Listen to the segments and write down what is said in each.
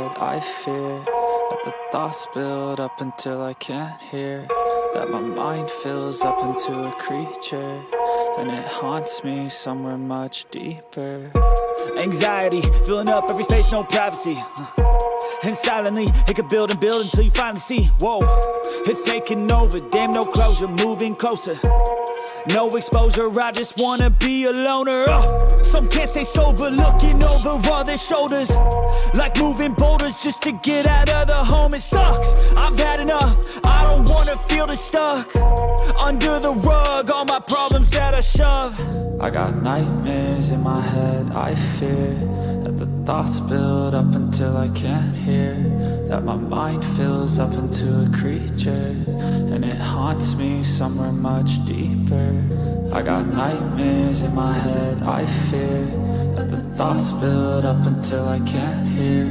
head, I fear that the thoughts build up until I can't hear, that my mind fills up into a creature, and it haunts me somewhere much deeper. Anxiety, filling up every space, no privacy. And silently, it could build and build until you finally see, whoa, it's taking over, damn no closure, moving closer. No exposure, I just wanna be a loner. Some can't stay sober, looking over all their shoulders, like moving boulders just to get out of the home. It sucks, I've had enough, I don't wanna feel the stuck under the rug, all my problems that I shove. I got nightmares in my head, I fear that the thoughts build up until I can't hear, that my mind fills up into a creature, and it haunts me somewhere much deeper. I got nightmares in my head, I fear that the thoughts build up until I can't hear,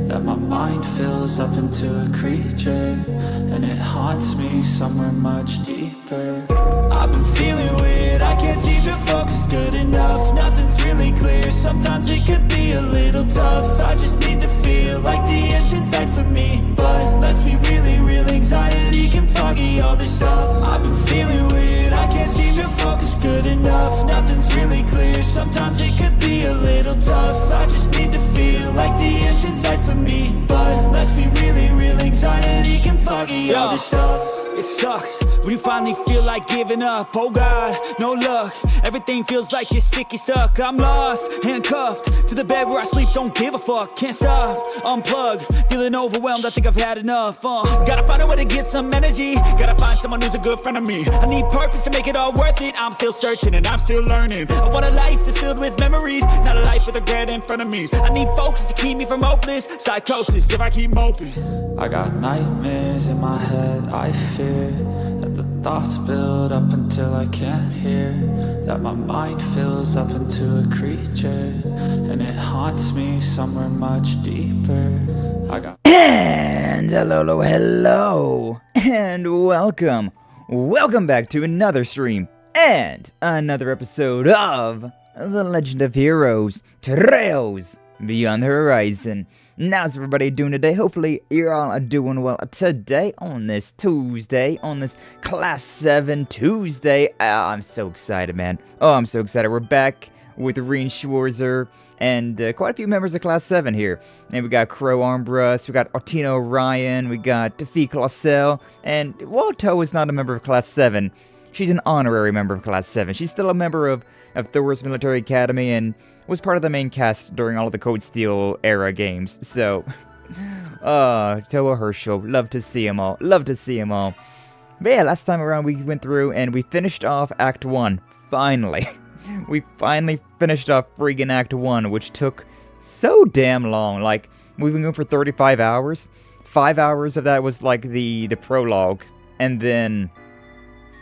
that my mind fills up into a creature, and it haunts me somewhere much deeper. I've been feeling weird, I can't seem to focus good enough, nothing's really clear, sometimes it could be a little tough. I just need to feel like the end's in sight for me, but let's be really real, anxiety can foggy all this stuff. I've been feeling weird, I can't seem to focus good enough, nothing's really clear, sometimes it could be a little tough. I just need to feel like the end's in sight for me, but let's be really real, anxiety can foggy all this stuff. It sucks when you finally feel like giving up. Oh God, no luck, everything feels like you're sticky stuck. I'm lost, handcuffed to the bed where I sleep, don't give a fuck. Can't stop, unplug, feeling overwhelmed, I think I've had enough. Gotta find a way to get some energy, gotta find someone who's a good friend of me. I need purpose to make it all worth it, I'm still searching and I'm still learning. I want a life that's filled with memories, not a life with regret in front of me. I need focus to keep me from hopeless psychosis if I keep moping. I got nightmares in my head, I fear that the thoughts build up until I can't hear, that my mind fills up into a creature, and it haunts me somewhere much deeper. I got And hello, and welcome back to another stream and another episode of The Legend of Heroes Trails Beyond the Horizon. How's everybody doing today? Hopefully you're all doing well today on this Tuesday, on this Class 7 Tuesday. I'm so excited, man. Oh, I'm so excited. We're back with Rean Schwarzer and quite a few members of Class 7 here. And we got Crow Armbrust, we got Artino Ryan, we got Defeat Colossal, and while Toe is not a member of Class 7, she's an honorary member of Class 7. She's still a member of Thors Military Academy and was part of the main cast during all of the Code Steel era games. So, Toa Herschel, love to see him all. But yeah, last time around we went through and we finished off Act 1. Finally. We finally finished off friggin' Act 1, which took so damn long. Like, we've been going for 35 hours. 5 hours of that was like the prologue. And then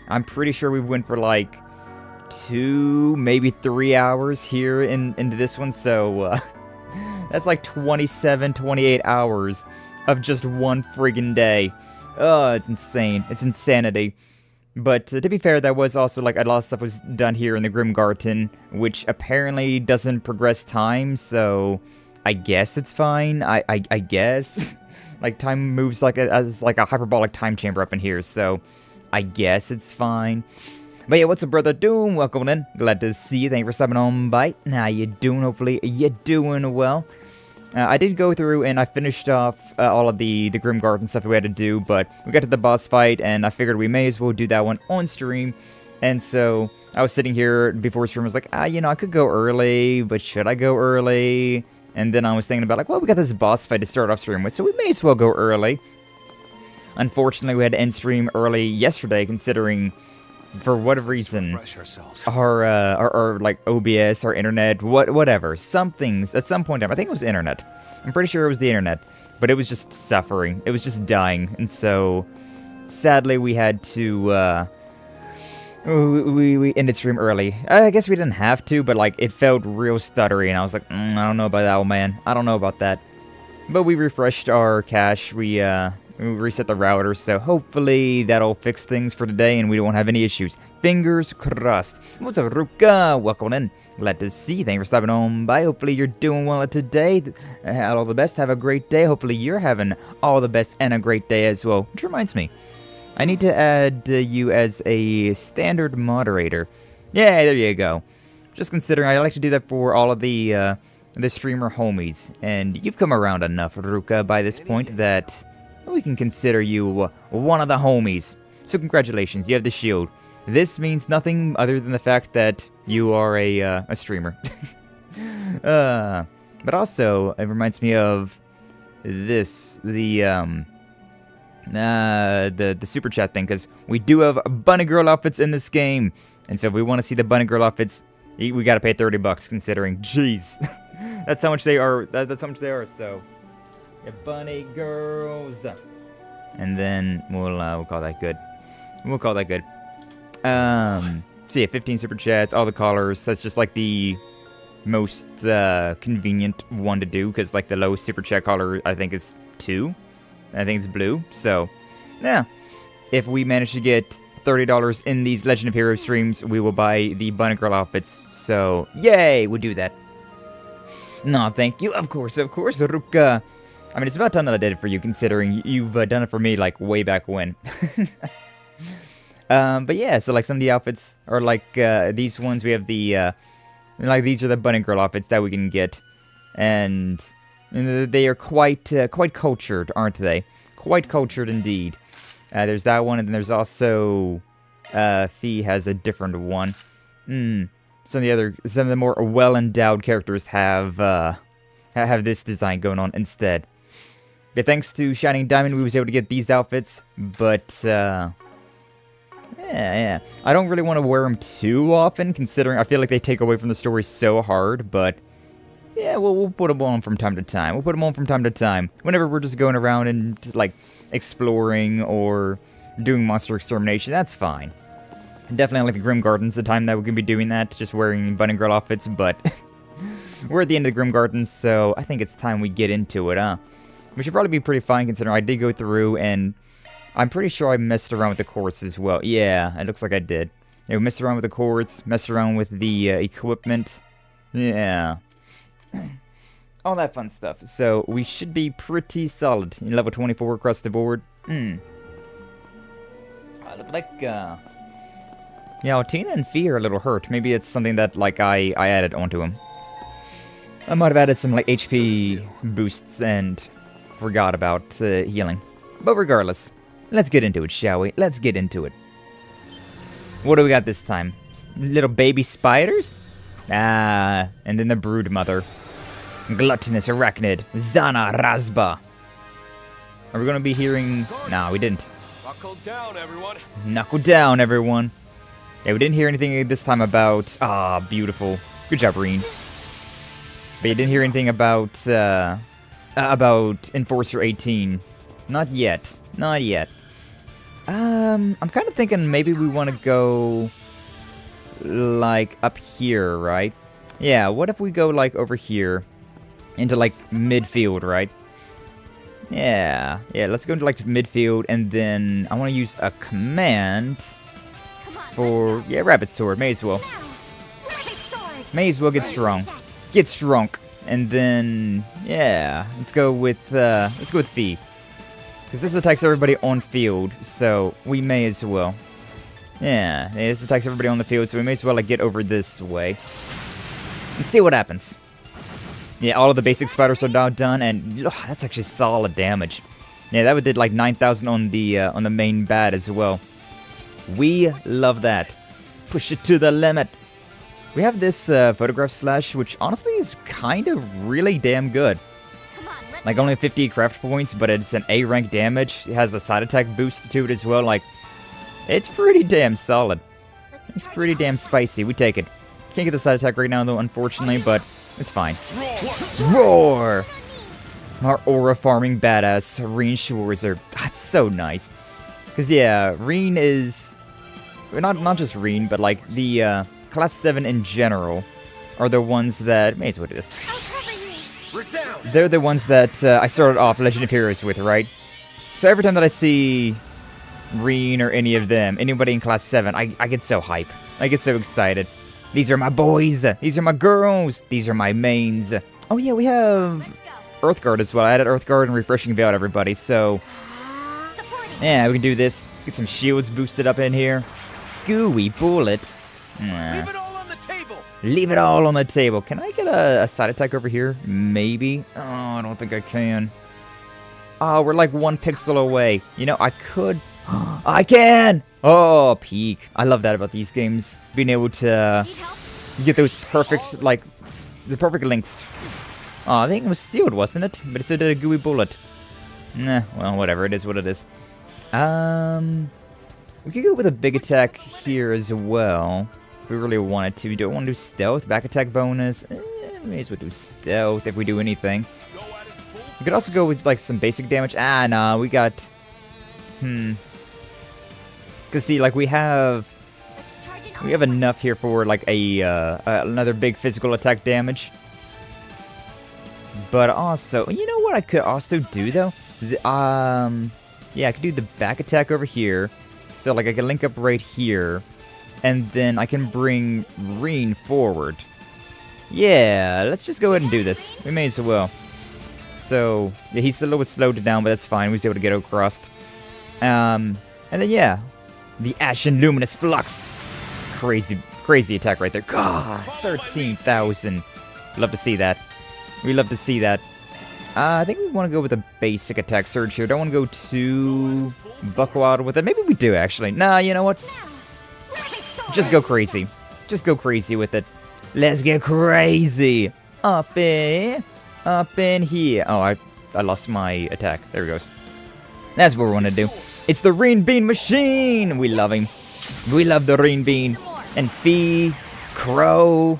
I'm pretty sure we went for like 2, maybe 3 hours here into this one, so that's like 27, 28 hours of just one friggin' day. Oh, it's insane. It's insanity. But to be fair, that was also like a lot of stuff was done here in the Grimgarten, which apparently doesn't progress time, so I guess it's fine. I guess. Like, time moves like as like a hyperbolic time chamber up in here, so I guess it's fine. But yeah, what's up, brother Doom? Welcome in. Glad to see you. Thank you for stopping on by. How you doing? Hopefully you're doing well. I did go through and I finished off all of the Grimgarten stuff we had to do, but we got to the boss fight and I figured we may as well do that one on stream. And so I was sitting here before stream, I was like, you know, I could go early, but should I go early? And then I was thinking about like, well, we got this boss fight to start off stream with, so we may as well go early. Unfortunately, we had to end stream early yesterday, considering for whatever reason, our like OBS, our internet, whatever, some things, at some point in time, I think it was internet. I'm pretty sure it was the internet, but it was just suffering. It was just dying, and so sadly we had to we ended stream early. I guess we didn't have to, but like it felt real stuttery, and I was like, I don't know about that, old man. I don't know about that. But we refreshed our cache. We We reset the router, so hopefully that'll fix things for today and we won't have any issues. Fingers crossed. What's up, Ruka? Welcome in. Glad to see you. Thanks for stopping on by. Hopefully you're doing well today. All the best. Have a great day. Hopefully you're having all the best and a great day as well. Which reminds me, I need to add you as a standard moderator. Yeah, there you go. Just considering I like to do that for all of the streamer homies. And you've come around enough, Ruka, by this point that we can consider you one of the homies. So congratulations, you have the shield. This means nothing other than the fact that you are a streamer. But also, it reminds me of this, the super chat thing, because we do have bunny girl outfits in this game. And so if we want to see the bunny girl outfits, we gotta pay $30, considering, jeez. That's how much they are, that's how much they are, so. Yeah, bunny girls. And then we'll call that good. We'll call that good. So yeah, 15 super chats, all the callers. That's just like the most convenient one to do, because like the lowest super chat caller I think is 2. I think it's blue. So yeah, if we manage to get $30 in these Legend of Heroes streams, we will buy the bunny girl outfits. So yay, we'll do that. No, thank you. Of course, Ruka. I mean, it's about time that I did it for you, considering you've done it for me, like, way back when. But yeah, so, like, some of the outfits are, like, these ones. We have the, like, these are the bunny girl outfits that we can get. And they are quite cultured, aren't they? Quite cultured indeed. There's that one, and then there's also, Fee has a different one. Some of the more well-endowed characters have this design going on instead. But thanks to Shining Diamond, we was able to get these outfits, but, yeah. I don't really want to wear them too often, considering I feel like they take away from the story so hard, but, yeah, we'll put them on from time to time. We'll put them on from time to time, whenever we're just going around and, like, exploring or doing monster extermination. That's fine. Definitely like the Grim Gardens, the time that we're going to be doing that, just wearing bunny girl outfits, but we're at the end of the Grim Gardens, so I think it's time we get into it, huh? Which should probably be pretty fine, considering I did go through, and I'm pretty sure I messed around with the quartz as well. Yeah, it looks like I did. Yeah, we messed around with the quartz, messed around with the equipment. Yeah. All that fun stuff. So, we should be pretty solid in level 24 across the board. I look like, yeah, Tina and Fee are a little hurt. Maybe it's something that, like, I added onto him. I might have added some, like, HP boosts and forgot about healing. But regardless, let's get into it, shall we? Let's get into it. What do we got this time? Little baby spiders? And then the brood mother. Gluttonous arachnid. Zana Razba. Are we gonna be hearing... Nah, we didn't. Knuckle down, everyone. Knuckle down, everyone. Yeah, we didn't hear anything this time about... Ah, beautiful. Good job, Rean. But you didn't hear anything about Enforcer 18. Not yet. Not yet. I'm kind of thinking maybe we want to go, like, up here, right? Yeah, what if we go, like, over here into, like, midfield, right? Yeah, let's go into, like, midfield, and then I want to use a command for, yeah, Rapid Sword. May as well. May as well get strong. Get strong. And then, yeah, let's go with Fee. Because this attacks everybody on field, so we may as well. Yeah, this attacks everybody on the field, so we may as well, like, get over this way. And see what happens. Yeah, all of the basic spiders are now done, and that's actually solid damage. Yeah, that did, like, 9,000 on the main bat as well. We love that. Push it to the limit. We have this photograph slash, which honestly is kind of really damn good. Like, only 50 craft points, but it's an A rank damage. It has a side attack boost to it as well. Like, it's pretty damn solid. It's pretty damn spicy. We take it. Can't get the side attack right now, though, unfortunately, but it's fine. Roar! Our aura farming badass, Rean Schwarzer. That's so nice. Because, yeah, Rean is... Not just Rean, but, like, the Class 7 in general are the ones that... May as well do this. They're the ones that I started off Legend of Heroes with, right? So every time that I see Rean or any of them, anybody in Class 7, I get so hype. I get so excited. These are my boys. These are my girls. These are my mains. Oh yeah, we have Earthguard as well. I added Earthguard and Refreshing Veil to everybody, so... yeah, we can do this. Get some shields boosted up in here. Gooey bullet. Leave it all on the table. Leave it all on the table. Can I get a side attack over here? Maybe. Oh, I don't think I can. Oh, we're like 1 pixel away. You know, I could... I can! Oh, peak. I love that about these games. Being able to get those perfect, like, the perfect links. Oh, I think it was sealed, wasn't it? But it said a gooey bullet. Nah, well, whatever. It is what it is. We could go with a big attack here as well. If we really wanted to. We don't want to do stealth. Back attack bonus. May as well do stealth if we do anything. We could also go with, like, some basic damage. Ah, nah, we got... Because, see, like, we have enough here for, like, another big physical attack damage. But also, you know what I could also do, though? Yeah, I could do the back attack over here. So, like, I can link up right here. And then I can bring Rean forward. Yeah, let's just go ahead and do this. We may as well. So, yeah, he's a little bit slowed down, but that's fine. We was able to get across. And then, yeah, the Ashen Luminous Flux. Crazy attack right there. God, 13,000. Love to see that. We love to see that. I think we want to go with a basic attack surge here. Don't want to go too buck wild with it. Maybe we do, actually. Nah, you know what? Just go crazy. Just go crazy with it. Let's get crazy. Up in here. Oh, I lost my attack. There it goes. That's what we want to do. It's the Rean Bean Machine! We love him. We love the Rean Bean. And Fee, Crow.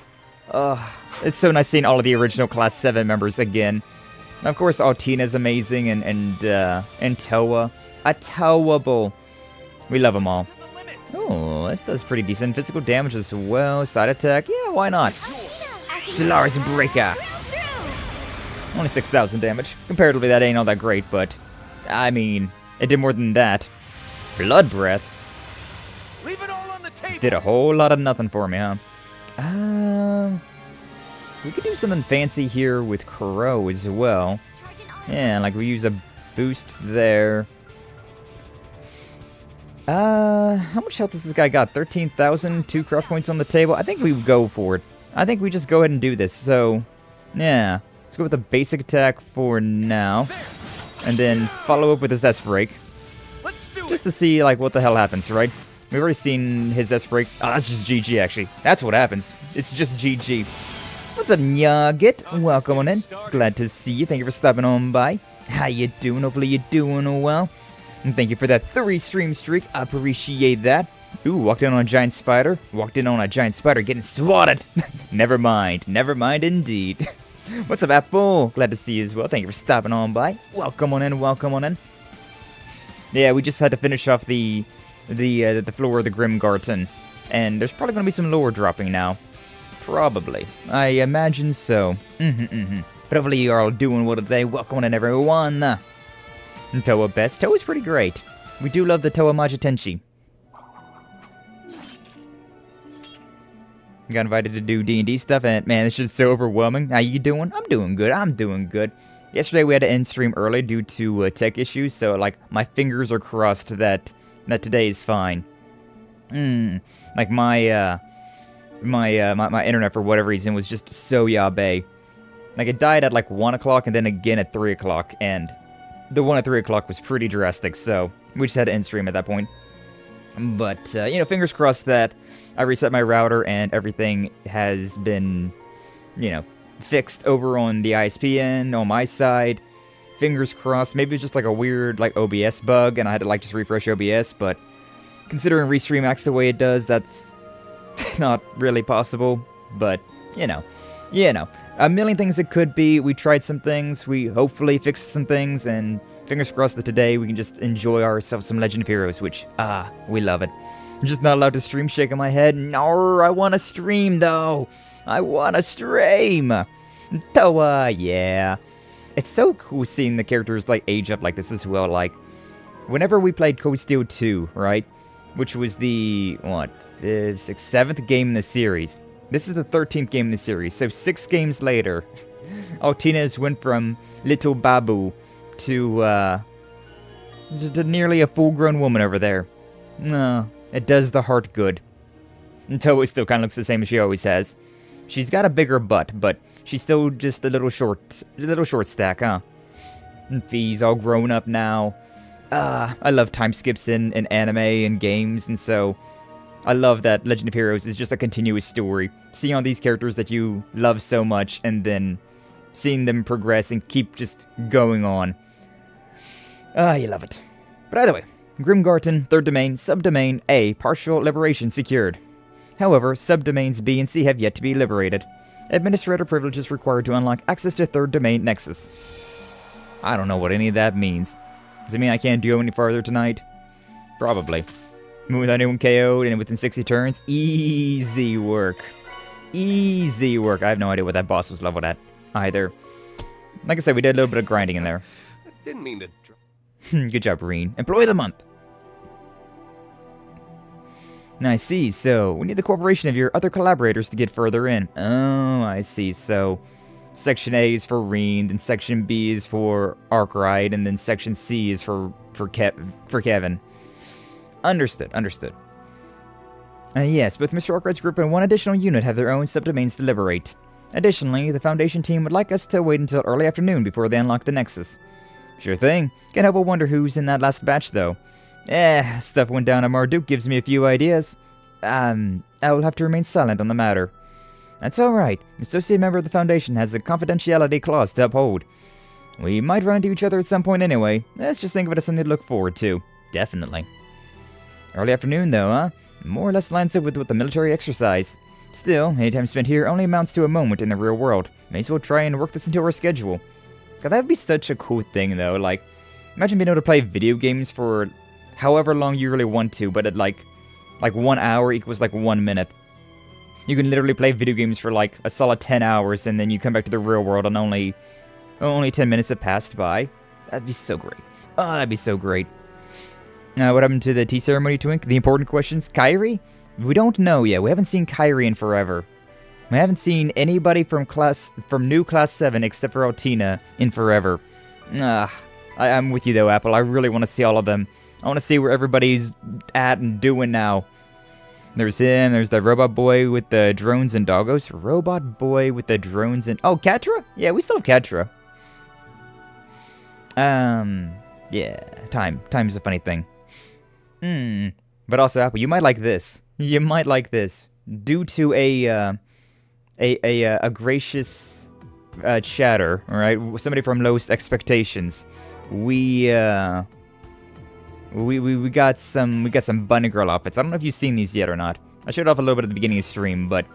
It's so nice seeing all of the original Class 7 members again. Of course, Altina's amazing, and Toa. Towable. We love them all. Oh, this does pretty decent. Physical damage as well. Side attack. Yeah, why not? Solaris Breaker. Only 6,000 damage. Comparatively, that ain't all that great, but... I mean, it did more than that. Blood Breath. Leave it all on the table. Did a whole lot of nothing for me, huh? We could do something fancy here with Crow as well. Yeah, like we use a boost there. How much health does this guy got? 13,000, 2 craft points on the table. I think we go for it. I think we just go ahead and do this. So, yeah. Let's go with the basic attack for now. And then follow up with his S-Break. Just to see, like, what the hell happens, right? We've already seen his S-Break. Oh, that's just GG, actually. That's what happens. It's just GG. What's up, Nugget? Welcome on in. Glad to see you. Thank you for stopping on by. How you doing? Hopefully you're doing well. And thank you for that 3-stream streak. I appreciate that. Ooh, walked in on a giant spider. Walked in on a giant spider getting swatted. Never mind. Never mind indeed. What's up, Apple? Glad to see you as well. Thank you for stopping on by. Welcome on in. Welcome on in. Yeah, we just had to finish off the floor of the Grimgarten. And there's probably going to be some lore dropping now. Probably. I imagine so. But hopefully you're all doing well today. Welcome on in, everyone. Toa best. Toa's pretty great. We do love the Toa Majitenshi. Got invited to do D&D stuff, and man, it's just so overwhelming. How you doing? I'm doing good. I'm doing good. Yesterday we had to end stream early due to tech issues, so like my fingers are crossed that today is fine. Like my internet for whatever reason was just so yabe. Like it died at like 1 o'clock and then again at 3 o'clock, and the one at 3 o'clock was pretty drastic, so we just had to end stream at that point. But, you know, fingers crossed that I reset my router and everything has been, you know, fixed over on the ISP end, on my side. Fingers crossed. Maybe it's just like a weird, like, OBS bug and I had to, like, just refresh OBS, but considering Restream acts the way it does, that's not really possible. But, you know, a million things it could be. We tried some things. We hopefully fixed some things, and fingers crossed that today we can just enjoy ourselves some Legend of Heroes, which, we love it. I'm just not allowed to stream, shaking my head. No, I want to stream, though. I want to stream. Toa, yeah. It's so cool seeing the characters, like, age up like this as well. Like, whenever we played Cold Steel 2, right? Which was the, what, 5th, 6th, 7th game in the series. This is the 13th game in the series, so 6 games later, Altina has went from little Babu to nearly a full-grown woman over there. It does the heart good. And Toa still kind of looks the same as she always has. She's got a bigger butt, but she's still just a little short stack, huh? And Fee's all grown up now. I love time skips in anime and games, and so I love that Legend of Heroes is just a continuous story. Seeing all these characters that you love so much, and then seeing them progress and keep just going on. You love it. But either way, Grimgarten, 3rd domain, subdomain A, partial liberation secured. However, subdomains B and C have yet to be liberated. Administrator privileges required to unlock access to 3rd domain nexus. I don't know what any of that means. Does it mean I can't go any farther tonight? Probably. Without anyone KO'd and within 60 turns? Easy work. Easy work. I have no idea what that boss was leveled at either. Like I said, we did a little bit of grinding in there. Didn't mean to... Good job, Rean. Employee of the month. I see, so we need the cooperation of your other collaborators to get further in. Oh, I see, so Section A is for Rean, then Section B is for Arkride, and then Section C is for Kevin. Understood. Yes, both Mr. Arkride's group and one additional unit have their own subdomains to liberate. Additionally, the Foundation team would like us to wait until early afternoon before they unlock the Nexus. Sure thing. Can't help but wonder who's in that last batch, though. Stuff went down at Marduk gives me a few ideas. I will have to remain silent on the matter. That's alright. An associate member of the Foundation has a confidentiality clause to uphold. We might run into each other at some point anyway. Let's just think of it as something to look forward to. Definitely. Early afternoon, though, huh? More or less lines up with the military exercise. Still, any time spent here only amounts to a moment in the real world. May as well try and work this into our schedule. God, that would be such a cool thing, though. Like, imagine being able to play video games for however long you really want to, but at like 1 hour equals like 1 minute. You can literally play video games for like a solid 10 hours, and then you come back to the real world and only 10 minutes have passed by. That'd be so great. Oh, that'd be so great. What happened to the tea ceremony, Twink? The important questions? Kyrie? We don't know yet. We haven't seen Kyrie in forever. We haven't seen anybody from new Class 7 except for Altina in forever. I'm with you though, Apple. I really want to see all of them. I want to see where everybody's at and doing now. There's him, there's the robot boy with the drones and doggos. Robot boy with the drones and... Oh, Katra? Yeah, we still have Katra. Yeah, time's a funny thing. But also, Apple, you might like this. You might like this. Due to a gracious chatter, alright? Somebody from Lowest Expectations. We got some bunny girl outfits. I don't know if you've seen these yet or not. I showed off a little bit at the beginning of the stream, but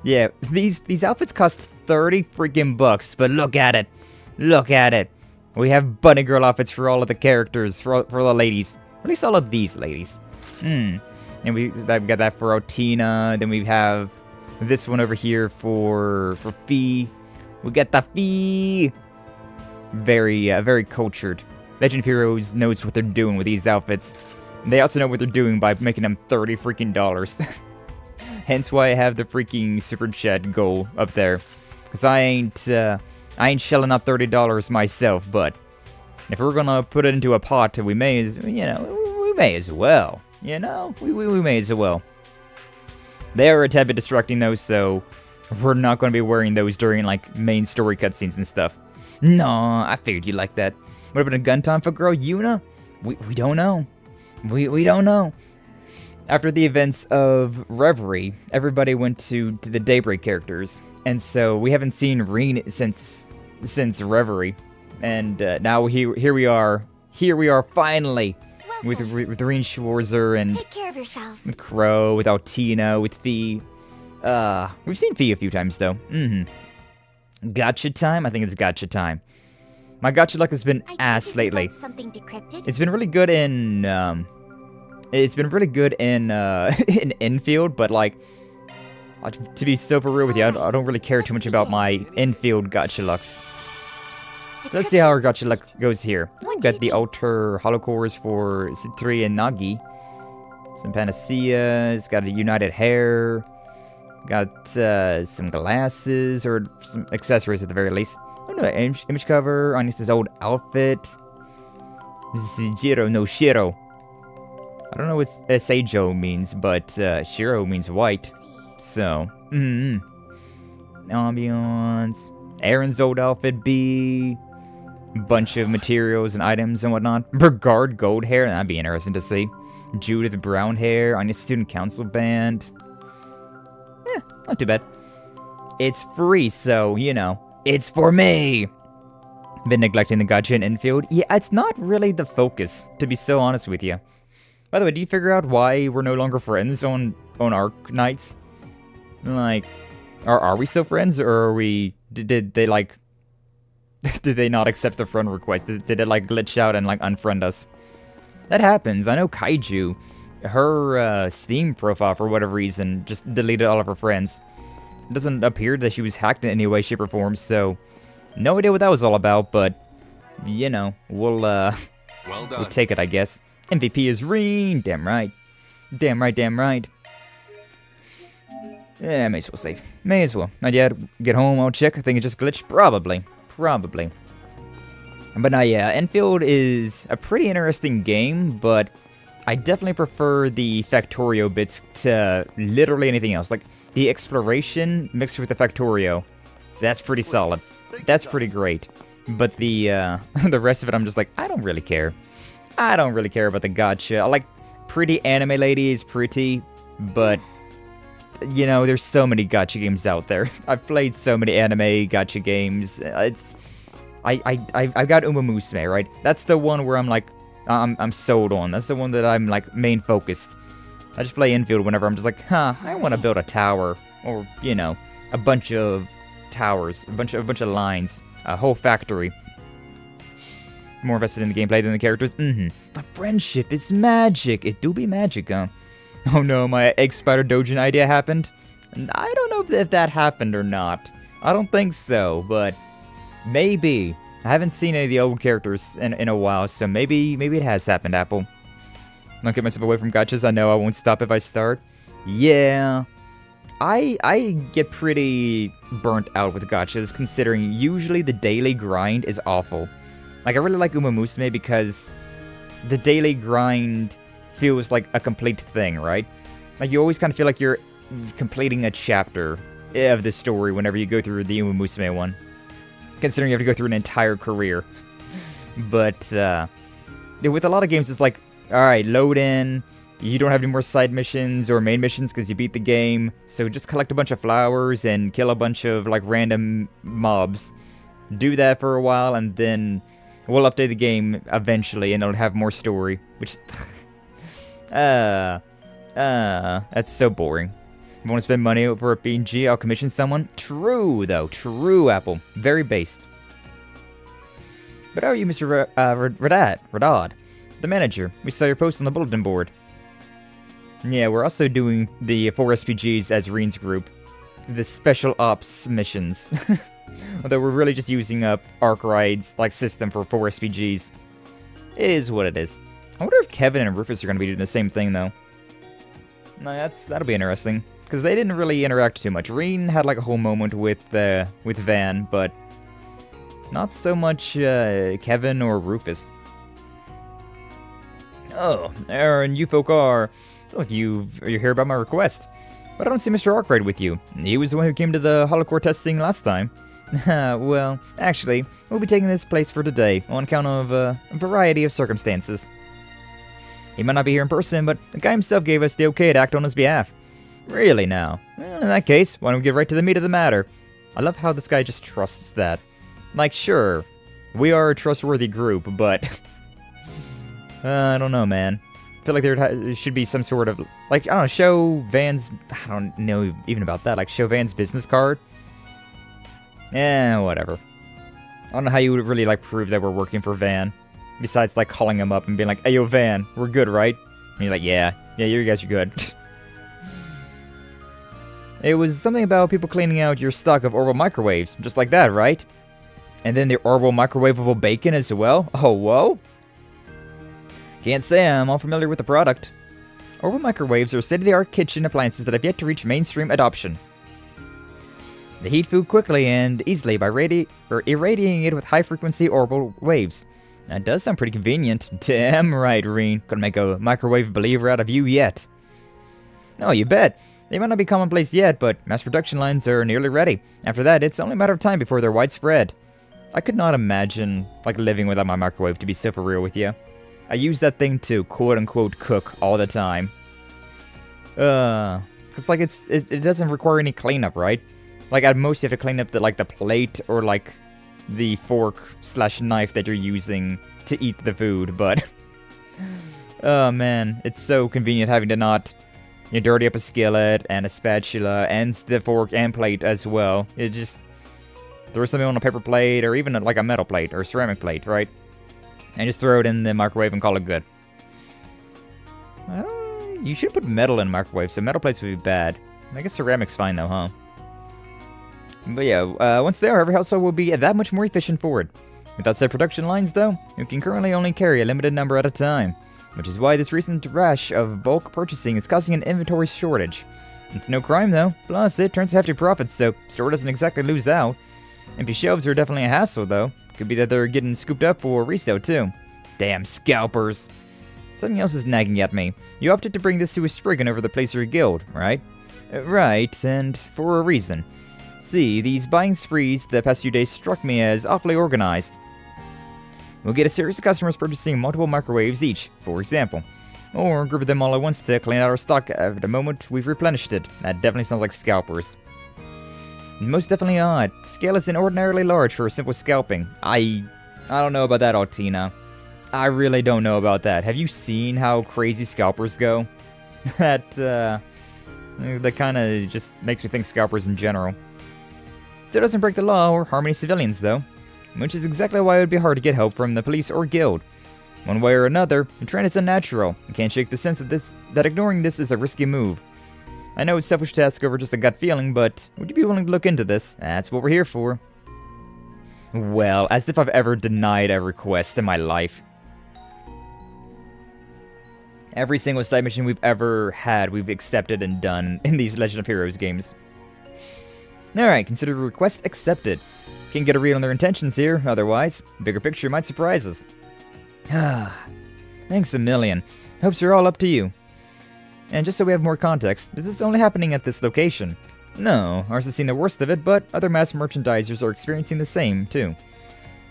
yeah, these outfits cost 30 freaking bucks. But look at it, look at it. We have bunny girl outfits for all of the characters, for the ladies, at least all of these ladies. And we've got that for Altina. Then we have this one over here for Fee. We got the Fee. Very cultured. Legend of Heroes knows what they're doing with these outfits. They also know what they're doing by making them $30 freaking. Hence why I have the freaking super chat goal up there. Cause I ain't shelling out $30 myself, but if we're gonna put it into a pot, we may as well. We may as well. They are a tad bit distracting though, so we're not gonna be wearing those during like main story cutscenes and stuff. No, I figured you'd like that. Would have been a gun time for girl Yuna? We don't know. We don't know. After the events of Reverie, everybody went to the Daybreak characters, and so we haven't seen Rean since Reverie, and now here we are finally with Rean Schwarzer and take care of yourselves. With Crow, with Altina, with Fee. We've seen Fee a few times though. Gotcha time? I think it's gotcha time. My gotcha luck has been ass lately. Something decrypted? It's been really good in in infield, but like to be super real with you, I don't really care too much about my infield gotcha lucks. Let's see how our gacha luck goes here. Got the Alter Holocores for Citri and Nagi. Some Panaceas, got a United Hair. Got some glasses, or some accessories at the very least. Oh no, image cover on his old outfit. Jiro no Shiro. I don't know what Seijo means, but Shiro means white. So, ambiance. Aaron's old outfit B. Bunch of materials and items and whatnot. Brigard gold hair, that'd be interesting to see. Judith brown hair on his student council band. Not too bad. It's free, so, you know, it's for me. Been neglecting the gacha in infield. Yeah, it's not really the focus, to be so honest with you. By the way, do you figure out why we're no longer friends on Arc nights? Like, are we still friends, or are we... Did they, like... did they not accept the friend request? Did it, like, glitch out and, like, unfriend us? That happens. I know Kaiju, her Steam profile, for whatever reason, just deleted all of her friends. It doesn't appear that she was hacked in any way, shape, or form, so... No idea what that was all about, but... You know, we'll take it, I guess. MVP is Rean. Damn right. Damn right, damn right. Yeah, may as well save. May as well. Not yet. Get home, I'll check. I think it just glitched. Probably. But now, yeah, Enfield is a pretty interesting game, but I definitely prefer the Factorio bits to literally anything else. Like, the exploration mixed with the Factorio. That's pretty solid. That's pretty great. But the the rest of it, I'm just like, I don't really care. I don't really care about the gacha. I like pretty anime ladies, pretty, but, you know, there's so many gacha games out there. I've played so many anime gacha games. I've got Uma Musume, right? That's the one where I'm like, I'm sold on. That's the one that I'm like main focused. I just play infield whenever I'm just like, I want to build a tower, or, you know, a bunch of towers, a bunch of lines, a whole factory. More invested in the gameplay than the characters. But friendship is magic. It do be magic, huh? Oh no, my egg spider dojin idea happened. I don't know if that happened or not. I don't think so, but maybe. I haven't seen any of the old characters in a while, so maybe it has happened, Apple. Don't get myself away from gachas. I know I won't stop if I start. Yeah. I get pretty burnt out with gachas, considering usually the daily grind is awful. Like, I really like Uma Musume because the daily grind feels like a complete thing, right? Like, you always kind of feel like you're completing a chapter of the story whenever you go through the Uma Musume one. Considering you have to go through an entire career. But, with a lot of games, it's like, alright, load in. You don't have any more side missions or main missions because you beat the game. So just collect a bunch of flowers and kill a bunch of, like, random mobs. Do that for a while, and then we'll update the game eventually, and it'll have more story. Which, that's so boring. If you want to spend money over a PNG, I'll commission someone. True, though. True, Apple. Very based. But how are you, Mr. Radad? The manager. We saw your post on the bulletin board. Yeah, we're also doing the 4 SPGs as Rean's group. The special ops missions. Although we're really just using up Arkride's like system for 4 SPGs. It is what it is. I wonder if Kevin and Rufus are going to be doing the same thing, though. No, that'll be interesting. Because they didn't really interact too much. Rean had like a whole moment with Van, but not so much Kevin or Rufus. Oh, Aaron, you folk are. It's like you're here about my request. But I don't see Mr. Arkride with you. He was the one who came to the holocore testing last time. Well, actually, we'll be taking this place for today, on account of a variety of circumstances. He might not be here in person, but the guy himself gave us the okay to act on his behalf. Really now? Well, in that case, why don't we get right to the meat of the matter? I love how this guy just trusts that. Like, sure, we are a trustworthy group, but... I don't know, man. I feel like there should be some sort of, like, I don't know, show Van's, I don't know even about that, like, show Van's business card? Whatever. I don't know how you would really, like, prove that we're working for Van. Besides, like, calling him up and being like, hey, yo, Van, we're good, right? And he's like, yeah, you guys are good. It was something about people cleaning out your stock of orbital microwaves, just like that, right? And then the orbital microwavable bacon as well? Oh, whoa. Can't say I'm all familiar with the product. Orbital microwaves are state-of-the-art kitchen appliances that have yet to reach mainstream adoption. They heat food quickly and easily by irradiating it with high-frequency orbital waves. That does sound pretty convenient. Damn right, Rean. Couldn't make a microwave believer out of you yet. Oh, you bet. They might not be commonplace yet, but mass production lines are nearly ready. After that, it's only a matter of time before they're widespread. I could not imagine, like, living without my microwave, to be so for real with you. I use that thing to quote-unquote cook all the time. Cause like it doesn't require any cleanup, right? Like at most you have to clean up the plate or like the fork/knife that you're using to eat the food, but oh man, it's so convenient having to not dirty up a skillet and a spatula and the fork and plate as well. You just throw something on a paper plate or even like a metal plate or a ceramic plate, right? And just throw it in the microwave and call it good. You should put metal in a microwave, so metal plates would be bad. I guess ceramic's fine though, huh? But yeah, once there, every household will be that much more efficient for it. Without said production lines though, you can currently only carry a limited number at a time, which is why this recent rush of bulk purchasing is causing an inventory shortage. It's no crime though, plus it turns hefty profits, so store doesn't exactly lose out. Empty shelves are definitely a hassle though. Could be that they're getting scooped up for resale too. Damn scalpers. Something else is nagging at me. You opted to bring this to a Spriggan over the Placer Guild, right? Right, and for a reason. See, these buying sprees the past few days struck me as awfully organized. We'll get a series of customers purchasing multiple microwaves each, for example. Or group them all at once to clean out our stock at the moment we've replenished it. That definitely sounds like scalpers. Most definitely odd. Scale is inordinarily large for simple scalping. I don't know about that, Altina. I really don't know about that. Have you seen how crazy scalpers go? That kind of just makes me think scalpers in general. Still doesn't break the law or harm any civilians, though. Which is exactly why it would be hard to get help from the police or guild. One way or another, the trend is unnatural. I can't shake the sense that ignoring this is a risky move. I know it's selfish to ask over just a gut feeling, but would you be willing to look into this? That's what we're here for. Well, as if I've ever denied a request in my life. Every single side mission we've ever had, we've accepted and done in these Legend of Heroes games. Alright, consider the request accepted. Can't get a read on their intentions here, otherwise, the bigger picture might surprise us. Thanks a million. Hopes are all up to you. And just so we have more context, is this only happening at this location? No, ours has seen the worst of it, but other mass merchandisers are experiencing the same, too.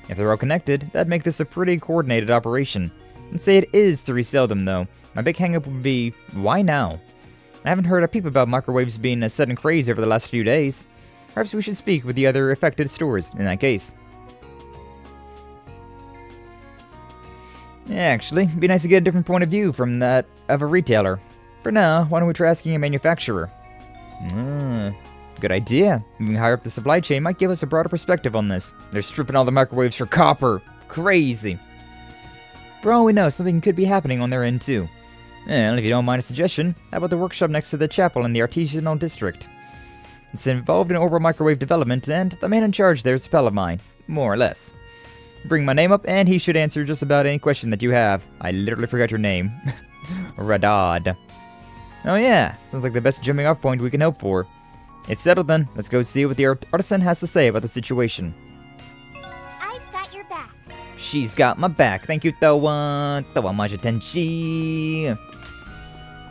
If they're all connected, that'd make this a pretty coordinated operation. I'd say it is to resell them, though. My big hang-up would be, why now? I haven't heard a peep about microwaves being a sudden craze over the last few days. Perhaps we should speak with the other affected stores, in that case. Actually, it'd be nice to get a different point of view from that of a retailer. For now, why don't we try asking a manufacturer? Good idea. Moving higher up the supply chain might give us a broader perspective on this. They're stripping all the microwaves for copper. Crazy. For all we know, something could be happening on their end too. And if you don't mind a suggestion, how about the workshop next to the chapel in the artisanal district? It's involved in orbital microwave development, and the man in charge there is a pal of mine, more or less. Bring my name up, and he should answer just about any question that you have. I literally forgot your name. Radad. Oh yeah, sounds like the best jumping off point we can hope for. It's settled then. Let's go see what the artisan has to say about the situation. I've got your back. She's got my back. Thank you, Towa. Towa Majatenchi.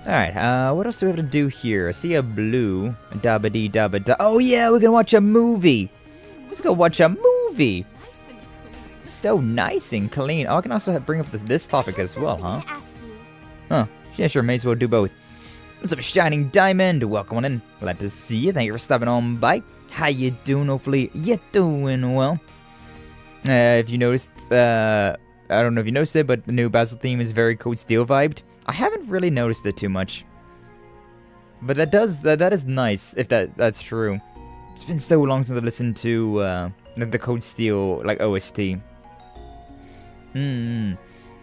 Alright, what else do we have to do here? I see a blue. Dabba-dee dabba-da. Oh yeah, we can watch a movie. Let's go watch a movie. Nice and clean. So nice and clean. Oh, I can also bring up this topic as well, huh? To ask you. Huh. Yeah, sure, may as well do both. What's up, Shining Diamond? Welcome on in. Glad to see you. Thank you for stopping on by. How you doing? Hopefully you're doing well. If you noticed, I don't know if you noticed it, but the new Basil theme is very Code Steel vibed. I haven't really noticed it too much. But that is nice, if that's true. It's been so long since I listened to the Code Steel, like, OST. But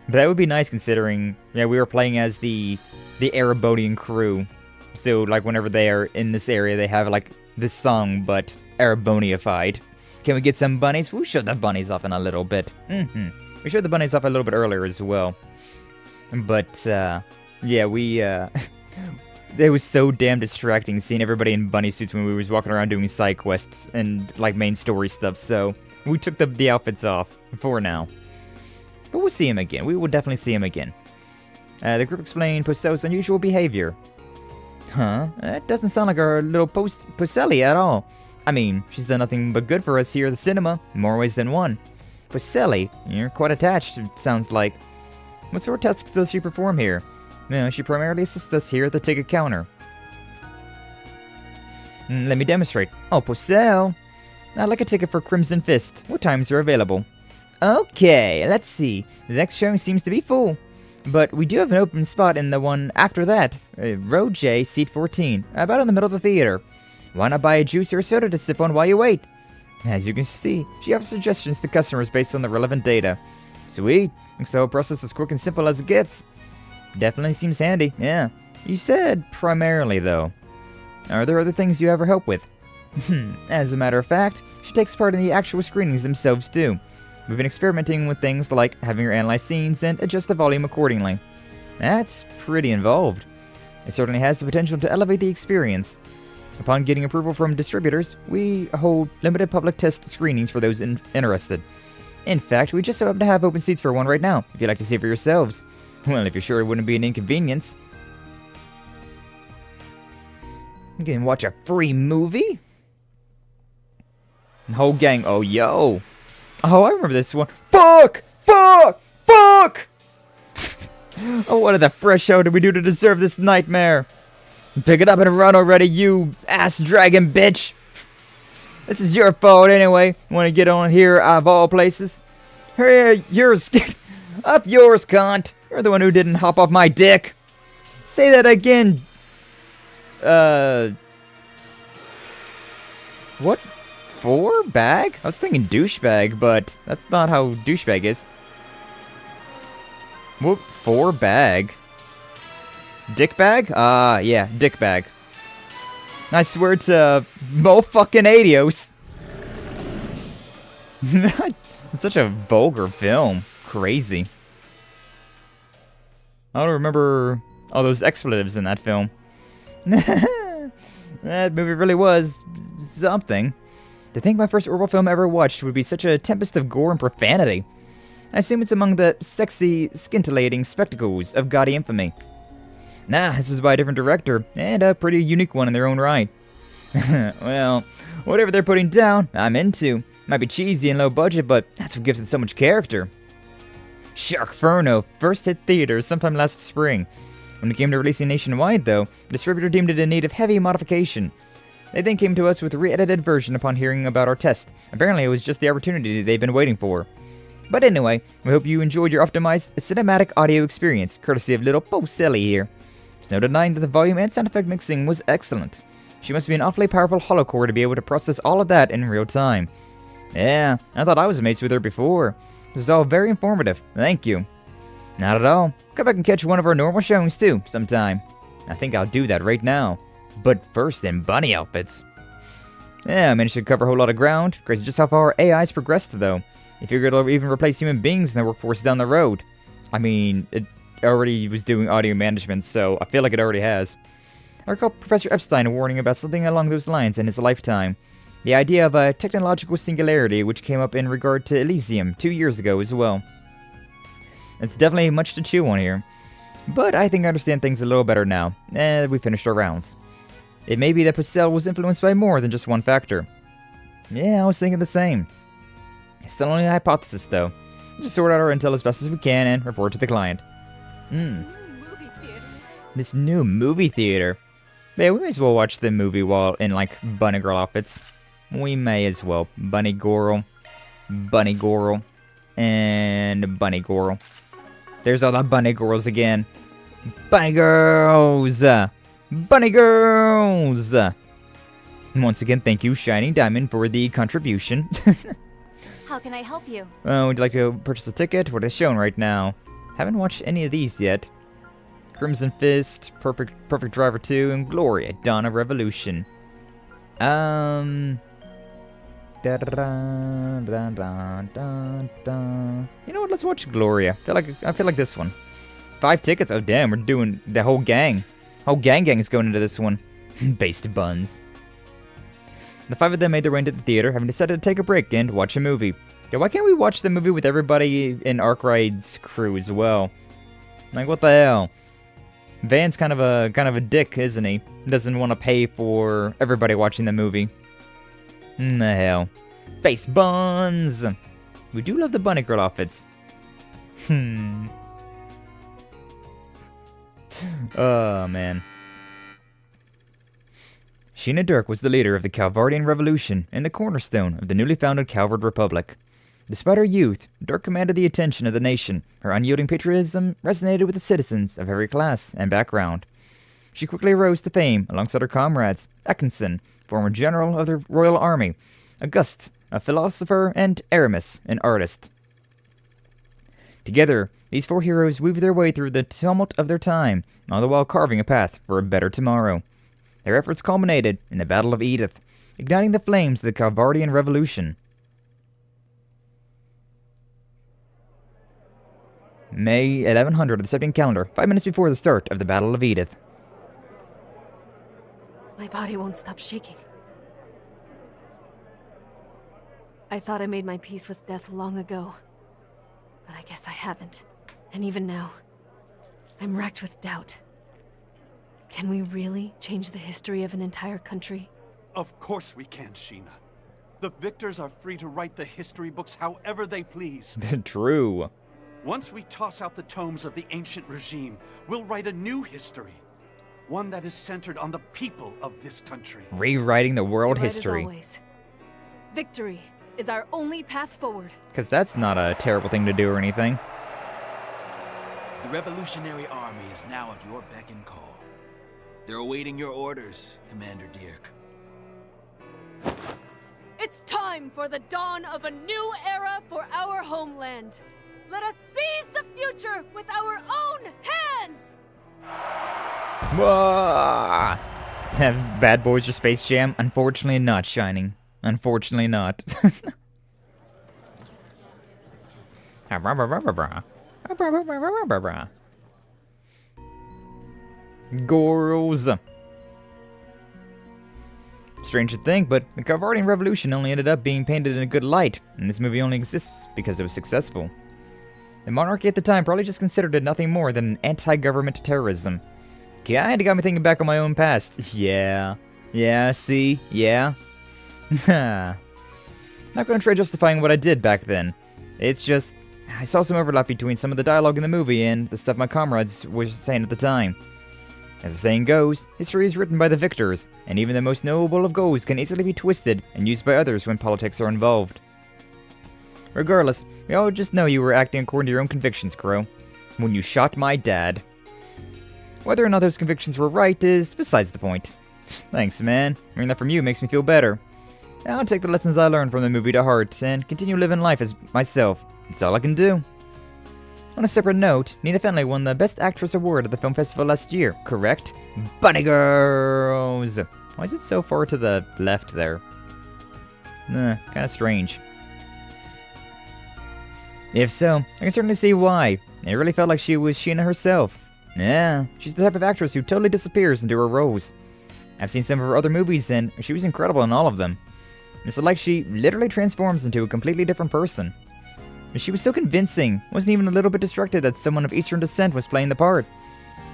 that would be nice considering, yeah, we were playing as the Erebonian crew. So, like, whenever they are in this area, they have, like, this song, but Erebonified. Can we get some bunnies? We'll show the bunnies off in a little bit. We showed the bunnies off a little bit earlier as well. But, yeah, we, it was so damn distracting seeing everybody in bunny suits when we was walking around doing side quests and, like, main story stuff, so we took the outfits off for now. But we'll see him again. We will definitely see him again. The group explained Postel's unusual behavior. Huh? That doesn't sound like our little Poselli at all. I mean, she's done nothing but good for us here at the cinema, in more ways than one. Poselli, you're quite attached, it sounds like. What sort of tasks does she perform here? No, she primarily assists us here at the ticket counter. Let me demonstrate. Oh, Postel. I'd like a ticket for Crimson Fist. What times are available? Okay, let's see. The next showing seems to be full. But we do have an open spot in the one after that. Row J, seat 14. About in the middle of the theater. Why not buy a juice or a soda to sip on while you wait? As you can see, she offers suggestions to customers based on the relevant data. Sweet. Looks the whole process is quick and simple as it gets. Definitely seems handy, yeah. You said primarily, though. Are there other things you ever help with? As a matter of fact, she takes part in the actual screenings themselves, too. We've been experimenting with things like having her analyze scenes and adjust the volume accordingly. That's pretty involved. It certainly has the potential to elevate the experience. Upon getting approval from distributors, we hold limited public test screenings for those interested. In fact, we just so happen to have open seats for one right now, if you'd like to see for yourselves. Well, if you're sure it wouldn't be an inconvenience. You can watch a free movie? The whole gang, oh yo. Oh, I remember this one. Fuck! Fuck! Fuck! Oh, what the fresh hell did we do to deserve this nightmare? Pick it up and run already, you ass dragon bitch! This is your fault anyway. Want to get on here out of all places? Here, yours. Up yours, cunt. You're the one who didn't hop off my dick. Say that again. What? For bag? I was thinking douchebag, but that's not how douchebag is. What? For bag? Dick bag? Yeah, dick bag. I swear to Mo fucking Adios. It's such a vulgar film. Crazy. I don't remember all those expletives in that film. That movie really was something. To think my first Orwell film ever watched would be such a tempest of gore and profanity. I assume it's among the sexy, scintillating spectacles of gaudy infamy. Nah, this was by a different director, and a pretty unique one in their own right. Well, whatever they're putting down, I'm into. Might be cheesy and low budget, but that's what gives it so much character. Sharkferno first hit theaters sometime last spring. When it came to releasing nationwide, though, the distributor deemed it in need of heavy modification. They then came to us with a re-edited version upon hearing about our test. Apparently it was just the opportunity they've been waiting for. But anyway, we hope you enjoyed your optimized cinematic audio experience, courtesy of little Poselli here. There's no denying that the volume and sound effect mixing was excellent. She must be an awfully powerful holocore to be able to process all of that in real time. Yeah, I thought I was mates with her before. This is all very informative, thank you. Not at all. Come back and catch one of our normal showings too, sometime. I think I'll do that right now. But first in bunny outfits. Yeah, I managed to cover a whole lot of ground. Crazy just how far AI's progressed though. You figure it'll even replace human beings in the workforce down the road. I mean, it already was doing audio management, so I feel like it already has. I recall Professor Epstein warning about something along those lines in his lifetime. The idea of a technological singularity which came up in regard to Elysium 2 years ago as well. It's definitely much to chew on here. But I think I understand things a little better now. We finished our rounds. It may be that Postel was influenced by more than just one factor. Yeah, I was thinking the same. It's still only a hypothesis though. Just sort out our intel as best as we can and report to the client. This new movie theater. Yeah, we may as well watch the movie while in like bunny girl outfits. We may as well. Bunny girl, and bunny girl. There's all the bunny girls again. Bunny girls! Bunny girls! Once again, thank you, Shining Diamond, for the contribution. How can I help you? Would you like to purchase a ticket? What is shown right now? Haven't watched any of these yet. Crimson Fist, Perfect Driver 2, and Glory at Dawn of Revolution. You know what? Let's watch Gloria. I feel like this one. 5 tickets. Oh damn, we're doing the whole gang. Whole gang is going into this one. Based buns. The 5 of them made their way into the theater, having decided to take a break and watch a movie. Yeah, why can't we watch the movie with everybody in Arkride's crew as well? Like, what the hell? Van's kind of a dick, isn't he? Doesn't want to pay for everybody watching the movie. The hell. Base buns! We do love the bunny girl outfits. Oh, man. Sheena Dirk was the leader of the Calvardian Revolution and the cornerstone of the newly founded Calvard Republic. Despite her youth, Dirk commanded the attention of the nation. Her unyielding patriotism resonated with the citizens of every class and background. She quickly rose to fame alongside her comrades, Axens, former general of the Royal Army, August, a philosopher, and Aramis, an artist. Together, these 4 heroes weaved their way through the tumult of their time, all the while carving a path for a better tomorrow. Their efforts culminated in the Battle of Edith, igniting the flames of the Calvardian Revolution. May 1100 of the Septian calendar, 5 minutes before the start of the Battle of Edith. My body won't stop shaking. I thought I made my peace with death long ago, but I guess I haven't. And even now, I'm racked with doubt. Can we really change the history of an entire country? Of course we can, Sheena. The victors are free to write the history books however they please. True. Once we toss out the tomes of the ancient regime, we'll write a new history. One that is centered on the people of this country. Rewriting the world You're right history. as always. Victory is our only path forward. Because that's not a terrible thing to do or anything. The Revolutionary Army is now at your beck and call. They're awaiting your orders, Commander Dirk. It's time for the dawn of a new era for our homeland. Let us seize the future with our own hands! Wah! Have Bad Boys or Space Jam? Unfortunately not, Shining. Unfortunately not. Girls. Strange to think, but the Calvardian Revolution only ended up being painted in a good light, and this movie only exists because it was successful. The monarchy at the time probably just considered it nothing more than anti-government terrorism. Kinda got me thinking back on my own past. Yeah, see? Yeah? Not gonna try justifying what I did back then. It's just, I saw some overlap between some of the dialogue in the movie and the stuff my comrades were saying at the time. As the saying goes, history is written by the victors, and even the most noble of goals can easily be twisted and used by others when politics are involved. Regardless, we all just know you were acting according to your own convictions, Crow. When you shot my dad. Whether or not those convictions were right is besides the point. Thanks, man. Hearing that from you makes me feel better. I'll take the lessons I learned from the movie to heart and continue living life as myself. It's all I can do. On a separate note, Nina Fenley won the Best Actress award at the film festival last year, correct? Bunny Girls! Why is it so far to the left there? Kinda strange. If so, I can certainly see why. It really felt like she was Sheena herself. Yeah, she's the type of actress who totally disappears into her roles. I've seen some of her other movies and she was incredible in all of them. It's like she literally transforms into a completely different person. She was so convincing, wasn't even a little bit distracted that someone of Eastern descent was playing the part.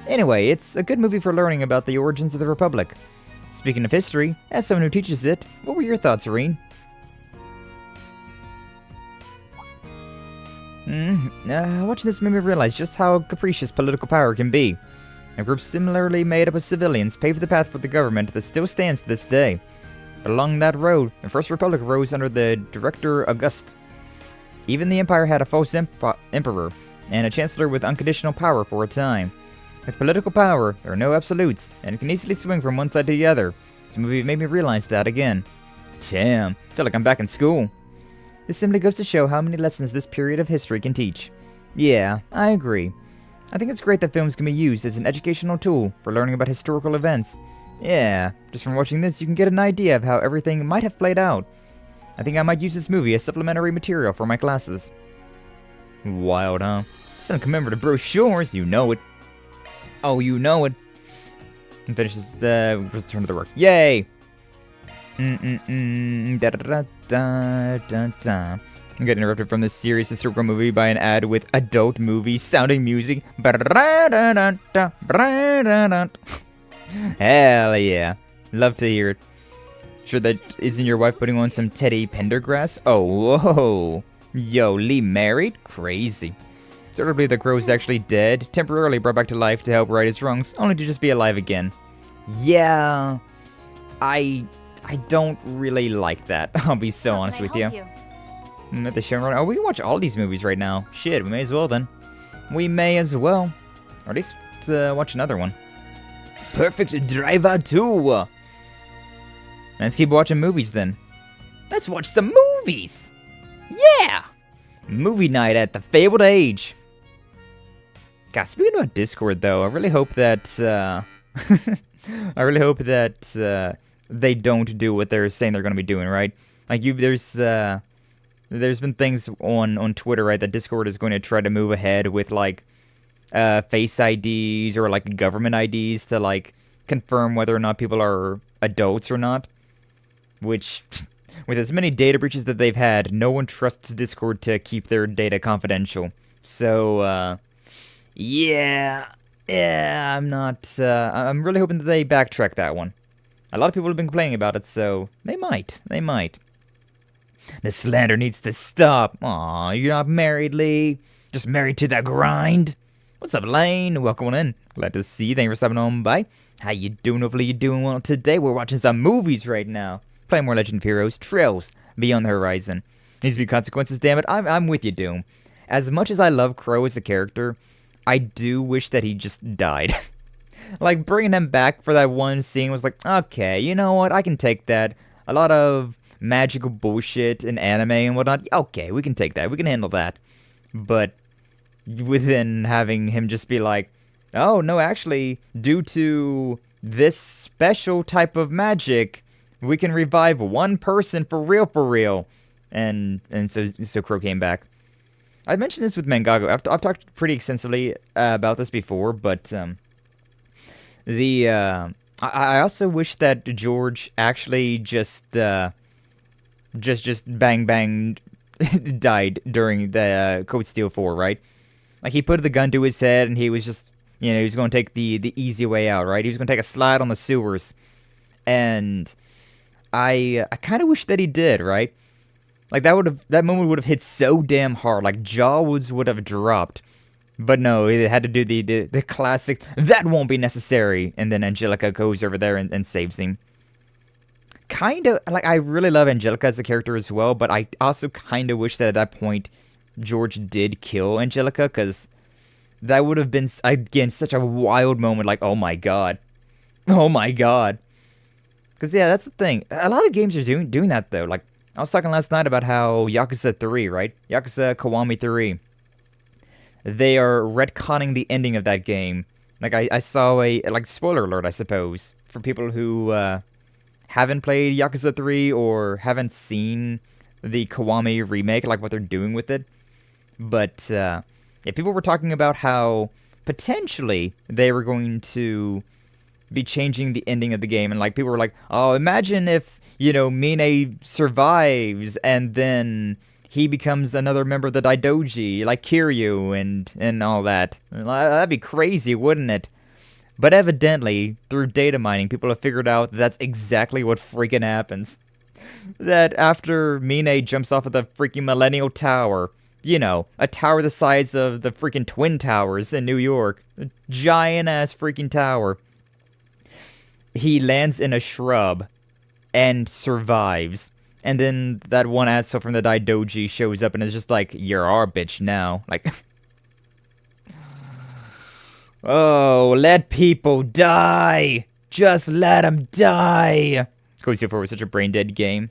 Anyway, it's a good movie for learning about the origins of the Republic. Speaking of history, as someone who teaches it, what were your thoughts, Rean? Watching this made me realize just how capricious political power can be. A group similarly made up of civilians paved the path for the government that still stands to this day. But along that road, the First Republic rose under the Director August. Even the Empire had a false emperor, and a chancellor with unconditional power for a time. With political power, there are no absolutes, and it can easily swing from one side to the other. This movie made me realize that again. Damn, I feel like I'm back in school. This simply goes to show how many lessons this period of history can teach. Yeah, I agree. I think it's great that films can be used as an educational tool for learning about historical events. Yeah, just from watching this you can get an idea of how everything might have played out. I think I might use this movie as supplementary material for my classes. Wild, huh? Still come over to brochures, you know it. Oh, you know it. And finishes the return to the work. Yay! Da-da-da-da-da-da-da. I got interrupted from this serious historical movie by an ad with adult movie sounding music. Hell yeah. Love to hear it. Sure that isn't your wife putting on some Teddy Pendergrass? Oh, whoa. Yo, Lee married? Crazy. Certainly the crow's actually dead, temporarily brought back to life to help right his wrongs, only to just be alive again. Yeah, I don't really like that. I'll be so honest with you. I'm at the show right now. Oh, we can watch all these movies right now. Shit, we may as well then. We may as well. Or at least watch another one. Perfect Driver 2. Let's keep watching movies then. Let's watch some movies. Yeah. Movie night at the Fabled Age. God, speaking about Discord though, I really hope that they don't do what they're saying they're going to be doing, right? Like there's been things on Twitter, right, that Discord is going to try to move ahead with like face IDs or like government IDs to like confirm whether or not people are adults or not. Which, with as many data breaches that they've had, no one trusts Discord to keep their data confidential. So, yeah, I'm really hoping that they backtrack that one. A lot of people have been complaining about it, so they might. The slander needs to stop. Aw, you're not married, Lee. Just married to the grind. What's up, Lane? Welcome on in. Glad to see you. Thank you for stopping on by. How you doing? Hopefully you're doing well. Today we're watching some movies right now. Playing more Legend of Heroes. Trails Beyond the Horizon. Needs to be consequences, damn it. I'm with you, Doom. As much as I love Crow as a character, I do wish that he just died. Like, bringing him back for that one scene was like, okay, you know what? I can take that. A lot of magical bullshit in anime and whatnot. Okay, we can take that. We can handle that. But within having him just be like, oh, no, actually, due to this special type of magic, we can revive one person for real. And so Crow came back. I mentioned this with Mangago. I've talked pretty extensively about this before, but I also wish that George actually just bang died during the Code Steel 4, right? Like, he put the gun to his head and he was just, he was going to take the easy way out, right? He was going to take a slide on the sewers. And I kind of wish that he did, right? Like, that moment would have hit so damn hard. Like, jaws would have dropped. But no, it had to do the classic, that won't be necessary. And then Angelica goes over there and saves him. Kind of, like, I really love Angelica as a character as well. But I also kind of wish that at that point, George did kill Angelica. Because that would have been, again, such a wild moment. Like, oh my god. Oh my god. Because, yeah, that's the thing. A lot of games are doing that, though. Like, I was talking last night about how Yakuza 3, right? Yakuza Kiwami 3. They are retconning the ending of that game. Like, I saw a, like, spoiler alert, I suppose, for people who haven't played Yakuza 3 or haven't seen the Kiwami remake, like what they're doing with it. But, yeah, people were talking about how potentially they were going to be changing the ending of the game. And, like, people were like, oh, imagine if, Mine survives and then he becomes another member of the Daidoji, like Kiryu and all that. That'd be crazy, wouldn't it? But evidently, through data mining, people have figured out that that's exactly what freaking happens. That after Mine jumps off of the freaking Millennial Tower, a tower the size of the freaking Twin Towers in New York, a giant-ass freaking tower, he lands in a shrub and survives. And then that one asshole from the Daidoji shows up and is just like, you're our bitch now. Like, oh, let people die. Just let them die. Code Steel 4 was such a brain-dead game.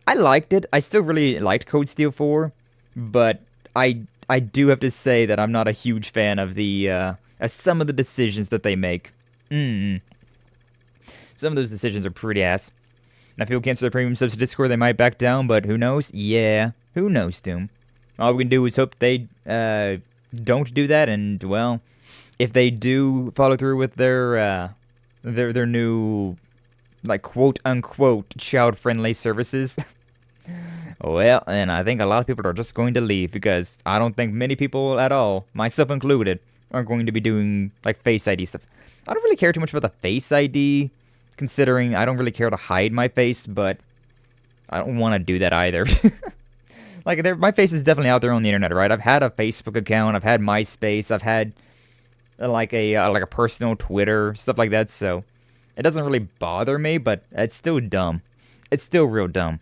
I liked it. I still really liked Code Steel 4. But I do have to say that I'm not a huge fan of the some of the decisions that they make. Some of those decisions are pretty ass. Now, if people cancel their premium subs to Discord, they might back down, but who knows? Yeah, who knows, Doom? All we can do is hope they don't do that, and, well, if they do follow through with their new, like, quote-unquote child-friendly services, well, and I think a lot of people are just going to leave, because I don't think many people at all, myself included, are going to be doing, like, Face ID stuff. I don't really care too much about the Face ID, considering I don't really care to hide my face, but I don't want to do that either. Like, my face is definitely out there on the internet, right? I've had a Facebook account, I've had MySpace, I've had, like a personal Twitter, stuff like that, so it doesn't really bother me, but it's still dumb. It's still real dumb.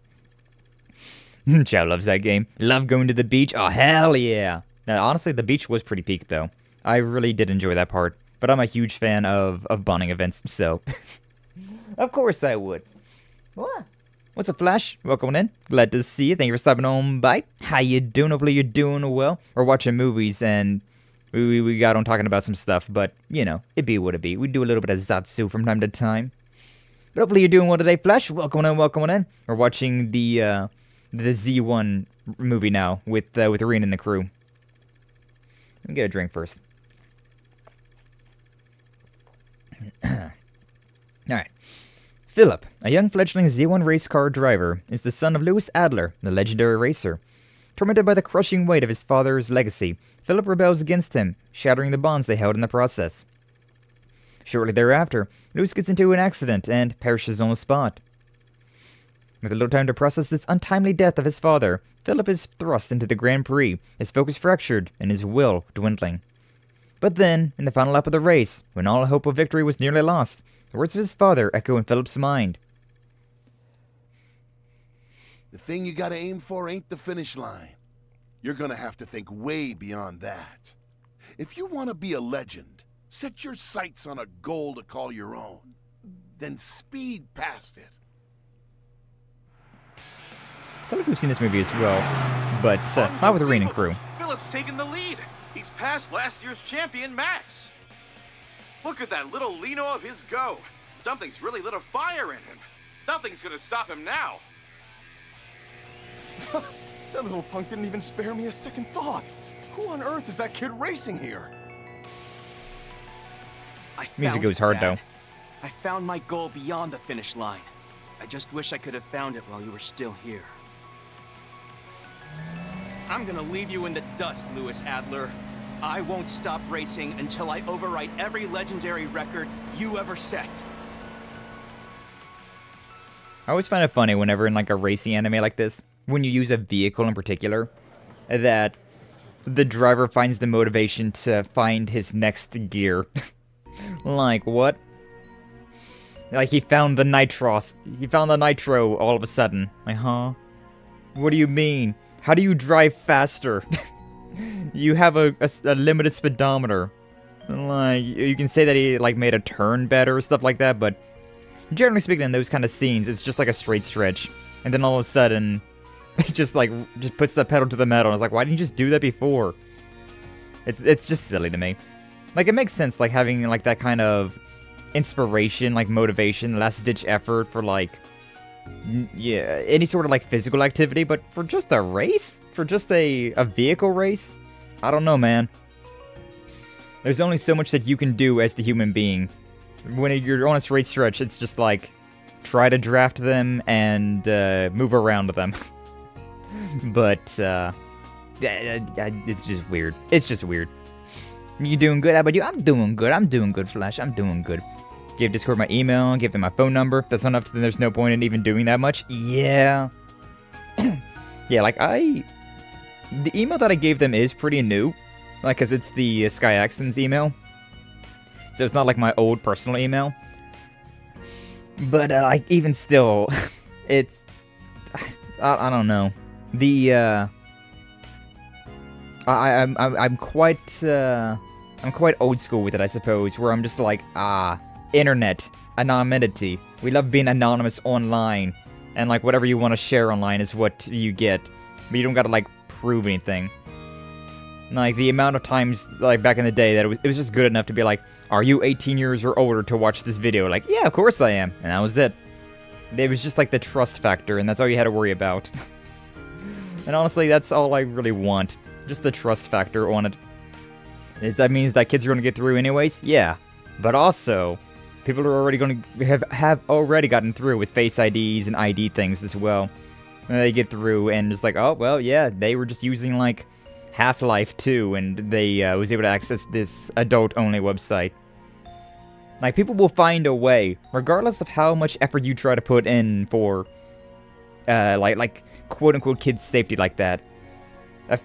Chow loves that game. Love going to the beach? Oh, hell yeah! Now, honestly, the beach was pretty peak, though. I really did enjoy that part, but I'm a huge fan of bonding events, so of course I would. What? What's up, Flash? Welcome in. Glad to see you. Thank you for stopping on by. How you doing? Hopefully you're doing well. We're watching movies, and we got on talking about some stuff, but, you know, it be what it be. We do a little bit of Zatsu from time to time. But hopefully you're doing well today, Flash. Welcome in, welcome in. We're watching the Z1 movie now with Rean and the crew. Let me get a drink first. Alright. Philip, a young fledgling Z1 race car driver, is the son of Louis Adler, the legendary racer. Tormented by the crushing weight of his father's legacy, Philip rebels against him, shattering the bonds they held in the process. Shortly thereafter, Louis gets into an accident and perishes on the spot. With little time to process this untimely death of his father, Philip is thrust into the Grand Prix, his focus fractured and his will dwindling. But then, in the final lap of the race, when all hope of victory was nearly lost, the words of his father echo in Philip's mind. The thing you gotta aim for ain't the finish line. You're gonna have to think way beyond that. If you want to be a legend, set your sights on a goal to call your own. Then speed past it. I feel like we've seen this movie as well, but not with the Rean and crew. Philip's taking the lead. He's past last year's champion, Max. Look at that little Lino of his go. Something's really lit a fire in him. Nothing's gonna stop him now. That little punk didn't even spare me a second thought. Who on earth is that kid racing here? Music goes hard, though. I found my goal beyond the finish line. I just wish I could have found it while you were still here. I'm gonna leave you in the dust, Louis Adler. I won't stop racing until I overwrite every legendary record you ever set. I always find it funny whenever in like a racing anime like this, when you use a vehicle in particular, that the driver finds the motivation to find his next gear. Like, what? Like, he found the nitros. He found the nitro all of a sudden. Like, huh? What do you mean? How do you drive faster? You have a limited speedometer. Like, you can say that he, like, made a turn better or stuff like that, but generally speaking, in those kind of scenes, it's just like a straight stretch. And then all of a sudden, it just puts the pedal to the metal. And it's like, why didn't you just do that before? It's just silly to me. Like, it makes sense, like, having, like, that kind of inspiration, like, motivation, last-ditch effort for, like, yeah, any sort of, like, physical activity, but for just a race? For just a vehicle race? I don't know, man. There's only so much that you can do as the human being. When you're on a straight stretch, it's just, like, try to draft them and move around them. But, it's just weird. It's just weird. You doing good? How about you? I'm doing good. I'm doing good, Flash. I'm doing good. Give Discord my email. Give them my phone number. If that's not enough, then there's no point in even doing that much. Yeah. Yeah, like, the email that I gave them is pretty new. Like, because it's the Skye Axens email. So it's not like my old personal email. But, like, even still, it's... I don't know. I'm quite old school with it, I suppose, where I'm just like, internet, anonymity. We love being anonymous online, and like whatever you want to share online is what you get, but you don't gotta like prove anything. Like the amount of times, like back in the day, that it was just good enough to be like, are you 18 years or older to watch this video? Like, yeah, of course I am, and that was it. It was just like the trust factor, and that's all you had to worry about. And honestly, that's all I really want. Just the trust factor on it. That means that kids are going to get through anyways? Yeah. But also, people are already going to have already gotten through with Face IDs and ID things as well. And they get through and just like, oh, well, yeah, they were just using like Half-Life 2 and they was able to access this adult-only website. Like, people will find a way, regardless of how much effort you try to put in for, like quote-unquote kids' safety like that.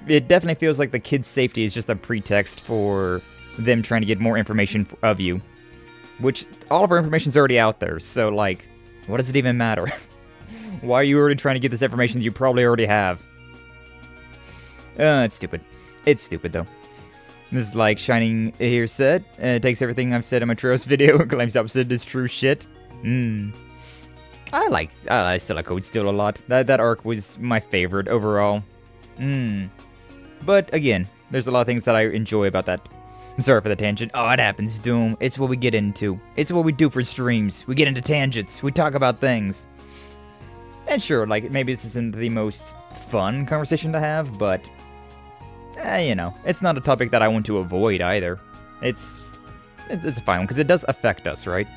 It definitely feels like the kids' safety is just a pretext for them trying to get more information of you. Which, all of our information's already out there, so, like, what does it even matter? Why are you already trying to get this information that you probably already have? It's stupid. It's stupid, though. This is like Shining here said. It takes everything I've said in my Trios video and claims the opposite is true shit. I still like Code Steel a lot. That arc was my favorite overall. But again, there's a lot of things that I enjoy about that. Sorry for the tangent. Oh, it happens, Doom. It's what we get into. It's what we do for streams. We get into tangents. We talk about things. And sure, like, maybe this isn't the most fun conversation to have, but you know, it's not a topic that I want to avoid either. It's a fine one, because it does affect us, right?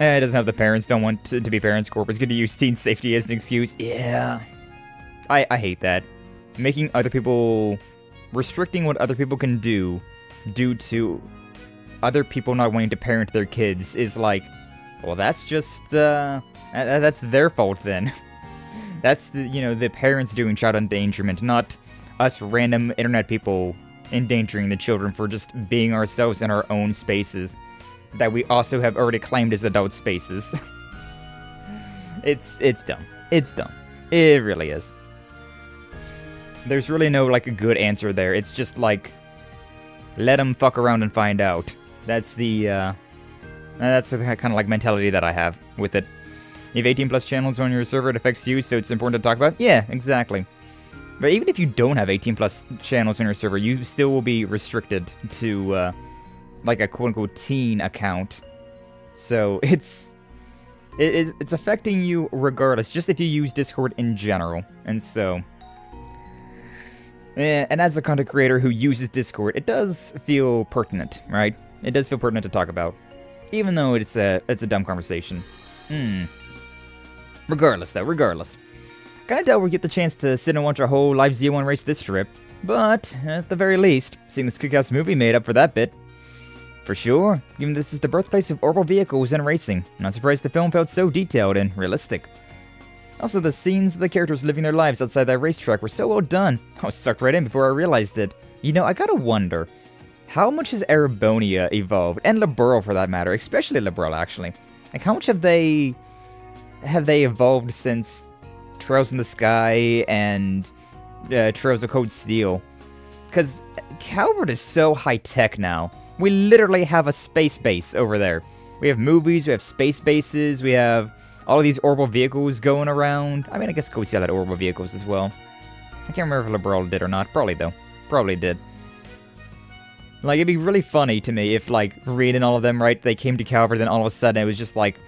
It doesn't have the parents don't want to be parents. Corporate's going to use teen safety as an excuse. Yeah. I hate that. Making other people... restricting what other people can do due to other people not wanting to parent their kids is like, well, that's just, that's their fault then. That's, the parents doing child endangerment, not us random internet people endangering the children for just being ourselves in our own spaces that we also have already claimed as adult spaces. It's dumb. It's dumb. It really is. There's really no, like, a good answer there. It's just, like, let them fuck around and find out. That's the kind of, like, mentality that I have with it. You have 18+ channels on your server, it affects you, so it's important to talk about? Yeah, exactly. But even if you don't have 18+ channels on your server, you still will be restricted to, like, a quote-unquote teen account. So, it's affecting you regardless, just if you use Discord in general. And so... and as a content creator who uses Discord, it does feel pertinent, right? It does feel pertinent to talk about. Even though it's a dumb conversation. Regardless, though, regardless. Kinda doubt we'll get the chance to sit and watch a whole live Z1 race this trip. But, at the very least, seeing this kick-ass movie made up for that bit. For sure, given this is the birthplace of orbital vehicles and racing, I'm not surprised the film felt so detailed and realistic. Also, the scenes of the characters living their lives outside that racetrack were so well done. I was sucked right in before I realized it. You know, I gotta wonder, how much has Erebonia evolved? And Liberl, for that matter, especially Liberl, actually. Like, how much have they evolved since Trails in the Sky and Trails of Code Steel? Because Calvard is so high-tech now. We literally have a space base over there. We have movies, we have space bases, we have... all of these orbital vehicles going around. I mean, I guess Code Steel had orbital vehicles as well. I can't remember if Liberal did or not. Probably, though. Probably did. Like, it'd be really funny to me if, like, reading all of them, right, they came to Calvard, then all of a sudden it was just, like,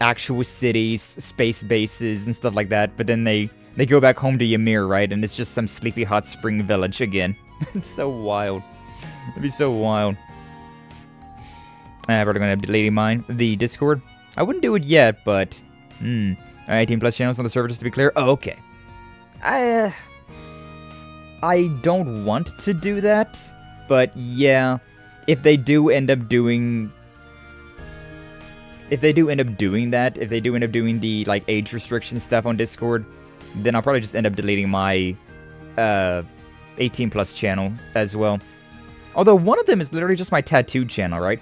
actual cities, space bases, and stuff like that. But then they go back home to Ymir, right, and it's just some sleepy hot spring village again. It's so wild. It'd be so wild. I'm probably going to be deleting mine. The Discord. I wouldn't do it yet, but... 18+ channels on the server, just to be clear. Oh, okay. I don't want to do that, but yeah, if they do end up doing that, if they do end up doing the, like, age restriction stuff on Discord, then I'll probably just end up deleting my 18+ channels as well. Although one of them is literally just my tattoo channel, right?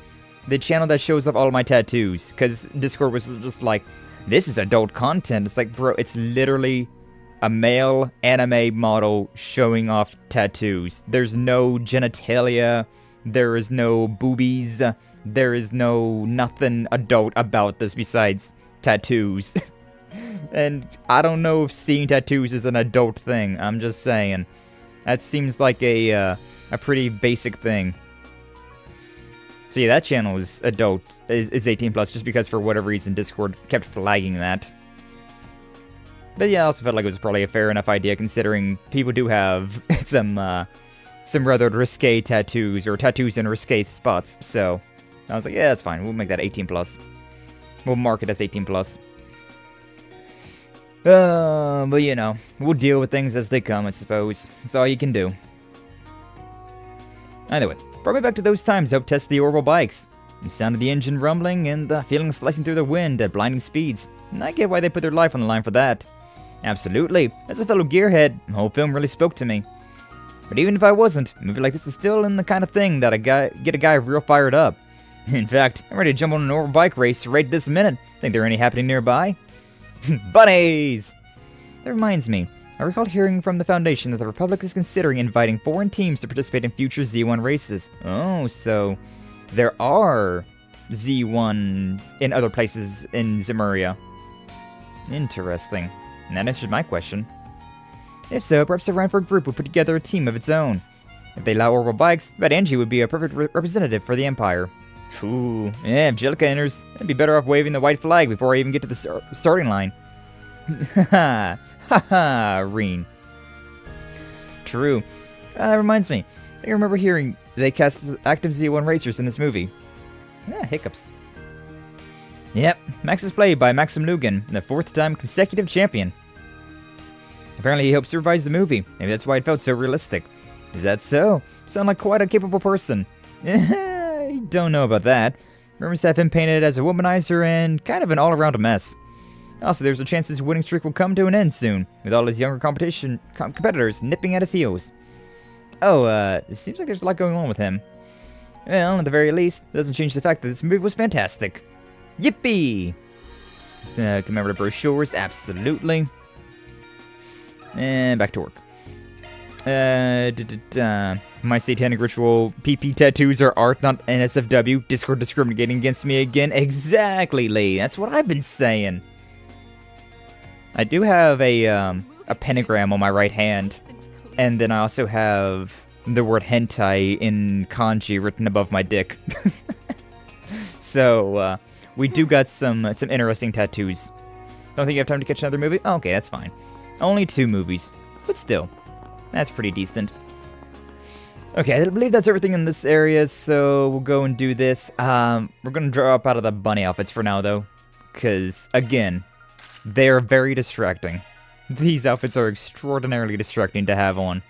The channel that shows up all of my tattoos, because Discord was just like, this is adult content. It's like, bro, it's literally a male anime model showing off tattoos. There's no genitalia, there is no boobies, there is no nothing adult about this besides tattoos. And I don't know if seeing tattoos is an adult thing, I'm just saying. That seems like a pretty basic thing. So yeah, that channel is adult, is 18 plus, just because for whatever reason Discord kept flagging that. But yeah, I also felt like it was probably a fair enough idea, considering people do have some rather risque tattoos, or tattoos in risque spots. So I was like, yeah, that's fine. We'll make that 18 plus. We'll mark it as 18 plus. But you know, we'll deal with things as they come, I suppose. That's all you can do. Anyway, brought me back to those times I helped test the orbital bikes. The sound of the engine rumbling and the feeling slicing through the wind at blinding speeds. And I get why they put their life on the line for that. Absolutely. As a fellow gearhead, the whole film really spoke to me. But even if I wasn't, a movie like this is still in the kind of thing that get a guy real fired up. In fact, I'm ready to jump on an orbital bike race right this minute. Think there are any happening nearby? Bunnies! That reminds me, I recall hearing from the Foundation that the Republic is considering inviting foreign teams to participate in future Z1 races. Oh, so there are Z1 in other places in Zemuria. Interesting. And that answers my question. If so, perhaps the Reinford group would put together a team of its own. If they allow orbital bikes, I bet Angie would be a perfect representative for the Empire. Ooh, yeah, if Jellica enters, I'd be better off waving the white flag before I even get to the starting line. Ha ha, Rean. True. That reminds me. I remember hearing they cast active Z1 racers in this movie. Yeah, hiccups. Yep, Max is played by Maxim Lugan, the 4th time consecutive champion. Apparently he helped supervise the movie. Maybe that's why it felt so realistic. Is that so? Sound like quite a capable person. I don't know about that. Rumors have him painted as a womanizer and kind of an all-around mess. Also, there's a chance his winning streak will come to an end soon, with all his younger competitors nipping at his heels. Oh, it seems like there's a lot going on with him. Well, at the very least, it doesn't change the fact that this movie was fantastic. Yippee! Commemorative brochures, absolutely. And back to work. My satanic ritual PP tattoos are art, not NSFW. Discord discriminating against me again. Exactly, Lee. That's what I've been saying. I do have a pentagram on my right hand, and then I also have the word hentai in kanji written above my dick. So, we do got some interesting tattoos. Don't think you have time to catch another movie? Okay, that's fine. Only 2 movies, but still, that's pretty decent. Okay, I believe that's everything in this area, so we'll go and do this. We're gonna drop out of the bunny outfits for now, though, because, again, they are very distracting. These outfits are extraordinarily distracting to have on.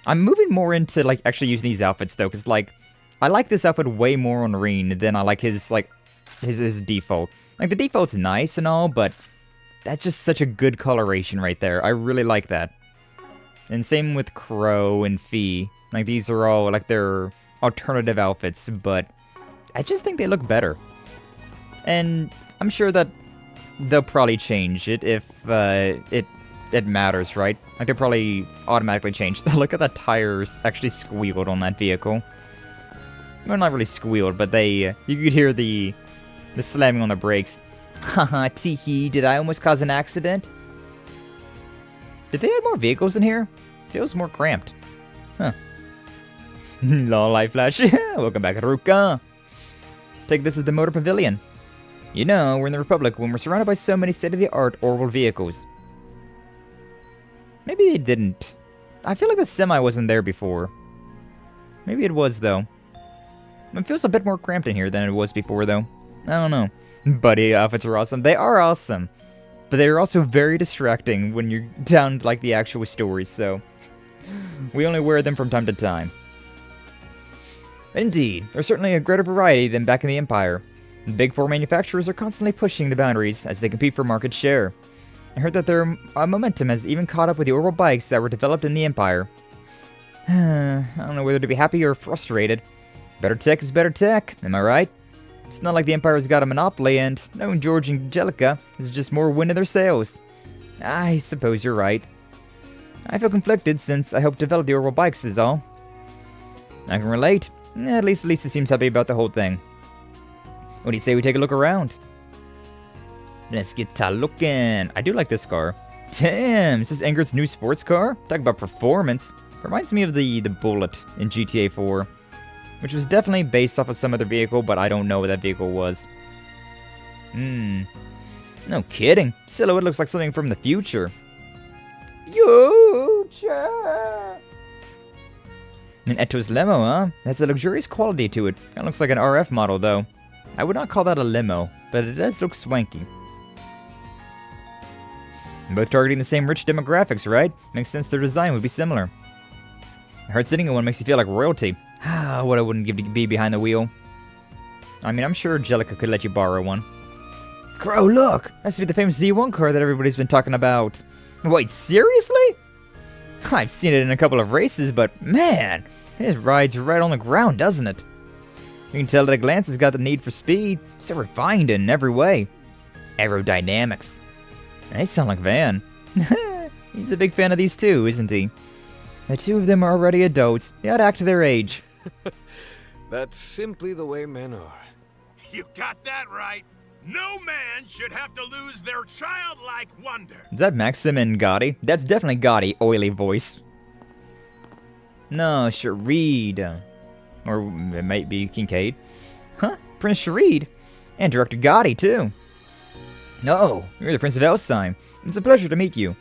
I'm moving more into, like, actually using these outfits, though, because, like, I like this outfit way more on Rean than I like his default. Like, the default's nice and all, but that's just such a good coloration right there. I really like that. And same with Crow and Fee. Like, these are all, like, they're alternative outfits, but I just think they look better. And I'm sure that they'll probably change it if it matters, right? Like, they'll probably automatically change. Look at the tires actually squealed on that vehicle. Well, not really squealed, but they, you could hear the slamming on the brakes. Haha, teehee, did I almost cause an accident? Did they add more vehicles in here? Feels more cramped. Huh. Lol, light flash. Welcome back, Ruka. Take this as the motor pavilion. You know, we're in the Republic when we're surrounded by so many state-of-the-art orbital vehicles. Maybe it didn't. I feel like the semi wasn't there before. Maybe it was, though. It feels a bit more cramped in here than it was before, though. I don't know. Buddy outfits are awesome. They are awesome. But they're also very distracting when you're down to, like, the actual stories, so we only wear them from time to time. Indeed, there's certainly a greater variety than back in the Empire. The Big Four manufacturers are constantly pushing the boundaries as they compete for market share. I heard that their momentum has even caught up with the orbital bikes that were developed in the Empire. I don't know whether to be happy or frustrated. Better tech is better tech, am I right? It's not like the Empire's got a monopoly, and knowing George and Jellica is just more wind in their sails. I suppose you're right. I feel conflicted since I hope to develop the orbital bikes is all. I can relate. At least Lisa seems happy about the whole thing. What do you say we take a look around? Let's get to looking. I do like this car. Damn, is this Ingrid's new sports car? Talk about performance. Reminds me of the Bullet in GTA 4. which was definitely based off of some other vehicle, but I don't know what that vehicle was. No kidding. Silhouette looks like something from the future. Future! An Eto's limo, huh? That's a luxurious quality to it. Kinda looks like an RF model, though. I would not call that a limo, but it does look swanky. Both targeting the same rich demographics, right? Makes sense their design would be similar. I heard sitting in one makes you feel like royalty. What I wouldn't give to be behind the wheel. I mean, I'm sure Jellica could let you borrow one. Crow, look! That's to be the famous Z1 car that everybody's been talking about. Wait, seriously? I've seen it in a couple of races, but man, it rides right on the ground, doesn't it? You can tell at a glance it's got the need for speed, so refined in every way. Aerodynamics. They sound like Van. He's a big fan of these too, isn't he? The two of them are already adults. They ought to act their age. That's simply the way men are. You got that right. No man should have to lose their childlike wonder. Is that Maxim and Gotti? That's definitely Gotti, oily voice. No, Sharid. Or it might be Kincaid. Huh? Prince Sharid. And Director Gotti, too. No, you're the Prince of Elstein. It's a pleasure to meet you.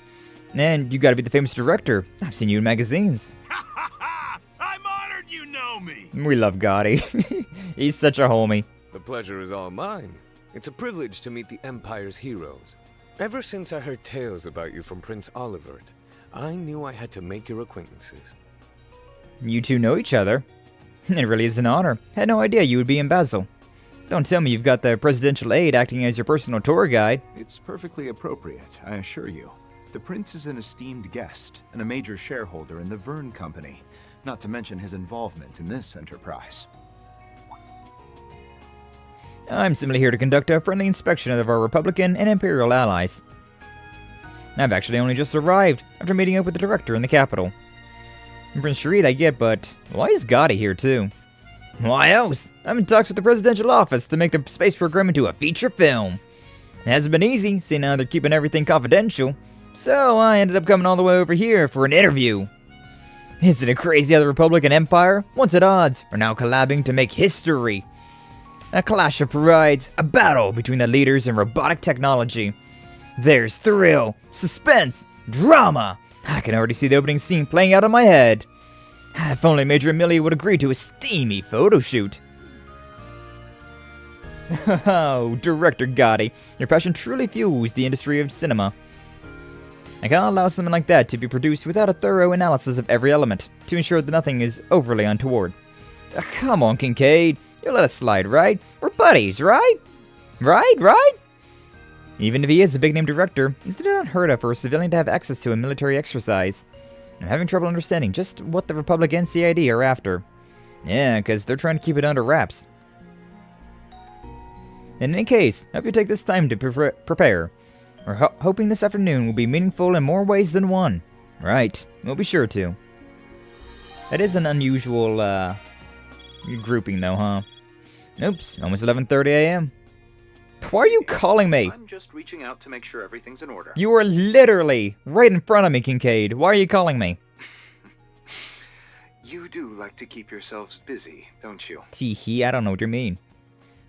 And you gotta be the famous director. I've seen you in magazines. Ha ha ha! I'm honored you know me. We love Gotti. He's such a homie. The pleasure is all mine. It's a privilege to meet the Empire's heroes. Ever since I heard tales about you from Prince Olivert, I knew I had to make your acquaintances. You two know each other. It really is an honor. Had no idea you would be in Basel. Don't tell me you've got the presidential aide acting as your personal tour guide. It's perfectly appropriate, I assure you. The prince is an esteemed guest and a major shareholder in the Vern Company, not to mention his involvement in this enterprise. I'm simply here to conduct a friendly inspection of our Republican and Imperial allies. I've actually only just arrived after meeting up with the director in the capital. Prince Sharid I get, but why is Gotti here too? Why else? I'm in talks with the presidential office to make the space program into a feature film. It hasn't been easy, seeing how they're keeping everything confidential, so I ended up coming all the way over here for an interview. Isn't it crazy how the Republic and Empire, once at odds, are now collabing to make history? A clash of pride, a battle between the leaders in robotic technology. There's thrill, suspense, drama. I can already see the opening scene playing out in my head. If only Major Millie would agree to a steamy photo shoot. Oh, Director Gotti, your passion truly fuels the industry of cinema. I cannot allow something like that to be produced without a thorough analysis of every element, to ensure that nothing is overly untoward. Come on, Kincaid. You'll let us slide, right? We're buddies, right? Right? Even if he is a big-name director, it's still unheard of for a civilian to have access to a military exercise. I'm having trouble understanding just what the Republic and CID are after. Yeah, because they're trying to keep it under wraps. In any case, I hope you take this time to prepare. We're hoping this afternoon will be meaningful in more ways than one. Right, we'll be sure to. That is an unusual, grouping though, huh? Oops, almost 11:30 a.m. Why are you calling me? I'm just reaching out to make sure everything's in order. You are literally right in front of me, Kincaid. Why are you calling me? You do like to keep yourselves busy, don't you? Teehee, I don't know what you mean.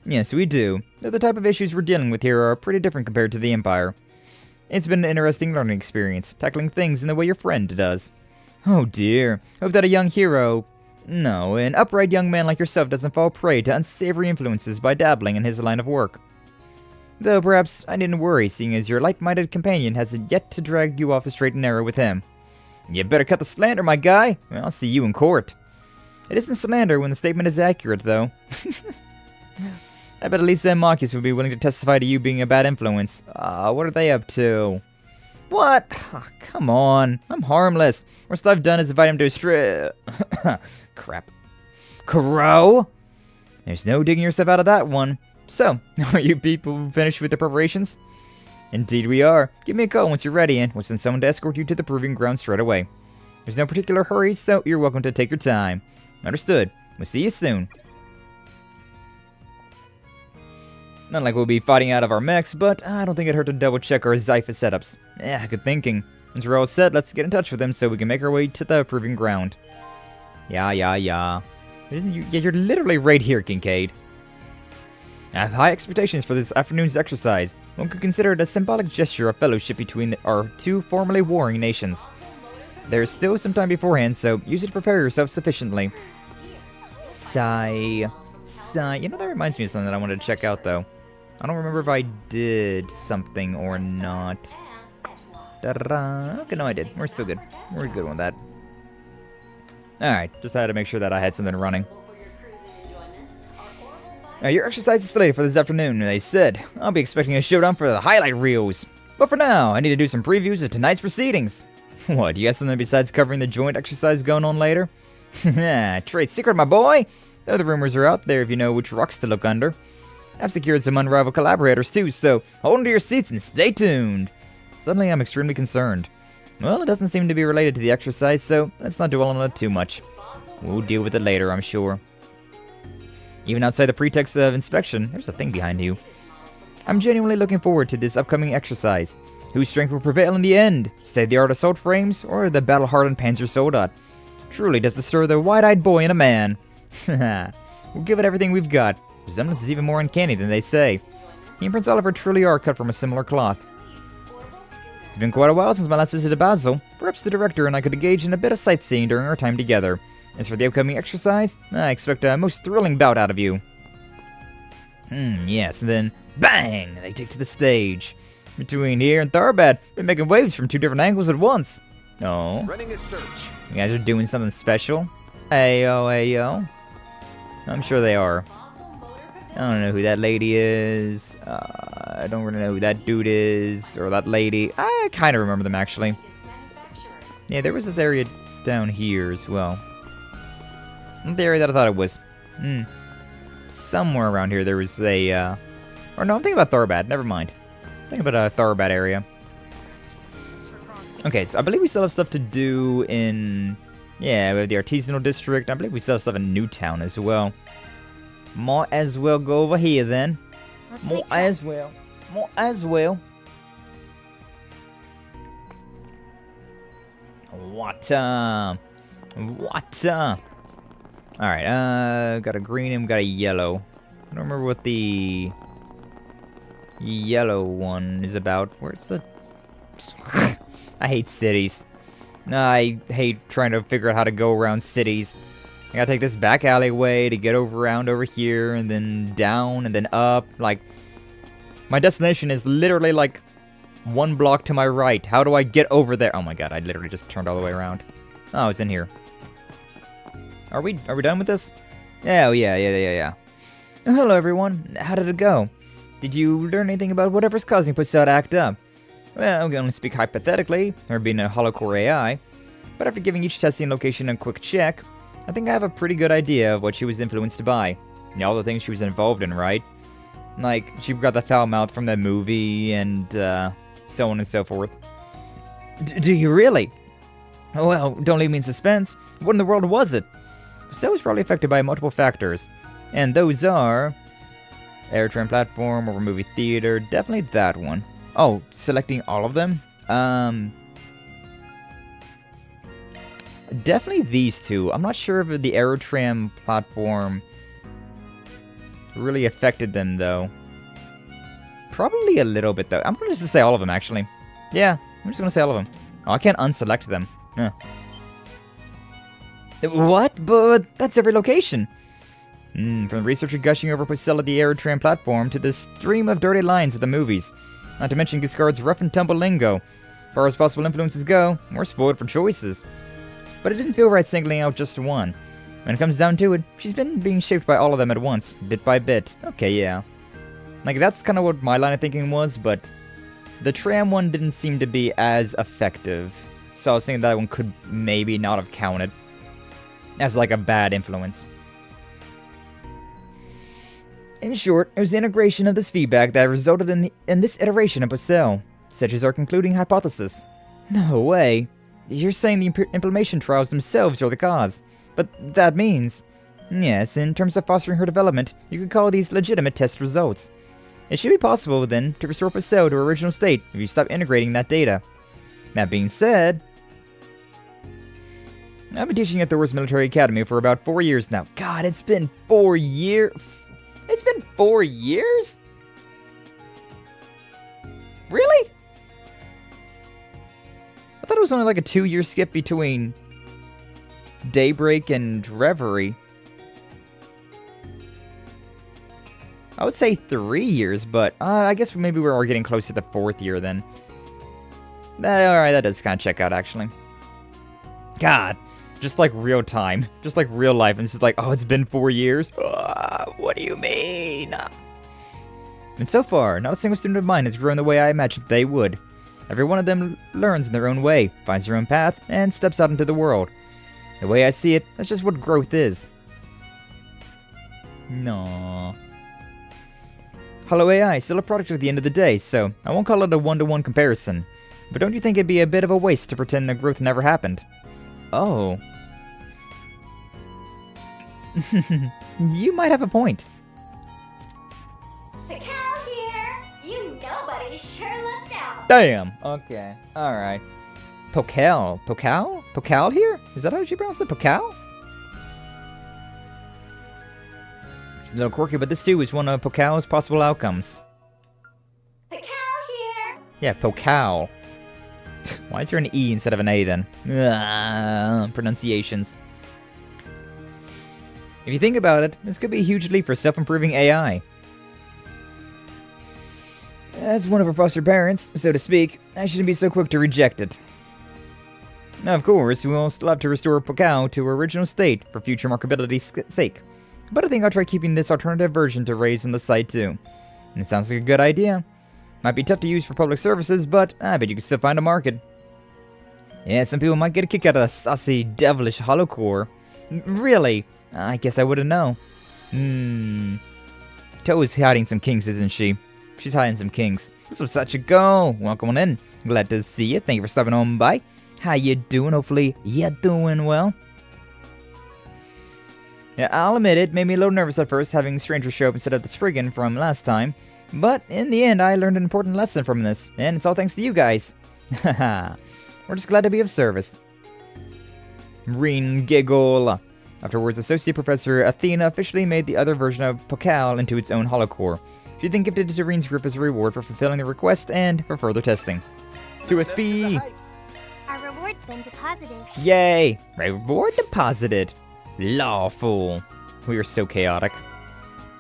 Yes, we do. Though the type of issues we're dealing with here are pretty different compared to the Empire. It's been an interesting learning experience, tackling things in the way your friend does. Oh dear, hope that a young hero... No, an upright young man like yourself doesn't fall prey to unsavory influences by dabbling in his line of work. Though perhaps I needn't worry, seeing as your like-minded companion has yet to drag you off the straight and narrow with him. You better cut the slander, my guy. I'll see you in court. It isn't slander when the statement is accurate, though. I bet at least them Marcus would be willing to testify to you being a bad influence. What are they up to? What? Oh, come on. I'm harmless. Worst I've done is invite him to a strip. Crap. Crow? There's no digging yourself out of that one. So, are you people finished with the preparations? Indeed we are. Give me a call once you're ready and we'll send someone to escort you to the proving ground straight away. There's no particular hurry, so you're welcome to take your time. Understood. We'll see you soon. Not like we'll be fighting out of our mechs, but I don't think it'd hurt to double check our Zypha setups. Yeah, good thinking. Once we're all set, let's get in touch with them so we can make our way to the proving ground. Yeah. You're literally right here, Kincaid. I have high expectations for this afternoon's exercise. One could consider it a symbolic gesture of fellowship between our two formerly warring nations. There is still some time beforehand, so use it to prepare yourself sufficiently. Sigh. You know, that reminds me of something that I wanted to check out, though. I don't remember if I did something or not. Okay, no, I did. We're still good. We're good on that. Alright, just had to make sure that I had something running. Now, your exercise is slated for this afternoon, they said. I'll be expecting a showdown for the highlight reels. But for now, I need to do some previews of tonight's proceedings. What, you got something besides covering the joint exercise going on later? Trade secret, my boy! The other rumors are out there if you know which rocks to look under. I've secured some unrivaled collaborators too, so hold on to your seats and stay tuned. Suddenly, I'm extremely concerned. Well, it doesn't seem to be related to the exercise, so let's not dwell on it too much. We'll deal with it later, I'm sure. Even outside the pretext of inspection, there's a thing behind you. I'm genuinely looking forward to this upcoming exercise. Whose strength will prevail in the end? State-of-the-art assault frames, or the battle-hardened Panzer Soldat? Truly does stir the wide-eyed boy in a man. We'll give it everything we've got. The resemblance is even more uncanny than they say. He and Prince Oliver truly are cut from a similar cloth. It's been quite a while since my last visit to Basel. Perhaps the director and I could engage in a bit of sightseeing during our time together. As for the upcoming exercise, I expect a most thrilling bout out of you. Yes, and then, bang! They take to the stage. Between here and Tharbad, we're making waves from two different angles at once. No. Running a search. You guys are doing something special? Ayo. I'm sure they are. I don't know who that lady is. I don't really know who that dude is, or that lady. I kind of remember them, actually. Yeah, there was this area down here as well. Not the area that I thought it was. Somewhere around here there was a, or no, I'm thinking about Tharbad. Never mind. I'm thinking about a Tharbad area. Okay, so I believe we still have stuff to do in, yeah, we have the Artisanal District. I believe we still have stuff in Newtown as well. Might as well go over here then. Might as well. What? Alright, got a green and got a yellow. I don't remember what the yellow one is about. Where's the... I hate cities. I hate trying to figure out how to go around cities. I gotta take this back alleyway to get around over here, and then down, and then up. Like, my destination is literally like 1 block to my right. How do I get over there? Oh my god, I literally just turned all the way around. Oh, it's in here. Are we done with this? Oh, yeah. Oh, hello, everyone. How did it go? Did you learn anything about whatever's causing Pussel to act up? Well, I'm going to speak hypothetically, her being a hollow-core AI, but after giving each testing location a quick check, I think I have a pretty good idea of what she was influenced by. All the things she was involved in, right? Like, she got the foul mouth from that movie, and so on and so forth. Do you really? Well, don't leave me in suspense. What in the world was it? Pussel was probably affected by multiple factors, and those are... Airtram platform, over movie theater, definitely that one. Oh, selecting all of them? Definitely these two. I'm not sure if the Aerotram platform really affected them, though. Probably a little bit, though. I'm going to just say all of them, actually. Yeah, I'm just going to say all of them. Oh, I can't unselect them. Huh. What? But that's every location. From the researcher gushing over Pussel at the Aerotram platform to the stream of dirty lines at the movies. Not to mention Giscard's rough and tumble lingo. As far as possible influences go, we're spoiled for choices. But it didn't feel right singling out just one. When it comes down to it, she's been being shaped by all of them at once, bit by bit. Okay, yeah. Like, that's kind of what my line of thinking was, but the tram one didn't seem to be as effective. So I was thinking that one could maybe not have counted as like a bad influence. In short, it was the integration of this feedback that resulted in this iteration of Pussel, such as our concluding hypothesis. No way. You're saying the implementation trials themselves are the cause. But that means... Yes, in terms of fostering her development, you could call these legitimate test results. It should be possible, then, to restore Pussel to her original state if you stop integrating that data. That being said... I've been teaching at Thors Military Academy for about 4 years now. God, it's been 4 years. It's been 4 years? Really? I thought it was only like a 2-year skip between Daybreak and Reverie. I would say 3 years, but I guess maybe we're getting close to the 4th year then. Alright, that does kind of check out, actually. God, just like real time. Just like real life. And it's just like, oh, it's been 4 years? What do you mean? And so far, not a single student of mine has grown the way I imagined they would. Every one of them learns in their own way, finds their own path, and steps out into the world. The way I see it, that's just what growth is. No. Hello AI, still a product at the end of the day, so I won't call it a one-to-one comparison. But don't you think it'd be a bit of a waste to pretend that growth never happened? Oh. You might have a point. The cow here! You nobody sure looked out! Damn! Okay, alright. Pokal? Pokal? Pokal here? Is that how you pronounce it? Pokal? It's a little quirky, but this too is one of Pokal's possible outcomes. The cow here! Yeah, Pokal. Why is there an E instead of an A then? Pronunciations. If you think about it, this could be a huge leap for self-improving AI. As one of her foster parents, so to speak, I shouldn't be so quick to reject it. Now, of course, we will still have to restore Pokal to her original state for future marketability's sake. But I think I'll try keeping this alternative version to raise on the site too. And it sounds like a good idea. Might be tough to use for public services, but I bet you can still find a market. Yeah, some people might get a kick out of the saucy, devilish holocore. Really? I guess I wouldn't know. Toe's hiding some kinks, isn't she? She's hiding some kinks. So such a go. Welcome on in. Glad to see you. Thank you for stopping on by. How you doing? Hopefully you're doing well. Yeah, I'll admit it made me a little nervous at first having strangers show up instead of the Spriggan from last time. But in the end, I learned an important lesson from this, and it's all thanks to you guys. Haha. We're just glad to be of service. Rean giggle. Afterwards, Associate Professor Athena officially made the other version of Pokal into its own holocore. She then gifted it to Rean's group as a reward for fulfilling the request and for further testing. 2SP! Our reward's been deposited. Yay! Reward deposited. Lawful. We are so chaotic.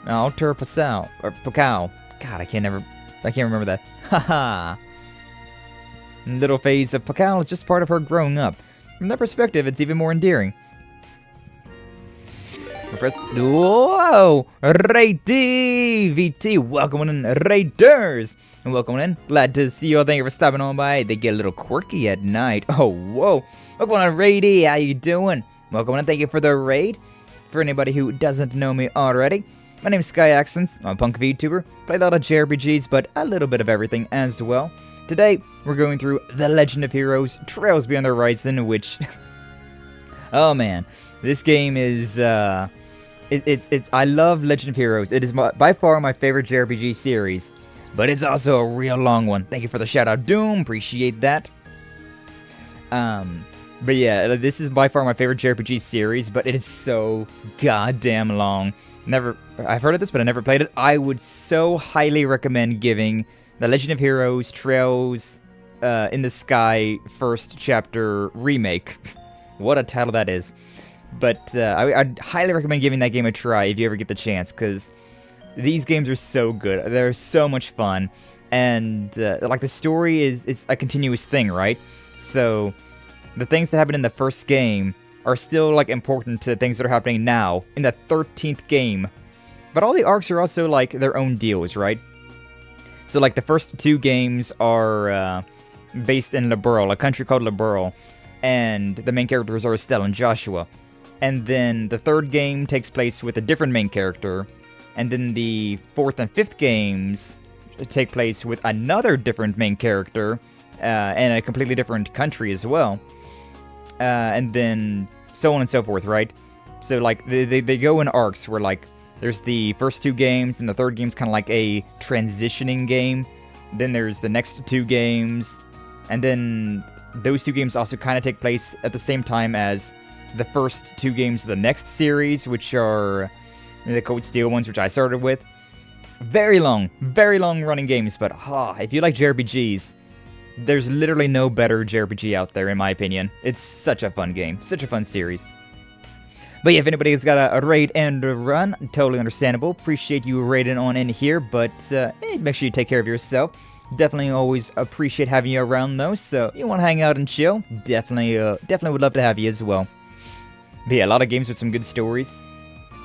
Alter Pokal. Or Pokal. God, I can't remember that. Haha. Little phase of Pokal is just part of her growing up. From that perspective, it's even more endearing. Whoa! Raiders! VT, welcome on in, Raiders! And welcome on in. Glad to see you all. Thank you for stopping on by. They get a little quirky at night. Oh, whoa. Welcome on, Raiders. How you doing? Welcome on. Thank you for the raid. For anybody who doesn't know me already, my name is Skye Axens. I'm a punk VTuber. Play a lot of JRPGs, but a little bit of everything as well. Today, we're going through The Legend of Heroes, Trails Beyond the Horizon, which... oh, man. This game is, I love Legend of Heroes. It is by far my favorite JRPG series. But it's also a real long one. Thank you for the shout-out, Doom. Appreciate that. But yeah, this is by far my favorite JRPG series, but it is so goddamn long. I've heard of this, but I never played it. I would so highly recommend giving The Legend of Heroes Trails in the Sky first chapter remake. What a title that is. But I'd highly recommend giving that game a try if you ever get the chance, because these games are so good. They're so much fun. And like the story is a continuous thing, right? So the things that happen in the first game are still like important to things that are happening now in the 13th game. But all the arcs are also like their own deals, right? So like the first 2 games are based in Liberl, a country called Liberl, and the main characters are Estelle and Joshua. And then the 3rd game takes place with a different main character, and then the 4th and 5th games take place with another different main character, and a completely different country as well. And then so on and so forth, right? So like they go in arcs where like there's the first 2 games, and the 3rd game's kind of like a transitioning game. Then there's the next 2 games, and then those 2 games also kind of take place at the same time as the first 2 games of the next series, which are the Cold Steel ones, which I started with. Very long running games, but if you like JRPGs, there's literally no better JRPG out there, in my opinion. It's such a fun game, such a fun series. But yeah, if anybody has got a raid and a run, totally understandable. Appreciate you raiding on in here, but hey, make sure you take care of yourself. Definitely always appreciate having you around, though, so if you want to hang out and chill, definitely would love to have you as well. But yeah, a lot of games with some good stories.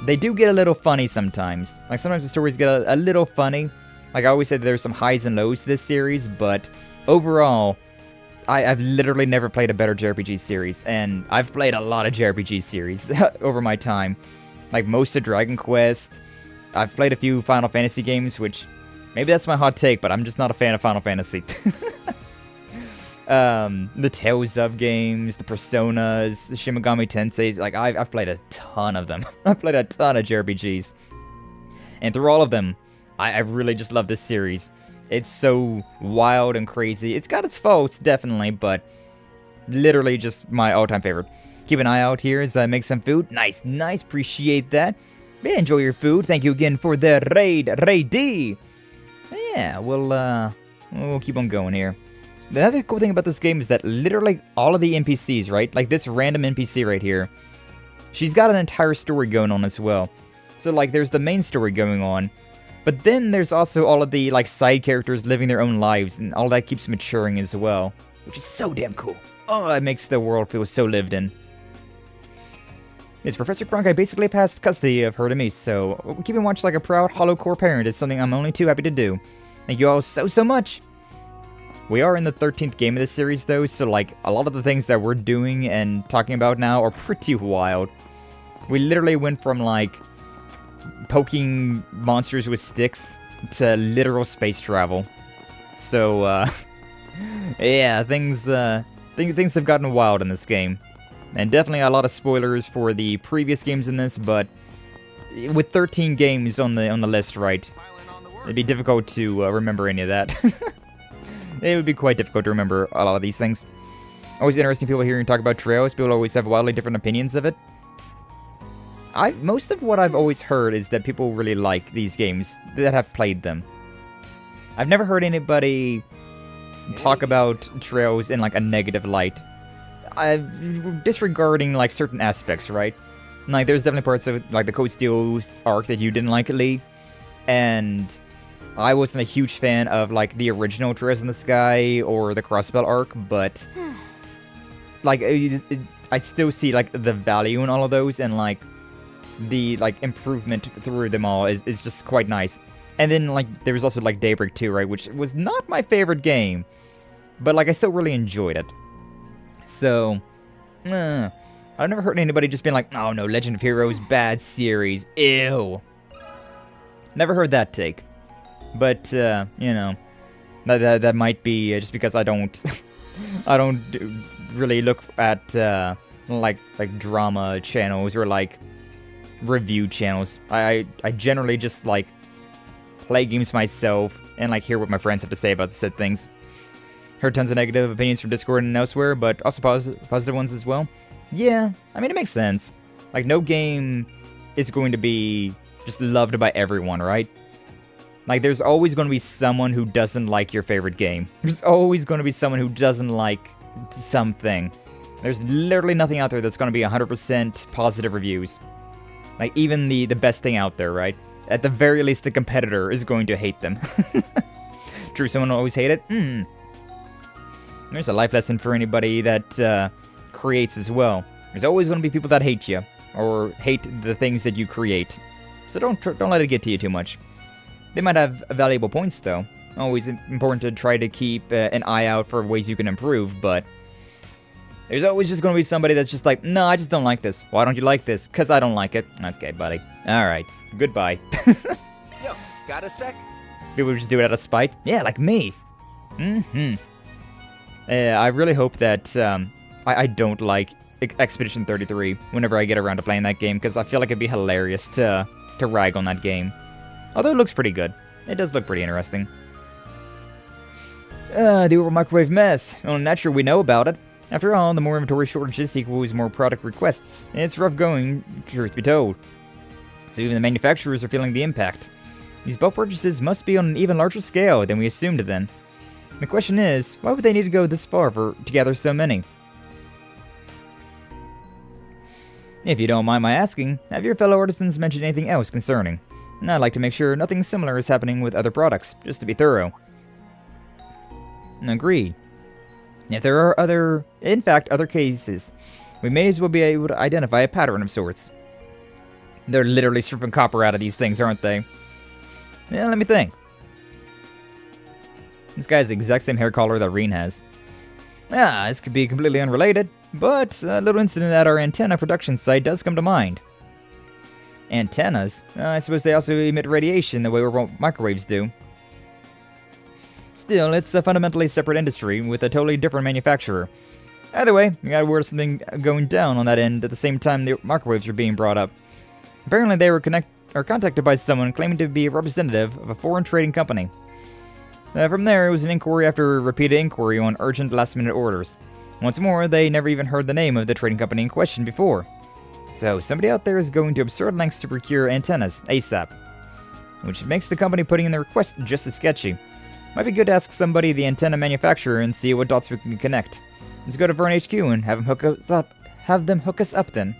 They do get a little funny sometimes. Like, sometimes the stories get a little funny. Like, I always say there's some highs and lows to this series, but overall, I've literally never played a better JRPG series, and I've played a lot of JRPG series over my time. Like, most of Dragon Quest. I've played a few Final Fantasy games, which, maybe that's my hot take, but I'm just not a fan of Final Fantasy. The Tales of games, the Personas, the Shin Megami Tenseis, like, I've played a ton of them. I've played a ton of JRPGs. And through all of them, I really just love this series. It's so wild and crazy. It's got its faults, definitely, but literally just my all-time favorite. Keep an eye out here as I make some food. Nice, appreciate that. Yeah, enjoy your food. Thank you again for the raid. Yeah, we'll keep on going here. The other cool thing about this game is that literally all of the NPCs, right? Like this random NPC right here, she's got an entire story going on as well. So like there's the main story going on, but then there's also all of the like side characters living their own lives, and all that keeps maturing as well, which is so damn cool. Oh, it makes the world feel so lived in. Yes, Professor Cronkite basically passed custody of her to me, so keeping watch like a proud hollow-core parent is something I'm only too happy to do. Thank you all so much. We are in the 13th game of this series, though, so, like, a lot of the things that we're doing and talking about now are pretty wild. We literally went from, like, poking monsters with sticks to literal space travel. So, yeah, things have gotten wild in this game. And definitely a lot of spoilers for the previous games in this, but with 13 games on the list, right, it'd be difficult to remember any of that. It would be quite difficult to remember a lot of these things. Always interesting people hearing talk about Trails. People always have wildly different opinions of it. Most of what I've always heard is that people really like these games that have played them. I've never heard anybody talk about Trails in like a negative light. Disregarding like certain aspects, right? Like there's definitely parts of like the Code Steel arc that you didn't like, Lee, and I wasn't a huge fan of, like, the original Trails in the Sky or the Crossbell arc, but, like, I still see, like, the value in all of those, and, like, the, like, improvement through them all is just quite nice. And then, like, there was also, like, Daybreak 2, right, which was not my favorite game, but, like, I still really enjoyed it. So, I've never heard anybody just being like, oh no, Legend of Heroes, bad series, ew. Never heard that take. But, you know, that might be just because I don't really look at, like drama channels or, like, review channels. I generally just, like, play games myself and, like, hear what my friends have to say about said things. Heard tons of negative opinions from Discord and elsewhere, but also positive ones as well. Yeah, I mean, it makes sense. Like, no game is going to be just loved by everyone, right? Like, there's always going to be someone who doesn't like your favorite game. There's always going to be someone who doesn't like something. There's literally nothing out there that's going to be 100% positive reviews. Like, even the best thing out there, right? At the very least, the competitor is going to hate them. True, someone will always hate it? There's a life lesson for anybody that creates as well. There's always going to be people that hate you, or hate the things that you create. So don't let it get to you too much. They might have valuable points, though. Always important to try to keep an eye out for ways you can improve, but there's always just going to be somebody that's just like, no, I just don't like this. Why don't you like this? Because I don't like it. Okay, buddy. Alright. Goodbye. Yo, got a sec? People just do it out of spite? Yeah, like me. I really hope that I don't like Expedition 33 whenever I get around to playing that game, because I feel like it'd be hilarious to rag on that game. Although it looks pretty good. It does look pretty interesting. The over microwave mess. Well, naturally we know about it. After all, the more inventory shortages equals more product requests. It's rough going, truth be told. So even the manufacturers are feeling the impact. These bulk purchases must be on an even larger scale than we assumed then. The question is, why would they need to go this far to gather so many? If you don't mind my asking, have your fellow artisans mentioned anything else concerning? I'd like to make sure nothing similar is happening with other products, just to be thorough. Agreed. If there are other cases, we may as well be able to identify a pattern of sorts. They're literally stripping copper out of these things, aren't they? Yeah, let me think. This guy has the exact same hair color that Rean has. This could be completely unrelated, but a little incident at our antenna production site does come to mind. Antennas? I suppose they also emit radiation the way microwaves do. Still, it's a fundamentally separate industry with a totally different manufacturer. Either way, you gotta worry something going down on that end at the same time the microwaves are being brought up. Apparently they were contacted by someone claiming to be a representative of a foreign trading company. From there, it was an inquiry after repeated inquiry on urgent last-minute orders. Once more, they never even heard the name of the trading company in question before. So, somebody out there is going to absurd lengths to procure antennas, ASAP. Which makes the company putting in the request just as sketchy. Might be good to ask somebody, the antenna manufacturer, and see what dots we can connect. Let's go to Vern HQ and have them hook us up then.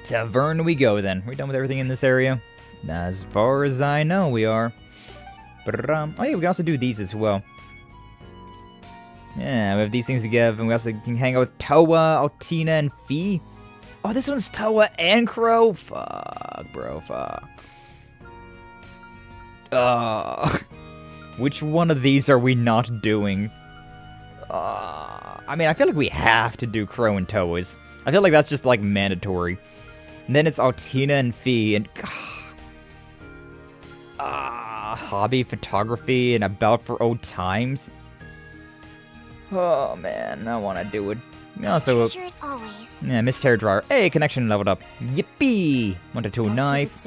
To Vern we go then. We're done with everything in this area? As far as I know, we are. Oh yeah, we can also do these as well. Yeah, we have these things to give, and we also can hang out with Toa, Altina, and Fee. Oh, this one's Toa and Crow? Fuck, bro, fuck. Which one of these are we not doing? I mean, I feel like we have to do Crow and Toas. I feel like that's just, like, mandatory. And then it's Altina and Fee, and... hobby, photography, and about for old times. Oh man, I want to do it. Also, Treasure it always. Yeah, Missed Hair Dryer. Hey, connection leveled up. Yippee! Went to a knife.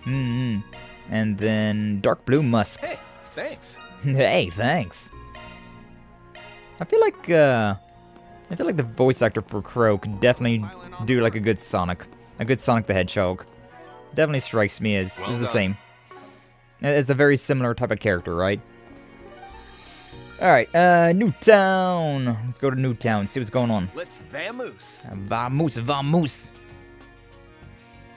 And then Dark Blue Musk. Hey, thanks. Hey, thanks. I feel like the voice actor for Crow could definitely do like a good Sonic the Hedgehog. Definitely strikes me as the same. It's a very similar type of character, right? Alright, Newtown. Let's go to Newtown, see what's going on. Let's vamoose. Vamoose.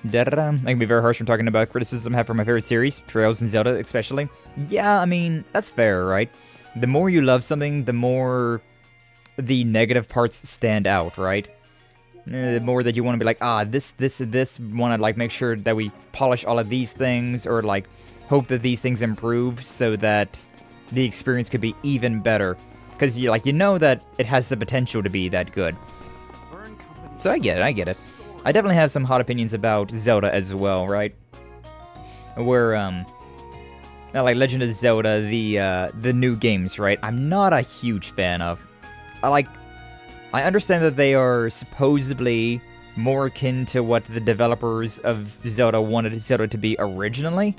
I can be very harsh when talking about criticism I have for my favorite series, Trails and Zelda especially. Yeah, I mean, that's fair, right? The more you love something, the more the negative parts stand out, right? The more that you want to be like, this want to like make sure that we polish all of these things, or like hope that these things improve so that the experience could be even better. Because you know that it has the potential to be that good. So I get it. I definitely have some hot opinions about Zelda as well, right? Where like Legend of Zelda, the new games, right? I'm not a huge fan of. I understand that they are supposedly more akin to what the developers of Zelda wanted Zelda to be originally,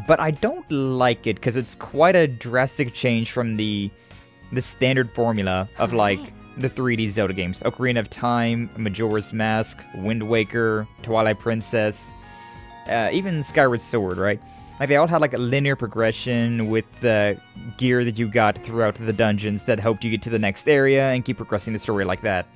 but I don't like it because it's quite a drastic change from the standard formula of like the 3D Zelda games. Ocarina of Time, Majora's Mask, Wind Waker, Twilight Princess, even Skyward Sword, right? Like, they all had, like, a linear progression with the gear that you got throughout the dungeons that helped you get to the next area and keep progressing the story like that.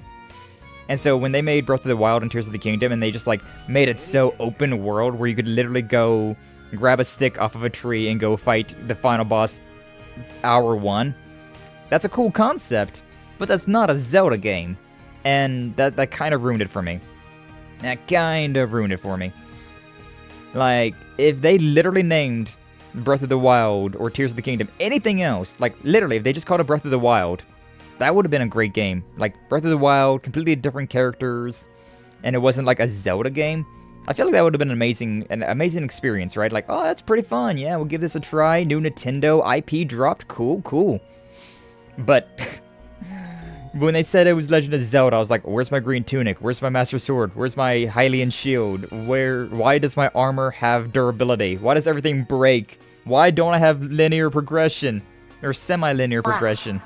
And so when they made Breath of the Wild and Tears of the Kingdom, and they just, like, made it so open world where you could literally go grab a stick off of a tree and go fight the final boss hour 1, that's a cool concept, but that's not a Zelda game. And that kind of ruined it for me. Like, if they literally named Breath of the Wild or Tears of the Kingdom anything else, like, literally, if they just called it Breath of the Wild, that would have been a great game. Like, Breath of the Wild, completely different characters, and it wasn't like a Zelda game. I feel like that would have been an amazing experience, right? Like, oh, that's pretty fun. Yeah, we'll give this a try. New Nintendo IP dropped. Cool. But when they said it was Legend of Zelda, I was like, where's my green tunic? Where's my Master Sword? Where's my Hylian shield? Why does my armor have durability? Why does everything break? Why don't I have linear progression? or semi-linear progression.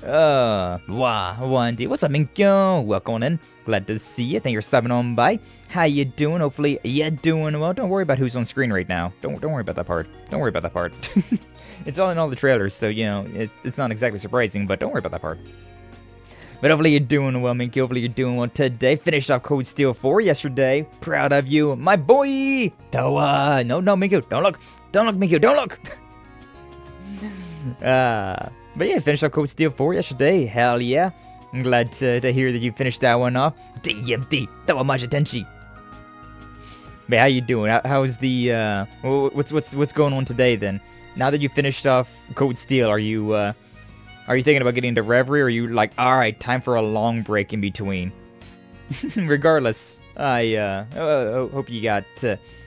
Wandy, what's up, Minko? Welcome on in. Glad to see you. Thank you for stopping on by. How you doing? Hopefully you're doing well. Don't worry about who's on screen right now. Don't worry about that part. Don't worry about that part. It's all in all the trailers, so you know it's not exactly surprising, but don't worry about that part. But hopefully you're doing well, Minky. Hopefully you're doing well today. Finished off Code Steel 4 yesterday. Proud of you, my boy. No, Minky, don't look, Minky, don't look. But yeah, finished off Code Steel 4 yesterday. Hell yeah. I'm glad to hear that you finished that one off. DMD, Tawamaji. But how you doing? How's the what's going on today then? Now that you finished off Code Steel, are you thinking about getting into Reverie, or are you like, all right, time for a long break in between? Regardless, I hope you got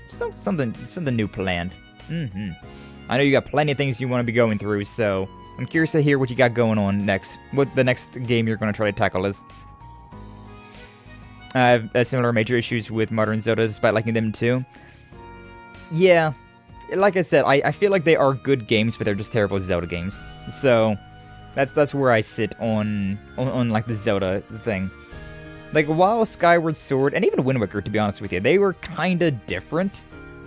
something new planned. I know you got plenty of things you want to be going through, so I'm curious to hear what you got going on next. What the next game you're going to try to tackle is. I have similar major issues with modern Zelda, despite liking them too. Yeah, like I said, I feel like they are good games, but they're just terrible Zelda games. So that's where I sit on like the Zelda thing. Like, while Skyward Sword and even Wind Waker, to be honest with you, they were kind of different.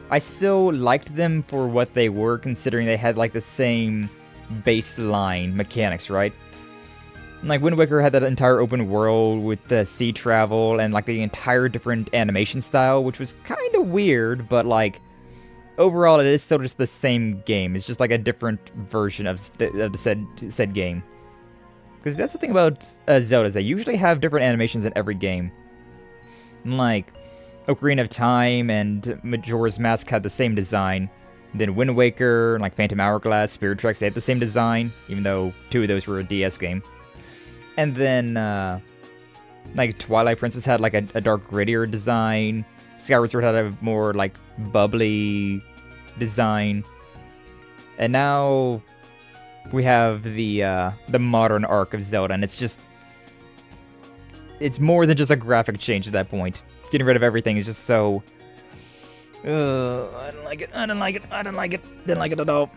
I still liked them for what they were, considering they had like the same baseline mechanics, right? Like, Wind Waker had that entire open world with the sea travel and like the entire different animation style, which was kind of weird, but like overall it is still just the same game. It's just like a different version of the said game. Because that's the thing about Zelda, they usually have different animations in every game. Like Ocarina of Time and Majora's Mask had the same design. Then Wind Waker, like Phantom Hourglass, Spirit Tracks, they had the same design, even though 2 of those were a DS game. And then, like, Twilight Princess had, like, a dark, grittier design. Skyward Sword had a more, like, bubbly design. And now we have the modern arc of Zelda, and it's just... It's more than just a graphic change at that point. Getting rid of everything is just so... I don't like it. Didn't like it at all.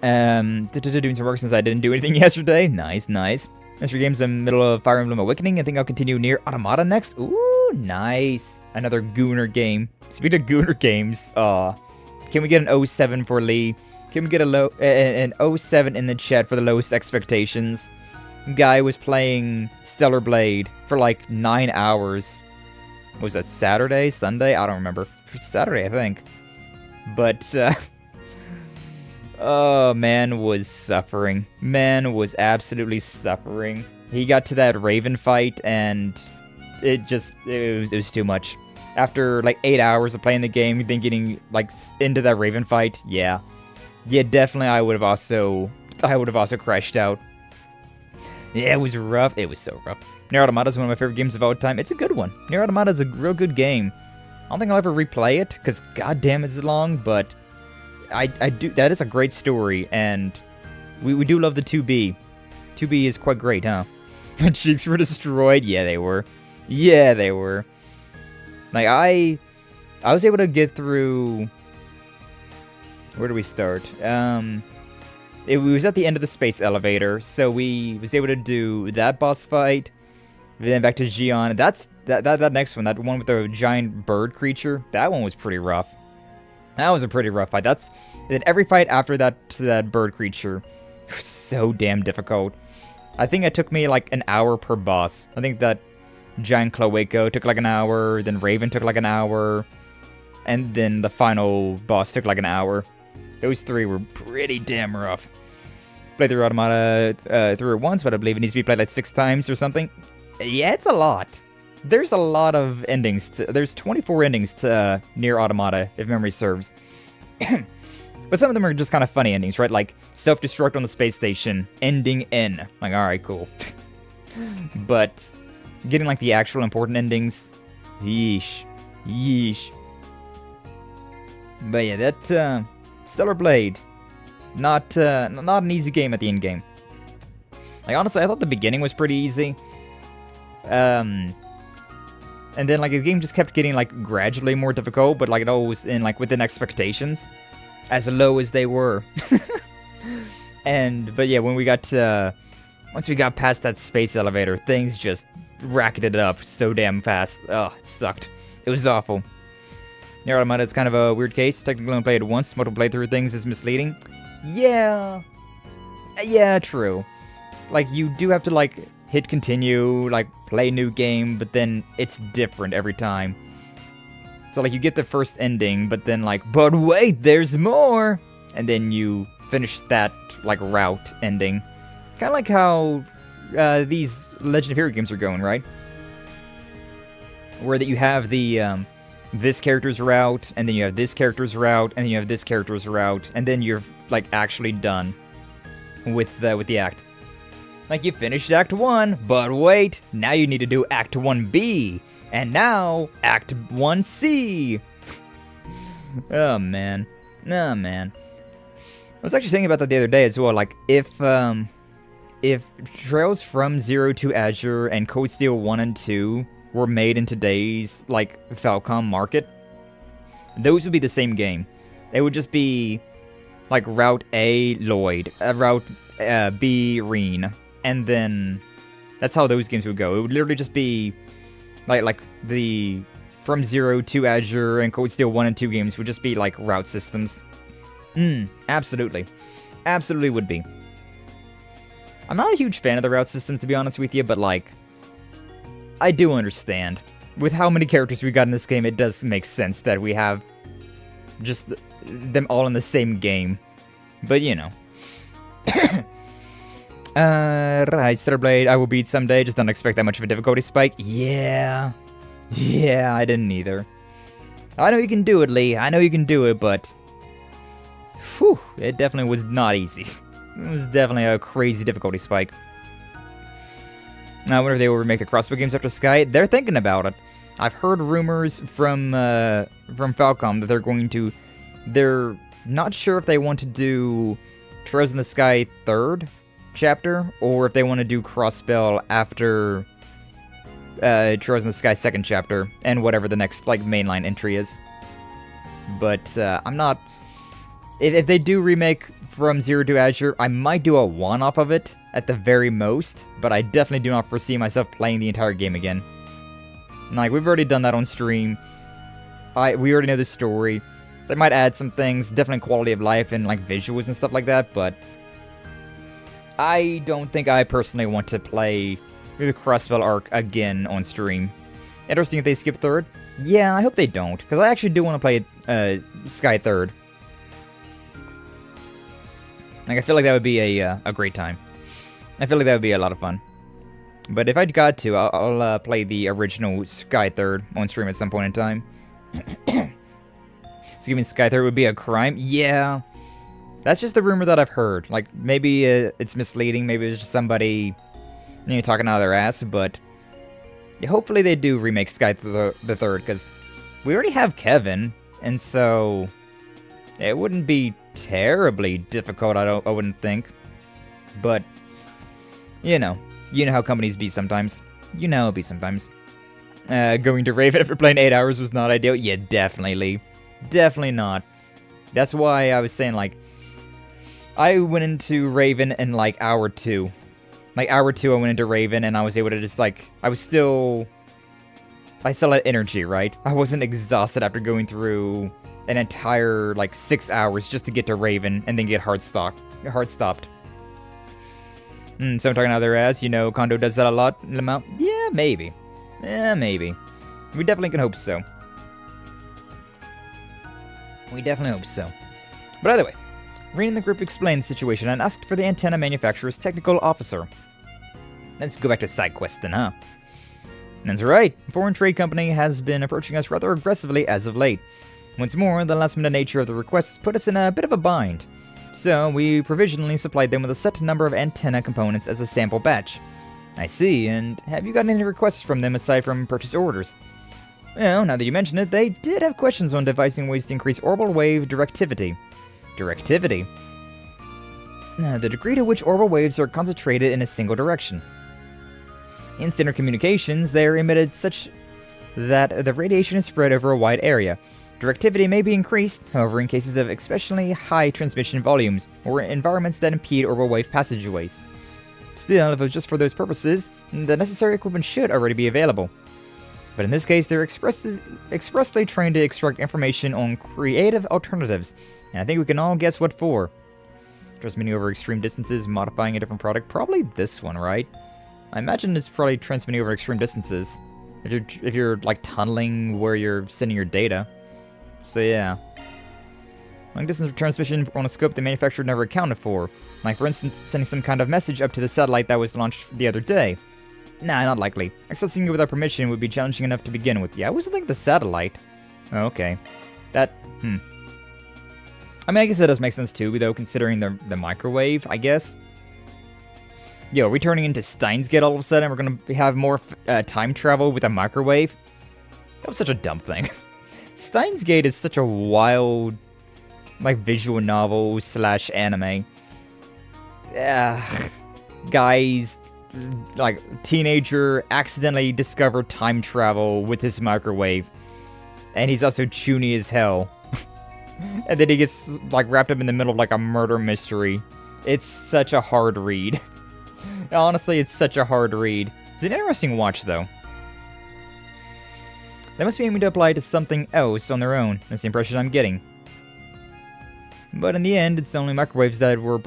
Doing some work since I didn't do anything yesterday. Nice. Mr. Games in the middle of Fire Emblem Awakening. I think I'll continue Nier Automata next. Ooh, nice. Another Gooner game. Speaking of Gooner games, can we get an 07 for Lee? Can we get an 07 in the chat for the lowest expectations? Guy was playing Stellar Blade for like 9 hours. What was that, Saturday? Sunday? I don't remember. Saturday, I think. But, oh, man was suffering. Man was absolutely suffering. He got to that Raven fight, and it was too much. After, like, 8 hours of playing the game, then getting, like, into that Raven fight, yeah. Yeah, definitely I would have also crashed out. Yeah, it was rough. It was so rough. Nier Automata is one of my favorite games of all time. It's a good one. Nier Automata is a real good game. I don't think I'll ever replay it, because goddamn it's long, but I do. That is a great story, and we do love the 2B. 2B is quite great, huh? My cheeks were destroyed. Yeah, they were. Yeah, they were. Like, I was able to get through... Where do we start? It was at the end of the space elevator, so we was able to do that boss fight, then back to Xion. That next one, that one with the giant bird creature, that one was pretty rough. That was a pretty rough fight. Then every fight after that bird creature was so damn difficult. I think it took me like an hour per boss. I think that giant Cloaco took like an hour, then Raven took like an hour, and then the final boss took like an hour. Those 3 were pretty damn rough. Played through Automata through it once, but I believe it needs to be played like 6 times or something. Yeah, it's a lot. There's a lot of endings. There's 24 endings to Nier Automata, if memory serves. But some of them are just kind of funny endings, right? Like, self-destruct on the space station, ending N. Like, alright, cool. But getting, like, the actual important endings, yeesh. But yeah, that, Stellar Blade, not an easy game at the end game. Like, honestly, I thought the beginning was pretty easy. And then, like, the game just kept getting, like, gradually more difficult, but, like, it always in, like, within expectations. As low as they were. But yeah, when we got to, once we got past that space elevator, things just racketed up so damn fast. Oh, it sucked. It was awful. Near Automata is kind of a weird case. Technically only played once. Multiple playthrough things is misleading. Yeah. Yeah, true. Like, you do have to, like, hit continue, like, play new game, but then it's different every time. So, like, you get the first ending, but then, like, but wait, there's more! And then you finish that, like, route ending. Kind of like how these Legend of Hero games are going, right? Where that you have the, this character's route, and then you have this character's route, and then you have this character's route, and then you're, like, actually done with the act. Like, you finished Act 1, but wait, now you need to do Act 1B, and now Act 1C. Oh, man. Oh, man. I was actually thinking about that the other day as well, like, if Trails from Zero to Azure and Code Steel 1 and 2 were made in today's, like, Falcom market, those would be the same game. It would just be, like, Route A, Lloyd, Route B, Rean, and then that's how those games would go. It would literally just be, like the From Zero to Azure and Code Steel 1 and 2 games would just be, like, route systems. Absolutely. Absolutely would be. I'm not a huge fan of the route systems, to be honest with you, but, like, I do understand. With how many characters we got in this game, it does make sense that we have just them all in the same game. But, you know. Right, Starblade, I will beat someday, just don't expect that much of a difficulty spike. Yeah. Yeah, I didn't either. I know you can do it, Lee. I know you can do it, but... Whew, it definitely was not easy. It was definitely a crazy difficulty spike. I wonder if they will remake the crossbow games after Skye. They're thinking about it. I've heard rumors from Falcom that they're going to... They're not sure if they want to do Trails in the Sky 3rd chapter, or if they want to do Crossspell after Trails in the Sky 2nd chapter, and whatever the next, like, mainline entry is. But, I'm not... If they do remake From Zero to Azure, I might do a one-off of it, at the very most, but I definitely do not foresee myself playing the entire game again. Like, we've already done that on stream. We already know the story. They might add some things, definitely quality of life and, like, visuals and stuff like that, but... I don't think I personally want to play the Crossspell arc again on stream. Interesting if they skip 3rd. Yeah, I hope they don't, because I actually do want to play Skye 3rd. Like, I feel like that would be a great time. I feel like that would be a lot of fun. But if I got to, I'll play the original Skye 3rd on stream at some point in time. Skipping Skye 3rd would be a crime? Yeah. That's just the rumor that I've heard. Like, maybe it's misleading, maybe it's just somebody, you know, talking out of their ass, but... Yeah, hopefully they do remake Skye the 3rd, because we already have Kevin, and so... It wouldn't be terribly difficult, I wouldn't think. But, you know how companies be sometimes. You know it be sometimes. Going to Raven after playing 8 hours was not ideal. Yeah, definitely, Lee. Definitely not. That's why I was saying, like, I went into Raven in, like, hour 2. Like, hour 2 I went into Raven, and I was able to just, like, I still had energy, right? I wasn't exhausted after going through an entire, like, 6 hours just to get to Raven, and then get hard stopped. So I'm talking out of their ass, you know, Kondo does that a lot, Lamont? Yeah, maybe. Yeah, maybe. We definitely can hope so. We definitely hope so. But either way, Rean and the group explained the situation and asked for the antenna manufacturer's technical officer. Let's go back to side quest then, huh? That's right, a foreign trade company has been approaching us rather aggressively as of late. Once more, the last-minute nature of the requests put us in a bit of a bind. So, we provisionally supplied them with a set number of antenna components as a sample batch. I see, and have you gotten any requests from them aside from purchase orders? Well, now that you mention it, they did have questions on devising ways to increase orbital wave directivity. Directivity? The degree to which orbital waves are concentrated in a single direction. In standard communications, they are emitted such that the radiation is spread over a wide area. Directivity may be increased, however, in cases of especially high transmission volumes, or environments that impede orbital wave passageways. Still, if it was just for those purposes, the necessary equipment should already be available. But in this case, they're expressly trying to extract information on creative alternatives, and I think we can all guess what for. Transmitting over extreme distances, modifying a different product, probably this one, right? I imagine it's probably transmitting over extreme distances, if you're like tunneling where you're sending your data. So yeah. Long distance transmission on a scope the manufacturer never accounted for. Like for instance, sending some kind of message up to the satellite that was launched the other day. Nah, not likely. Accessing it without permission would be challenging enough to begin with. Yeah, I was thinking the satellite. Oh, okay. I mean, I guess that does make sense too, though, considering the microwave, I guess. Yo, are we turning into Steins Gate all of a sudden? We're gonna have more time travel with a microwave? That was such a dumb thing. Steins Gate is such a wild, like, visual novel / anime. Guys, like, teenager accidentally discovered time travel with his microwave. And he's also chuny as hell. And then he gets, like, wrapped up in the middle of, like, a murder mystery. It's such a hard read. Honestly, it's such a hard read. It's an interesting watch, though. They must be aiming to apply to something else on their own. That's the impression I'm getting. But in the end, it's only microwaves that were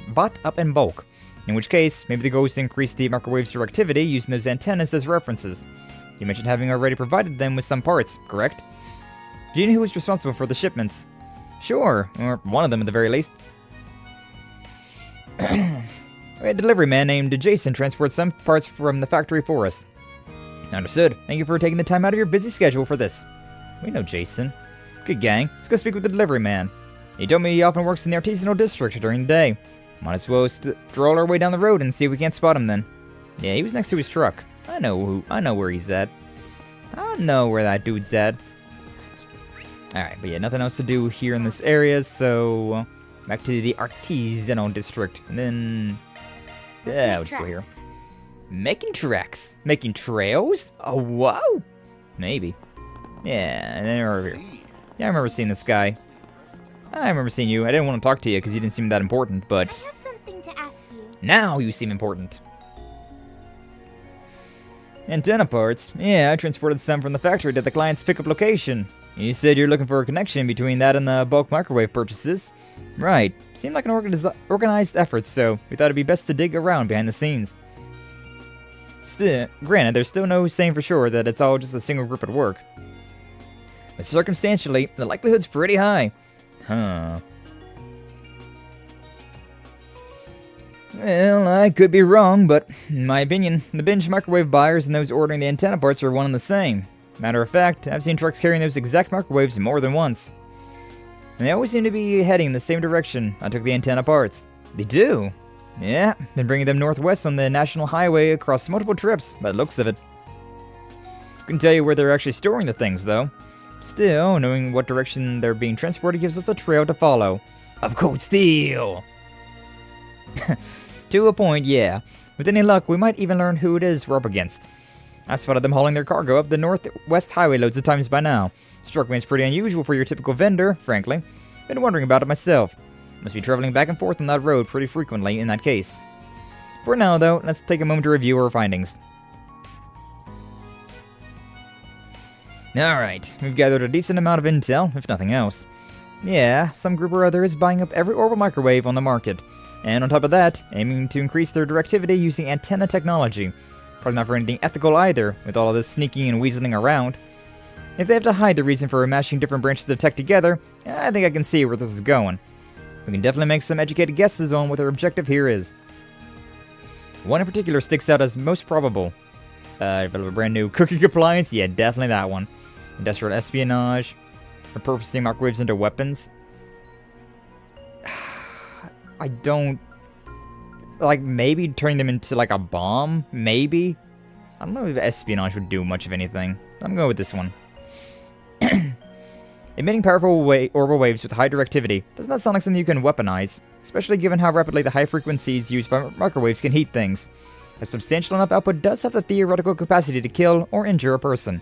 bought up in bulk. In which case, maybe the goal is to increase the microwave's directivity using those antennas as references. You mentioned having already provided them with some parts, correct? Do you know who was responsible for the shipments? Sure, or one of them at the very least. A delivery man named Jason transports some parts from the factory for us. Understood. Thank you for taking the time out of your busy schedule for this. We know Jason. Good gang. Let's go speak with the delivery man. He told me he often works in the artisanal district during the day. Might as well stroll our way down the road and see if we can't spot him then. Yeah, he was next to his truck. I know where he's at. I know where that dude's at. Alright, but yeah, nothing else to do here in this area, so back to the artisanal district. And then yeah, we'll just go here. Making tracks. Making trails? Oh, whoa. Maybe. Yeah, and then we're over here. Yeah, I remember seeing this guy. I remember seeing you. I didn't want to talk to you because you didn't seem that important, but I have something to ask you. Now you seem important. Antenna parts? Yeah, I transported some from the factory to the client's pickup location. You said you're looking for a connection between that and the bulk microwave purchases. Right. Seemed like an organized effort, so we thought it'd be best to dig around behind the scenes. Still, granted, there's still no saying for sure that it's all just a single group at work. But circumstantially, the likelihood's pretty high. Huh. Well, I could be wrong, but in my opinion, the binge microwave buyers and those ordering the antenna parts are one and the same. Matter of fact, I've seen trucks carrying those exact microwaves more than once. And they always seem to be heading in the same direction I took the antenna parts. They do? Yeah, been bringing them northwest on the national highway across multiple trips, by the looks of it. Couldn't tell you where they're actually storing the things, though. Still, knowing what direction they're being transported gives us a trail to follow. Of cold steel! To a point, yeah. With any luck, we might even learn who it is we're up against. I spotted them hauling their cargo up the northwest highway loads of times by now. Struck me as pretty unusual for your typical vendor, frankly. Been wondering about it myself. Must be traveling back and forth on that road pretty frequently in that case. For now, though, let's take a moment to review our findings. Alright, we've gathered a decent amount of intel, if nothing else. Yeah, some group or other is buying up every orbital microwave on the market. And on top of that, aiming to increase their directivity using antenna technology. Probably not for anything ethical either, with all of this sneaking and weaseling around. If they have to hide the reason for mashing different branches of tech together, I think I can see where this is going. We can definitely make some educated guesses on what their objective here is. One in particular sticks out as most probable. Develop a brand new cooking appliance? Yeah, definitely that one. Industrial espionage. Repurposing microwaves into weapons. I don't... Like, maybe turning them into, like, a bomb? Maybe? I don't know if espionage would do much of anything. I'm going with this one. Emitting powerful orbital waves with high directivity. Doesn't that sound like something you can weaponize? Especially given how rapidly the high frequencies used by microwaves can heat things. A substantial enough output does have the theoretical capacity to kill or injure a person.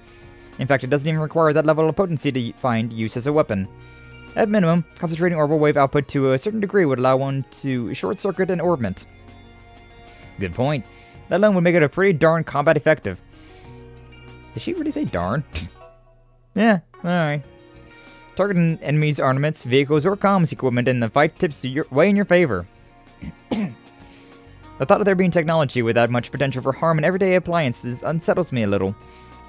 In fact, it doesn't even require that level of potency to find use as a weapon. At minimum, concentrating orbital wave output to a certain degree would allow one to short-circuit an orbment. Good point. That alone would make it a pretty darn combat effective. Did she really say darn? Yeah, alright. Targeting enemies' armaments, vehicles, or comms equipment in the fight tips way in your favor. The thought of there being technology with that much potential for harm in everyday appliances unsettles me a little.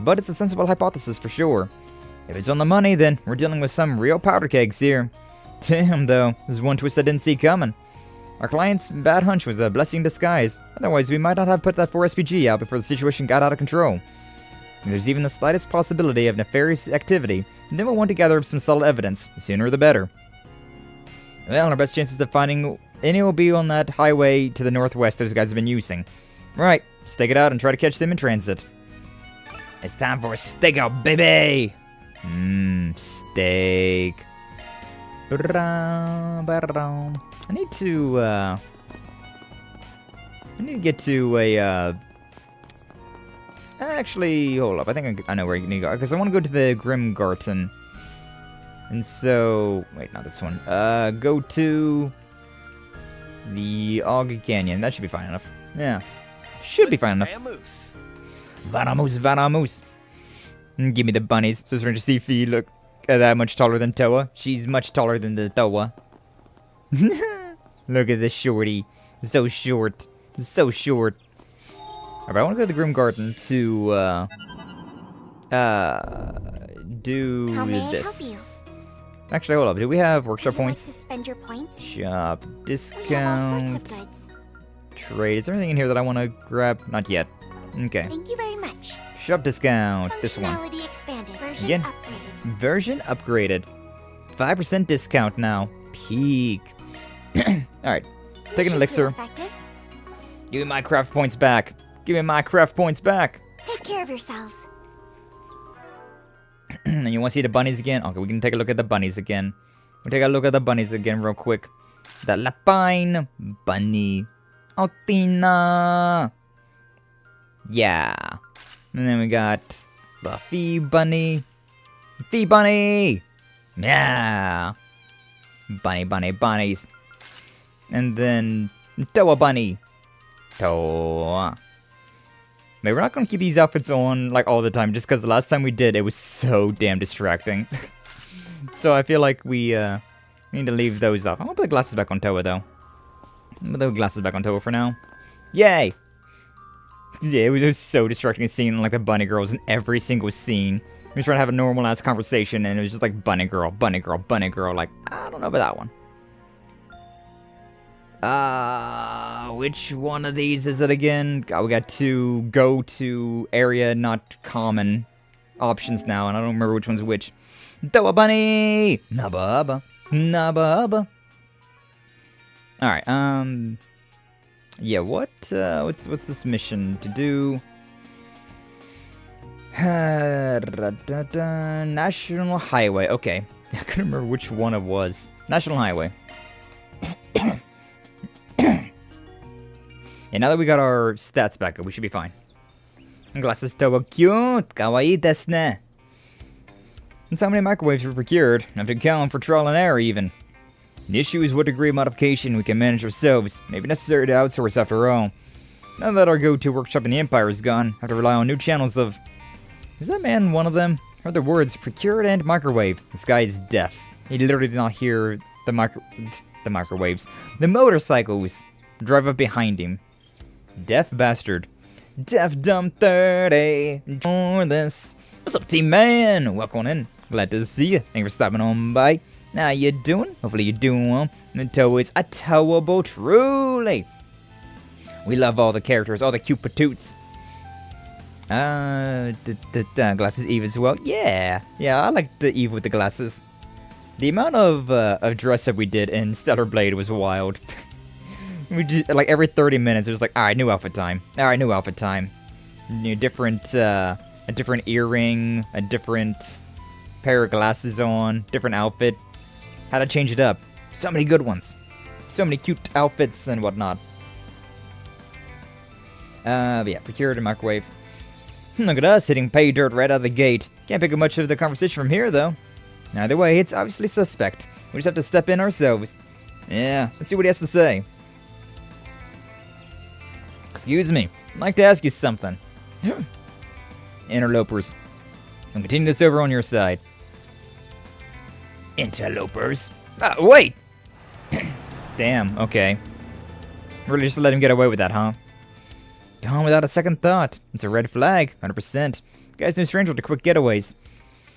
But it's a sensible hypothesis for sure. If it's on the money, then we're dealing with some real powder kegs here. Damn, though, there's one twist I didn't see coming. Our client's bad hunch was a blessing in disguise. Otherwise, we might not have put that 4 SPG out before the situation got out of control. If there's even the slightest possibility of nefarious activity, then we'll want to gather up some solid evidence. The sooner the better. Well, our best chances of finding any will be on that highway to the northwest those guys have been using. Right, stake it out and try to catch them in transit. It's time for a stakeout, baby! Steak. I need to get to a, Actually, hold up. I think I know where you need to go. Because I want to go to the Grimgarten. And so... Wait, not this one. Go to... the Og Canyon. That should be fine enough. Yeah. Should be fine enough. Vanamoose. Give me the bunnies. So strange to see Fee look that much taller than Toa. She's much taller than the Toa. Look at this shorty. So short. So short. Alright, I want to go to the Grimgarten to, do How may this. I help you? Actually, hold up. Do we have workshop points? Like to spend your points? Shop. Discount. We have all sorts of goods. Trade. Is there anything in here that I want to grab? Not yet. Okay. Thank you very much. Shop discount. This one. Functionality expanded. Version Again. upgraded. Version upgraded. 5% discount now. Peak. Alright. Take an elixir. Effective. Give me my craft points back. Give me my craft points back. Take care of yourselves. And you want to see the bunnies again? Okay, we can take a look at the bunnies again. We'll take a look at the bunnies again real quick. The Lapine Bunny. Altina. Yeah. And then we got the Fee Bunny. Fee Bunny. Yeah. Bunnies. And then Toa Bunny. Toa. Maybe we're not going to keep these outfits on like all the time just because the last time we did, it was so damn distracting. So I feel like we need to leave those off. I'm going to put the glasses back on Toa though. I'm going to put the glasses back on Toa for now. Yay! Yeah, it was so distracting seeing like the bunny girls in every single scene. We were trying to have a normal ass conversation and it was just like bunny girl. Like, I don't know about that one. Which one of these is it again? God, we got two go to area not common options now, and I don't remember which one's which. Toa Bunny! Nabba. Alright, yeah, what's this mission to do? National Highway, okay. I couldn't remember which one it was. National Highway. And now that we got our stats back up, we should be fine. Glasses Toa cute, kawaii desu ne. Since how many microwaves were procured, I have to account for trial and error even. The issue is what degree of modification we can manage ourselves. Maybe necessary to outsource after all. Now that our go-to workshop in the Empire is gone, I have to rely on new channels of... Is that man one of them? Heard the words procured and microwave. This guy is deaf. He literally did not hear the microwaves. The motorcycles drive up behind him. Deaf bastard. Deaf Dumb 30. Join this. What's up, team man? Welcome in. Glad to see you. Thank you for stopping on by. How you doing? Hopefully you're doing well. And Toa is a towable, truly. We love all the characters, all the cute patoots. Glasses Eve as well. Yeah, I like the Eve with the glasses. The amount of dress up we did in Stellar Blade was wild. We just, like every 30 minutes, it was like, all right, new outfit time. You know, a different earring, a different pair of glasses on, different outfit. Had to change it up. So many good ones. So many cute outfits and whatnot. But yeah, procured a microwave. Look at us hitting pay dirt right out of the gate. Can't pick up much of the conversation from here, though. Either way, it's obviously suspect. We just have to step in ourselves. Yeah, let's see what he has to say. Excuse me, I'd like to ask you something. Interlopers. I'll continue this over on your side. Interlopers? Wait! Damn, okay. Really just let him get away with that, huh? Gone without a second thought. It's a red flag, 100%. Guy's no stranger to quick getaways.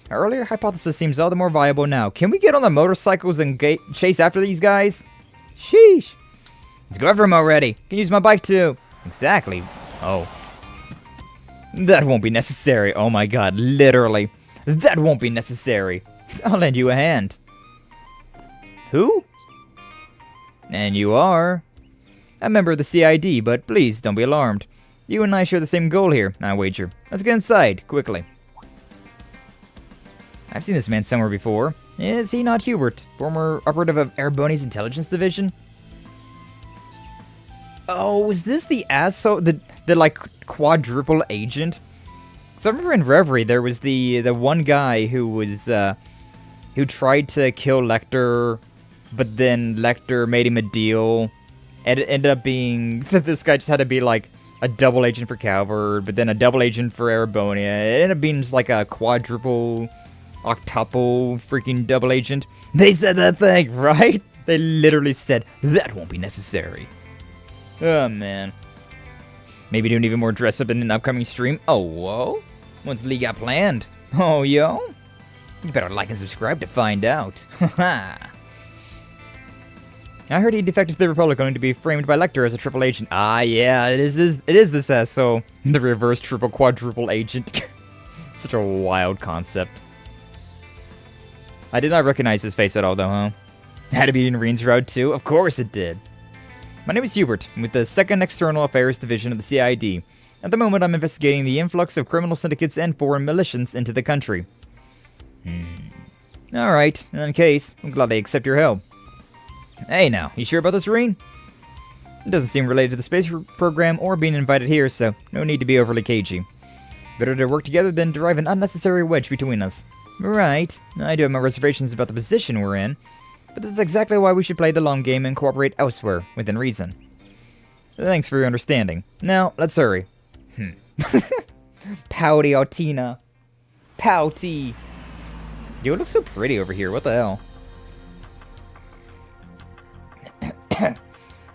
Our earlier hypothesis seems all the more viable now. Can we get on the motorcycles and chase after these guys? Sheesh. Let's go after him already. Can use my bike too. Exactly. Oh. That won't be necessary. Oh my god, literally. That won't be necessary. I'll lend you a hand. Who? And you are a member of the CID, but please don't be alarmed. You and I share the same goal here, I wager. Let's get inside, quickly. I've seen this man somewhere before. Is he not Hubert, former operative of Ereboni's intelligence division? Oh, was this the asshole, the like quadruple agent? So I remember in Reverie there was the one guy who was who tried to kill Lecter, but then Lecter made him a deal. And it ended up being that this guy just had to be like a double agent for Calvard, but then a double agent for Erebonia. It ended up being just like a quadruple, octuple freaking double agent. They said that thing, right? They literally said, that won't be necessary. Oh, man. Maybe doing even more dress up in an upcoming stream. Oh, whoa. What's Lee got planned? Oh, yo. You better like and subscribe to find out. Haha. I heard he defected to the Republic only to be framed by Lecter as a triple agent. Ah, yeah, it is this asshole. The reverse triple quadruple agent. Such a wild concept. I did not recognize his face at all, though, huh? Had to be in Rean's route, too? Of course it did. My name is Hubert, with the 2nd External Affairs Division of the CID. At the moment, I'm investigating the influx of criminal syndicates and foreign militias into the country. Alright, in that case, I'm glad they accept your help. Hey now, you sure about this, Rean? It doesn't seem related to the space program or being invited here, so no need to be overly cagey. Better to work together than derive an unnecessary wedge between us. Right, I do have my reservations about the position we're in, but this is exactly why we should play the long game and cooperate elsewhere, within reason. Thanks for your understanding. Now, let's hurry. Pouty Altina. Pouty. Yo, it looks so pretty over here, what the hell?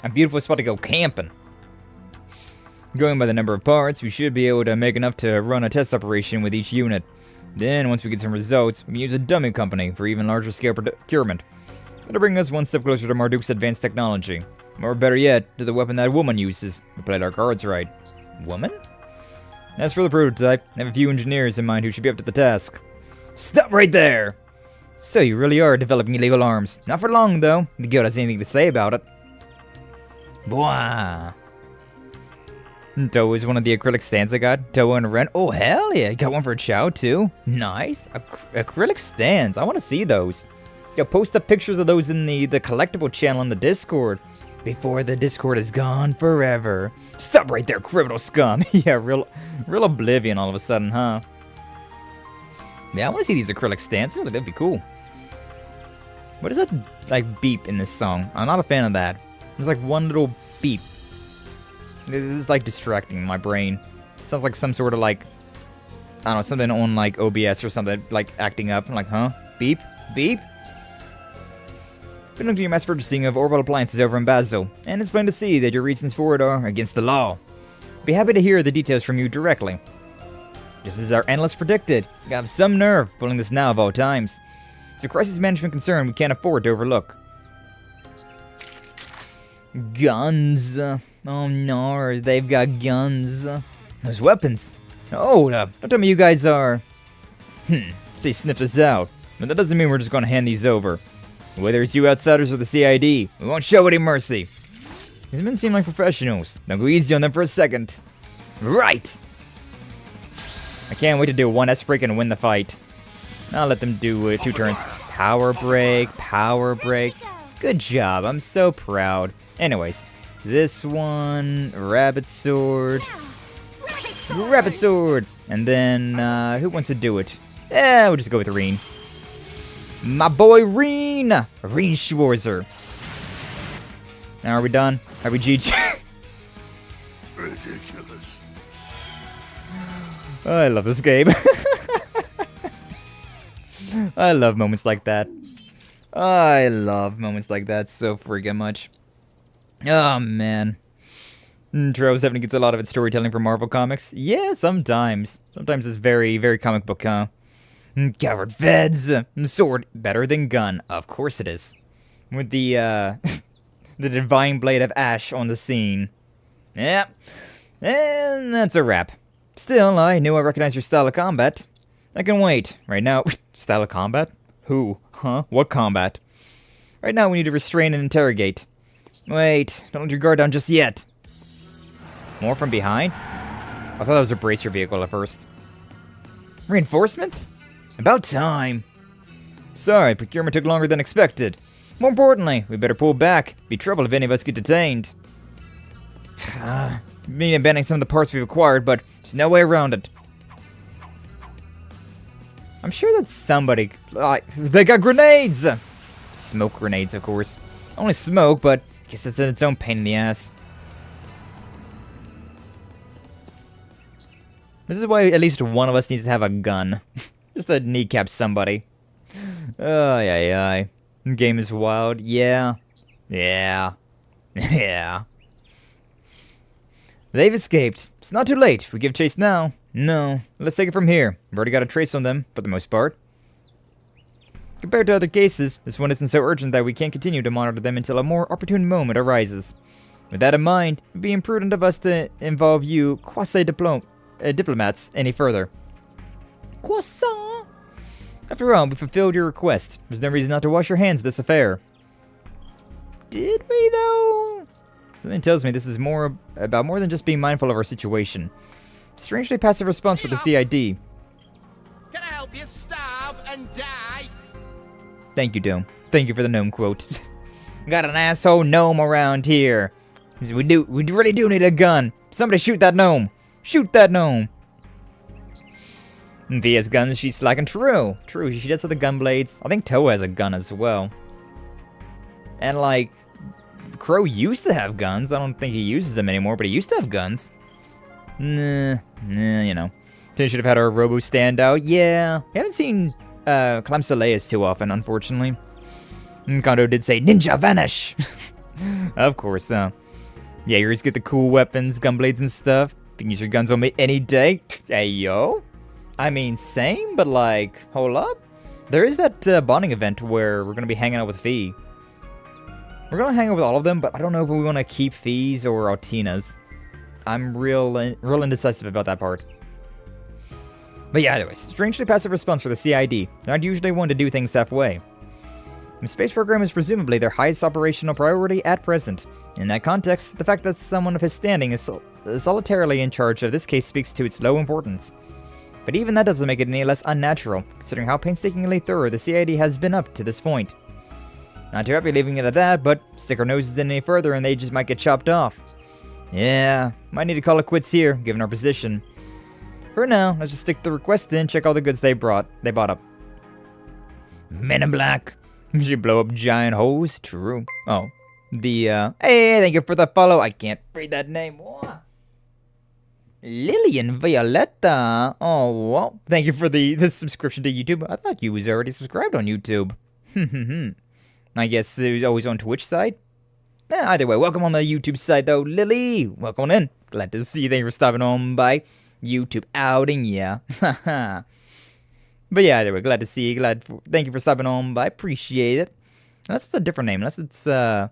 A beautiful spot to go camping. Going by the number of parts, we should be able to make enough to run a test operation with each unit. Then, once we get some results, we can use a dummy company for even larger scale procurement. That'll bring us one step closer to Marduk's advanced technology. Or better yet, to the weapon that woman uses. We played our cards right. Woman? As for the prototype, I have a few engineers in mind who should be up to the task. Stop right there! So you really are developing illegal arms. Not for long, though. The guild has anything to say about it. Bwah. Toa is one of the acrylic stands I got. Toa and Ren. Oh, hell yeah. You got one for Chow, too. Nice. Acrylic stands. I want to see those. Yo, post up pictures of those in the collectible channel in the Discord. Before the Discord is gone forever. Stop right there, criminal scum. Yeah, real oblivion all of a sudden, huh? Yeah, I want to see these acrylic stands. Really, that'd be cool. What is that, like, beep in this song? I'm not a fan of that. There's, like, one little beep. This is, like, distracting my brain. Sounds like some sort of, like, I don't know, something on, like, OBS or something, like, acting up. I'm like, huh? Beep? Beep? Been looking at your mass purchasing of orbital appliances over in Basel, and it's plain to see that your reasons for it are against the law. Be happy to hear the details from you directly. Just as our analysts predicted, you have some nerve pulling this now of all times. It's a crisis management concern we can't afford to overlook. Guns. Oh no, they've got guns. Those weapons. Hold up, don't tell me you guys are... Say sniff us out, but that doesn't mean we're just gonna hand these over. Whether it's you outsiders or the CID, we won't show any mercy. These men seem like professionals. Now go easy on them for a second. Right! I can't wait to do one S-break and win the fight. I'll let them do 2 turns. Power break, power break. Good job, I'm so proud. Anyways, this one, rabbit sword. Rabbit sword! And then, who wants to do it? Yeah, we'll just go with Rean. My boy Rean Schwarzer. Now, are we done? Are we GG? Ridiculous. I love this game. I love moments like that. I love moments like that so freaking much. Oh, man. Trails 7 gets a lot of its storytelling from Marvel Comics. Yeah, sometimes. Sometimes it's very, very comic book, huh? Calvard feds. Sword better than gun. Of course it is. With the, the divine blade of ash on the scene. Yep. And that's a wrap. Still, I knew I recognized your style of combat. I can wait. Right now, style of combat? Who? Huh? What combat? Right now we need to restrain and interrogate. Wait, don't let your guard down just yet. More from behind? I thought that was a bracer vehicle at first. Reinforcements? About time. Sorry, procurement took longer than expected. More importantly, we better pull back. Be trouble if any of us get detained. Me abandoning some of the parts we've acquired, but there's no way around it. I'm sure that somebody... they got grenades! Smoke grenades, of course. Only smoke, but I guess it's its own pain in the ass. This is why at least one of us needs to have a gun. Just to kneecap somebody. Game is wild. Yeah. Yeah. Yeah. They've escaped. It's not too late. We give chase now. No. Let's take it from here. We've already got a trace on them, for the most part. Compared to other cases, this one isn't so urgent that we can't continue to monitor them until a more opportune moment arises. With that in mind, it would be imprudent of us to involve you quasi-diplomats any further. Croissant! After all, we fulfilled your request. There's no reason not to wash your hands of this affair. Did we, though? Something tells me this is about more than just being mindful of our situation. Strangely passive response for the CID. Can I help you starve and die? Thank you, Dome. Thank you for the gnome quote. Got an asshole gnome around here. We really do need a gun. Somebody shoot that gnome. Shoot that gnome. V has guns, she's slacking. True, she does have the gun blades. I think Toe has a gun as well. And like, Crow used to have guns. I don't think he uses them anymore, but he used to have guns. Nah, you know. They should have had our Robo stand out. Yeah, we haven't seen Clem Soleil's too often, unfortunately. Kondo did say, Ninja vanish! Of course, yeah, you always get the cool weapons, gun blades and stuff. You can use your guns on me any day. Hey, yo. I mean, same, but like, hold up. There is that bonding event where we're going to be hanging out with Fee. We're going to hang out with all of them, but I don't know if we want to keep Fee's or Altina's. I'm real indecisive about that part. But yeah, anyways, strangely passive response for the CID. Not usually one to do things halfway. The space program is presumably their highest operational priority at present. In that context, the fact that someone of his standing is solitarily in charge of this case speaks to its low importance. But even that doesn't make it any less unnatural, considering how painstakingly thorough the CID has been up to this point. Not too happy leaving it at that, but stick our noses in any further and they just might get chopped off. Yeah, might need to call it quits here, given our position. For now, let's just stick to the request in, check all the goods they bought up. Men in Black. You blow up giant holes? True. Oh. Hey, thank you for the follow. I can't read that name. What? Lillian Violetta. Oh, well, thank you for the subscription to YouTube. I thought you was already subscribed on YouTube. I guess it was always on Twitch side. Either way, welcome on the YouTube side though, Lily. Welcome in. Glad to see you. Thank you for stopping on by. YouTube outing, yeah. But yeah, either way, glad to see you. Thank you for stopping on by. Appreciate it. That's a different name, unless it's someone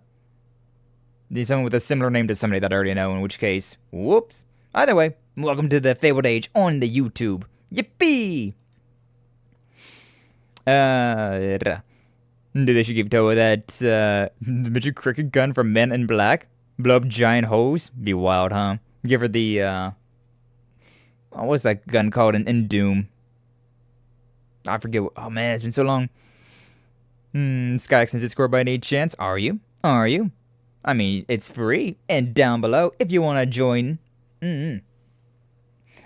with a similar name to somebody that I already know, in which case, whoops. Either way, welcome to the Fabled Age on the YouTube. Yippee! Maybe they should give Toa that Midget Cricket gun from Men in Black. Blow up giant hoes. Be wild, huh? Give her the, what's that gun called in Doom? I forget. Oh man, it's been so long. Skye, since it's scored by any chance? Are you? I mean, it's free. And down below, if you want to join.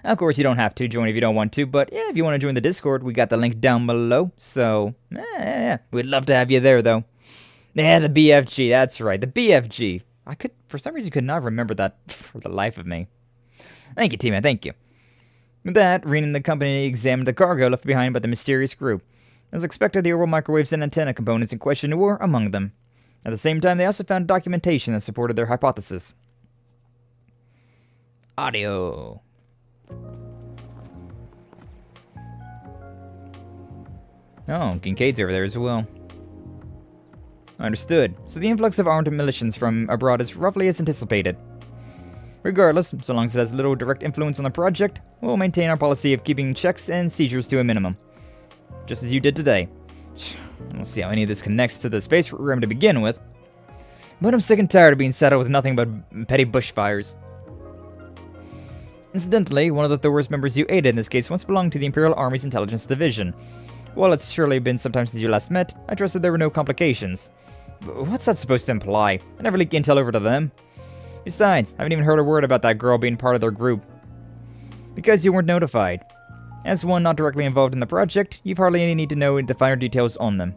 Of course, you don't have to join if you don't want to, but yeah, if you want to join the Discord, we got the link down below. So, yeah, we'd love to have you there, though. Yeah, the BFG, that's right, the BFG. I could, for some reason, could not remember that for the life of me. Thank you, T-Man, thank you. With that, Rean and the company examined the cargo left behind by the mysterious group. As expected, the orbital microwaves and antenna components in question were among them. At the same time, they also found documentation that supported their hypothesis. Audio. Oh, Kincaid's over there as well. Understood. So the influx of armed militians from abroad is roughly as anticipated. Regardless, so long as it has little direct influence on the project, we'll maintain our policy of keeping checks and seizures to a minimum. Just as you did today. We'll see how any of this connects to the space program to begin with. But I'm sick and tired of being saddled with nothing but petty bushfires. Incidentally, one of the Thors members you aided in this case once belonged to the Imperial Army's Intelligence Division. While it's surely been some time since you last met, I trusted there were no complications. What's that supposed to imply? I never leaked intel over to them. Besides, I haven't even heard a word about that girl being part of their group. Because you weren't notified. As one not directly involved in the project, you've hardly any need to know the finer details on them.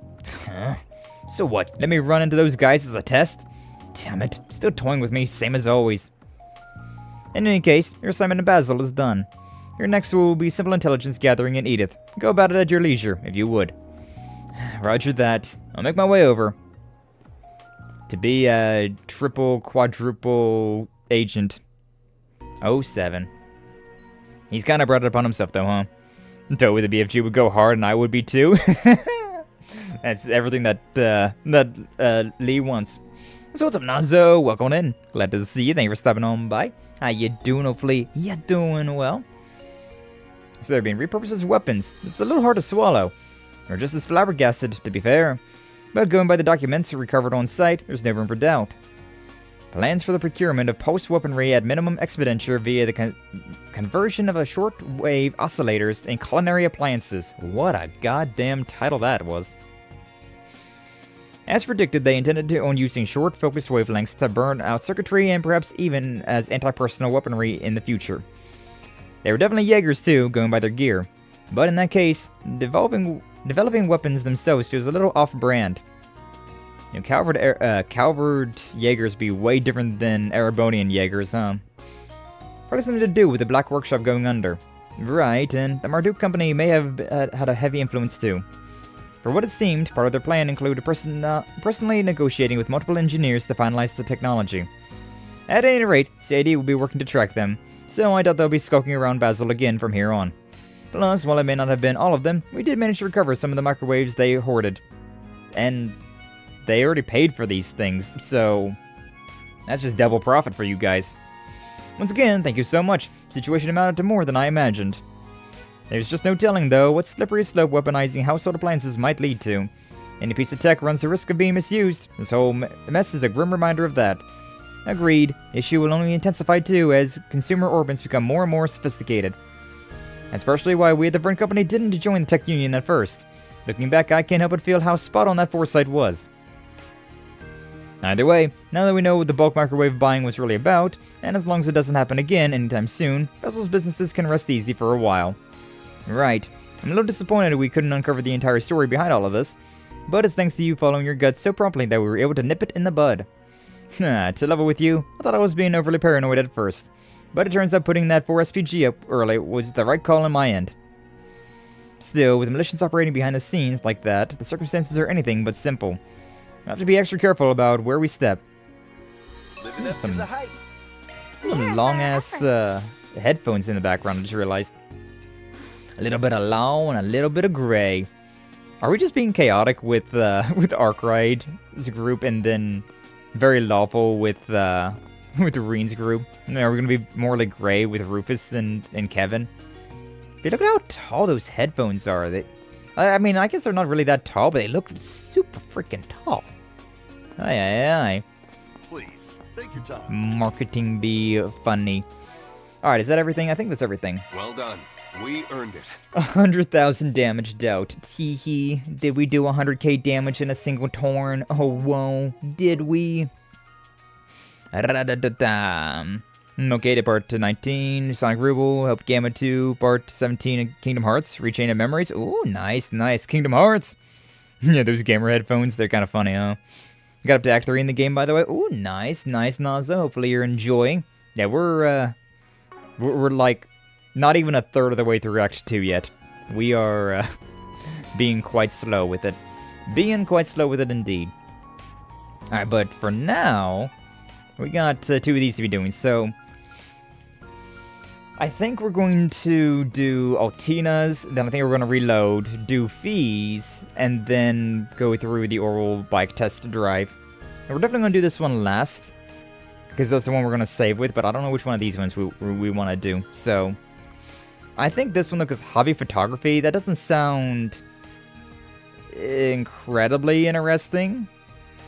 So what, let me run into those guys as a test? Damn it, still toying with me, same as always. In any case, your assignment in Basel is done. Your next will be simple intelligence gathering in Edith. Go about it at your leisure, if you would. Roger that. I'll make my way over. To be a triple, quadruple agent. 07. He's kind of brought it upon himself, though, huh? Totally, the BFG would go hard, and I would be too. That's everything that Lee wants. So what's up, Nazo? Welcome in. Glad to see you. Thank you for stopping on by. How you doing? Hopefully, you doing well. So they're being repurposed as weapons. It's a little hard to swallow. Or just as flabbergasted, to be fair. But going by the documents recovered on site, there's no room for doubt. Plans for the procurement of post-weaponry at minimum expenditure via the conversion of a short-wave oscillators and culinary appliances. What a goddamn title that was. As predicted, they intended on using short, focused wavelengths to burn out circuitry and perhaps even as anti-personnel weaponry in the future. They were definitely Jaegers too, going by their gear. But in that case, developing weapons themselves feels a little off-brand. You know, Calvard Jaegers be way different than Erebonian Jaegers, huh? Probably something to do with the Black Workshop going under. Right, and the Marduk company may have had a heavy influence too. For what it seemed, part of their plan included personally negotiating with multiple engineers to finalize the technology. At any rate, CID will be working to track them, so I doubt they'll be skulking around Basel again from here on. Plus, while it may not have been all of them, we did manage to recover some of the microwaves they hoarded. And they already paid for these things, so that's just double profit for you guys. Once again, thank you so much. Situation amounted to more than I imagined. There's just no telling, though, what slippery slope weaponizing household appliances might lead to. Any piece of tech runs the risk of being misused. This whole mess is a grim reminder of that. Agreed. Issue will only intensify too as consumer orbits become more and more sophisticated. That's partially why we at the VII Company didn't join the Tech Union at first. Looking back, I can't help but feel how spot on that foresight was. Either way, now that we know what the bulk microwave buying was really about, and as long as it doesn't happen again anytime soon, Basel's businesses can rest easy for a while. Right, I'm a little disappointed we couldn't uncover the entire story behind all of this, but it's thanks to you following your gut so promptly that we were able to nip it in the bud. To level with you, I thought I was being overly paranoid at first, but it turns out putting that 4SPG up early was the right call on my end. Still, with militias operating behind the scenes like that, the circumstances are anything but simple. We have to be extra careful about where we step. Some long-ass headphones in the background, I just realized. A little bit of law and a little bit of gray. Are we just being chaotic with Arkride's group and then very lawful with Rean's group? Are we going to be more like gray with Rufus and Kevin? Hey, look at how tall those headphones are. I mean, I guess they're not really that tall, but they look super freaking tall. Aye. Please, take your time. Marketing be funny. Alright, is that everything? I think that's everything. Well done. We earned it. 100,000 damage dealt. Teehee. Did we do 100k damage in a single turn? Oh, whoa. Did we? Okay, to part 19, Sonic Ruble, helped Gamma 2, part 17 of Kingdom Hearts, Rechain of Memories. Ooh, nice, Kingdom Hearts. Yeah, those gamer headphones, they're kind of funny, huh? Got up to Act 3 in the game, by the way. Ooh, nice, Naza. Hopefully you're enjoying. Yeah, we're like, not even a third of the way through Act 2 yet. We are, being quite slow with it. Being quite slow with it, indeed. Alright, but for now, we got 2 of these to be doing, so I think we're going to do Altina's, then I think we're going to reload, do Fees, and then go through the oral bike test drive. And we're definitely going to do this one last, because that's the one we're going to save with, but I don't know which one of these ones we want to do. So, I think this one, because hobby photography, that doesn't sound incredibly interesting.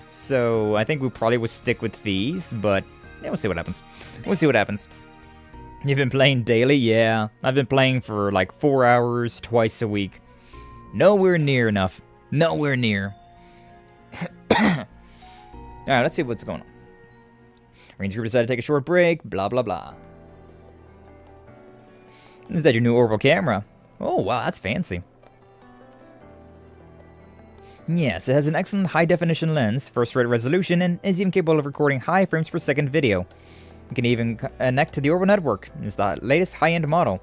So, I think we probably would stick with Fees, but yeah, we'll see what happens. We'll see what happens. You've been playing daily? Yeah. I've been playing for like 4 hours twice a week. Nowhere near enough. Nowhere near. Alright, let's see what's going on. Rean's group decided to take a short break. Blah, blah, blah. Is that your new orbital camera? Oh, wow, that's fancy. Yes, it has an excellent high-definition lens, first-rate resolution, and is even capable of recording high frames per second video. It can even connect to the orbital network. It's the latest high-end model.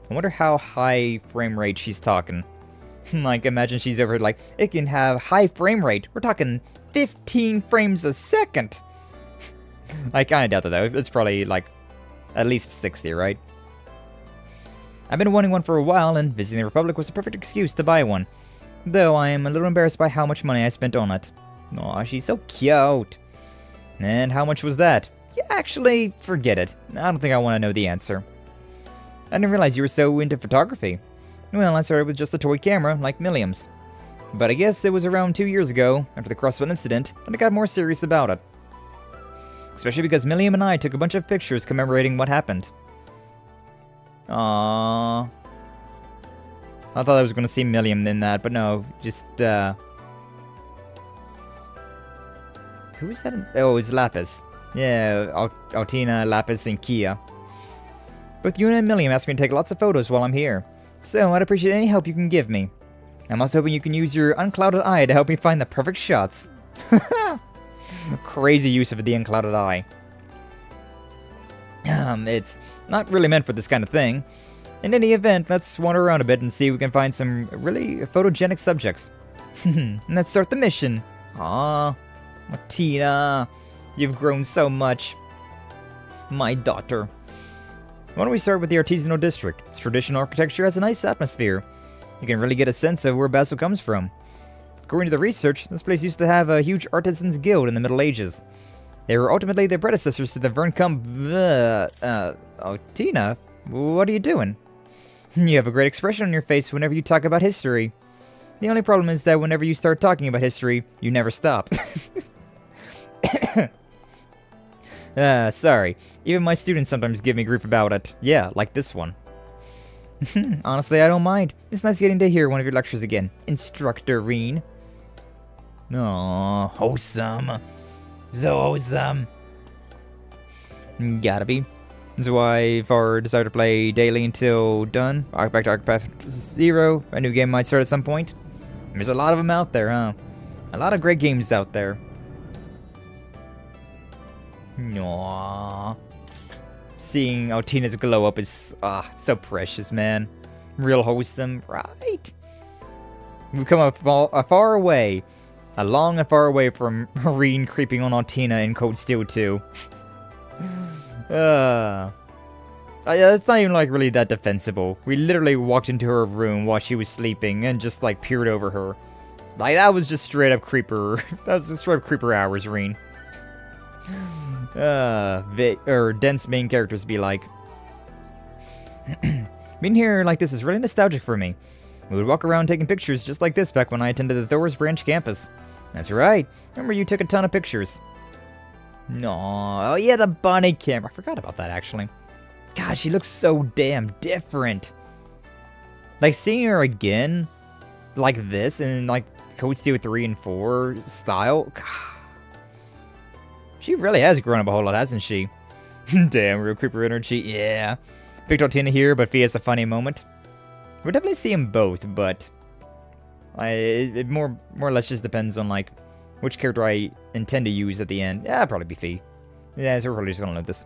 I wonder how high frame rate she's talking. Like, imagine she's over like, it can have high frame rate. We're talking 15 frames a second. I kind of doubt that, though. It's probably, like, at least 60, right? I've been wanting one for a while, and visiting the Republic was the perfect excuse to buy one. Though I am a little embarrassed by how much money I spent on it. Aw, she's so cute. And how much was that? Yeah, actually, forget it. I don't think I want to know the answer. I didn't realize you were so into photography. Well, I started with just a toy camera, like Milliam's. But I guess it was around 2 years ago, after the CrossFit incident, that I got more serious about it. Especially because Milliam and I took a bunch of pictures commemorating what happened. Aww. I thought I was going to see Milliam in that, but no, just, who is that? Oh, it's Lapis. Yeah, Altina, Lapis, and Kia. Both you and Milliam asked me to take lots of photos while I'm here, so I'd appreciate any help you can give me. I'm also hoping you can use your unclouded eye to help me find the perfect shots. Crazy use of the unclouded eye. It's not really meant for this kind of thing. In any event, let's wander around a bit and see if we can find some really photogenic subjects. Let's start the mission. Aww, Martina, you've grown so much. My daughter. Why don't we start with the artisanal district? Its traditional architecture has a nice atmosphere. You can really get a sense of where Basil comes from. According to the research, this place used to have a huge artisans guild in the Middle Ages. They were ultimately the predecessors to the Tina, what are you doing? You have a great expression on your face whenever you talk about history. The only problem is that whenever you start talking about history, you never stop. Sorry. Even my students sometimes give me grief about it. Yeah, like this one. Honestly, I don't mind. It's nice getting to hear one of your lectures again, Instructor Rean. Aww, wholesome. So wholesome. Gotta be. That's why Far decided to play daily until done. Back to Arcpath 0. A new game might start at some point. There's a lot of them out there, huh? A lot of great games out there. Aww. Seeing Altina's glow up is so precious, man. Real wholesome, right? We've come a far away. A long and far away from Rean creeping on Altina in Cold Steel 2. Yeah, it's not even like really that defensible. We literally walked into her room while she was sleeping and just like peered over her. Like that was just straight up creeper. That was just straight up creeper hours, Rean. Dense main characters be like. Being here like this is really nostalgic for me. We would walk around taking pictures just like this back when I attended the Thors branch campus. That's right. Remember you took a ton of pictures. No, oh yeah, the bunny camera. I forgot about that actually. God, she looks so damn different. Like seeing her again, like this, in like Code Steel 3 and 4 style. God. She really has grown up a whole lot, hasn't she? Damn, real creeper energy, yeah. Picked Altina here, but Fee has a funny moment. We'll definitely see them both, but it more or less just depends on, like, which character I intend to use at the end. Yeah, probably be Fee. Yeah, so we're probably just gonna let this.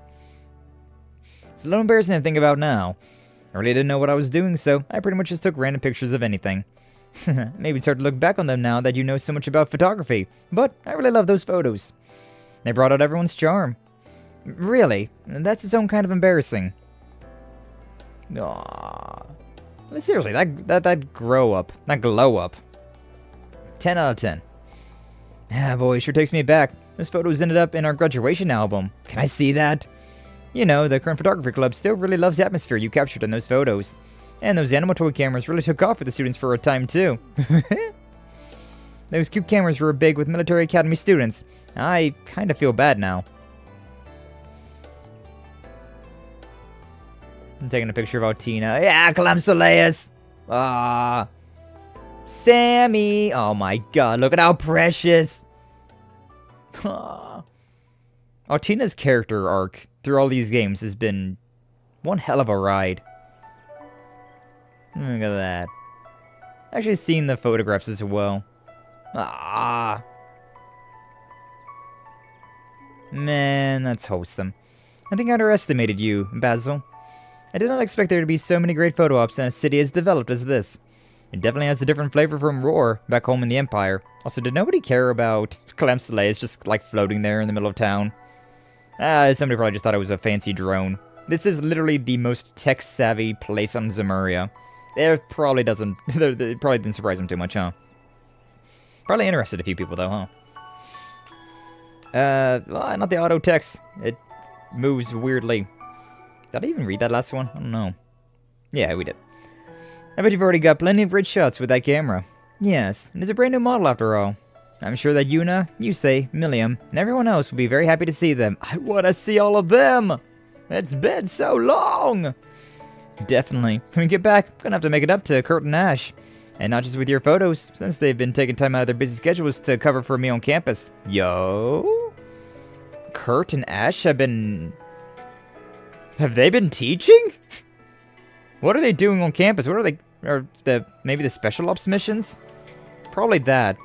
It's a little embarrassing to think about now. I really didn't know what I was doing, so I pretty much just took random pictures of anything. Maybe start to look back on them now that you know so much about photography, but I really love those photos. They brought out everyone's charm. Really, that's its own kind of embarrassing. Aww. Seriously, that glow up. 10 out of 10. Ah, boy, sure takes me back. Those photos ended up in our graduation album. Can I see that? You know, the current photography club still really loves the atmosphere you captured in those photos. And those animal toy cameras really took off with the students for a time, too. Those cute cameras were big with military academy students. I kind of feel bad now. I'm taking a picture of Altina. Yeah, Calamsoleus! Ah. Sammy! Oh my god, look at how precious! Altina's character arc through all these games has been one hell of a ride. Look at that. Actually seen the photographs as well. Ah. Man, that's wholesome. I think I underestimated you, Basil. I did not expect there to be so many great photo ops in a city as developed as this. It definitely has a different flavor from Roar, back home in the Empire. Also, did nobody care about Calamsoleus just, like, floating there in the middle of town? Somebody probably just thought it was a fancy drone. This is literally the most tech-savvy place on Zemuria. It probably doesn't... it probably didn't surprise them too much, huh? Probably interested a few people, though, huh? Well, not the auto text. It moves weirdly. Did I even read that last one? I don't know. Yeah, we did. I bet you've already got plenty of great shots with that camera. Yes, and it's a brand new model after all. I'm sure that Yuna, Yusei, Milliam, and everyone else will be very happy to see them. I want to see all of them! It's been so long! Definitely. When we get back, I'm gonna have to make it up to Kurt and Ash. And not just with your photos, since they've been taking time out of their busy schedules to cover for me on campus. Yo? Kurt and Ash have been... Have they been teaching? What are they doing on campus? What are they... maybe the special ops missions? Probably that.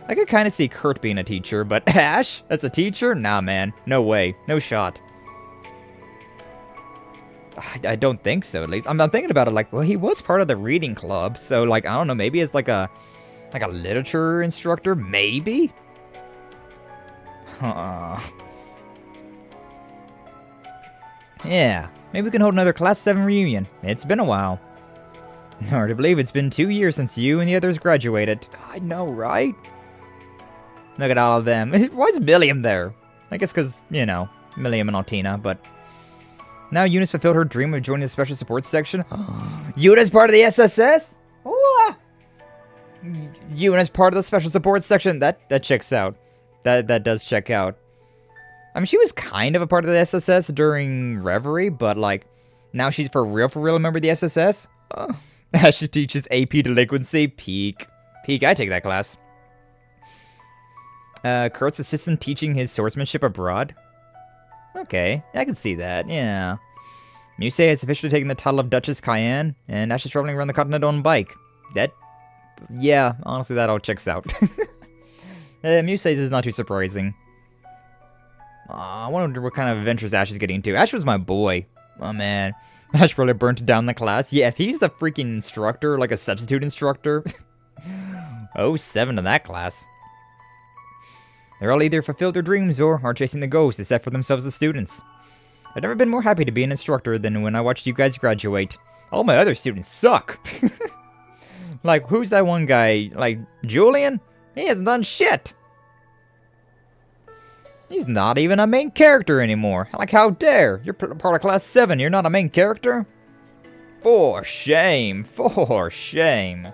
I could kind of see Kurt being a teacher, but Ash as a teacher? Nah, man. No way. No shot. I don't think so, at least. I'm not thinking about it like, well, he was part of the reading club, so, like, I don't know, maybe as, like a literature instructor? Maybe? Yeah, maybe we can hold another Class 7 reunion. It's been a while. Hard to believe it's been 2 years since you and the others graduated. I know, right? Look at all of them. Why is Milliam there? I guess because, you know, Milliam and Altina, but... Now Eunice fulfilled her dream of joining the special support section. Eunice part of the SSS? Ooh. Eunice part of the special support section? That checks out. That does check out. I mean, she was kind of a part of the SSS during Reverie, but, like, now she's for real a member of the SSS? She teaches AP Delinquency. Peak. I take that class. Kurt's assistant teaching his swordsmanship abroad? Okay, I can see that, yeah. Musei has officially taken the title of Duchess Cayenne, and Ash is traveling around the continent on a bike. Yeah, honestly, that all checks out. Musei's is not too surprising. I wonder what kind of adventures Ash is getting into. Ash was my boy. Oh, man. Ash probably burnt down the class. Yeah, if he's the freaking instructor, like a substitute instructor. 07 to that class. They're all either fulfilled their dreams or are chasing the goals they set for themselves as students. I've never been more happy to be an instructor than when I watched you guys graduate. All my other students suck. Like, who's that one guy? Like, Julian? He hasn't done shit. He's not even a main character anymore. Like, how dare? You're part of Class 7. You're not a main character? For shame. For shame.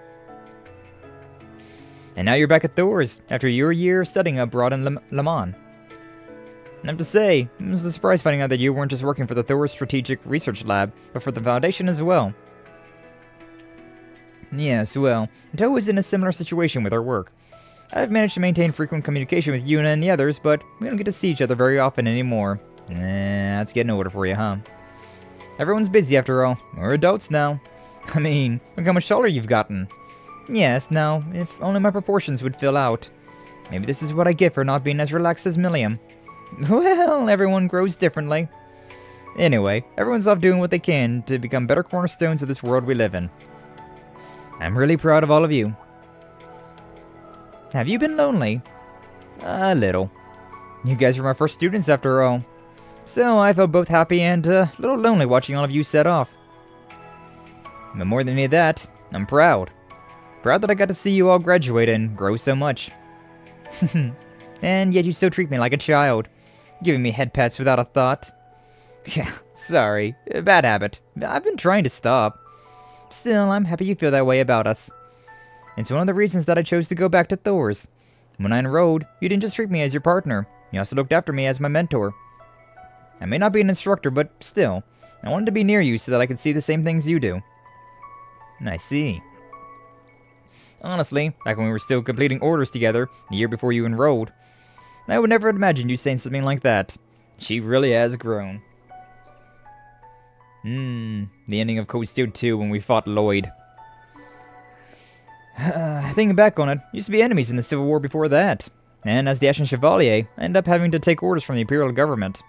And now you're back at Thors, after your year studying abroad in Le Mans. I have to say, it was a surprise finding out that you weren't just working for the Thors Strategic Research Lab, but for the Foundation as well. Yes, well, Toe was in a similar situation with our work. I've managed to maintain frequent communication with Yuna and the others, but we don't get to see each other very often anymore. That's getting order for you, huh? Everyone's busy after all. We're adults now. I mean, look how much taller you've gotten. Yes, now, if only my proportions would fill out. Maybe this is what I get for not being as relaxed as Milliam. Well, everyone grows differently. Anyway, everyone's off doing what they can to become better cornerstones of this world we live in. I'm really proud of all of you. Have you been lonely? A little. You guys were my first students after all. So I felt both happy and a little lonely watching all of you set off. But more than any of that, I'm proud. Proud that I got to see you all graduate and grow so much. And yet you still treat me like a child, giving me head pats without a thought. Yeah, sorry, bad habit. I've been trying to stop. Still, I'm happy you feel that way about us. It's one of the reasons that I chose to go back to Thors. When I enrolled, you didn't just treat me as your partner, you also looked after me as my mentor. I may not be an instructor, but still, I wanted to be near you so that I could see the same things you do. I see. Honestly, back when we were still completing orders together, the year before you enrolled, I would never have imagined you saying something like that. She really has grown. The ending of Code Steel 2 when we fought Lloyd. Thinking back on it, used to be enemies in the Civil War before that. And as the Ashen Chevalier, I ended up having to take orders from the Imperial government.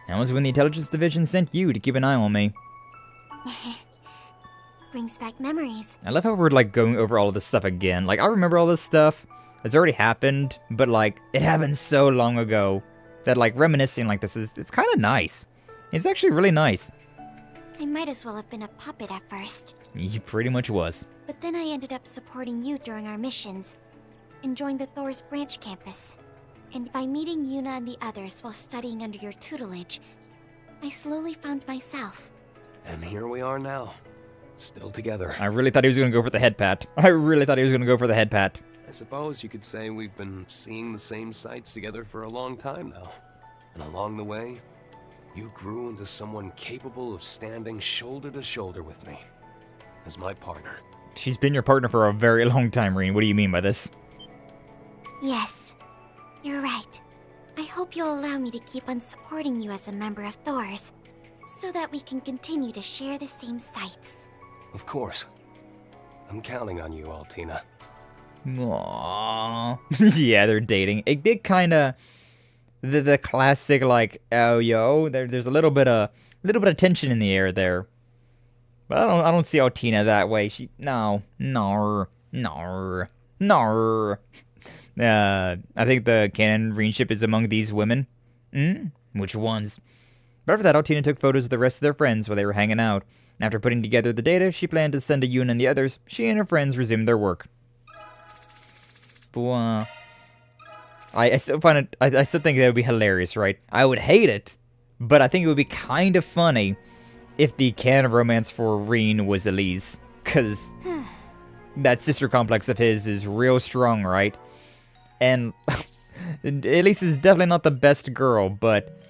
That was when the Intelligence Division sent you to keep an eye on me. Brings back memories. I love how we're, like, going over all of this stuff again. Like, I remember all this stuff. It's already happened, but, like, it happened so long ago that, like, reminiscing like this it's kind of nice. It's actually really nice. I might as well have been a puppet at first. You pretty much was. But then I ended up supporting you during our missions, and joined the Thors branch campus. And by meeting Yuna and the others while studying under your tutelage, I slowly found myself. And here we are now. Still together. I really thought he was going to go for the head pat. I suppose you could say we've been seeing the same sights together for a long time now. And along the way, you grew into someone capable of standing shoulder to shoulder with me as my partner. She's been your partner for a very long time, Rean. What do you mean by this? Yes, you're right. I hope you'll allow me to keep on supporting you as a member of Thors, so that we can continue to share the same sights. Of course. I'm counting on you, Altina. Aww. Yeah, they're dating. It did kind of the classic, like, oh yo, there's a little bit of tension in the air there. But I don't see Altina that way. No. I think the canon Reanship is among these women. Which ones? But after that, Altina took photos of the rest of their friends while they were hanging out. After putting together the data she planned to send to Yuna and the others, she and her friends resumed their work. But, I still find it, I still think that would be hilarious, right? I would hate it, but I think it would be kind of funny if the canon romance for Rean was Elise. Because that sister complex of his is real strong, right? And Elise is definitely not the best girl, but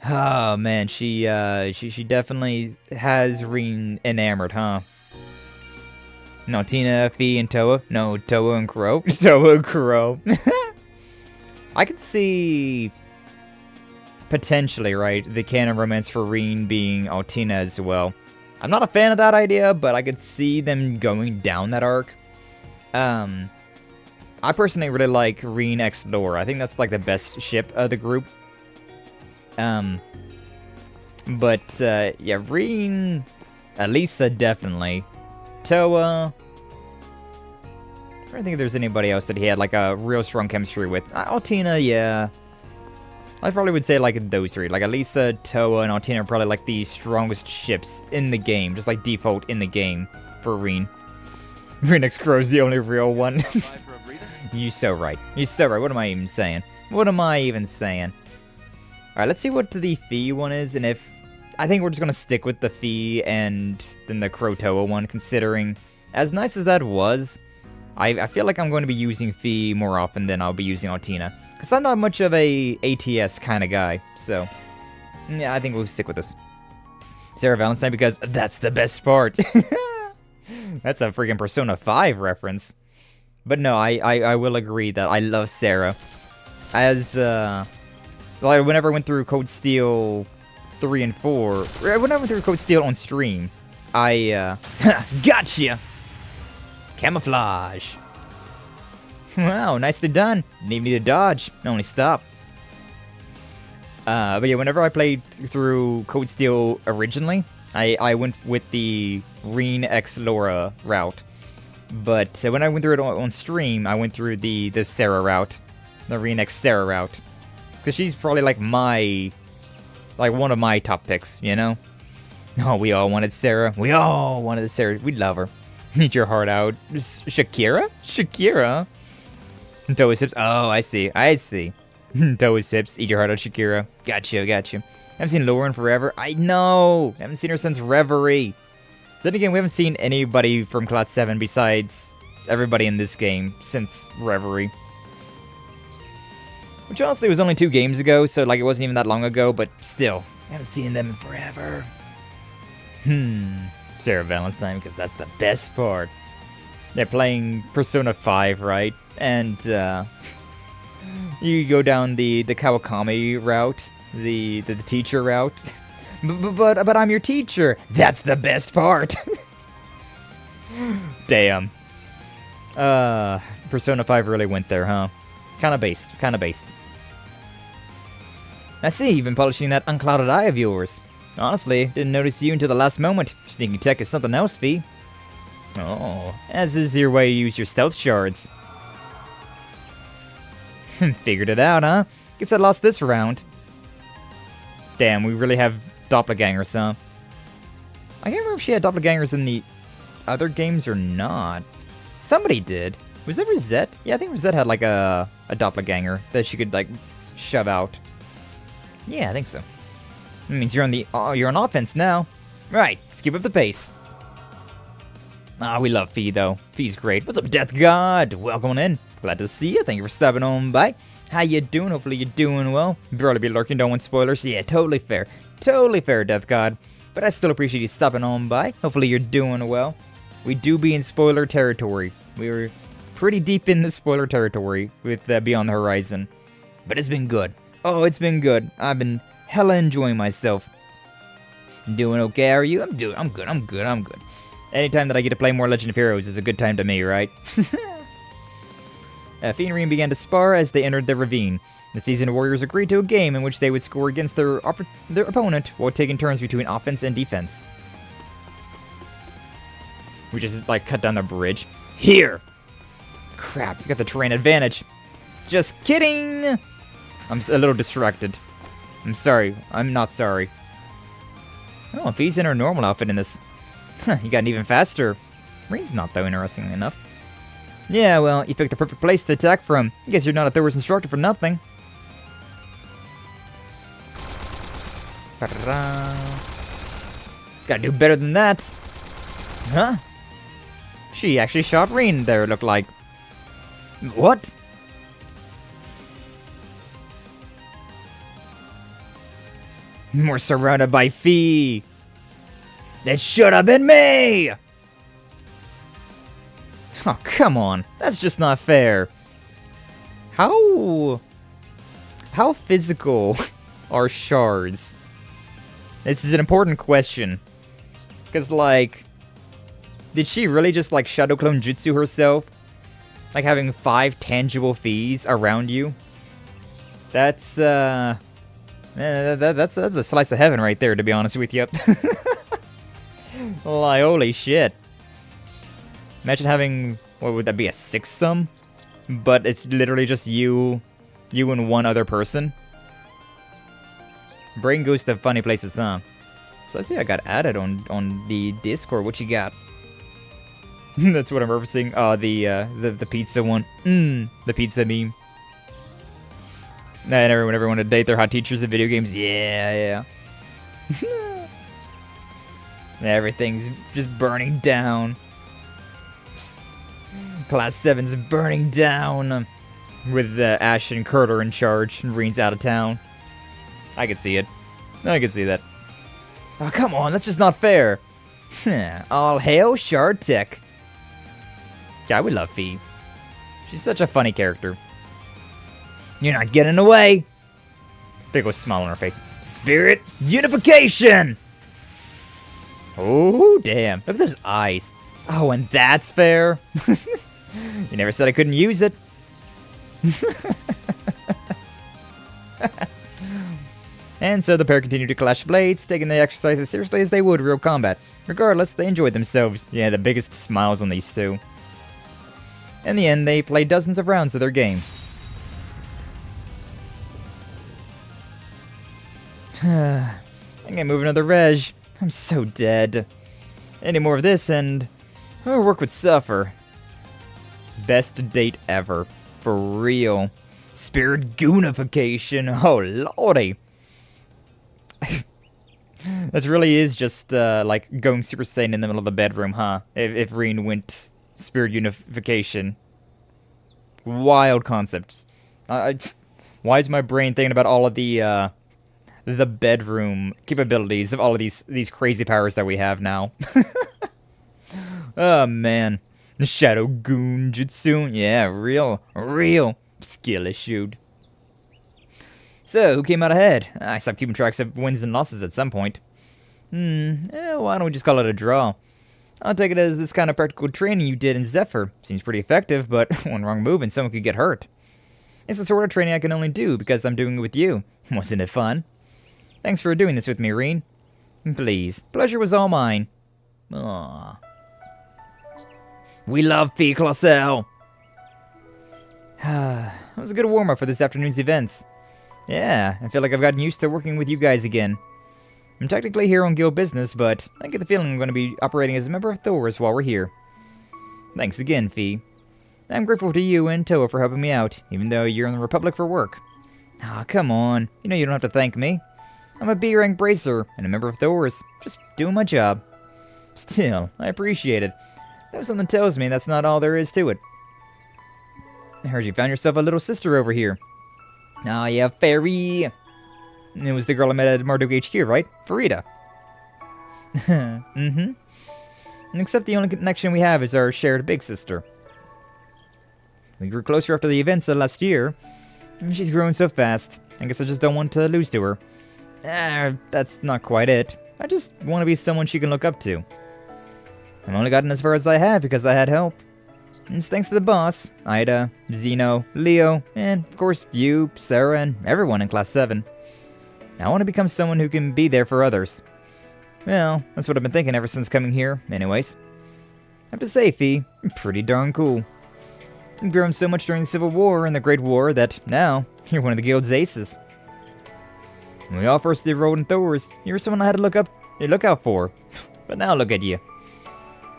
oh man, she definitely has Rean enamored, huh? No, Tina, Fee, and Toa. No, Toa and Crow. Toa and Crow. I could see potentially, right, the canon romance for Rean being Altina as well. I'm not a fan of that idea, but I could see them going down that arc. I personally really like Rean X Thor. I think that's like the best ship of the group. Yeah, Rean, Elisa definitely. Toa. I don't think there's anybody else that he had like a real strong chemistry with. Altina, yeah. I probably would say like those three. Like Elisa, Toa, and Altina are probably like the strongest ships in the game. Just like default in the game for Rean. Rean X Crow is the only real one. You're so right. You're so right. What am I even saying? Alright, let's see what the Fee one is, and if... I think we're just gonna stick with the Fee and then the Crow Toa one, considering, as nice as that was, I feel like I'm going to be using Fee more often than I'll be using Altina. Because I'm not much of a ATS kind of guy, so... yeah, I think we'll stick with this. Sarah Valentine, because that's the best part. That's a freaking Persona 5 reference. But no, I will agree that I love Sarah. As Like, whenever I went through Code Steel 3 and 4, whenever I went through Code Steel on stream, I, gotcha! Camouflage! Wow, nicely done. Didn't even need to dodge, only stop. But yeah, whenever I played through Code Steel originally, I went with the Rean X Laura route. But when I went through it on stream, I went through the Sarah route. The Rean X Sarah route. Because she's probably like one of my top picks, you know? Oh, we all wanted Sarah. We all wanted Sarah. We love her. Eat your heart out. Shakira? Shakira? Toes hips. Oh, I see. Toes hips. Eat your heart out, Shakira. Gotcha. Haven't seen Laura in forever. I know. Haven't seen her since Reverie. Then again, we haven't seen anybody from Class 7 besides everybody in this game since Reverie. Which honestly was only 2 games ago, so like it wasn't even that long ago, but still, I haven't seen them in forever. Sarah Valentine, because that's the best part. They're playing Persona 5, right? And you go down the Kawakami route, the teacher route. But I'm your teacher. That's the best part. Damn. Persona 5 really went there, huh? Kinda based. I see you've been polishing that unclouded eye of yours. Honestly, didn't notice you until the last moment. Sneaky tech is something else, V. Oh, as is your way to use your stealth shards. Figured it out, huh? Guess I lost this round. Damn, we really have doppelgangers, huh? I can't remember if she had doppelgangers in the other games or not. Somebody did. Was that Rosette? Yeah, I think Rosette had like a doppelganger that she could like shove out. Yeah, I think so. That means you're on offense now. Right, let's keep up the pace. We love Fee though. Fee's great. What's up, Death God? Welcome on in. Glad to see you. Thank you for stopping on by. How you doing? Hopefully you're doing well. Barely be lurking, don't want spoilers. Yeah, totally fair. Totally fair, Death God. But I still appreciate you stopping on by. Hopefully you're doing well. We do be in spoiler territory. We were pretty deep in the spoiler territory with Beyond the Horizon. But it's been good. Oh, it's been good. I've been hella enjoying myself. Doing okay, are you? I'm good. Anytime that I get to play more Legend of Heroes is a good time to me, right? Fee and Rean began to spar as they entered the ravine. The seasoned warriors agreed to a game in which they would score against their opponent while taking turns between offense and defense. We just, like, cut down the bridge. Here! Crap, you got the terrain advantage. Just kidding! I'm a little distracted. I'm sorry. I'm not sorry. Oh, Fee's in her normal outfit in this. You got even faster. Rean's not, though, interestingly enough. Yeah, well, you picked the perfect place to attack from. I guess you're not a Thors instructor for nothing. Gotta do better than that. Huh? She actually shot Rean there, it looked like. What? We're surrounded by Fee. That should have been me! Oh, come on. That's just not fair. How physical are shards? This is an important question. Because, like, did she really just, like, Shadow Clone Jutsu herself? Like, having 5 tangible Fees around you? That's, that's a slice of heaven right there, to be honest with you. Like, holy shit. Imagine having, what would that be, a 6-sum? But it's literally just you and one other person. Brain goes to funny places, huh? So I see I got added on the Discord. What you got? That's what I'm referencing. Oh, the pizza one. The pizza meme. And everyone to date their hot teachers in video games. Yeah. Everything's just burning down. Class 7's burning down. With Ash and Carter in charge and Rean's out of town. I can see it. I can see that. Oh, come on, that's just not fair. All hail Shard Tech. Yeah, we love Fee. She's such a funny character. You're not getting away. Big old smile on her face. Spirit unification! Oh, damn. Look at those eyes. Oh, and that's fair. You never said I couldn't use it. And so the pair continued to clash blades, taking the exercise as seriously as they would real combat. Regardless, they enjoyed themselves. Yeah, the biggest smiles on these two. In the end, they played dozens of rounds of their game. I can't move another reg. I'm so dead. Any more of this and our work would suffer. Best date ever. For real. Spirit goonification. Oh, lordy. That really is just, like, going Super Saiyan in the middle of the bedroom, huh? If Rean went Spirit Unification. Wild concepts. Why is my brain thinking about all of the bedroom capabilities of all of these crazy powers that we have now? Oh, man. The Shadow Goon Jutsu. Yeah, real skill issued. So, who came out ahead? I stopped keeping tracks of wins and losses at some point. Why don't we just call it a draw? I'll take it as this kind of practical training you did in Zephyr. Seems pretty effective, but one wrong move and someone could get hurt. It's the sort of training I can only do because I'm doing it with you. Wasn't it fun? Thanks for doing this with me, Rean. Please, pleasure was all mine. Aww. We love Fee Clausel. It was a good warm-up for this afternoon's events. Yeah, I feel like I've gotten used to working with you guys again. I'm technically here on guild business, but I get the feeling I'm going to be operating as a member of Thors while we're here. Thanks again, Fee. I'm grateful to you and Toa for helping me out, even though you're in the Republic for work. Ah, come on. You know you don't have to thank me. I'm a B-rank bracer and a member of Thors. Just doing my job. Still, I appreciate it. Though something tells me that's not all there is to it. I heard you found yourself a little sister over here. Ah, yeah, Fairy. It was the girl I met at Marduk HQ, right? Farida. Mm-hmm. Except the only connection we have is our shared big sister. We grew closer after the events of last year. She's growing so fast. I guess I just don't want to lose to her. That's not quite it. I just want to be someone she can look up to. I've only gotten as far as I have because I had help. It's thanks to the boss, Ida, Zeno, Leo, and of course you, Sarah, and everyone in Class 7. I want to become someone who can be there for others. Well, that's what I've been thinking ever since coming here, anyways. I have to say, Fee, you're pretty darn cool. You've grown so much during the Civil War and the Great War that now you're one of the guild's aces. When we all first enrolled in Thors, you were someone I had to look out for. But now look at you.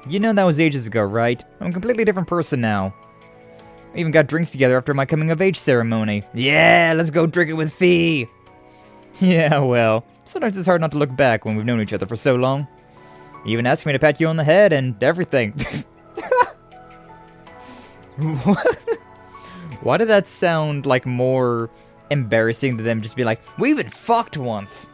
You know that was ages ago, right? I'm a completely different person now. We even got drinks together after my coming-of-age ceremony. Yeah, let's go drink it with Fee! Yeah, well, sometimes it's hard not to look back when we've known each other for so long. You even asked me to pat you on the head and everything. Why did that sound like more embarrassing than them just be like, we even fucked once?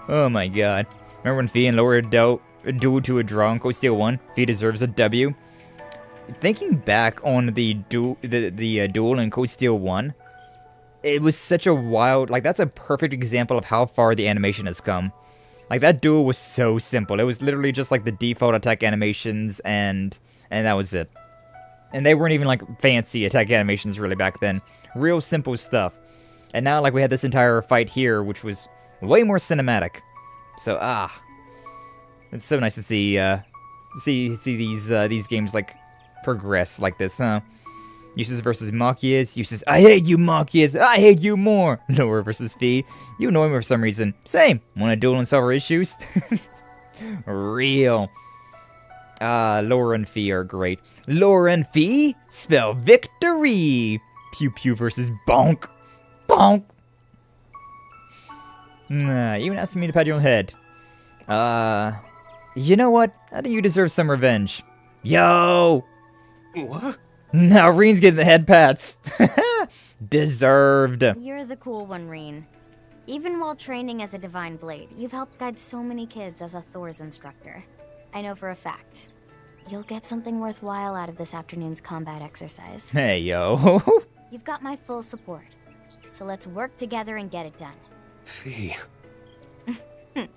Oh my god. Remember when Fee and Laura dueled to a draw on Code Steel 1? Fee deserves a W. Thinking back on the duel in Code Steel 1, it was such a wild, like, that's a perfect example of how far the animation has come. Like, that duel was so simple. It was literally just like the default attack animations and that was it. And they weren't even like fancy attack animations really back then. Real simple stuff. And now like we had this entire fight here, which was way more cinematic. So it's so nice to see these games like progress like this, huh? Uses versus Machias. Uses, I hate you, Machias. I hate you more. Laura versus Fee. You annoy me for some reason. Same. Want to duel and solve our issues? Real. Laura and Fee are great. Laura and Fee spell victory. Pew Pew versus Bonk. Bonk. Even asking me to pat you on the head. You know what? I think you deserve some revenge. Yo! What? Now Rean's getting the head pats. Deserved. You're the cool one, Rean. Even while training as a Divine Blade, you've helped guide so many kids as a Thors instructor. I know for a fact. You'll get something worthwhile out of this afternoon's combat exercise. Hey, yo. You've got my full support. So let's work together and get it done. Fee. Do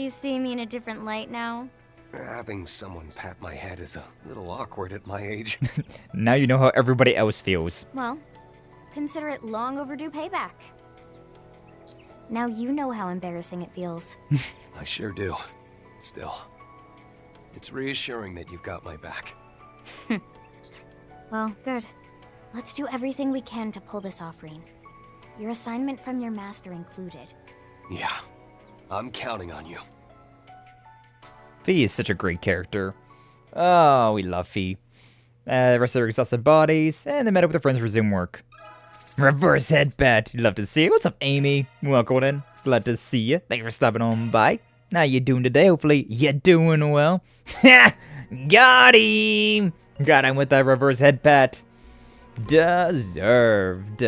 you see me in a different light now? Having someone pat my head is a little awkward at my age. Now you know how everybody else feels. Well, consider it long overdue payback. Now you know how embarrassing it feels. I sure do. Still, it's reassuring that you've got my back. Well, good. Let's do everything we can to pull this off, Rean. Your assignment from your master included. Yeah, I'm counting on you. Fee is such a great character. Oh, we love Fee. The rest of their exhausted bodies, and they met up with their friends to resume work. Reverse headbat. You'd love to see it. What's up, Amy? Welcome in. Glad to see you. Thank you for stopping on by. How you doing today? Hopefully you're doing well. Ha! Got him! Got him with that reverse headbat. Deserved.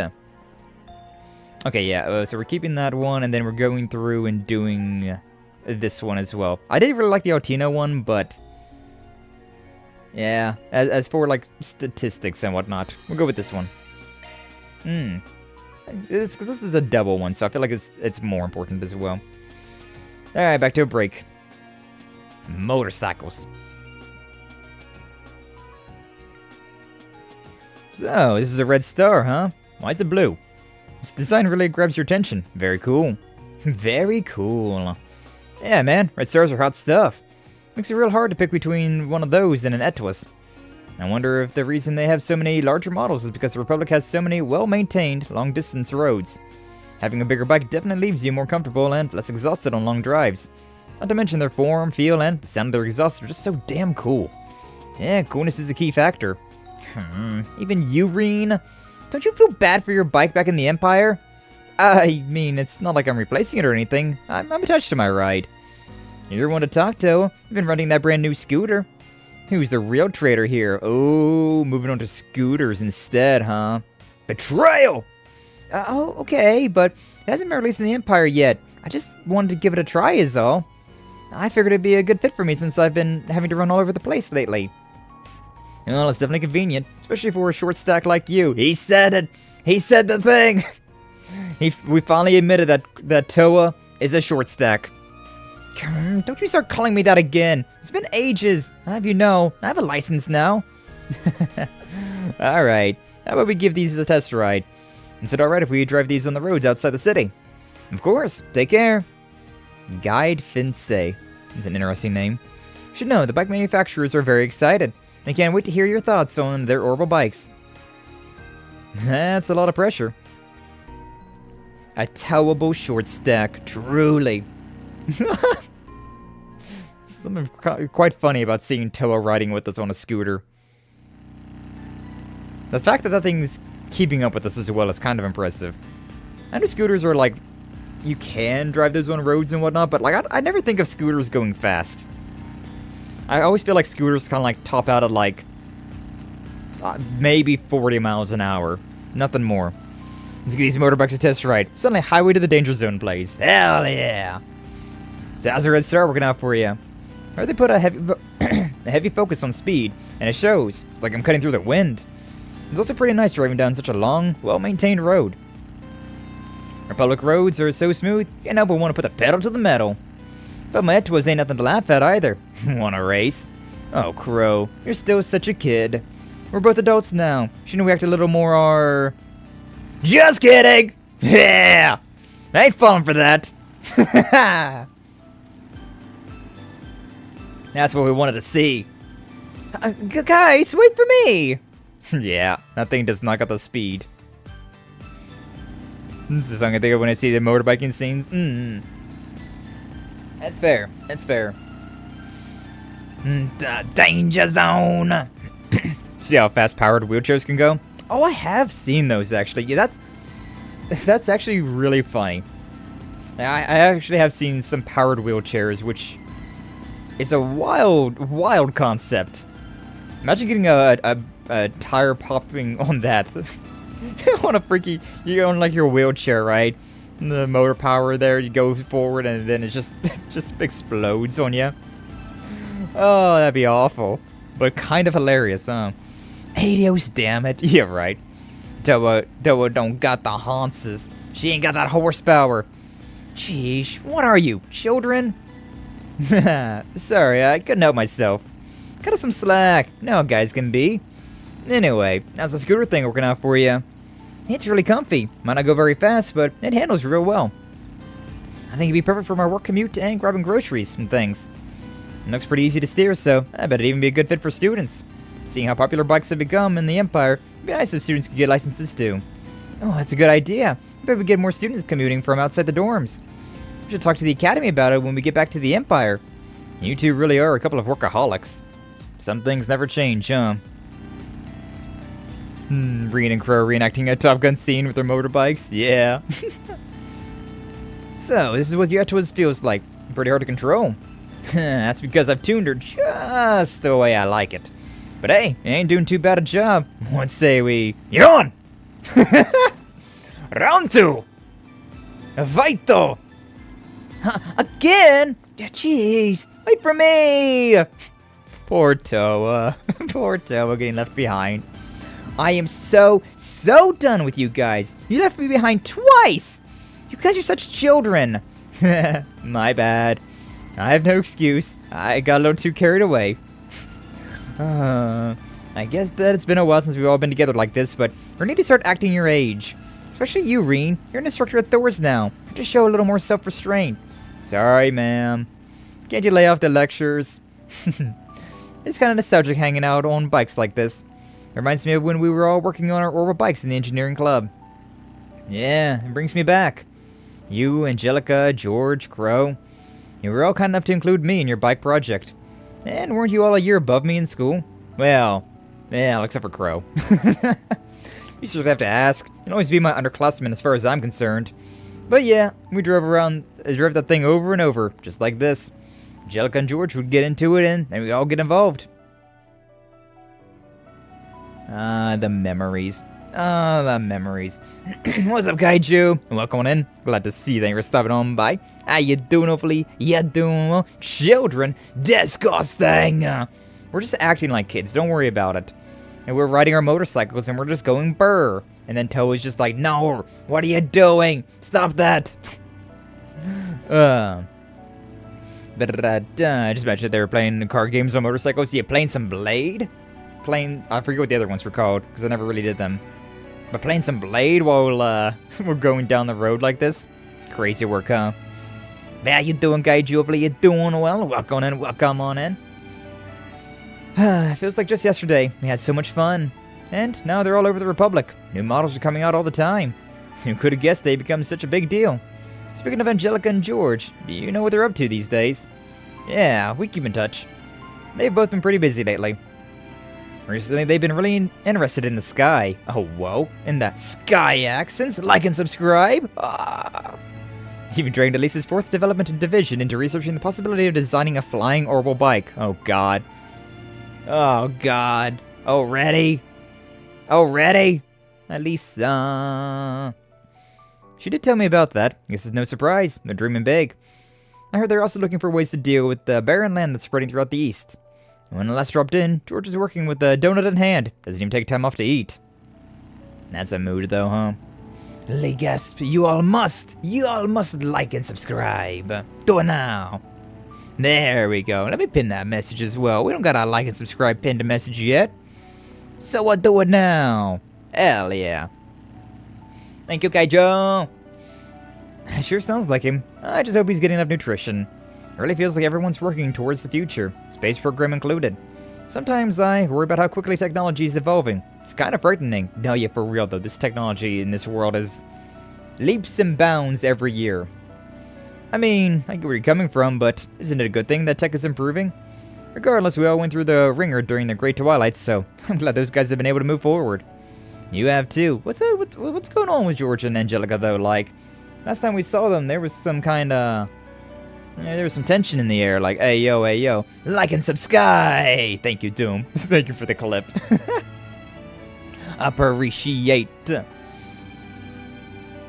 Okay, yeah, so we're keeping that one, and then we're going through and doing this one as well. I didn't really like the Altino one, but yeah, as for like statistics and whatnot, we'll go with this one. It's because this is a double one, so I feel like it's more important as well. All right, back to a break. Motorcycles. So this is a red star, huh? Why is it blue? This design really grabs your attention. Very cool. Very cool. Yeah, man, red stars are hot stuff. Makes it real hard to pick between one of those and an Etwas. I wonder if the reason they have so many larger models is because the Republic has so many well-maintained, long-distance roads. Having a bigger bike definitely leaves you more comfortable and less exhausted on long drives. Not to mention their form, feel, and the sound of their exhaust are just so damn cool. Yeah, coolness is a key factor. Even you, Rean? Don't you feel bad for your bike back in the Empire? I mean, it's not like I'm replacing it or anything. I'm attached to my ride. You're one to talk to. You've been running that brand new scooter. Who's the real traitor here? Oh, moving on to scooters instead, huh? Betrayal! Oh, okay, but it hasn't been released in the Empire yet. I just wanted to give it a try is all. I figured it'd be a good fit for me since I've been having to run all over the place lately. Well, it's definitely convenient, especially for a short stack like you. He said it! He said the thing! We finally admitted that Toa is a short stack. Don't you start calling me that again. It's been ages. I have you know, I have a license now. Alright, how about we give these a test ride? Is it alright if we drive these on the roads outside the city? Of course, take care. Guide Finse. That's an interesting name. You should know, the bike manufacturers are very excited. They can't wait to hear your thoughts on their orbital bikes. That's a lot of pressure. A towable short stack, truly. Something quite funny about seeing Toa riding with us on a scooter. The fact that thing's keeping up with us as well is kind of impressive. I know scooters are like, you can drive those on roads and whatnot, but like I never think of scooters going fast. I always feel like scooters kind of like top out at like maybe 40 miles an hour. Nothing more. Let's get these motorbikes a test ride. Suddenly, Highway to the Danger Zone plays. Hell yeah! So how's the Red Star working out for you? I heard they put a heavy focus on speed, and it shows. It's like I'm cutting through the wind. It's also pretty nice driving down such a long, well-maintained road. Republic roads are so smooth, you can't help but want to put the pedal to the metal. But my Etwas ain't nothing to laugh at either. Wanna race? Oh, Crow, you're still such a kid. We're both adults now. Shouldn't we act a little more, Just kidding! Yeah! I ain't falling for that. That's what we wanted to see. Guys, wait for me! Yeah, that thing does not got the speed. This is something I think of when I see the motorbiking scenes. That's fair. That's fair. The danger zone! See how fast-powered wheelchairs can go? Oh, I have seen those, actually. Yeah, that's actually really funny. I actually have seen some powered wheelchairs, which is a wild concept. Imagine getting a tire popping on that. On a freaky, you own like your wheelchair, right? And the motor power there, you go forward and then it just explodes on you. Oh, that'd be awful. But kind of hilarious, huh? Adios, damn it. Yeah, right. Doa don't got the horses. She ain't got that horsepower. Sheesh, what are you, children? Sorry, I couldn't help myself. Cut us some slack. You know how guys can be. Anyway, how's the scooter thing working out for you? It's really comfy. Might not go very fast, but it handles real well. I think it'd be perfect for my work commute and grabbing groceries and things. It looks pretty easy to steer, so I bet it'd even be a good fit for students. Seeing how popular bikes have become in the Empire, it'd be nice if students could get licenses too. Oh, that's a good idea. I bet we get more students commuting from outside the dorms. We should talk to the Academy about it when we get back to the Empire. You two really are a couple of workaholics. Some things never change, huh? Rean and Crow reenacting a Top Gun scene with their motorbikes? Yeah. So, this is what Yetwas feels like. Pretty hard to control. That's because I've tuned her just the way I like it. But hey, it ain't doing too bad a job. What say we... Yawn! Round 2! Vito! Again? Jeez, wait for me! Poor Toa. Poor Toa getting left behind. I am so done with you guys. You left me behind twice! You guys are such children. My bad. I have no excuse. I got a little too carried away. I guess that it's been a while since we've all been together like this, but we need to start acting your age. Especially you, Rean. You're an instructor at Thors now. You have to show a little more self-restraint. Sorry, ma'am. Can't you lay off the lectures? It's kind of nostalgic hanging out on bikes like this. It reminds me of when we were all working on our orbital bikes in the engineering club. Yeah, it brings me back. You, Angelica, George, Crow. You were all kind enough to include me in your bike project. And weren't you all a year above me in school? Well, except for Crow. You should have to ask. You'll always be my underclassman as far as I'm concerned. But yeah, we drove that thing over and over, just like this. Angelica and George would get into it and we'd all get involved. The memories. The memories. What's up, Kaiju? Welcome on in. Glad to see you. Thank you for stopping on by. How you doing? Hopefully, you're doing well. Children, disgusting. We're just acting like kids. Don't worry about it. And we're riding our motorcycles and we're just going burr. And then Toa's just like, no, what are you doing? Stop that. I just mentioned they were playing card games on motorcycles. Yeah, playing some Blade? I forget what the other ones were called, because I never really did them. But playing some Blade while we're going down the road like this? Crazy work, huh? How you doing, Kaiju? Hopefully you're doing well. Welcome on in. It feels like just yesterday. We had so much fun. And now they're all over the Republic. New models are coming out all the time. Who could have guessed they'd become such a big deal? Speaking of Angelica and George, do you know what they're up to these days? Yeah, we keep in touch. They've both been pretty busy lately. Recently, they've been really interested in the Skye. Oh, whoa. In the Skye Axens. Like and subscribe. Even dragged at least his 4th development division into researching the possibility of designing a flying orbital bike. Oh, God. Oh, God. Already? Alisa. She did tell me about that. Guess it's no surprise. They're dreaming big. I heard they're also looking for ways to deal with the barren land that's spreading throughout the east. When I last dropped in, George is working with a donut in hand. Doesn't even take time off to eat. That's a mood though, huh? Lee gasp, you all must like and subscribe. Do it now. There we go. Let me pin that message as well. We don't got a like and subscribe pinned message yet. So I'll do it now. Hell yeah. Thank you, Kaijo. Sure sounds like him. I just hope he's getting enough nutrition. It really feels like everyone's working towards the future, space program included. Sometimes I worry about how quickly technology is evolving. It's kind of frightening. No, yeah, for real though, this technology in this world is leaps and bounds every year. I mean, I get where you're coming from, but isn't it a good thing that tech is improving? Regardless, we all went through the ringer during the Great Twilight, so I'm glad those guys have been able to move forward. You have too. What's going on with George and Angelica though? Like, last time we saw them, there was some kind of... there was some tension in the air, like, hey yo, like and subscribe! Thank you, Doom. Thank you for the clip. Appreciate. But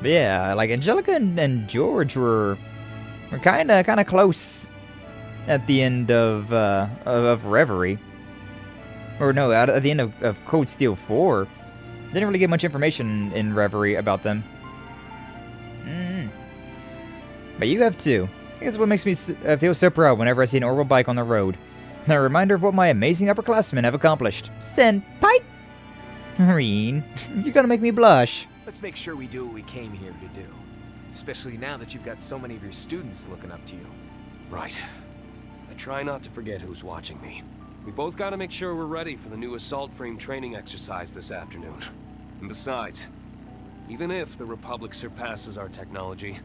yeah, like, Angelica and George were kind of close at the end of Reverie. Or no, at the end of Code Steel 4. Didn't really get much information in Reverie about them. But you have too. I think that's what makes me feel so proud whenever I see an orbital bike on the road. A reminder of what my amazing upperclassmen have accomplished. Senpai! Rean, you're gonna make me blush. Let's make sure we do what we came here to do. Especially now that you've got so many of your students looking up to you. Right. I try not to forget who's watching me. We both gotta make sure we're ready for the new assault frame training exercise this afternoon. And besides, even if the Republic surpasses our technology,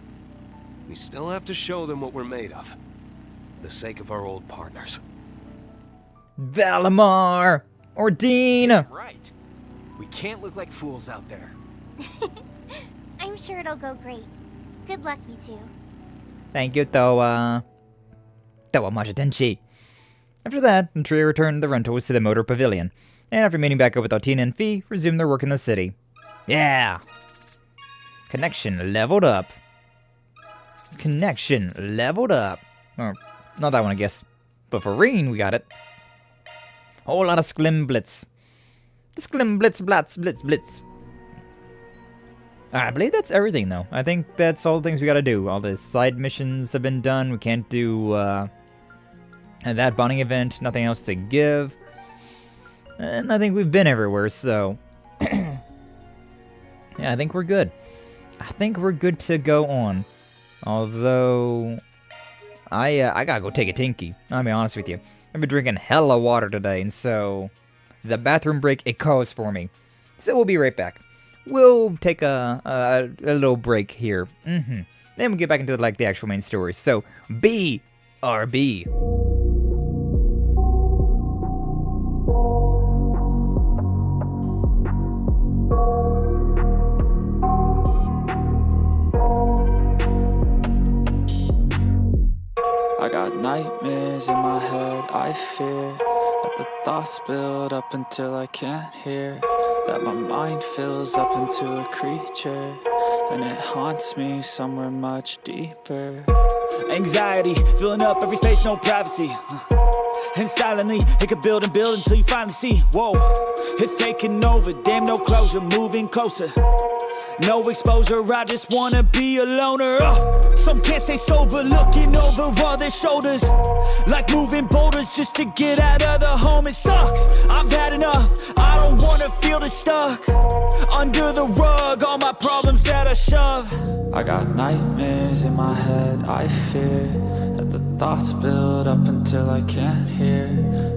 we still have to show them what we're made of. For the sake of our old partners. Valimar! Or Dean! Right. We can't look like fools out there. I'm sure it'll go great. Good luck, you two. Thank you, Towa. Towa Majidenshi. After that, the trio returned the rentals to the motor pavilion, and after meeting back up with Altina and Fee, resumed their work in the city. Yeah! Connection leveled up. Connection leveled up. Or, not that one, I guess. But for Rean, we got it. Whole lot of sklimblitz. The sklimblitz, blats, blitz, blitz. I believe that's everything, though. I think that's all the things we gotta do. All the side missions have been done. We can't do, that bonding event. Nothing else to give. And I think we've been everywhere, so... yeah, I think we're good. I think we're good to go on. Although... I gotta go take a tinky. I'll be honest with you. I've been drinking hella water today, and so... the bathroom break, it calls for me. So we'll be right back. We'll take a little break here. Then we'll get back into the actual main story. So, BRB. I got nightmares in my head, I fear that the thoughts build up until I can't hear, that my mind fills up into a creature, and it haunts me somewhere much deeper. Anxiety, filling up every space, no privacy. And silently, it could build and build until you finally see, whoa, it's taking over, damn no closure, moving closer. No exposure, I just wanna be a loner. Some can't stay sober, looking over all their shoulders, like moving boulders just to get out of the home. It sucks, I've had enough, I don't wanna feel the stuck under the rug, all my problems that I shove. I got nightmares in my head, I fear that the thoughts build up until I can't hear,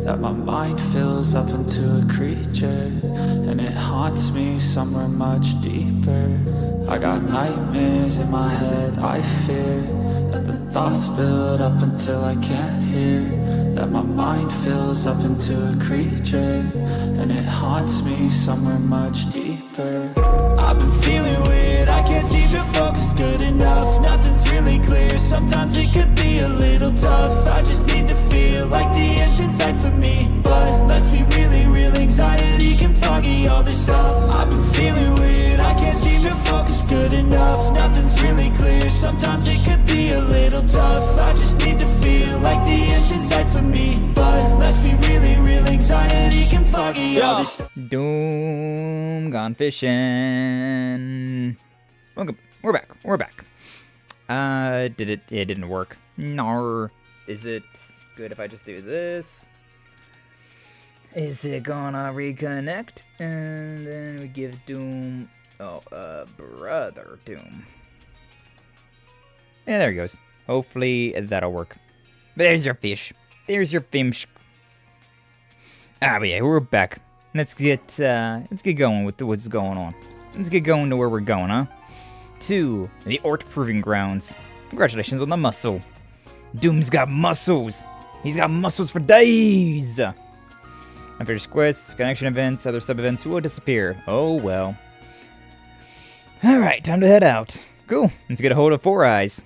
that my mind fills up into a creature, and it haunts me somewhere much deeper. I got nightmares in my head, I fear that the thoughts build up until I can't hear, that my mind fills up into a creature, and it haunts me somewhere much deeper. I've been feeling weird, I can't seem to focus good enough. Nothing's really clear, sometimes it could be a little tough. I just need to feel like the end's in sight for me, but let's be really real, anxiety can foggy all this stuff. I've been feeling weird, I can't seem to focus good enough. Nothing's really clear, sometimes it could be a little tough. I just need to feel like the end's in sight for me, but let's be really real, anxiety can foggy all this stuff. Doom gone fishing. Welcome. We're back. It didn't work. Nar. Is it good if I just do this? Is it gonna reconnect? And then we give Doom... brother Doom. Yeah, there he goes. Hopefully that'll work. There's your fish. There's your fish. But yeah, we're back. Let's get going with what's going on. Let's get going to where we're going, huh? To the Ort Proving Grounds. Congratulations on the muscle. Doom's got muscles. He's got muscles for days. Unfinished quests, connection events, other sub-events will disappear. Oh well. Alright, time to head out. Cool. Let's get a hold of Four Eyes.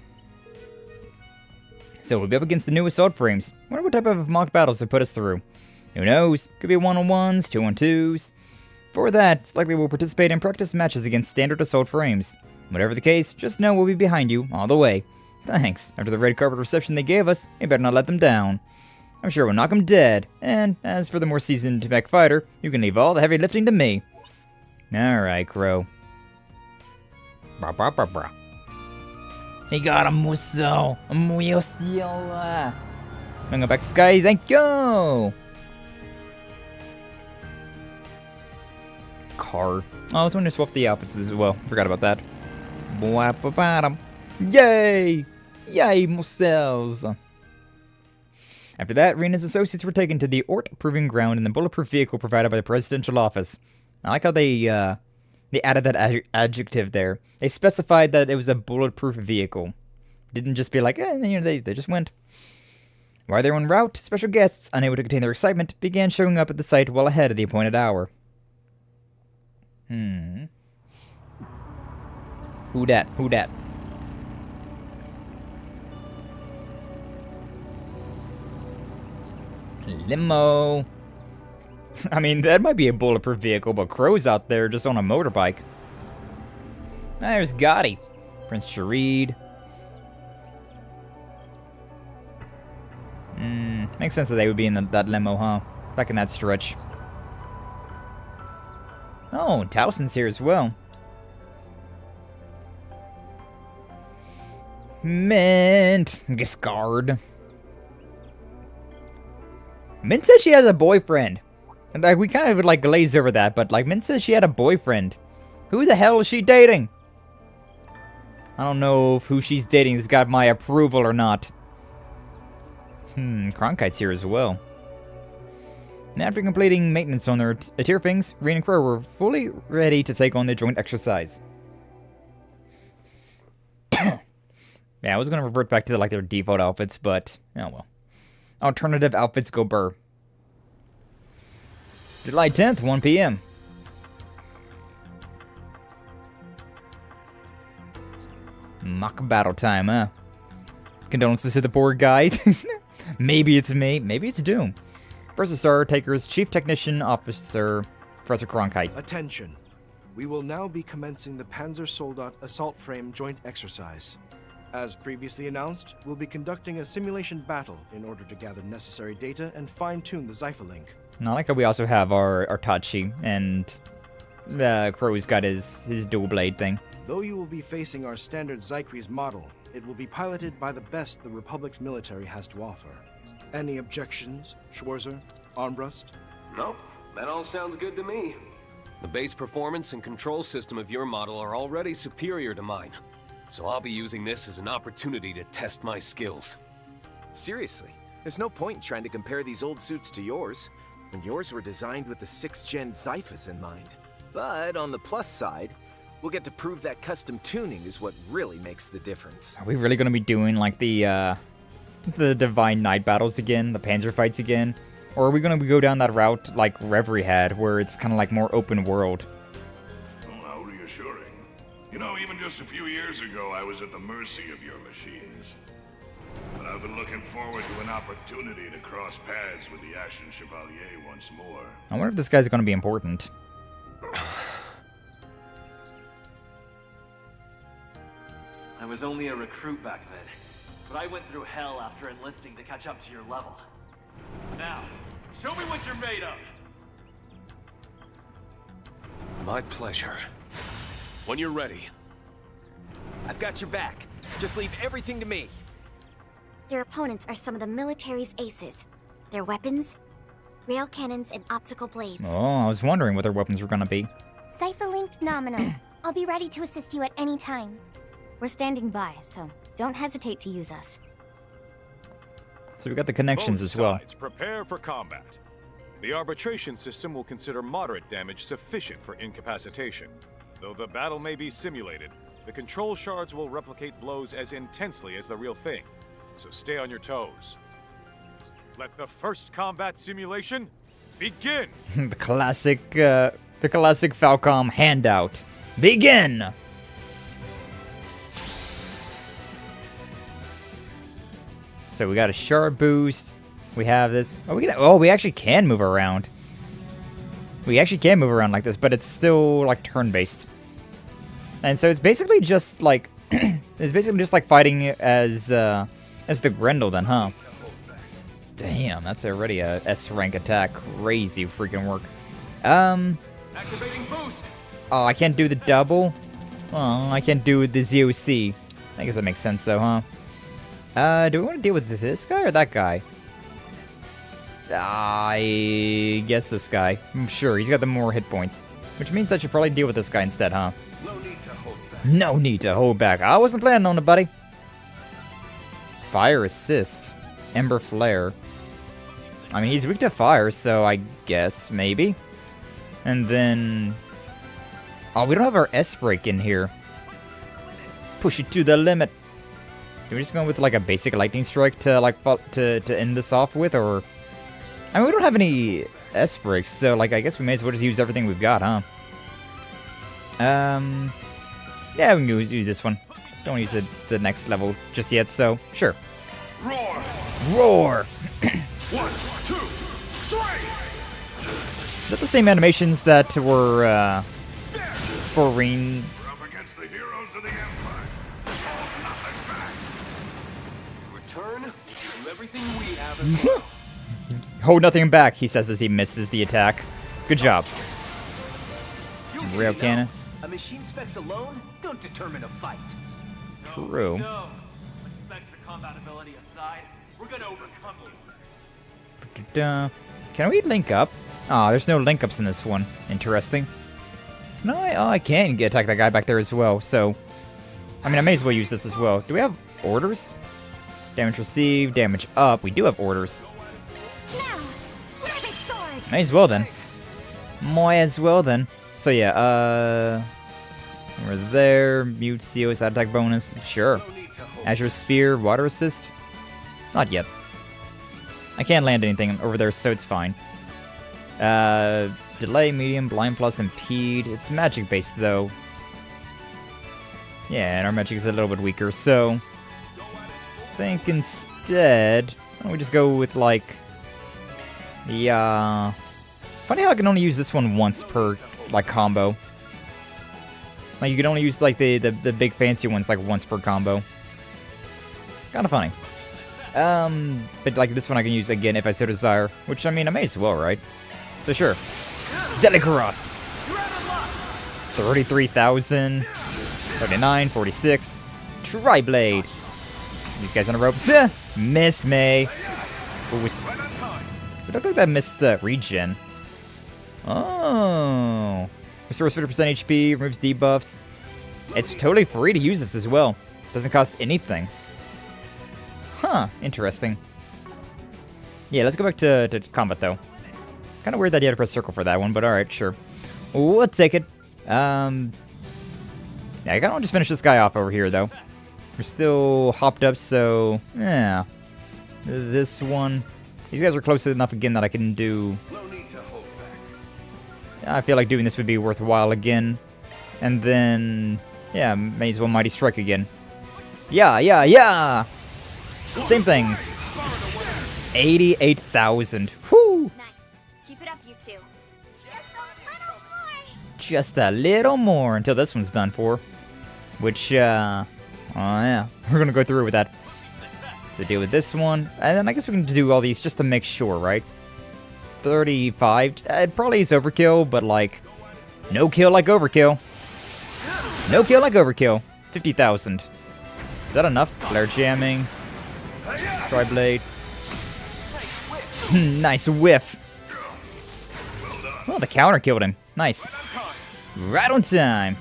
So we'll be up against the new assault frames. Wonder what type of mock battles they put us through. Who knows? Could be 1-on-1s, 2-on-2s. For that, it's likely we'll participate in practice matches against standard assault frames. Whatever the case, just know we'll be behind you all the way. Thanks. After the red carpet reception they gave us, you better not let them down. I'm sure we'll knock them dead. And as for the more seasoned mech fighter, you can leave all the heavy lifting to me. Alright, Crow. Bra bra bra bra. He got a muso. A muyosiola. Going back to Skye, thank you! Car. Oh, I was going to swap the outfits as well. Forgot about that. Yay! Yay, musels! After that, Rena's associates were taken to the Ort Proving Ground in the bulletproof vehicle provided by the Presidential Office. I like how they added that adjective there. They specified that it was a bulletproof vehicle. Didn't just be like, they just went. While they were en route, special guests, unable to contain their excitement, began showing up at the site well ahead of the appointed hour. Who dat? Who dat? Limo. I mean, that might be a bulletproof vehicle, but Crow's out there just on a motorbike. There's Gotti. Prince Sharid. Makes sense that they would be in that limo, huh? Back in that stretch. Oh, Towson's here as well. Mint. Giscard. Mint says she has a boyfriend. And we kind of like glazed over that, but like Mint says she had a boyfriend. Who the hell is she dating? I don't know if who she's dating has got my approval or not. Cronkite's here as well. And after completing maintenance on their Tyrfings, Rean and Crow were fully ready to take on their joint exercise. Yeah, I was gonna revert back to like their default outfits, but oh well. Alternative outfits go burr. July 10th, 1 p.m. Mock battle time, huh? Condolences to the poor guy. Maybe it's me, maybe it's Doom. First Star Taker's Chief Technician Officer, Professor Cronkite. Attention. We will now be commencing the Panzersoldat Assault Frame Joint Exercise. As previously announced, we'll be conducting a simulation battle in order to gather necessary data and fine-tune the Zyphalink. I like how we also have our Tachi, and the Crow's got his dual blade thing. Though you will be facing our standard Zycres model, it will be piloted by the best the Republic's military has to offer. Any objections, Schwarzer? Armbrust? Nope, that all sounds good to me. The base performance and control system of your model are already superior to mine, so I'll be using this as an opportunity to test my skills. Seriously, there's no point in trying to compare these old suits to yours, when yours were designed with the 6th-gen Zyphus in mind. But on the plus side, we'll get to prove that custom tuning is what really makes the difference. Are we really going to be doing like the Divine Knight battles again, the Panzer fights again? Or are we going to go down that route like Reverie had, where it's kind of like more open world? Oh, how reassuring. You know, even just a few years ago, I was at the mercy of your machines. But I've been looking forward to an opportunity to cross paths with the Ashen Chevalier once more. I wonder if this guy's going to be important. I was only a recruit back then, but I went through hell after enlisting to catch up to your level. Now, show me what you're made of! My pleasure. When you're ready. I've got your back. Just leave everything to me. Their opponents are some of the military's aces. Their weapons? Rail cannons and optical blades. Oh, I was wondering what their weapons were going to be. Zyphalink nominal. I'll be ready to assist you at any time. We're standing by, so don't hesitate to use us. So we got the connections Both as well. sides prepare for combat. The arbitration system will consider moderate damage sufficient for incapacitation. Though the battle may be simulated, the control shards will replicate blows as intensely as the real thing. So stay on your toes. Let the first combat simulation begin. the classic Falcom handout. Begin. So we got a shard boost. We have this. We actually can move around. We actually can move around like this, but it's still like turn-based. And so it's basically just like fighting as the Grendel then, huh? Damn, that's already a S rank attack. Crazy freaking work. Activating boost. Oh, I can't do the double? Oh, I can't do the ZOC. I guess that makes sense though, huh? Do we want to deal with this guy or that guy? I guess this guy. I'm sure, he's got the more hit points. Which means I should probably deal with this guy instead, huh? No need to hold back. No need to hold back. I wasn't planning on it, buddy. Fire assist. Ember flare. I mean, he's weak to fire, so I guess, maybe. And then... Oh, we don't have our S-break in here. Push it to the limit. Are we just going with, like, a basic lightning strike to, like, to end this off with, or... I mean, we don't have any S-breaks, so, like, I guess we may as well just use everything we've got, huh? Yeah, we can use this one. Don't use the next level just yet, so, sure. Roar! Roar! 1, 2, 3! Is that the same animations that were, for Rean? We're up against the heroes of the Empire. Hold nothing back. Return, do everything we have as well. Hold nothing back, he says as he misses the attack. Good job. Rail cannon. A machine specs alone don't determine a fight. True. No. When specs or combat ability aside, we're gonna overcome you. Can we link up? Oh, there's no link ups in this one. Interesting. No, I can attack that guy back there as well, so... I mean, I may as well use this as well. Do we have orders? Damage received, damage up. We do have orders. May as well then. Might as well then. So yeah, we're there. Mute CO, side attack bonus. Sure. Azure Spear, water assist. Not yet. I can't land anything over there, so it's fine. Delay, medium, blind plus, impede. It's magic based though. Yeah, and our magic is a little bit weaker, so I think instead, why don't we just go with like the funny how I can only use this one once per like combo. Like you can only use like the big fancy ones like once per combo. Kind of funny. But like this one I can use again if I so desire, which I mean I may as well, right? So sure. Deadly Cross. 33,000. 39, 46. Tri-Blade. These guys on a rope. Miss me. Ooh, I don't think that missed the regen. Oh. Restores 50% HP, removes debuffs. It's totally free to use this as well. Doesn't cost anything. Huh, interesting. Yeah, let's go back to combat though. Kind of weird that you had to press circle for that one, but alright, sure. We'll take it. Yeah, I kind of want to just finish this guy off over here though. We're still hopped up, so yeah. This one. These guys are close enough again that I can do... I feel like doing this would be worthwhile again. And then... yeah, may as well Mighty Strike again. Yeah! Same thing. 88,000. Whoo! Nice. Keep it up, you two. Just a little more until this one's done for. Which, oh yeah. We're gonna go through with that. So deal with this one. And then I guess we can do all these just to make sure, right? 35. It probably is overkill, but like... no kill like overkill. No kill like overkill. 50,000. Is that enough? Flare jamming. Tri-blade. Nice whiff. Oh, the counter killed him. Nice. Right on time.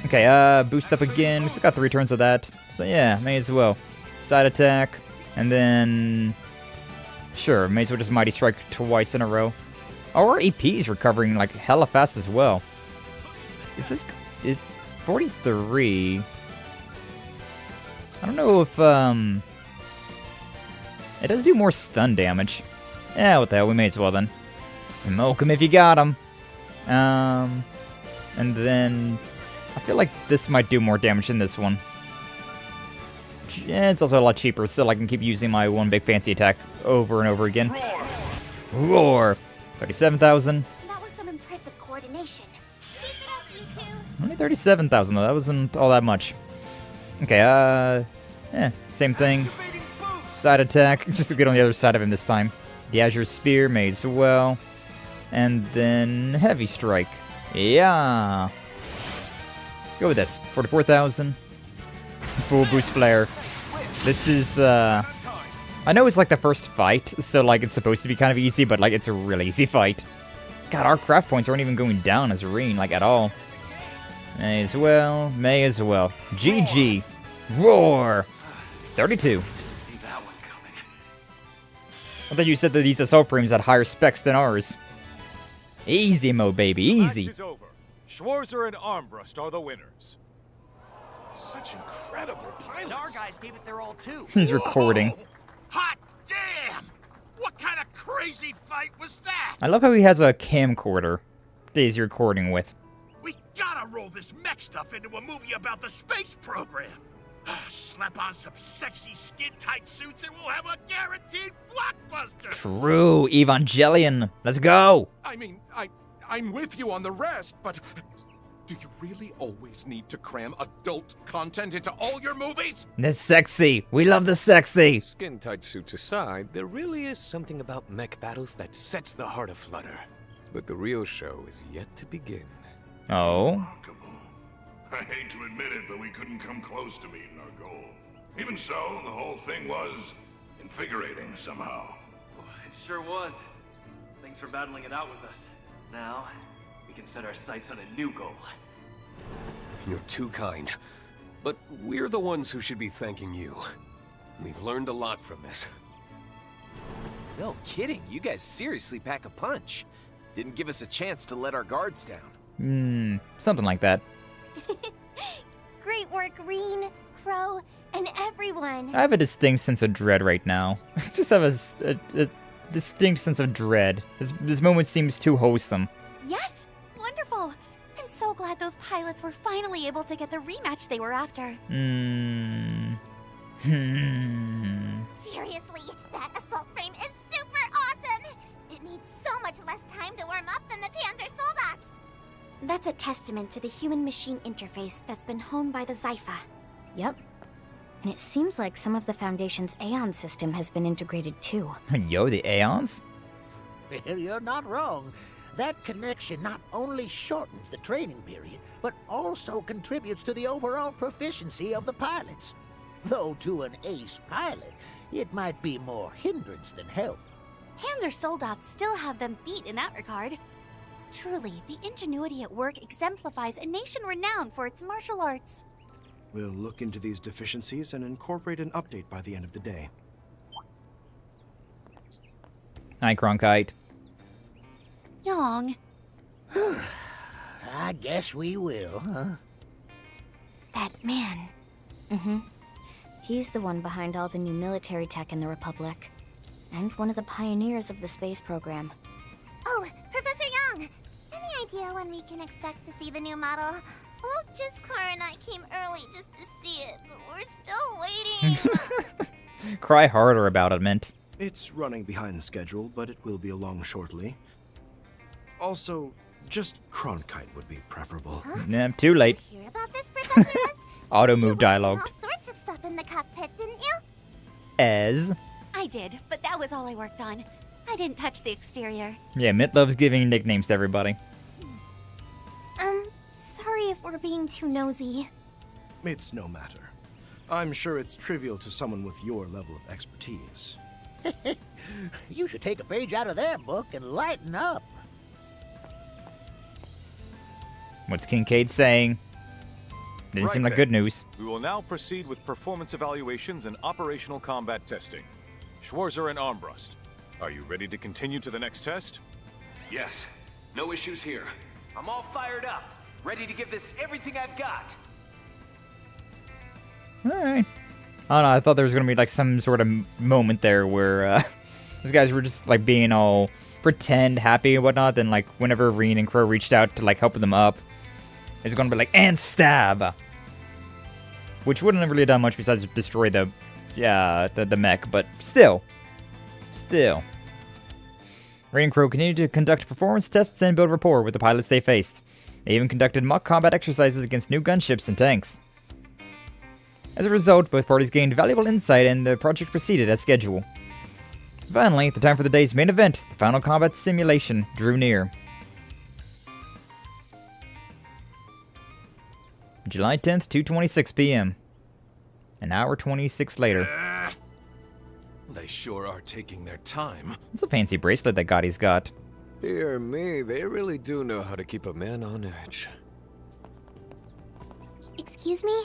Okay, boost up again. We still got 3 turns of that. So yeah, may as well. Side attack. And then... sure, may as well just Mighty Strike twice in a row. Oh, our EP is recovering like hella fast as well. Is this... 43... I don't know if, it does do more stun damage. Yeah, what the hell, we may as well then. Smoke him if you got him. And then... I feel like this might do more damage than this one. Yeah, it's also a lot cheaper, so I can keep using my one big fancy attack over and over again. Roar! 37,000. That was some impressive coordination. Keep it up, you two. Only 37,000 though, that wasn't all that much. Okay, same thing. Side attack, just to get on the other side of him this time. The Azure Spear may as well. And then Heavy Strike. Yeah. Go with this. 44,000. Full boost flare. This is, I know it's like the first fight, so like it's supposed to be kind of easy, but like it's a really easy fight. God, our craft points aren't even going down as Rean, like at all. May as well. GG. Roar! 32. I thought you said that these assault frames had higher specs than ours. Easy mode, baby, easy. Match is over. Schwarzer and Armbrust are the winners. Such incredible pilots. Our guys gave it their all too. He's recording. Hot damn! What kind of crazy fight was that? I love how he has a camcorder that he's recording with. We gotta roll this mech stuff into a movie about the space program. Slap on some sexy skin-tight suits and we'll have a guaranteed blockbuster. True, Evangelion. Let's go. I mean, I'm with you on the rest, but do you really always need to cram adult content into all your movies? That's sexy. We love the sexy. Skin-tight suits aside, there really is something about mech battles that sets the heart aflutter. But the real show is yet to begin. Oh? I hate to admit it, but we couldn't come close to meeting our goal. Even so, the whole thing was invigorating somehow. It sure was. Thanks for battling it out with us. Now, we can set our sights on a new goal. You're too kind. But we're the ones who should be thanking you. We've learned a lot from this. No kidding, you guys seriously pack a punch. Didn't give us a chance to let our guards down. Something like that. Great work, Rean, Crow, and everyone. I have a distinct sense of dread right now. I just have a distinct sense of dread. This moment seems too wholesome. Yes, wonderful. I'm so glad those pilots were finally able to get the rematch they were after. Seriously, that assault frame is super awesome. It needs so much less time to warm up than the Panzer Soldats. That's a testament to the human-machine interface that's been honed by the Zypha. Yep. And it seems like some of the Foundation's Aeon system has been integrated too. Yo, the Aeons? Well, you're not wrong. That connection not only shortens the training period, but also contributes to the overall proficiency of the pilots. Though to an ace pilot, it might be more hindrance than help. Panzer Soldats still have them beat in that regard. Truly, the ingenuity at work exemplifies a nation renowned for its martial arts. We'll look into these deficiencies and incorporate an update by the end of the day. Hi, Cronkite. Yong. I guess we will, huh? That man. He's the one behind all the new military tech in the Republic. And one of the pioneers of the space program. Oh, Professor Young! Any idea when we can expect to see the new model? Oh, just Car and I came early just to see it, but we're still waiting. Cry harder about it, Mint. It's running behind the schedule, but it will be along shortly. Also, just Cronkite would be preferable. Nah, too late. Hear about this, Professor S? Auto move dialogue. All sorts of stuff in the cockpit, didn't you? As. I did, but that was all I worked on. I didn't touch the exterior. Yeah, Mint loves giving nicknames to everybody. Sorry if we're being too nosy. It's no matter. I'm sure it's trivial to someone with your level of expertise. You should take a page out of their book and lighten up. What's Kincaid saying? Didn't seem like good news. We will now proceed with performance evaluations and operational combat testing. Schwarzer and Armbrust, are you ready to continue to the next test? Yes. No issues here. I'm all fired up, ready to give this everything I've got. Alright. I don't know, I thought there was gonna be like some sort of moment there where those guys were just like being all pretend happy and whatnot, then like whenever Rean and Crow reached out to like help them up, it's gonna be like, and stab! Which wouldn't have really done much besides destroy the mech, but still. Rean and Crow continued to conduct performance tests and build rapport with the pilots they faced. They even conducted mock combat exercises against new gunships and tanks. As a result, both parties gained valuable insight and the project proceeded as scheduled. Finally, the time for the day's main event, the final combat simulation, drew near. July 10th, 2:26 p.m. An hour 26 later. They sure are taking their time. It's a fancy bracelet that Gotti's got. Dear me, they really do know how to keep a man on edge. Excuse me?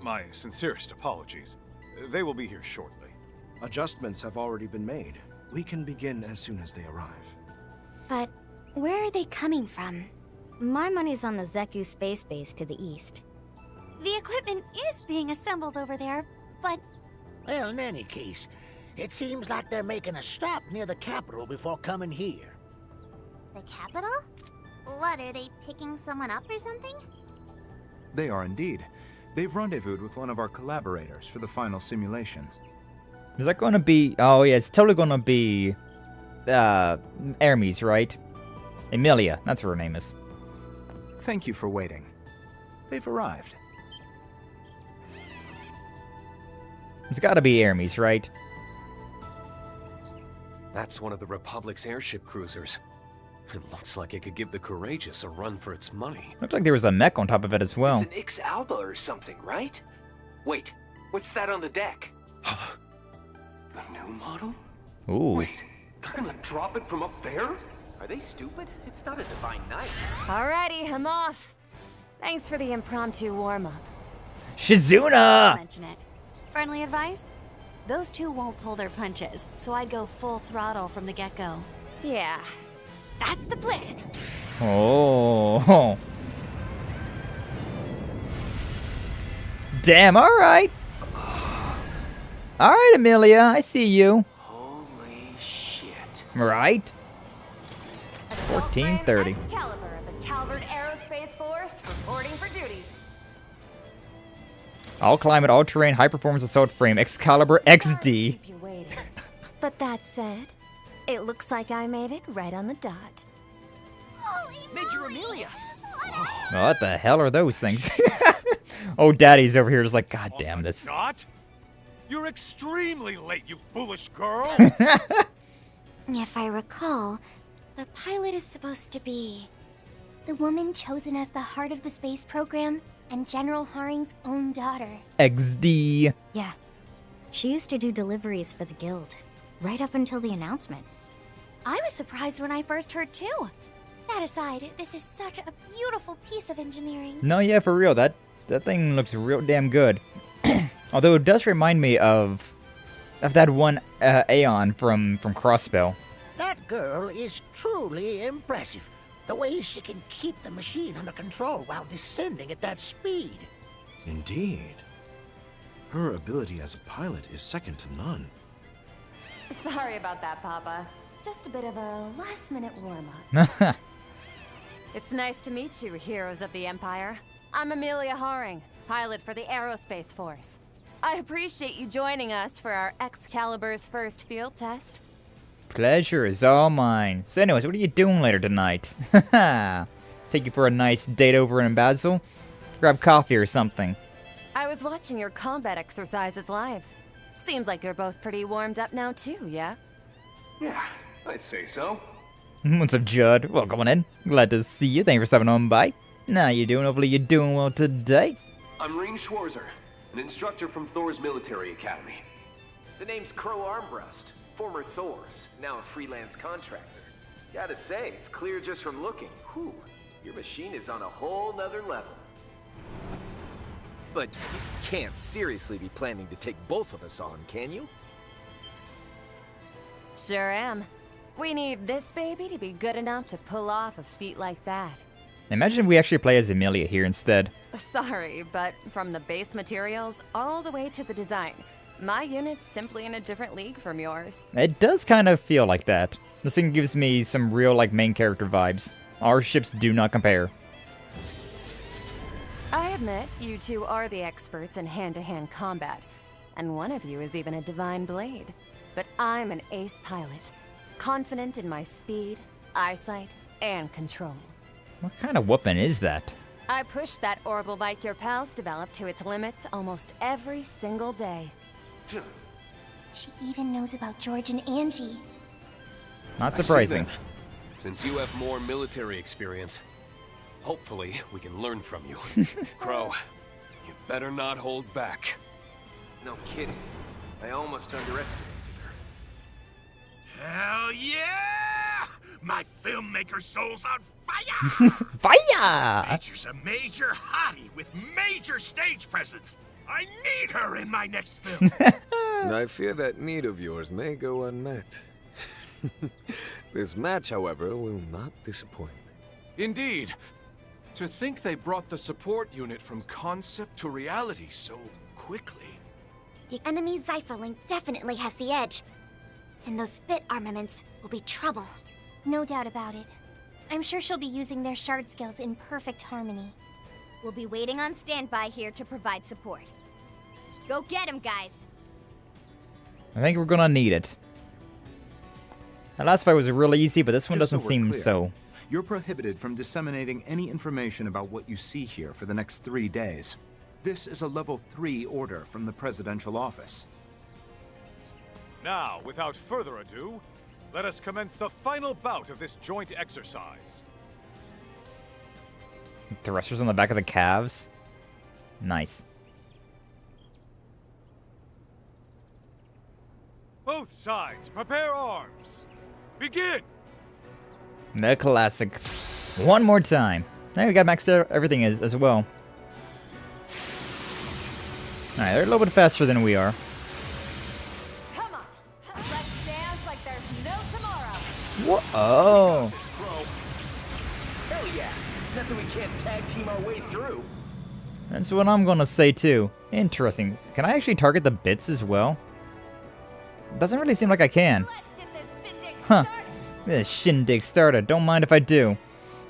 My sincerest apologies. They will be here shortly. Adjustments have already been made. We can begin as soon as they arrive. But where are they coming from? My money's on the Zeku space base to the east. The equipment is being assembled over there, but... Well, in any case, it seems like they're making a stop near the capital before coming here. The capital? What, are they picking someone up or something? They are indeed. They've rendezvoused with one of our collaborators for the final simulation. Is that going to be... Oh, yeah, it's totally going to be... Hermes, right? Emilia, that's what her name is. Thank you for waiting. They've arrived. It's got to be Hermes, right? That's one of the Republic's airship cruisers. It looks like it could give the Courageous a run for its money. Looked like there was a mech on top of it as well. It's an Ix Alba or something, right? Wait, what's that on the deck? The new model? Ooh. Wait, they're gonna drop it from up there? Are they stupid? It's not a divine knight. Alrighty, I'm off. Thanks for the impromptu warm-up. Shizuna! Mention it. Friendly advice? Those two won't pull their punches, so I'd go full throttle from the get-go. Yeah, that's the plan. Oh. Damn, alright. Alright, Emilia, I see you. Holy shit. Right? 1430. Excalibur of the Calvard Aerospace Force reporting for duty. All climate, all terrain, high performance assault frame, Excalibur XD. Keep you waiting. But that said, it looks like I made it right on the dot. Major Amelia! What the hell are those things? Oh, Daddy's over here just like, God damn this. Not? You're extremely late, you foolish girl! If I recall, the pilot is supposed to be the woman chosen as the heart of the space program and General Haring's own daughter. XD. Yeah. She used to do deliveries for the guild, right up until the announcement. I was surprised when I first heard too. That aside, this is such a beautiful piece of engineering. No, yeah, for real. That thing looks real damn good. Although it does remind me of that one Aeon from Crossspell. That girl is truly impressive. The way she can keep the machine under control while descending at that speed. Indeed. Her ability as a pilot is second to none. Sorry about that, Papa. Just a bit of a last-minute warm-up. It's nice to meet you, heroes of the Empire. I'm Amelia Haring, pilot for the Aerospace Force. I appreciate you joining us for our Excalibur's first field test. Pleasure is all mine. So anyways, what are you doing later tonight? Take you for a nice date over in Basel? Grab coffee or something. I was watching your combat exercises live. Seems like you're both pretty warmed up now too, yeah? Yeah, I'd say so. What's up, Judd? Welcome on in. Glad to see you. Thank you for stopping on by. How you doing? Hopefully you're doing well today. I'm Rean Schwarzer, an instructor from Thors Military Academy. The name's Crow Armbrust, former Thors, now a freelance contractor. Gotta say, it's clear just from looking. Whew, your machine is on a whole nother level. But you can't seriously be planning to take both of us on, can you? Sure am. We need this baby to be good enough to pull off a feat like that. Imagine if we actually play as Emilia here instead. Sorry, but from the base materials all the way to the design, my unit's simply in a different league from yours. It does kind of feel like that. This thing gives me some real, like, main character vibes. Our ships do not compare. I admit, you two are the experts in hand-to-hand combat, and one of you is even a divine blade. But I'm an ace pilot, confident in my speed, eyesight, and control. What kind of weapon is that? I push that orbital bike your pals develop to its limits almost every single day. She even knows about George and Angie. Not surprising. Since you have more military experience, Hopefully, we can learn from you. Crow, you better not hold back. No kidding. I almost underestimated her. Hell yeah! My filmmaker soul's on fire! Fire! Nature's a major hottie with major stage presence. I need her in my next film. I fear that need of yours may go unmet. This match, however, will not disappoint. Indeed. To think they brought the support unit from concept to reality so quickly. The enemy Zypher Link definitely has the edge. And those spit armaments will be trouble. No doubt about it. I'm sure she'll be using their shard skills in perfect harmony. We'll be waiting on standby here to provide support. Go get him, guys! I think we're gonna need it. The last fight was really easy, but this one Just doesn't we're seem clear, so. You're prohibited from disseminating any information about what you see here for the next 3 days. This is a level 3 order from the presidential office. Now, without further ado, let us commence the final bout of this joint exercise. Thrusters on the back of the calves. Nice. Both sides, prepare arms. Begin! The classic. One more time. Now we got maxed out everything as well. Alright, they're a little bit faster than we are. Come on, let's dance like there's no tomorrow. What? Oh. Hell yeah! Nothing we can't tag team our way through. That's what I'm gonna say too. Interesting. Can I actually target the bits as well? Doesn't really seem like I can. Huh. This shindig started. Don't mind if I do.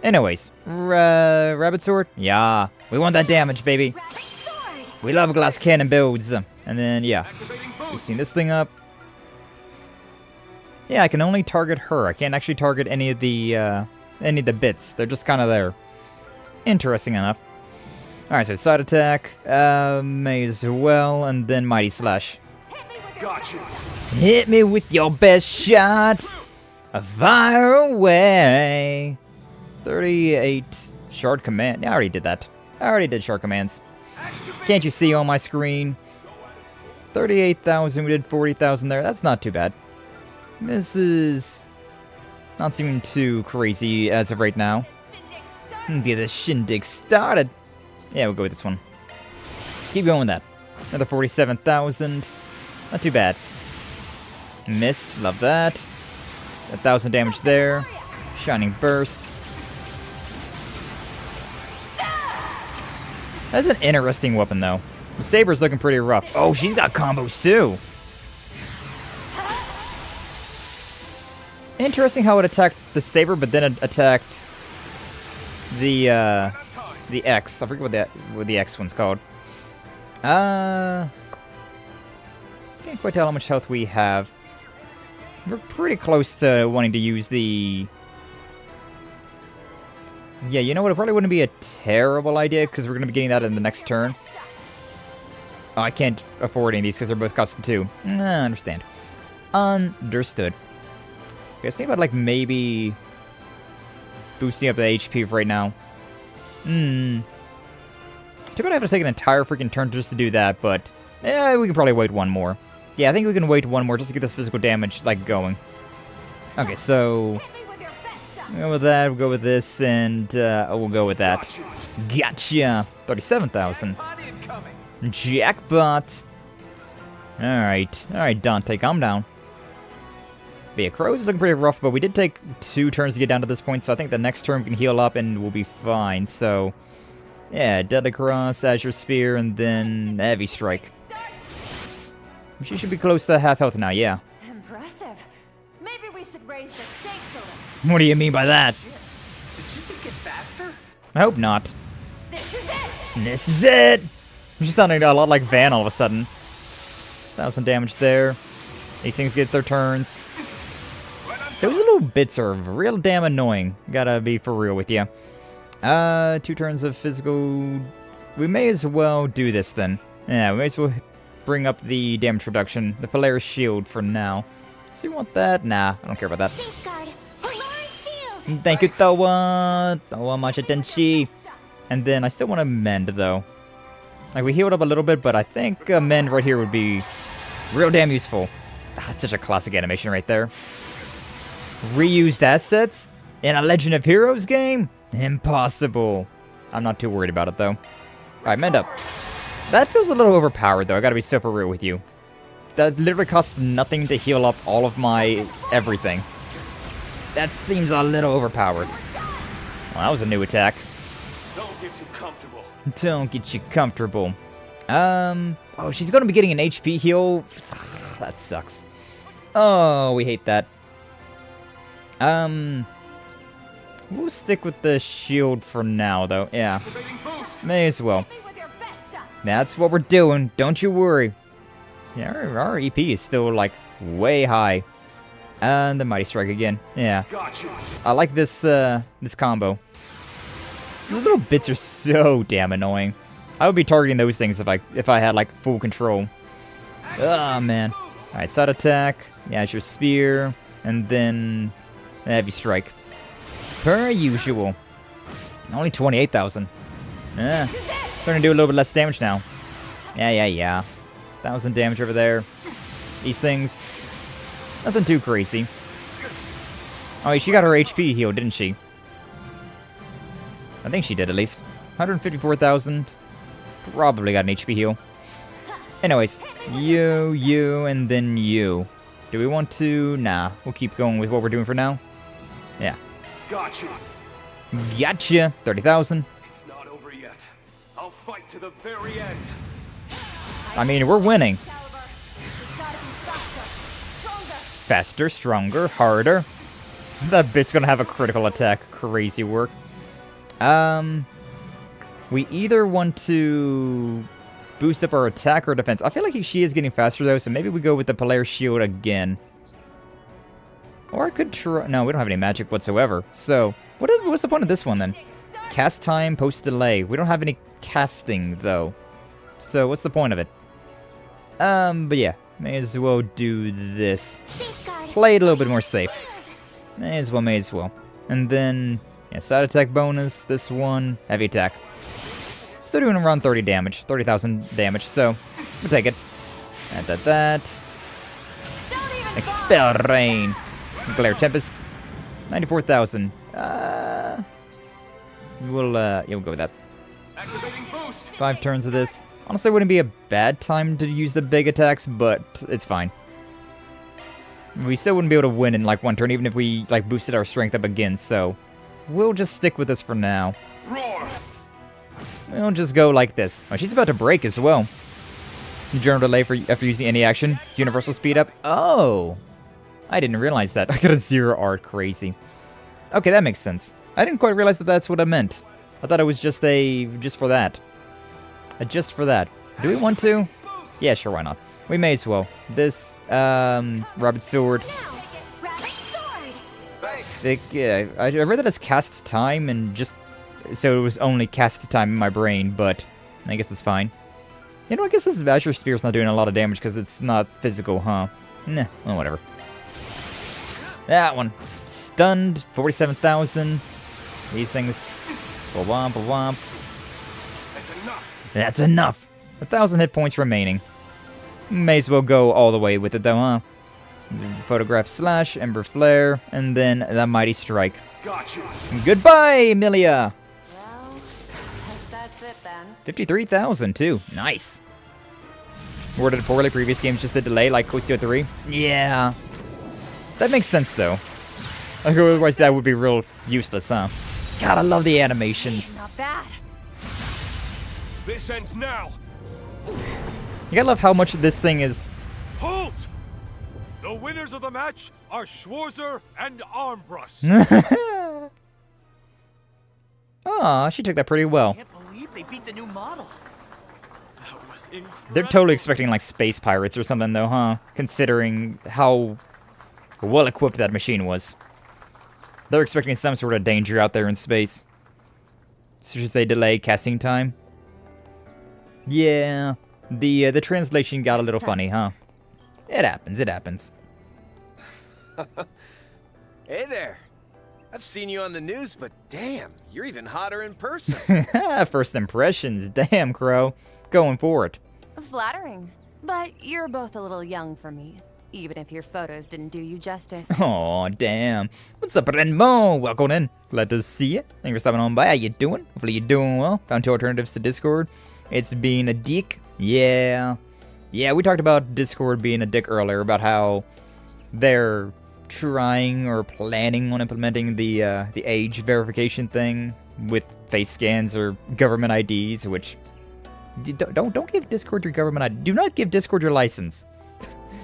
Anyways, rabbit sword? Yeah. We want that damage, baby. We love glass cannon builds. And then, yeah. Boosting this thing up. Yeah, I can only target her. I can't actually target any of the bits. They're just kind of there. Interesting enough. Alright, so side attack. May as well. And then mighty slash. Gotcha. Hit me with your best shot. Fire away. 38 shard command. Yeah, I already did that. I already did shard commands. Can't you see on my screen? 38,000. We did 40,000 there. That's not too bad. This is not seeming too crazy as of right now. Get the shindig started. Yeah, we'll go with this one. Keep going with that. Another 47,000. Not too bad. Missed. Love that. 1,000 damage there. Shining burst. That's an interesting weapon, though. The saber's looking pretty rough. Oh, she's got combos, too. Interesting how it attacked the saber, but then it attacked the X. I forget what the X one's called. Can't quite tell how much health we have. We're pretty close to wanting to use the... Yeah, you know what? It probably wouldn't be a terrible idea, because we're going to be getting that in the next turn. Oh, I can't afford any of these, because they're both costing 2. Nah, understand. Understood. Okay, I was thinking about, like, maybe... boosting up the HP for right now. Too bad I have to take an entire freaking turn just to do that, but... yeah, we can probably wait one more. Yeah, I think we can wait one more just to get this physical damage, like, going. Okay, so... we'll go with that, we'll go with this, and we'll go with that. Gotcha! 37,000. Jackpot! Alright, Dante, calm down. But yeah, Crow's looking pretty rough, but we did take 2 turns to get down to this point, so I think the next turn we can heal up and we'll be fine, so... yeah, Deadly Cross, Azure Spear, and then Heavy Strike. She should be close to half health now, yeah. Impressive. Maybe we should raise the stakes a little. What do you mean by that? Did you just get faster? I hope not. This is it! This is it! She's sounding a lot like Van all of a sudden. 1,000 damage there. These things get their turns. Those little bits are real damn annoying. Gotta be for real with you. 2 turns of physical... we may as well do this then. Yeah, we may as well bring up the damage reduction. The Polaris Shield for now. So you want that? Nah, I don't care about that. Safeguard. Polaris Shield. Thank you, Thoa. Thoa Machatenshi. And then I still want to mend, though. Like, we healed up a little bit, but I think a mend right here would be real damn useful. That's such a classic animation right there. Reused assets in a Legend of Heroes game? Impossible. I'm not too worried about it, though. Alright, mend up. That feels a little overpowered, though. I gotta be so for real with you. That literally costs nothing to heal up all of my everything. That seems a little overpowered. Well, that was a new attack. Don't get too comfortable. Don't get you comfortable. Oh, she's gonna be getting an HP heal. That sucks. Oh, we hate that. We'll stick with the shield for now, though. Yeah. May as well. That's what we're doing. Don't you worry. Yeah, our EP is still, like, way high. And the Mighty Strike again. Yeah. I like this, this combo. These little bits are so damn annoying. I would be targeting those things if I had, like, full control. Oh, man. Alright, side attack. Yeah, it's your spear. And then heavy strike. Per usual. Only 28,000. Yeah. Starting to do a little bit less damage now. Yeah. 1,000 damage over there. These things. Nothing too crazy. Oh, she got her HP healed, didn't she? I think she did, at least. 154,000. Probably got an HP heal. Anyways. You, and then you. Do we want to? Nah. We'll keep going with what we're doing for now. Yeah. Gotcha. 30,000. It's not over yet. I'll fight to the very end. I mean, we're winning. Faster, stronger, harder. That bit's gonna have a critical attack. Crazy work. We either want to boost up our attack or defense. I feel like she is getting faster, though, so maybe we go with the Polaris Shield again. Or I could try... No, we don't have any magic whatsoever. So, what's the point of this one, then? Cast time, post delay. We don't have any casting, though. So, what's the point of it? But yeah. May as well do this. Play it a little bit more safe. May as well. And then, yeah, side attack bonus. This one, heavy attack. Still doing around 30 damage. 30,000 damage, so we'll take it. That. Expel Rain. Glare Tempest. 94,000. We'll go with that. 5 turns of this. Honestly, it wouldn't be a bad time to use the big attacks, but it's fine. We still wouldn't be able to win in, like, one turn, even if we, like, boosted our strength up again, so we'll just stick with this for now. Roar. We'll just go like this. Oh, she's about to break as well. General delay after using any action. It's universal speed up. Oh! I didn't realize that. I got a 0 art. Crazy. Okay, that makes sense. I didn't quite realize that that's what I meant. I thought it was just for that. Just for that. Do we want to? Yeah, sure, why not? We may as well. This, Rabbit Sword. Yeah, I read that as cast time and just... So it was only cast time in my brain, but I guess it's fine. You know, I guess this Azure Spear's not doing a lot of damage because it's not physical, huh? Nah, well, whatever. That one. Stunned, 47,000. These things. Ba-womp, ba-womp. That's enough. 1,000 hit points remaining. May as well go all the way with it, though, huh? Photograph slash, Ember Flare, and then the Mighty Strike. Gotcha. Goodbye, Emilia! Well, that's it then. 53,000, too. Nice. Worded poorly, previous games just a delay, like Cosio 3. Yeah. That makes sense, though. Like, otherwise that would be real useless, huh? God, I love the animations. Not bad. This ends now. You gotta love how much this thing is... Halt! The winners of the match are Schwarzer and Armbrust. Aw, she took that pretty well. I can't believe they beat the new model. That was incredible. They're totally expecting, like, space pirates or something, though, huh? Considering how well-equipped that machine was. They're expecting some sort of danger out there in space. So should say delay casting time. Yeah, the translation got a little funny, huh? It happens, it happens. Hey there. I've seen you on the news, but damn, you're even hotter in person. First impressions, damn, Crow. Going for it. Flattering. But you're both a little young for me, even if your photos didn't do you justice. Aw, damn. What's up, Renmo? Welcome in. Glad to see you. Thanks for stopping on by. How you doing? Hopefully you're doing well. Found two alternatives to Discord. It's being a dick. Yeah. Yeah, we talked about Discord being a dick earlier, about how they're trying or planning on implementing the age verification thing with face scans or government IDs, which don't give Discord your government ID. Do not give Discord your license.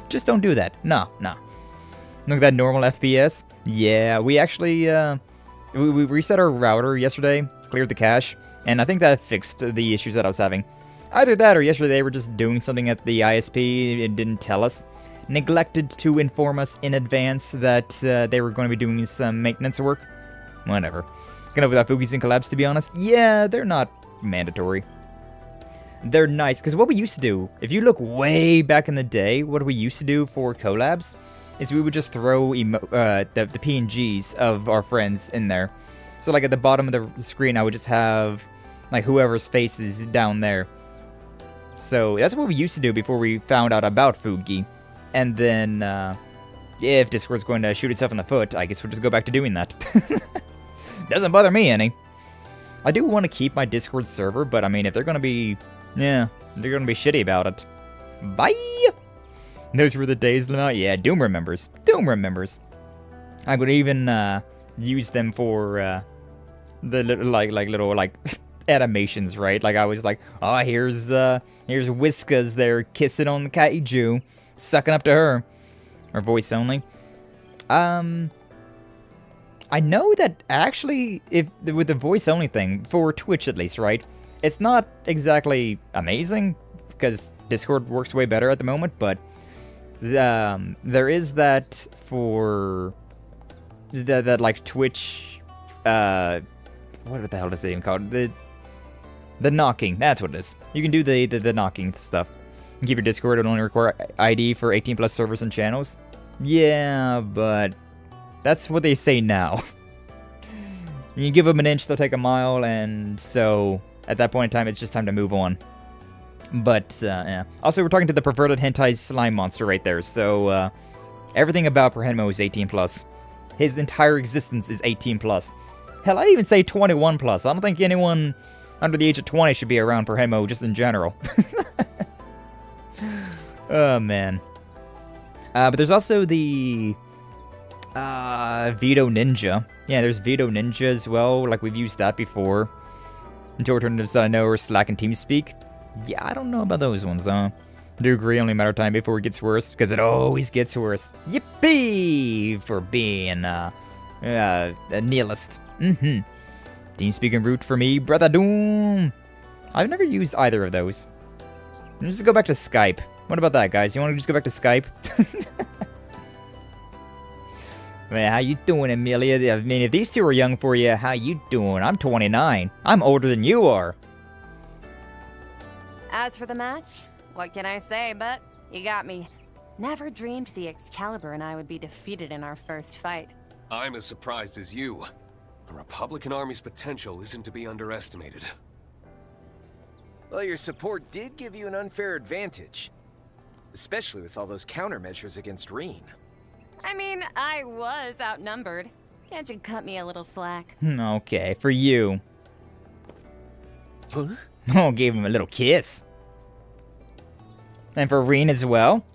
Just don't do that. No. Look at that normal FPS. Yeah, we actually we reset our router yesterday, cleared the cache, and I think that fixed the issues that I was having. Either that or yesterday they were just doing something at the ISP and didn't tell us. Neglected to inform us in advance that they were going to be doing some maintenance work. Whatever. Gonna without Foogies and collabs, to be honest. Yeah, they're not mandatory. They're nice, because what we used to do, if you look way back in the day, what we used to do for collabs is we would just throw the PNGs of our friends in there. So like at the bottom of the screen, I would just have like whoever's face is down there. So that's what we used to do before we found out about Fugi. And then, if Discord's going to shoot itself in the foot, I guess we'll just go back to doing that. Doesn't bother me any. I do want to keep my Discord server, but I mean, if they're going to be, they're going to be shitty about it. Bye! Those were the days, yeah, Doom remembers. I would even, use them for, the little animations, right? Like, I was like, oh, here's Whiskas there kissing on the kaiju. Sucking up to her. Or voice only. I know that actually, with the voice only thing, for Twitch at least, right? It's not exactly amazing, because Discord works way better at the moment, but there is that for that like Twitch, what the hell is it even called? The knocking, that's what it is. You can do the knocking stuff. Keep your Discord, it'll only require ID for 18 plus servers and channels. Yeah, but that's what they say now. You give them an inch, they'll take a mile, and so at that point in time, it's just time to move on. But, yeah. Also, we're talking to the perverted hentai slime monster right there, so, everything about Perhenmo is 18 plus. His entire existence is 18 plus. Hell, I'd even say 21 plus. I don't think anyone under the age of 20 should be around Perhenmo just in general. Oh, man. But there's also the Veto Ninja. Yeah, there's Veto Ninja as well. Like, we've used that before. Two alternatives that I know are Slack and TeamSpeak. Yeah, I don't know about those ones, though. I do agree, only a matter of time before it gets worse, because it always gets worse. Yippee! For being a nihilist. TeamSpeak and Root for me, brother Doom. I've never used either of those. Let's just go back to Skype. What about that, guys? You want to just go back to Skype? Man, how you doing, Amelia? I mean, if these two are young for you, how you doing? I'm 29. I'm older than you are. As for the match, what can I say, but you got me. Never dreamed the Excalibur and I would be defeated in our first fight. I'm as surprised as you. The Republican Army's potential isn't to be underestimated. Well, your support did give you an unfair advantage. Especially with all those countermeasures against Rean. I mean, I was outnumbered. Can't you cut me a little slack? Okay, for you. Huh? Oh, gave him a little kiss. And for Rean as well.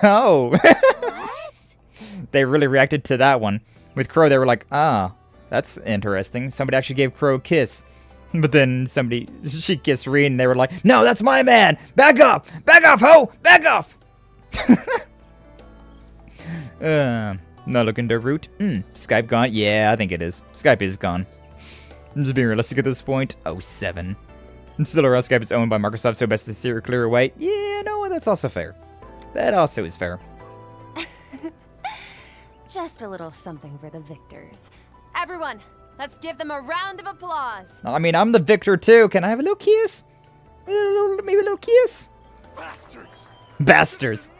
Oh. They really reacted to that one. With Crow, they were like, ah, that's interesting. Somebody actually gave Crow a kiss. But then she kissed Rean, and they were like, no, that's my man! Back off! Back off, ho! Back off! Not looking to Root. Skype gone? Yeah, I think it is. Skype is gone. I'm just being realistic at this point. 07. Still around, Skype is owned by Microsoft, so best to steer clear away. Yeah, no, that's also fair. That also is fair. Just a little something for the victors. Everyone, let's give them a round of applause. I mean, I'm the victor too. Can I have a little kiss? Maybe a little kiss? Bastards! Bastards!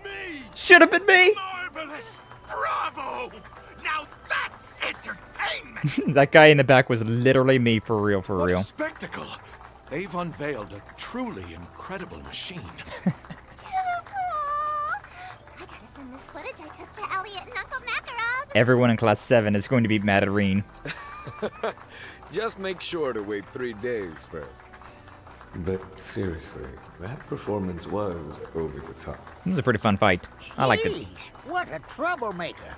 Should have been me! Marvelous! Bravo! Now that's entertainment! That guy in the back was literally me, for real, for What real. a spectacle! They've unveiled a truly incredible machine. I gotta send this footage I took to Elliot and Uncle Makarov. Everyone in Class 7 is going to be mad at Rean. Just make sure to wait 3 days first. But seriously, that performance was over the top. It was a pretty fun fight. I liked it. Jeez, what a troublemaker.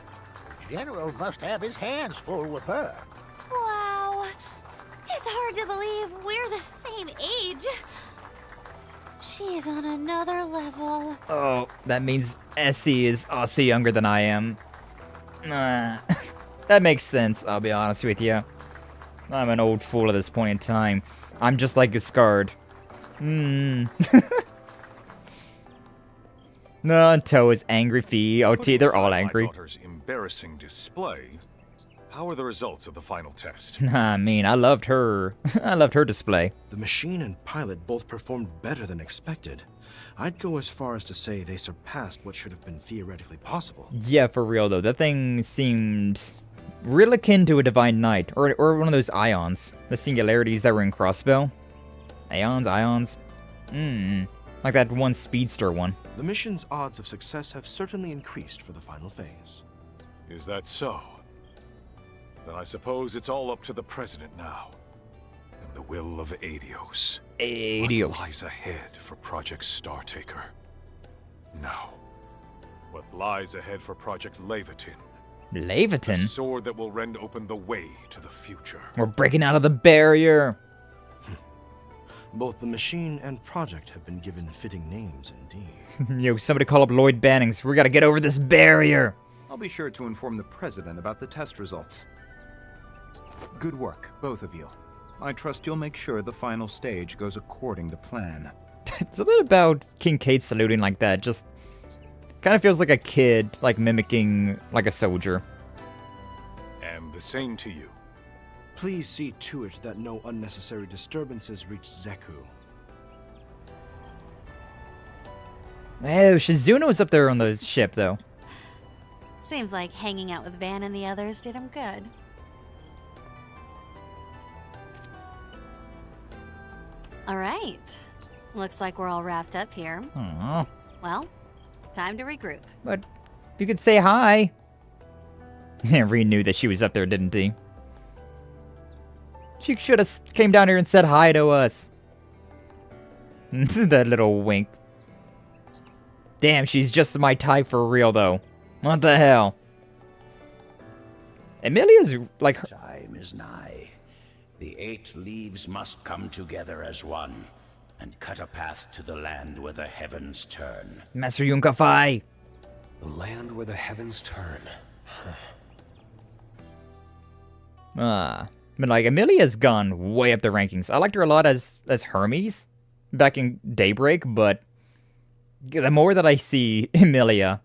General must have his hands full with her. Wow. It's hard to believe we're the same age. She's on another level. Oh, that means Essie is also younger than I am. That makes sense, I'll be honest with you. I'm an old fool at this point in time. I'm just like Giscard. No, Toe is angry, Fee, OT, they're all angry. My daughter's embarrassing display. How are the results of the final test? I mean, I loved her. I loved her display. The machine and pilot both performed better than expected. I'd go as far as to say they surpassed what should have been theoretically possible. Yeah, for real though. That thing seemed real akin to a Divine Knight, or one of those ions. The singularities that were in Crossbow. Ions. Like that one speedster one. The mission's odds of success have certainly increased for the final phase. Is that so? Then I suppose it's all up to the President now. And the will of Adios. Adios. What lies ahead for Project Startaker? Now, what lies ahead for Project Levitin? Levitin? The sword that will rend open the way to the future. We're breaking out of the barrier. Both the machine and project have been given fitting names indeed. Yo, somebody call up Lloyd Bannings. We gotta get over this barrier. I'll be sure to inform the President about the test results. Good work, both of you. I trust you'll make sure the final stage goes according to plan. Something about Kincaid saluting like that just kind of feels like a kid, like mimicking like a soldier. And the same to you. Please see to it that no unnecessary disturbances reach Zeku. Oh, Shizuno's up there on the ship, though. Seems like hanging out with Van and the others did him good. All right. Looks like we're all wrapped up here. Aww. Well, time to regroup. But you could say hi. Rean knew that she was up there, didn't he? She should have came down here and said hi to us. That little wink. Damn, she's just my type for real, though. What the hell? Emilia's like... Time is nigh. The 8 leaves must come together as one, and cut a path to the land where the heavens turn. Master Yunkafai. The land where the heavens turn. But like, Emilia's gone way up the rankings. I liked her a lot as Hermes back in Daybreak, but the more that I see Emilia,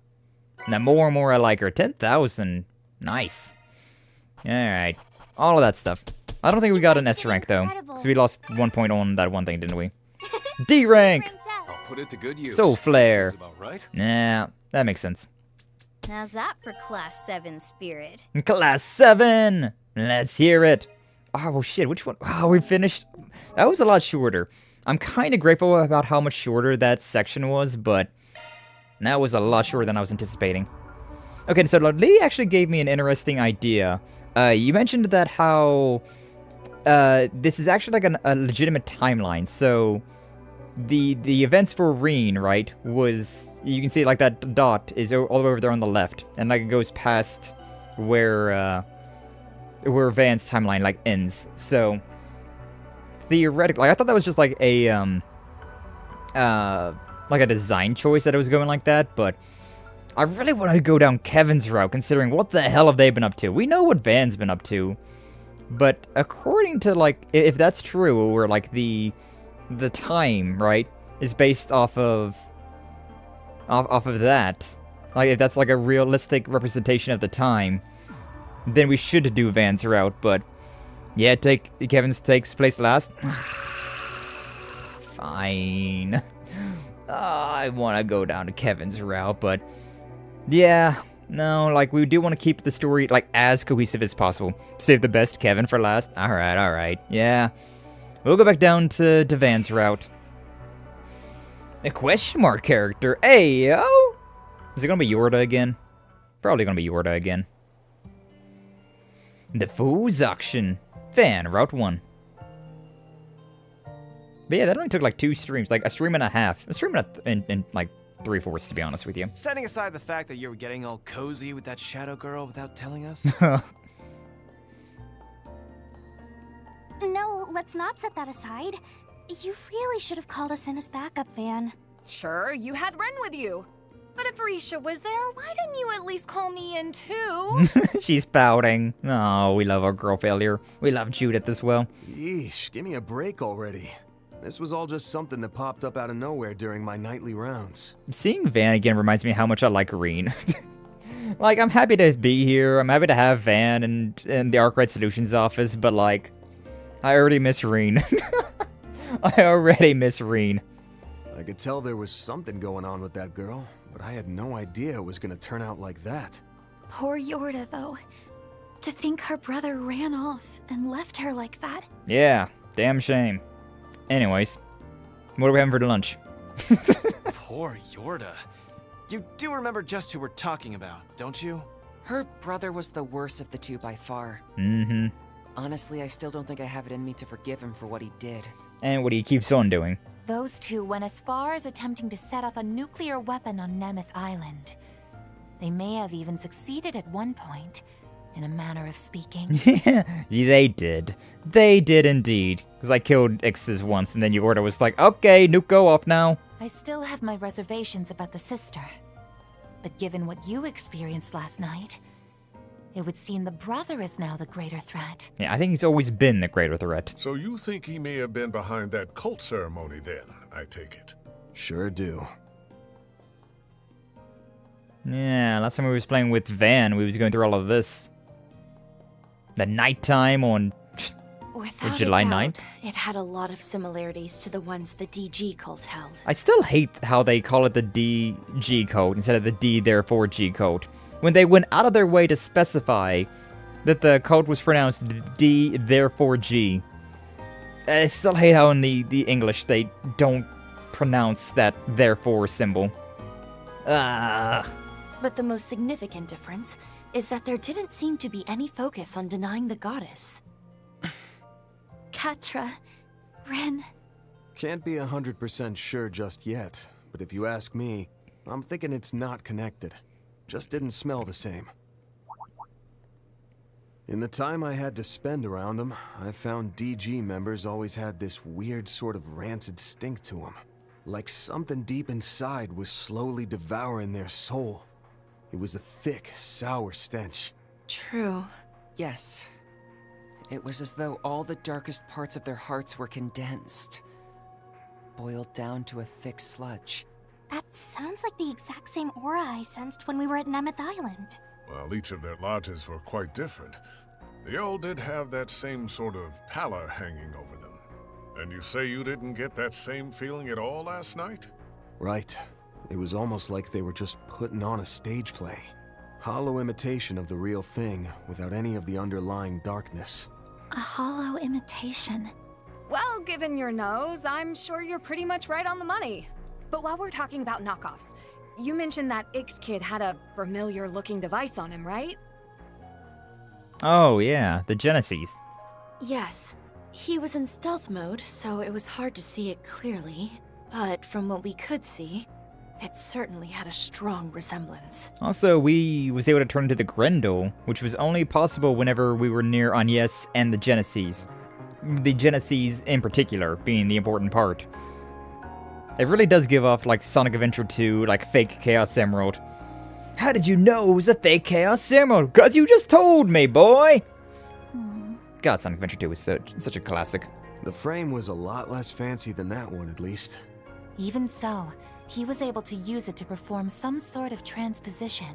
the more and more I like her. 10,000. Nice. Alright. All of that stuff. I don't think we got an S rank, though. So we lost 1 point on that one thing, didn't we? D rank! I'll put it to good use. So flare. Sounds about right. Nah, that makes sense. How's that for Class 7 spirit? Class 7! Let's hear it. Oh, shit, which one? Oh, we finished. That was a lot shorter. I'm kind of grateful about how much shorter that section was, but that was a lot shorter than I was anticipating. Okay, so Lee actually gave me an interesting idea. You mentioned that how this is actually like a legitimate timeline. So the events for Rean, right, was, you can see like that dot is all over there on the left, and like it goes past where Van's timeline like ends. So theoretically, I thought that was just like a design choice that it was going like that, but I really want to go down Kevin's route, considering what the hell have they been up to? We know what Van's been up to, but according to like, if that's true, where like the time, right, is based off of that, like if that's like a realistic representation of the time, then we should do Van's route. But yeah, Kevin's takes place last. Fine. I want to go down to Kevin's route, but yeah, No, like, we do want to keep the story, like, as cohesive as possible. Save the best Kevin for last. Alright. Yeah. We'll go back down to Van's route. A question mark character. Hey, yo! Is it gonna be Jorda again? Probably gonna be Jorda again. The Fool's Auction. Van, Route 1. But yeah, that only took like 2 streams. Like, a stream and a half. A stream and like 3/4, to be honest with you. Setting aside the fact that you were getting all cozy with that shadow girl without telling us. No, let's not set that aside. You really should have called us in as backup, Van. Sure, you had Ren with you. But if Risha was there, why didn't you at least call me in too? She's pouting. Oh, we love our girl failure. We love Judith as well. Yeesh, give me a break already. This was all just something that popped up out of nowhere during my nightly rounds. Seeing Van again reminds me how much I like Rean. Like, I'm happy to be here. I'm happy to have Van and the Arkride Solutions office, but like, I already miss Rean. I already miss Rean. I could tell there was something going on with that girl, but I had no idea it was gonna turn out like that. Poor Jorda, though. To think her brother ran off and left her like that. Yeah, damn shame. Anyways, what are we having for lunch? Poor Jorda. You do remember just who we're talking about, don't you? Her brother was the worst of the two by far. Mm-hmm. Honestly, I still don't think I have it in me to forgive him for what he did. And what he keeps on doing. Those two went as far as attempting to set off a nuclear weapon on Nemeth Island. They may have even succeeded at one point, in a manner of speaking. Yeah, they did. They did indeed. Because I killed Ixs once, and then Jorda was like, okay, nuke go off now. I still have my reservations about the sister. But given what you experienced last night, it would seem the brother is now the greater threat. Yeah, I think he's always been the greater threat. So you think he may have been behind that cult ceremony then, I take it? Sure do. Yeah, last time we was playing with Van, we was going through all of this. The nighttime on Without July a 9th. doubt, it had a lot of similarities to the ones the DG cult held. I still hate how they call it the DG code instead of the D therefore G code. When they went out of their way to specify that the code was pronounced D therefore G. I still hate how in the English they don't pronounce that therefore symbol. But the most significant difference is that there didn't seem to be any focus on denying the goddess. Katra, Ren. Can't be 100% sure just yet, but if you ask me, I'm thinking it's not connected. Just didn't smell the same. In the time I had to spend around them, I found DG members always had this weird sort of rancid stink to them. Like something deep inside was slowly devouring their soul. It was a thick, sour stench. True. Yes. It was as though all the darkest parts of their hearts were condensed, boiled down to a thick sludge. That sounds like the exact same aura I sensed when we were at Nemeth Island. Well, each of their lodges were quite different. They all did have that same sort of pallor hanging over them. And you say you didn't get that same feeling at all last night? Right. It was almost like they were just putting on a stage play. Hollow imitation of the real thing, without any of the underlying darkness. A hollow imitation. Well, given your nose, I'm sure you're pretty much right on the money. But while we're talking about knockoffs, you mentioned that Ixs kid had a familiar-looking device on him, right? Oh yeah, the Genesis. Yes. He was in stealth mode, so it was hard to see it clearly. But from what we could see, it certainly had a strong resemblance. Also, we was able to turn into the Grendel, which was only possible whenever we were near Agnes and the Genesis. The Genesis in particular being the important part. It really does give off like Sonic Adventure 2, like fake Chaos Emerald. How did you know it was a fake Chaos Emerald? 'Cause you just told me, boy! God, Sonic Adventure 2 was such a classic. The frame was a lot less fancy than that one, at least. Even so, he was able to use it to perform some sort of transposition,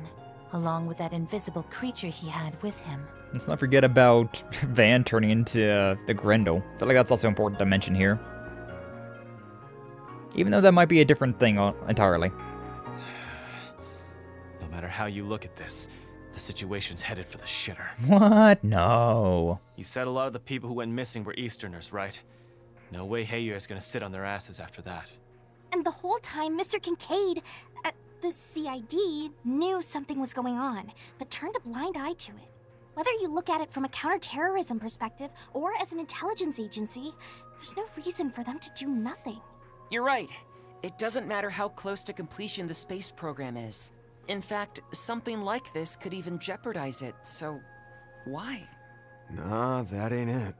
along with that invisible creature he had with him. Let's not forget about Van turning into the Grendel. I feel like that's also important to mention here. Even though that might be a different thing entirely. No matter how you look at this, the situation's headed for the shitter. What? No. You said a lot of the people who went missing were Easterners, right? No way Heyward's gonna sit on their asses after that. And the whole time, Mr. Kincaid, the CID, knew something was going on, but turned a blind eye to it. Whether you look at it from a counterterrorism perspective or as an intelligence agency, there's no reason for them to do nothing. You're right. It doesn't matter how close to completion the space program is. In fact, something like this could even jeopardize it, so why? Nah, that ain't it.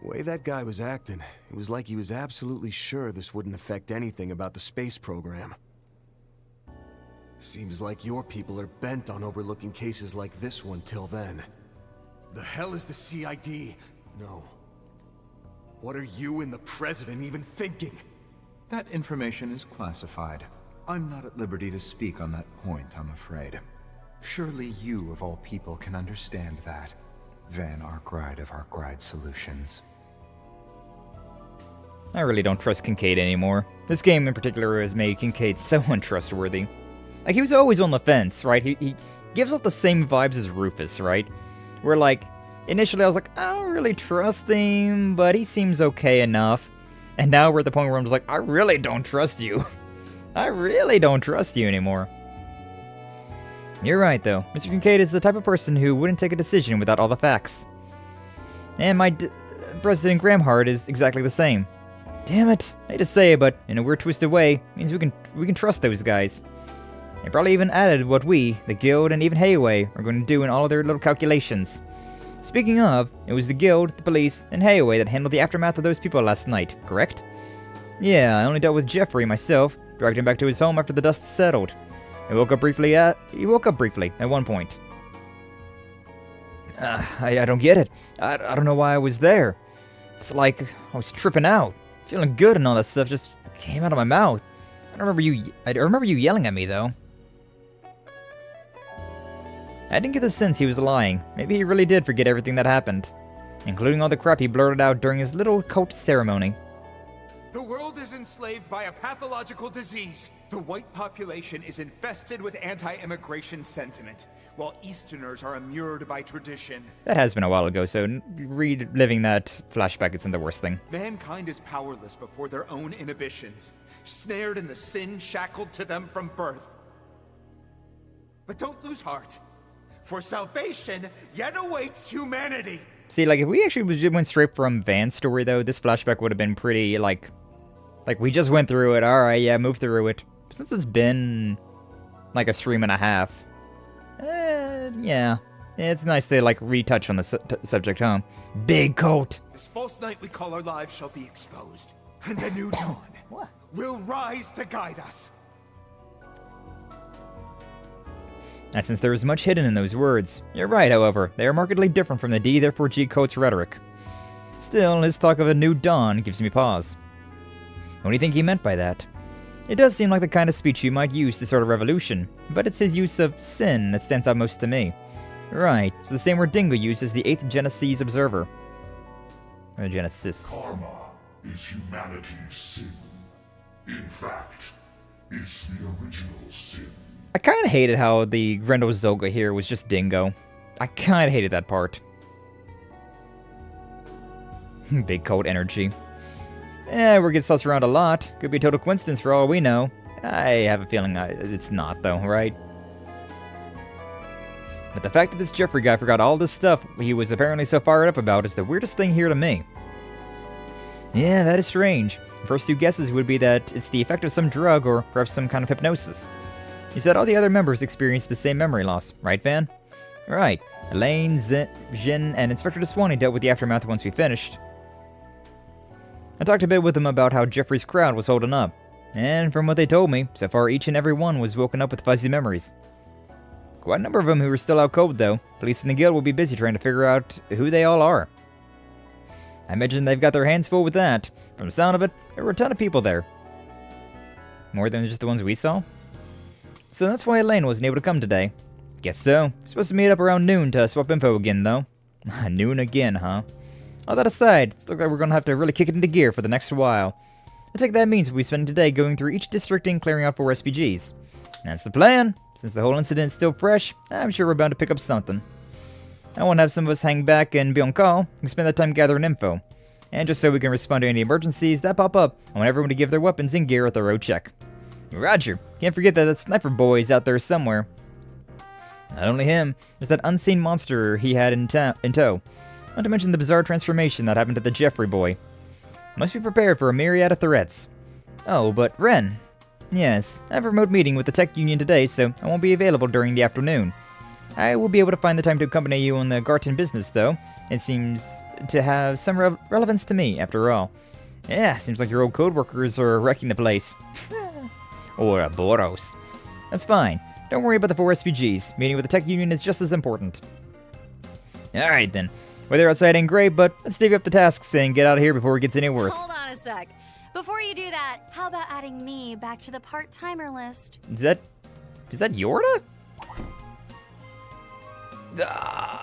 The way that guy was acting, it was like he was absolutely sure this wouldn't affect anything about the space program. Seems like your people are bent on overlooking cases like this one till then. The hell is the CID? No. What are you and the President even thinking? That information is classified. I'm not at liberty to speak on that point, I'm afraid. Surely you, of all people, can understand that. Van Arkride of Arkride Solutions. I really don't trust Kincaid anymore. This game in particular has made Kincaid so untrustworthy. Like, he was always on the fence, right? He gives off the same vibes as Rufus, right? Where, like, initially I was like, I don't really trust him, but he seems okay enough. And now we're at the point where I'm just like, I really don't trust you. I really don't trust you anymore. You're right, though. Mr. Kincaid is the type of person who wouldn't take a decision without all the facts. And my President Gramhard is exactly the same. Damn it. I hate to say it, but in a weird twisted way, means we can trust those guys. They probably even added what we, the Guild, and even Heyward are going to do in all of their little calculations. Speaking of, it was the Guild, the police, and Heyward that handled the aftermath of those people last night, correct? Yeah, I only dealt with Jeffrey myself, dragged him back to his home after the dust settled. He woke up briefly at one point. I don't get it. I don't know why I was there. It's like I was tripping out, feeling good, and all that stuff just came out of my mouth. I remember you yelling at me, though. I didn't get the sense he was lying. Maybe he really did forget everything that happened, including all the crap he blurted out during his little cult ceremony. The world is enslaved by a pathological disease. The white population is infested with anti-immigration sentiment, while Easterners are immured by tradition. That has been a while ago, so reliving that flashback isn't the worst thing. Mankind is powerless before their own inhibitions, snared in the sin shackled to them from birth. But don't lose heart. For salvation yet awaits humanity. See, like, if we actually went straight from Van's story, though, this flashback would have been pretty, like, we just went through it, alright, yeah, move through it. Since it's been, like, a stream and a half, yeah. It's nice to, like, retouch on the subject, huh? Big coat. This false night we call our lives shall be exposed, and the new dawn will rise to guide us. And since there is much hidden in those words, you're right, however, they are markedly different from the D therefore G code's rhetoric. Still, his talk of a new dawn gives me pause. What do you think he meant by that? It does seem like the kind of speech you might use to start a revolution, but it's his use of sin that stands out most to me. Right, so the same word Dingo used as the 8th Genesis observer. Or Genesis. Karma is humanity's sin. In fact, it's the original sin. I kind of hated how the Grendel Zolga here was just Dingo. I kind of hated that part. Big cold energy. We're getting tossed around a lot. Could be a total coincidence for all we know. I have a feeling it's not, though, right? But the fact that this Jeffrey guy forgot all this stuff he was apparently so fired up about is the weirdest thing here to me. Yeah, that is strange. The first two guesses would be that it's the effect of some drug or perhaps some kind of hypnosis. You said all the other members experienced the same memory loss, right, Van? Right. Elaine, Jin, and Inspector DeSwanee dealt with the aftermath once we finished. I talked a bit with them about how Jeffrey's crowd was holding up, and from what they told me, so far each and every one was woken up with fuzzy memories. Quite a number of them who are still out cold, though. Police in the guild will be busy trying to figure out who they all are. I imagine they've got their hands full with that. From the sound of it, there were a ton of people there. More than just the ones we saw? So that's why Elaine wasn't able to come today. Guess so. We're supposed to meet up around noon to swap info again, though. Noon again, huh? All that aside, it looks like we're gonna have to really kick it into gear for the next while. I think that means we'll be spending today going through each district and clearing out 4 SPGs. That's the plan. Since the whole incident's still fresh, I'm sure we're bound to pick up something. I want to have some of us hang back and be on call and spend that time gathering info. And just so we can respond to any emergencies that pop up, I want everyone to give their weapons and gear a thorough check. Roger. Can't forget that sniper boy's out there somewhere. Not only him, there's that unseen monster he had in tow. Not to mention the bizarre transformation that happened to the Jeffrey boy. Must be prepared for a myriad of threats. Oh, but Ren. Yes, I have a remote meeting with the Tech Union today, so I won't be available during the afternoon. I will be able to find the time to accompany you on the Garten business, though. It seems to have some relevance to me, after all. Yeah, seems like your old code workers are wrecking the place. Or a Boros. That's fine. Don't worry about the 4 SPGs. Meeting with the Tech Union is just as important. Alright then. Weather outside ain't great, but let's divvy up the tasks and get out of here before it gets any worse. Hold on a sec. Before you do that, how about adding me back to the part-timer list? Is that Jorda?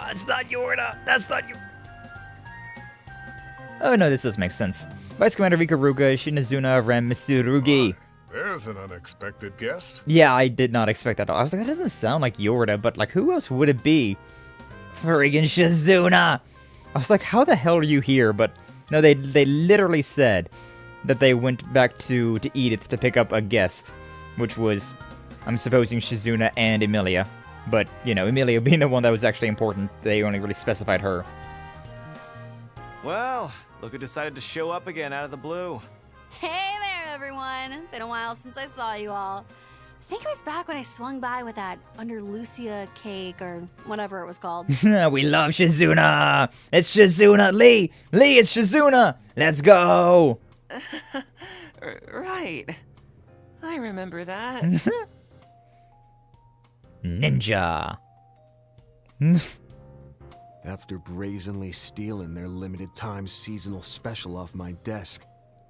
It's not Jorda. That's not you. Oh no, this does make sense. Vice Commander Ikaruga Shinazuna Ram Mitsurugi. There's an unexpected guest. Yeah, I did not expect that. I was like, that doesn't sound like Jorda, but like, who else would it be? Friggin' Shizuna! I was like, how the hell are you here? But no, they literally said that they went back to Edith to pick up a guest, which was, I'm supposing, Shizuna and Emilia. But, you know, Emilia being the one that was actually important, they only really specified her. Well, look who decided to show up again out of the blue. Hey there, everyone. Been a while since I saw you all. I think it was back when I swung by with that Under Lucia cake or whatever it was called. We love Shizuna! It's Shizuna! Lee! Lee, it's Shizuna! Let's go! Right. I remember that. Ninja. After brazenly stealing their limited time seasonal special off my desk,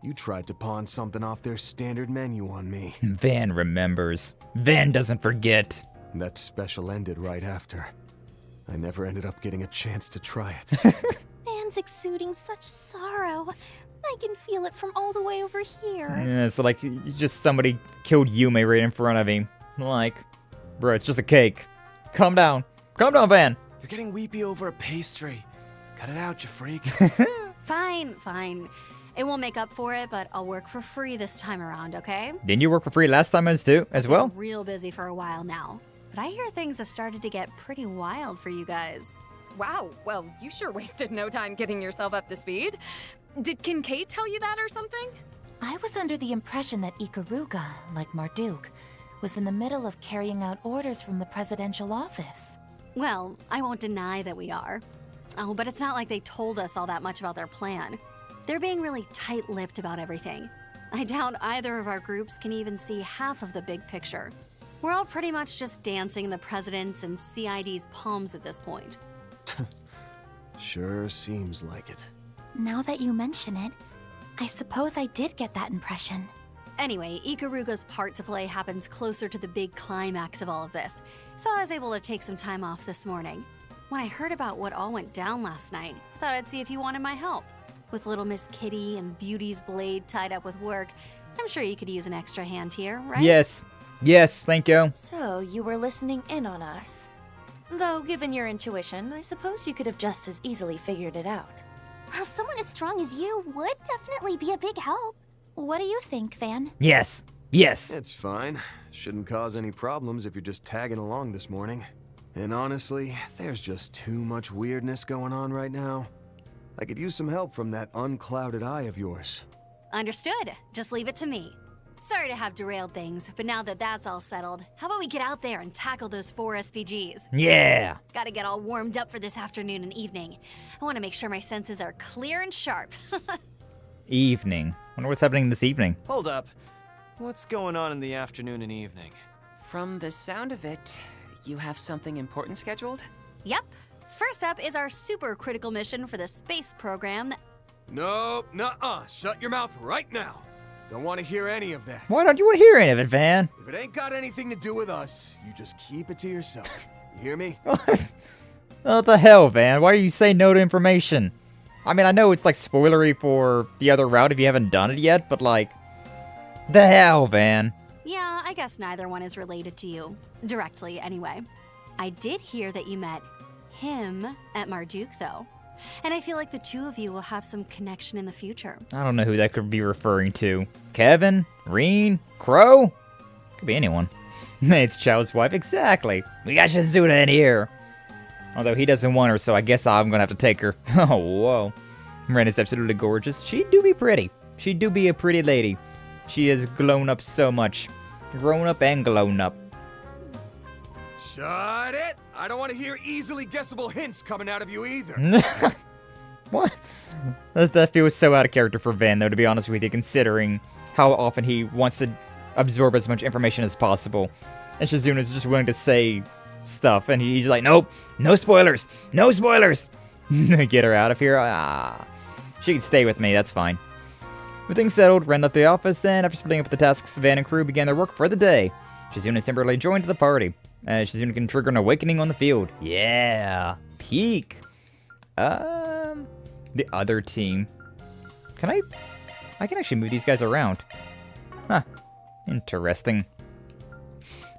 you tried to pawn something off their standard menu on me. Van remembers. Van doesn't forget. That special ended right after. I never ended up getting a chance to try it. Van's exuding such sorrow. I can feel it from all the way over here. Yeah, so like, just somebody killed Yume right in front of him. Like, bro, it's just a cake. Calm down. Calm down, Van. You're getting weepy over a pastry. Cut it out, you freak. Fine, fine. It won't make up for it, but I'll work for free this time around, okay? Didn't you work for free last time as well? I've been real busy for a while now. But I hear things have started to get pretty wild for you guys. Wow, well, you sure wasted no time getting yourself up to speed. Did Kincaid tell you that or something? I was under the impression that Ikaruga, like Marduk, was in the middle of carrying out orders from the presidential office. Well, I won't deny that we are. Oh, but it's not like they told us all that much about their plan. They're being really tight-lipped about everything. I doubt either of our groups can even see half of the big picture. We're all pretty much just dancing in the president's and CID's palms at this point. Sure seems like it. Now that you mention it, I suppose I did get that impression. Anyway, Ikaruga's part to play happens closer to the big climax of all of this, so I was able to take some time off this morning. When I heard about what all went down last night, I thought I'd see if you wanted my help. With little Miss Kitty and Beauty's blade tied up with work, I'm sure you could use an extra hand here, right? Yes. Yes, thank you. So, you were listening in on us. Though, given your intuition, I suppose you could have just as easily figured it out. Well, someone as strong as you would definitely be a big help. What do you think, Van? Yes. Yes. It's fine. Shouldn't cause any problems if you're just tagging along this morning. And honestly, there's just too much weirdness going on right now. I could use some help from that unclouded eye of yours. Understood. Just leave it to me. Sorry to have derailed things, but now that that's all settled, how about we get out there and tackle those 4 SPGs? Yeah. Gotta get all warmed up for this afternoon and evening. I want to make sure my senses are clear and sharp. Evening. Wonder what's happening this evening. Hold up. What's going on in the afternoon and evening? From the sound of it, you have something important scheduled? Yep. First up is our super critical mission for the space program that— No, nuh-uh. Shut your mouth right now. Don't want to hear any of that. Why don't you want to hear any of it, Van? If it ain't got anything to do with us, you just keep it to yourself. You hear me? What the hell, Van? Why do you say no to information? I mean, I know it's like spoilery for the other route if you haven't done it yet, but like, the hell, Van? Yeah, I guess neither one is related to you. Directly, anyway. I did hear that you met him at Marduk, though. And I feel like the two of you will have some connection in the future. I don't know who that could be referring to. Kevin? Rean? Crow? Could be anyone. It's Chow's wife, exactly. We got Shizuna in here. Although he doesn't want her, so I guess I'm gonna have to take her. Oh, whoa. Ren is absolutely gorgeous. She do be pretty. She do be a pretty lady. She has grown up so much. Grown up and glown up. Shut it! I don't want to hear easily guessable hints coming out of you either. What? That feels so out of character for Van, though, to be honest with you, considering how often he wants to absorb as much information as possible. And Shizuna's just willing to say stuff, and he's like, nope, no spoilers, no spoilers. Get her out of here. She can stay with me, that's fine. With things settled, Ren left the office, and after splitting up the tasks, Van and crew began their work for the day. Shizuna temporarily joined the party. Shizuna can trigger an awakening on the field. Yeah, peak. The other team. Can I can actually move these guys around. Huh, interesting.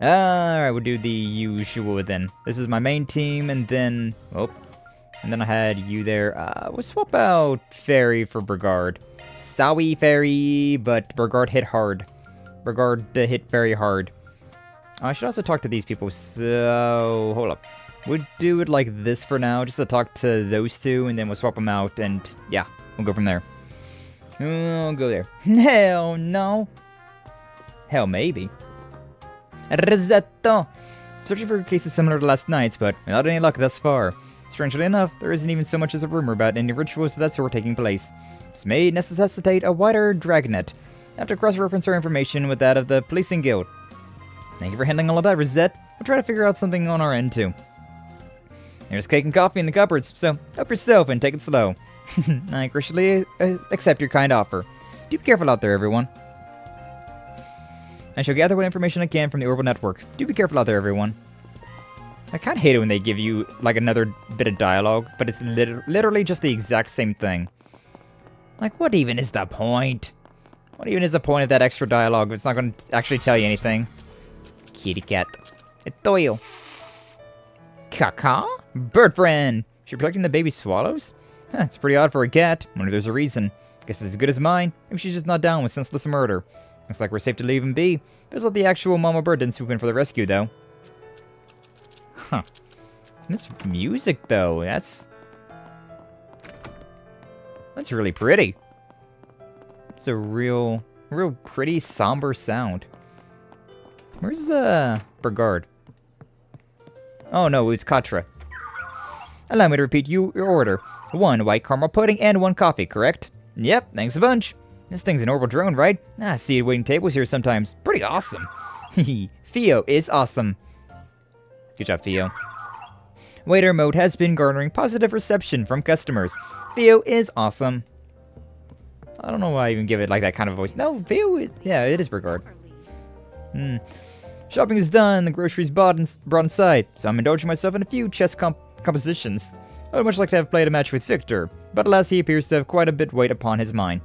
Alright, we'll do the usual then. This is my main team, and then, and then I had you there. We'll swap out Fairy for Brigard. Sorry, Fairy, but Brigard hit hard. Brigard hit very hard. I should also talk to these people, so hold up. We'll do it like this for now, just to talk to those two, and then we'll swap them out, and yeah, we'll go from there. I'll go there. Hell no. Hell maybe. Rosetto. Searching for cases similar to last night's, but without any luck thus far. Strangely enough, there isn't even so much as a rumor about any rituals of that sort taking place. This may necessitate a wider dragnet. I have to cross-reference our information with that of the policing guild. Thank you for handling all of that, Rosette. We'll try to figure out something on our end, too. There's cake and coffee in the cupboards, so help yourself and take it slow. I graciously accept your kind offer. Do be careful out there, everyone. I shall gather what information I can from the Orbital Network. Do be careful out there, everyone. I kinda hate it when they give you, like, another bit of dialogue, but it's literally just the exact same thing. Like, what even is the point? What even is the point of that extra dialogue if it's not gonna actually tell you anything? Kitty cat. Etoyo. Caca? Bird friend! She protecting the baby swallows? Huh, it's pretty odd for a cat. Wonder if there's a reason. Guess it's as good as mine. Maybe she's just not down with senseless murder. Looks like we're safe to leave him be. Feels like the actual mama bird didn't swoop in for the rescue, though. Huh. This music, though, that's really pretty. It's a real pretty somber sound. Where's Brigard? Oh no, it's Katra. Allow me to repeat your order. 1 white caramel pudding and 1 coffee, correct? Yep, thanks a bunch. This thing's an orbital drone, right? I see it waiting tables here sometimes. Pretty awesome. Theo is awesome. Good job, Theo. Waiter mode has been garnering positive reception from customers. Theo is awesome. I don't know why I even give it like that kind of voice. No, Theo is... Yeah, it is Brigard. Shopping is done, the groceries brought inside, so I'm indulging myself in a few chess compositions. I would much like to have played a match with Victor, but alas he appears to have quite a bit weight upon his mind.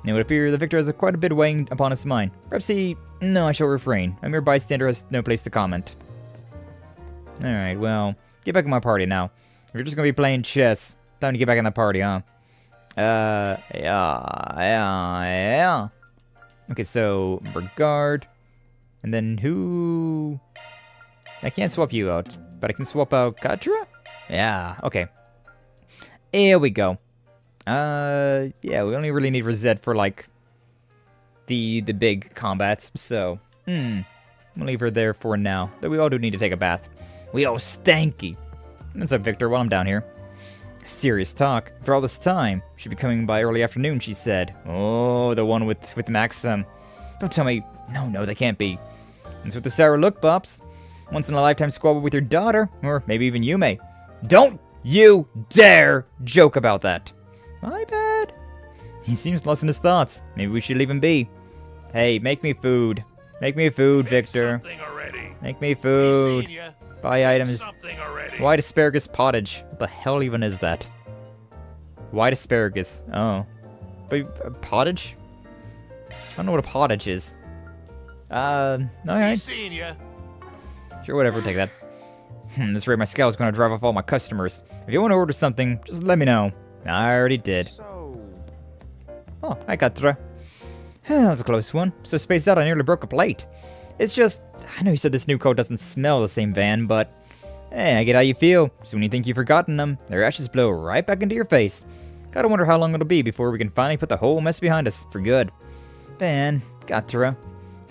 It would appear that Victor has quite a bit weighing upon his mind. Perhaps he... No, I shall refrain. A mere bystander has no place to comment. Alright, well, get back in my party now. If you're just gonna be playing chess, time to get back in the party, huh? Yeah. Okay, so, Brigard. And then who... I can't swap you out, but I can swap out Katra? Yeah, okay. Here we go. Yeah, we only really need Rosette for, like, the big combats, so... we'll leave her there for now, though we all do need to take a bath. We all stanky. What's up, Victor, while I'm down here? Serious talk. For all this time, should be coming by early afternoon, she said. Oh, the one with Maxim. Don't tell me... No, they can't be. It's with the sour look, Bops. Once in a lifetime squabble with your daughter, or maybe even Yume. Don't you dare joke about that. My bad. He seems lost in his thoughts. Maybe we should leave him be. Hey, make me food. Make me food, Victor. Make me food. Buy items. White asparagus pottage. What the hell even is that? White asparagus. Oh. But pottage? I don't know what a pottage is. Alright. Seeing ya. Sure, whatever, take that. This rate my Skye is gonna drive off all my customers. If you want to order something, just let me know. I already did. Oh, hi Katra. That was a close one. So spaced out, I nearly broke a plate. It's just, I know you said this new coat doesn't smell the same, Van, but hey, I get how you feel. So when you think you've forgotten them, their ashes blow right back into your face. Gotta wonder how long it'll be before we can finally put the whole mess behind us for good. Van, Katra.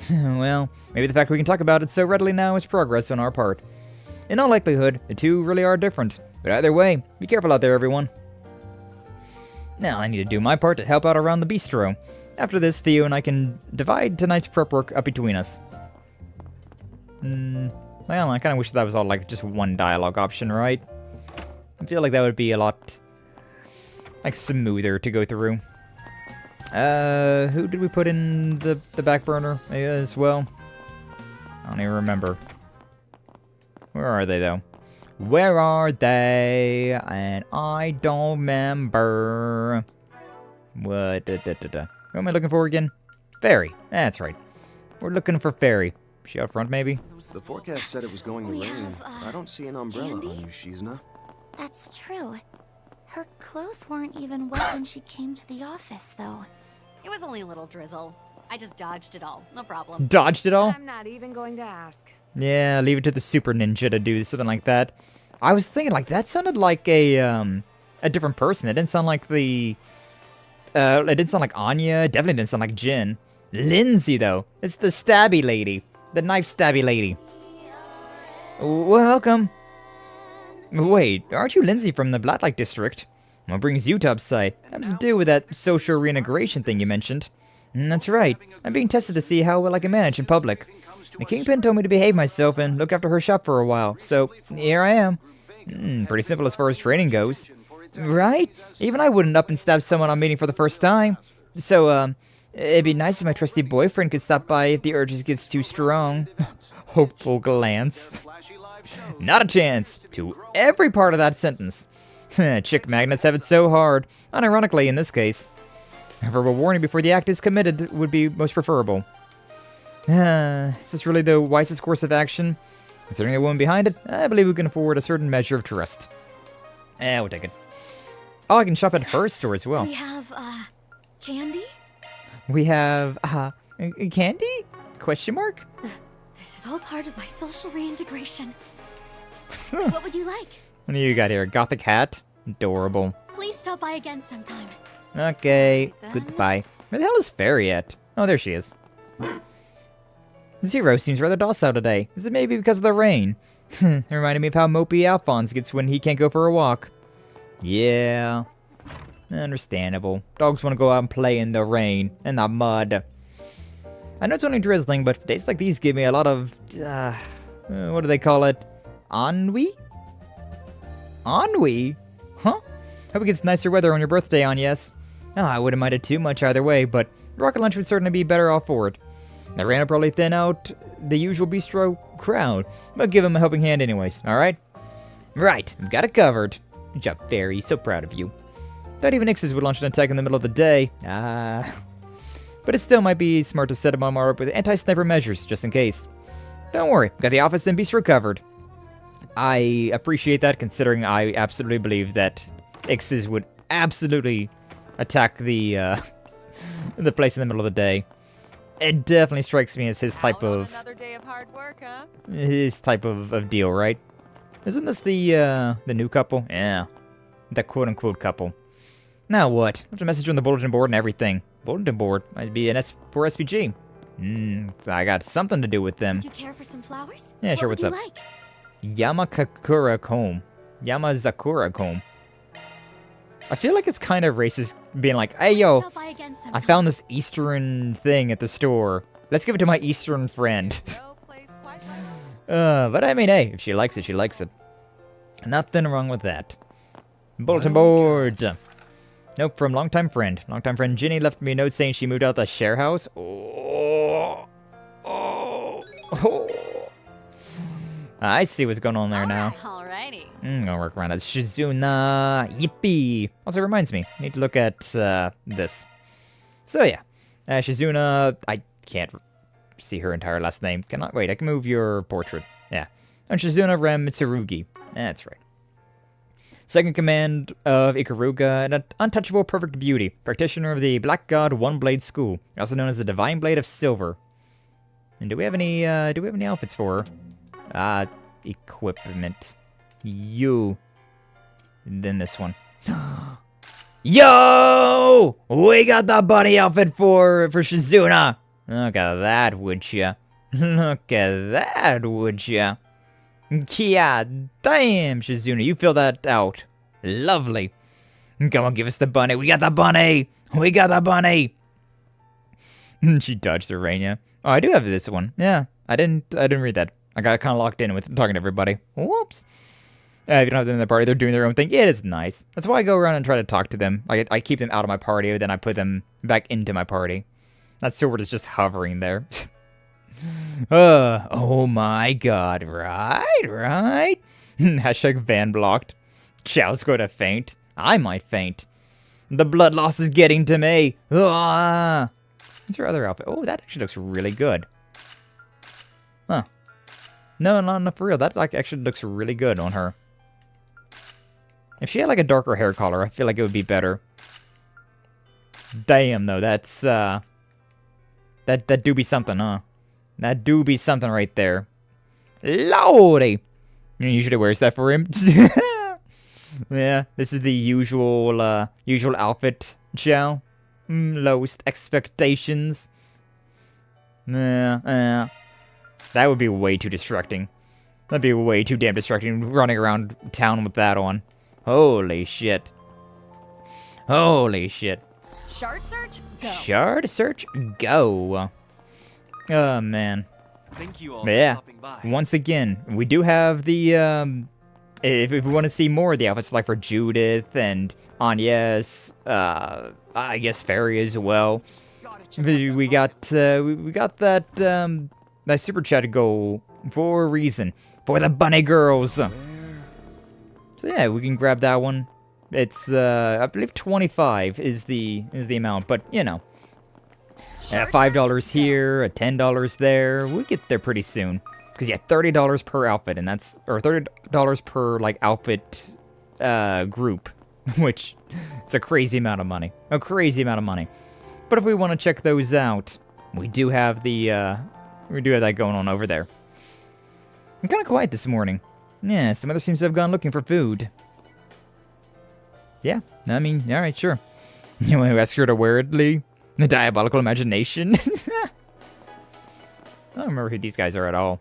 Well, maybe the fact we can talk about it so readily now is progress on our part. In all likelihood, the two really are different. But either way, be careful out there, everyone. Now I need to do my part to help out around the bistro. After this, Theo and I can divide tonight's prep work up between us. Well, I kind of wish that was all like just one dialogue option, right? I feel like that would be a lot like smoother to go through. Who did we put in the back burner as well? I don't even remember. Where are they though? Where are they? And I don't remember. What? Who am I looking for again? Fairy. That's right. We're looking for Fairy. She out front, maybe? The forecast said it was going to rain. I don't see an umbrella on you, Shizna. That's true. Her clothes weren't even wet when she came to the office, though. It was only a little drizzle. I just dodged it all. No problem. Dodged it all? I'm not even going to ask. Yeah, leave it to the super ninja to do something like that. I was thinking, like, that sounded like a different person. It didn't sound like the... it didn't sound like Anya. Definitely didn't sound like Jin. Lindsay, though. It's the stabby lady. The knife stabby lady. Welcome. Wait, aren't you Lindsay from the Blacklight District? What brings you to Upside? That has to do with that social reintegration thing you mentioned. That's right. I'm being tested to see how well I can manage in public. The Kingpin told me to behave myself and look after her shop for a while, so here I am. Pretty simple as far as training goes. Right? Even I wouldn't up and stab someone I'm meeting for the first time. So, it'd be nice if my trusty boyfriend could stop by if the urges gets too strong. Hopeful glance. Not a chance to every part of that sentence. Chick magnets have it so hard, unironically in this case. A verbal warning before the act is committed would be most preferable. Is this really the wisest course of action? Considering the woman behind it, I believe we can afford a certain measure of trust. We'll take it. Oh, I can shop at her store as well. We have, candy? We have, candy? Question mark? This is all part of my social reintegration. What would you like? What do you got here? Gothic hat? Adorable. Please stop by again sometime. Okay, goodbye. Where the hell is Fairy at? Oh, there she is. Zero seems rather docile today. Is it maybe because of the rain? It reminded me of how mopey Alphonse gets when he can't go for a walk. Yeah. Understandable. Dogs want to go out and play in the rain and the mud. I know it's only drizzling, but days like these give me a lot of, what do they call it? Ennui? Ennui? Huh? Hope it gets nicer weather on your birthday, yes. Oh, I wouldn't mind it too much either way, but rocket lunch would certainly be better off for it. The rain will probably thin out the usual bistro crowd, but give him a helping hand anyways, alright? Right, I've got it covered. Good job, Fairy, so proud of you. Thought even Ixs would launch an attack in the middle of the day. But it still might be smart to set him on up with anti-sniper measures, just in case. Don't worry, got the office and bistro covered. I appreciate that, considering I absolutely believe that Ixs would absolutely attack the the place in the middle of the day. It definitely strikes me as his type of... Another day of hard work, huh? His type of deal, right? Isn't this the new couple? Yeah. The quote-unquote couple. Now what? There's a message on the bulletin board and everything. Bulletin board? Might be an for SPG. I got something to do with them. Would you care for some flowers? Yeah, sure, what's up? Like? Yamakakura comb. Yamazakura comb. I feel like it's kind of racist being like, hey yo, I found this Eastern thing at the store. Let's give it to my Eastern friend. But I mean, hey, if she likes it, she likes it. Nothing wrong with that. Bulletin boards. Nope, from longtime friend. Longtime friend Ginny left me a note saying she moved out the share house. I see what's going on there now. Alrighty. I'll work around it. Shizuna. Yippee. Also reminds me, need to look at this. So yeah. Shizuna, I can't see her entire last name. Cannot wait. I can move your portrait. Yeah. And Shizuna Rem Mitsurugi. That's right. Second command of Ikaruga, an untouchable perfect beauty, practitioner of the Black God One Blade School, also known as the Divine Blade of Silver. And do we have any outfits for her? Equipment. You. And then this one. Yo! We got the bunny outfit for Shizuna. Look at that, would ya? Look at that, would ya? Yeah, damn, Shizuna, you fill that out. Lovely. Come on, give us the bunny. We got the bunny. We got the bunny. She dodged the rain, yeah. Oh, I do have this one. Yeah, I didn't read that. I got kind of locked in with talking to everybody. Whoops. If you don't have them in the party, they're doing their own thing. It is nice. That's why I go around and try to talk to them. I keep them out of my party, but then I put them back into my party. That sword is just hovering there. Oh my god, right? Hashtag van blocked. Chow's going to faint. I might faint. The blood loss is getting to me. Ah! What's her other outfit? Oh, that actually looks really good. Huh. No, not for real. That actually looks really good on her. If she had like a darker hair color, I feel like it would be better. Damn, though, that's that do be something, huh? That do be something right there. Lordy! You usually wears that for him. Yeah, this is the usual outfit, Chow. Lowest expectations. That would be way too distracting. That'd be way too damn distracting, running around town with that on. Holy shit. Holy shit. Shard search, go. Shard search, go. Oh, man. Thank you all for stopping by. Once again, we do have the, if we want to see more of the outfits, like for Judith and Agnes, I guess Fairy as well. We got that, that super chat goal for a reason. For the bunny girls. So yeah, we can grab that one. It's, I believe 25 is the amount, but, you know. $5 here, $10 there. We'll get there pretty soon. Because, yeah, $30 per outfit, and that's, or $30 per, like, outfit, group. Which, it's a crazy amount of money. A crazy amount of money. But if we want to check those out, we do have the, we do have that going on over there. I'm kind of quiet this morning. Yes, the mother seems to have gone looking for food. Yeah, I mean, alright, sure. You want to ask her to wear it, Lee? The diabolical imagination? I don't remember who these guys are at all.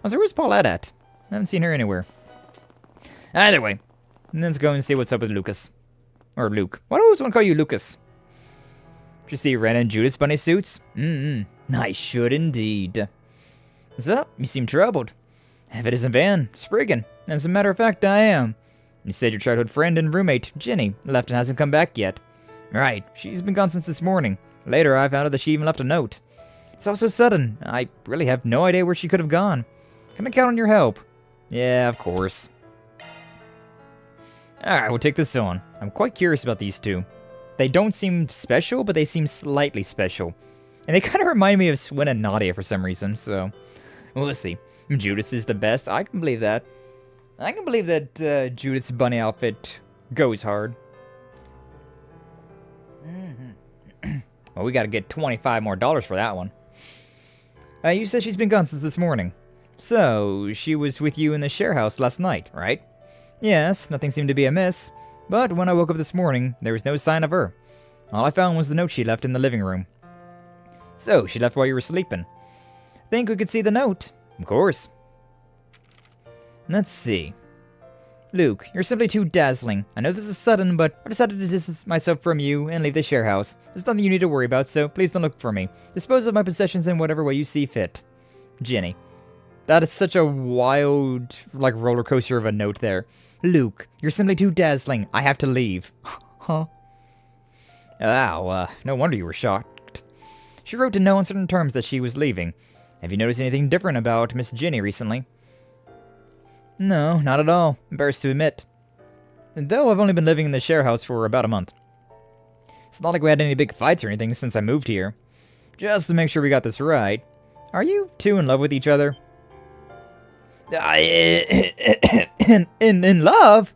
So where's Paulette at? I haven't seen her anywhere. Either way, let's go and see what's up with Lucas. Or Luke. Why do I always want to call you Lucas? Did you see Ren and Judas bunny suits? I should indeed. What's up? You seem troubled. If it isn't Van, Spriggan. As a matter of fact, I am. You said your childhood friend and roommate, Ginny, left and hasn't come back yet. Right, she's been gone since this morning. Later, I found out that she even left a note. It's all so sudden. I really have no idea where she could have gone. Can I count on your help? Yeah, of course. Alright, we'll take this on. I'm quite curious about these two. They don't seem special, but they seem slightly special. And they kind of remind me of Swin and Nadia for some reason, so we'll see. Judas is the best. I can believe that. I can believe that Judas' bunny outfit goes hard. Well, we gotta get $25 more for that one. You said she's been gone since this morning. So, she was with you in the share house last night, right? Yes, nothing seemed to be amiss. But when I woke up this morning, there was no sign of her. All I found was the note she left in the living room. So, she left while you were sleeping. Think we could see the note? Of course. Let's see. Luke, you're simply too dazzling. I know this is sudden, but I decided to distance myself from you and leave the share house. There's nothing you need to worry about, so please don't look for me. Dispose of my possessions in whatever way you see fit. Ginny. That is such a wild, like, roller coaster of a note there. Luke, you're simply too dazzling. I have to leave. Huh? Oh, no wonder you were shocked. She wrote in no uncertain terms that she was leaving. Have you noticed anything different about Miss Ginny recently? No, not at all. Embarrassed to admit. Though I've only been living in the share house for about a month. It's not like we had any big fights or anything since I moved here. Just to make sure we got this right. Are you two in love with each other? In love?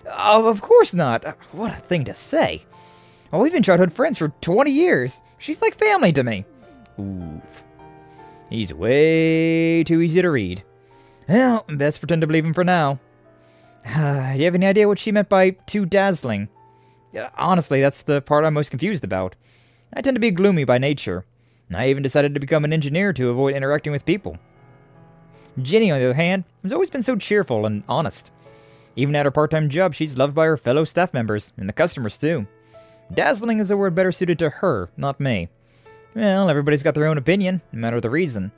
Oh, of course not. What a thing to say. Oh, we've been childhood friends for 20 years. She's like family to me. Oof. He's way too easy to read. Well, best pretend to believe him for now. Do you have any idea what she meant by too dazzling? Honestly, that's the part I'm most confused about. I tend to be gloomy by nature. I even decided to become an engineer to avoid interacting with people. Ginny, on the other hand, has always been so cheerful and honest. Even at her part-time job, she's loved by her fellow staff members, and the customers too. Dazzling is a word better suited to her, not me. Well, everybody's got their own opinion, no matter the reason.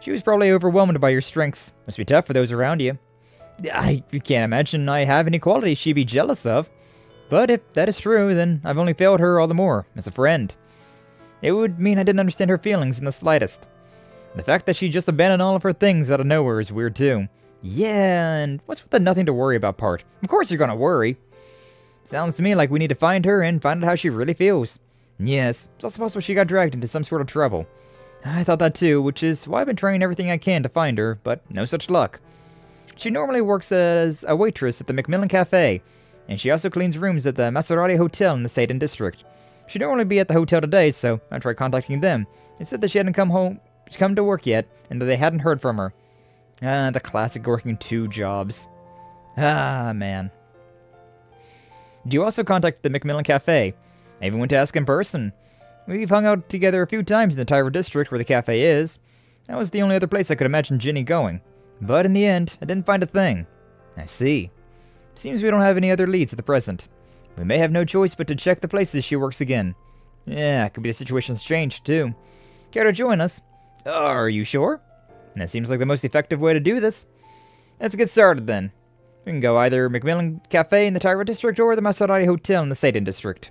She was probably overwhelmed by your strengths. Must be tough for those around you. I can't imagine I have any qualities she'd be jealous of. But if that is true, then I've only failed her all the more, as a friend. It would mean I didn't understand her feelings in the slightest. The fact that she just abandoned all of her things out of nowhere is weird too. Yeah, and what's with the nothing to worry about part? Of course you're gonna worry. Sounds to me like we need to find her and find out how she really feels. Yes, it's also possible she got dragged into some sort of trouble. I thought that too, which is why I've been trying everything I can to find her, but no such luck. She normally works as a waitress at the Macmillan Cafe, and she also cleans rooms at the Maserati Hotel in the Satan District. She'd normally be at the hotel today, so I tried contacting them. They said that she hadn't come to work yet, and that they hadn't heard from her. The classic working two jobs. Man. Do you also contact the Macmillan Cafe? I even went to ask in person. We've hung out together a few times in the Tyra district where the cafe is. That was the only other place I could imagine Ginny going. But in the end, I didn't find a thing. I see. Seems we don't have any other leads at the present. We may have no choice but to check the places she works again. Yeah, could be the situation's changed too. Care to join us? Are you sure? That seems like the most effective way to do this. Let's get started then. We can go either Macmillan Cafe in the Tyra district or the Maserati Hotel in the Satan district.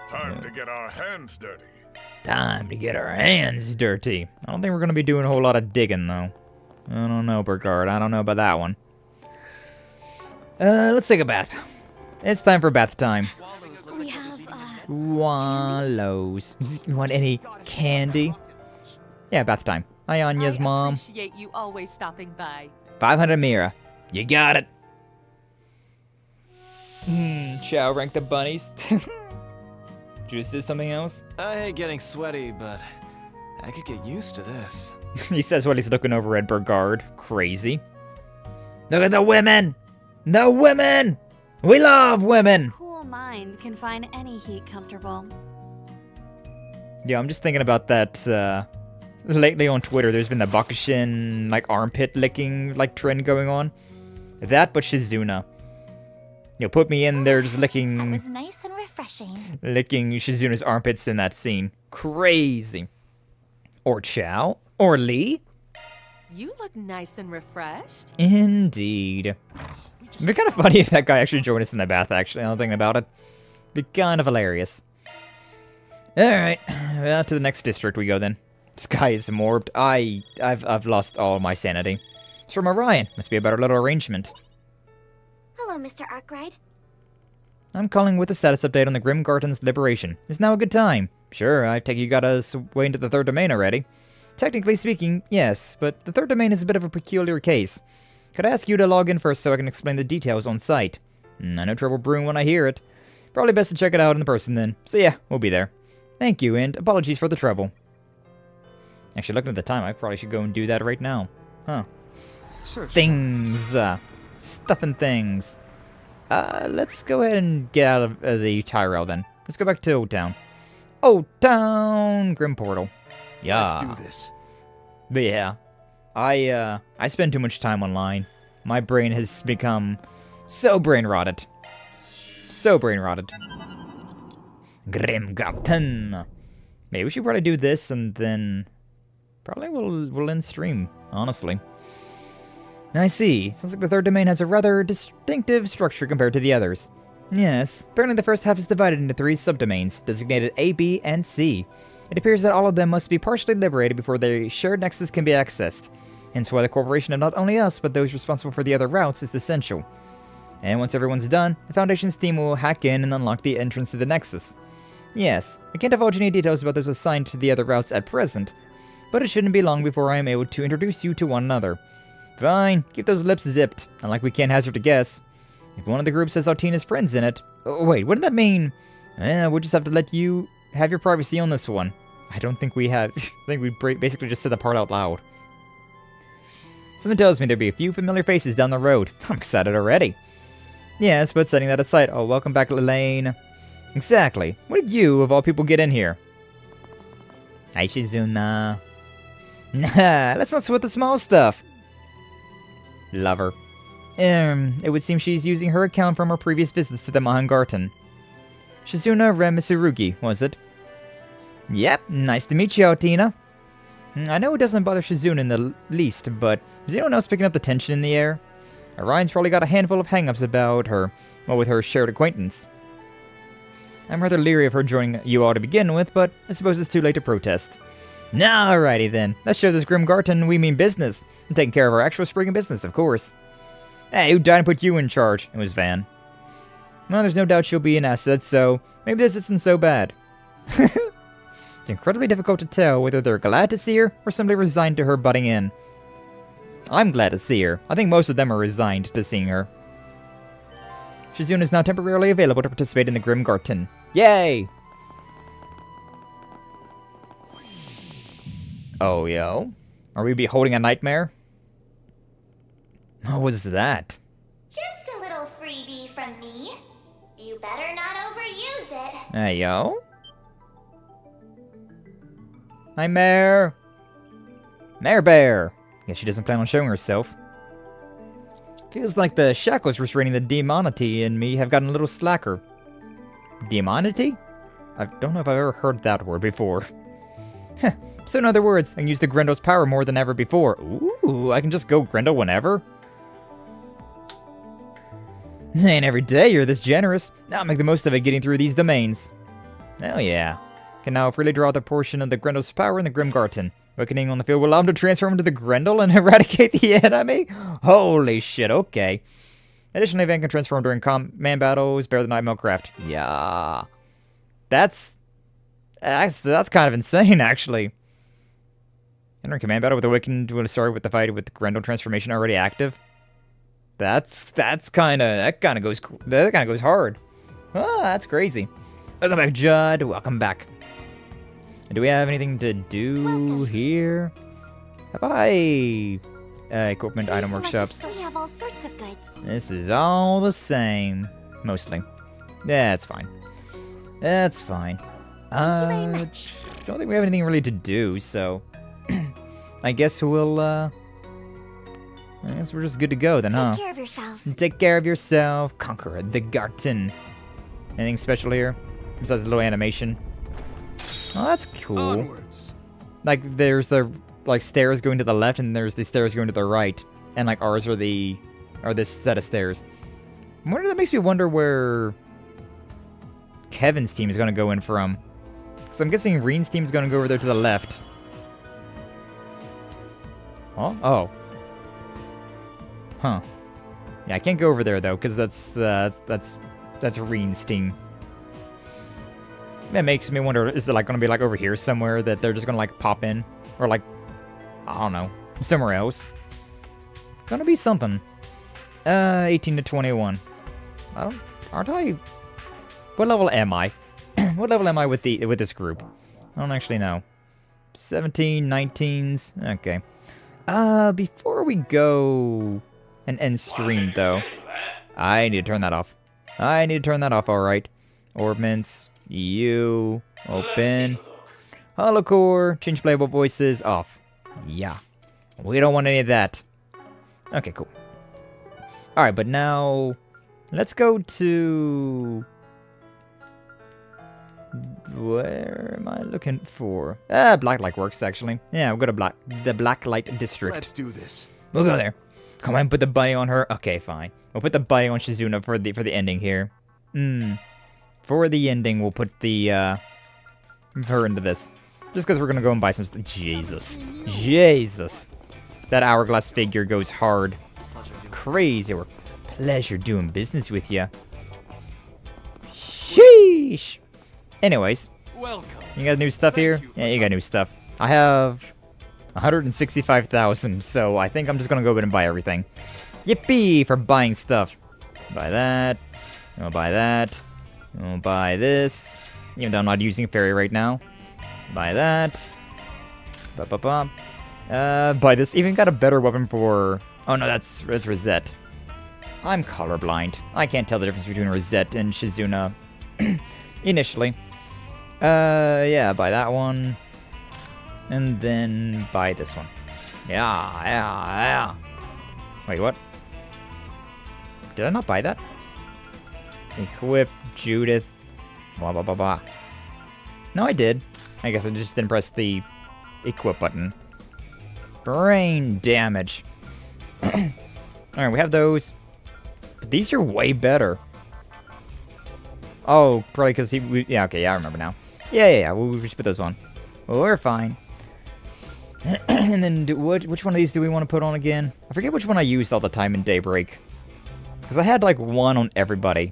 Time to get our hands dirty. Time to get our hands dirty. I don't think we're going to be doing a whole lot of digging, though. I don't know, Burgard. I don't know about that one. Let's take a bath. It's time for bath time. We have, Swallows. You want any candy? Yeah, bath time. Hi, Anya's mom. Appreciate you always stopping by. 500 Mira. You got it. Chow rank the bunnies. Juice is something else? I hate getting sweaty, but I could get used to this. He says while he's looking over at Burgard. Crazy. Look at the women! The women! We love women! Cool mind can find any heat comfortable. Yeah, I'm just thinking about that, lately on Twitter, there's been the Bakushin, like, armpit licking, like, trend going on. That, but Shizuna. You know, put me in there just licking... That was nice and refreshing. Licking Shizuna's armpits in that scene. Crazy. Or Chow. Or Lee. You look nice and refreshed. Indeed. It'd be kind of funny if that guy actually joined us in the bath, actually. I'm thinking about it. Be kind of hilarious. Alright. Well, to the next district we go, then. Skye is morbed. I've lost all my sanity. It's from Orion. Must be a better little arrangement. Hello, Mr. Arkride. I'm calling with a status update on the Grim Garden's liberation. Is now a good time? Sure, I take you got us way into the third domain already. Technically speaking, yes, but the third domain is a bit of a peculiar case. Could I ask you to log in first so I can explain the details on site? I know trouble brewing when I hear it. Probably best to check it out in person then. So yeah, we'll be there. Thank you, and apologies for the trouble. Actually, looking at the time, I probably should go and do that right now. Huh. Things. Stuff and things. Let's go ahead and get out of the Tyrell then. Let's go back to Old Town. Old Town! Grim Portal. Yeah. Let's do this. But yeah. I spend too much time online. My brain has become so brain rotted. So brain rotted. Grim Garden. Maybe we should probably do this and then probably we'll end stream, honestly. I see. Sounds like the third domain has a rather distinctive structure compared to the others. Yes, apparently the first half is divided into 3 subdomains, designated A, B, and C. It appears that all of them must be partially liberated before their shared nexus can be accessed. Hence why the cooperation of not only us, but those responsible for the other routes is essential. And once everyone's done, the Foundation's team will hack in and unlock the entrance to the nexus. Yes, I can't divulge any details about those assigned to the other routes at present. but it shouldn't be long before I am able to introduce you to one another. Fine, keep those lips zipped, unlike we can't hazard to guess. If one of the groups has Altina's friends in it... Oh, wait, what did that mean? We'll just have to let you have your privacy on this one. I don't think we have... I think we basically just said the part out loud. Something tells me there'll be a few familiar faces down the road. I'm excited already. Yes, but setting that aside... Oh, welcome back, Elaine. Exactly. What did you, of all people, get in here? Hi, Shizuna. Nah, let's not sweat the small stuff. Love her. It would seem she's using her account from her previous visits to the Mahangarten. Shizuna Ramisurugi, was it? Yep, nice to meet you, Altina. I know it doesn't bother Shizuna in the least, but is anyone else picking up the tension in the air? Orion's probably got a handful of hang-ups about her, well, with her shared acquaintance. I'm rather leery of her joining you all to begin with, but I suppose it's too late to protest. Alrighty then, let's show this Grimgarten we mean business, and taking care of our actual spring of business, of course. Hey, who died and put you in charge? It was Van. Well, there's no doubt she'll be an asset, so maybe this isn't so bad. It's incredibly difficult to tell whether they're glad to see her or simply resigned to her butting in. I'm glad to see her. I think most of them are resigned to seeing her. Shizuna is now temporarily available to participate in the Grimgarten. Yay! Oh, yo. Are we beholding a nightmare? What was that? Just a little freebie from me. You better not overuse it. Hey, yo. Hi, Mare. Mare Bear. Guess she doesn't plan on showing herself. Feels like the shackles restraining the demonity in me have gotten a little slacker. Demonity? I don't know if I've ever heard that word before. So in other words, I can use the Grendel's power more than ever before. Ooh, I can just go Grendel whenever? Ain't every day you're this generous. Now I'll make the most of it getting through these domains. Hell yeah. Can now freely draw the portion of the Grendel's power in the Grimgarten. Awakening on the field will allow him to transform into the Grendel and eradicate the enemy? Holy shit, okay. Additionally, Van can transform during command battles, bear the Nightmare Craft. Yeah. That's kind of insane, actually. Entering command battle with Awakened will start with the fight with the Grendel transformation already active. That kind of goes hard. Ah, that's crazy. Welcome back, Judd. Welcome back. Do we have anything to do here? Have I equipment item workshops? We have all sorts of goods. This is all the same, mostly. Yeah, it's fine. That's fine. Thank you very much. Don't think we have anything really to do, so I guess we're just good to go then, huh? Take care of yourselves. Take care of yourself. Conquer the Garten. Anything special here besides the little animation? Oh, that's cool. Onwards. Like, there's the stairs going to the left, and there's the stairs going to the right, and like ours are this set of stairs. That makes me wonder where Kevin's team is going to go in from. So I'm guessing Rean's team is going to go over there to the left. Oh. Huh. Yeah, I can't go over there though, because that's Rean's team. That makes me wonder, is it like going to be like over here somewhere that they're just going to like pop in? Or like, I don't know, somewhere else? Gonna be something. 18 to 21. Aren't I? What level am I? What level am I with this group? I don't actually know. 17, 19s. Okay. Before we go and end stream though, I need to turn that off. Alright. Orbments. You open. Holocore. Change playable voices off. Yeah. We don't want any of that. Okay, cool. Alright, but now let's go to... Where am I looking for? Blacklight works, actually. Yeah, we'll go to the Blacklight District. Let's do this. We'll go there. Come on, put the bunny on her. Okay, fine. We'll put the bunny on Shizuna for the ending here. For the ending, we'll put the her into this. Just because we're gonna go and buy some stuff. Jesus. That hourglass figure goes hard. Crazy. Pleasure doing business with you. Sheesh. Anyways. Welcome. You got new stuff here? Yeah, you got new stuff. I have 165,000, so I think I'm just gonna go ahead and buy everything. Yippee for buying stuff. Buy that. I'll buy that. I'll buy this. Even though I'm not using Fairy right now. Buy that. Buy this. Even got a better weapon for... Oh no, that's Rosette. I'm colorblind. I can't tell the difference between Rosette and Shizuna initially. Yeah, buy that one. And then buy this one. Yeah. Wait, what? Did I not buy that? Equip Judith. Blah, blah, blah, blah. No, I did. I guess I just didn't press the equip button. Brain damage. Alright, we have those. But these are way better. Oh, probably because he... Yeah, okay, yeah, I remember now. Yeah. We just put those on. Well, we're fine. And then, which one of these do we want to put on again? I forget which one I used all the time in Daybreak. Because I had, like, one on everybody.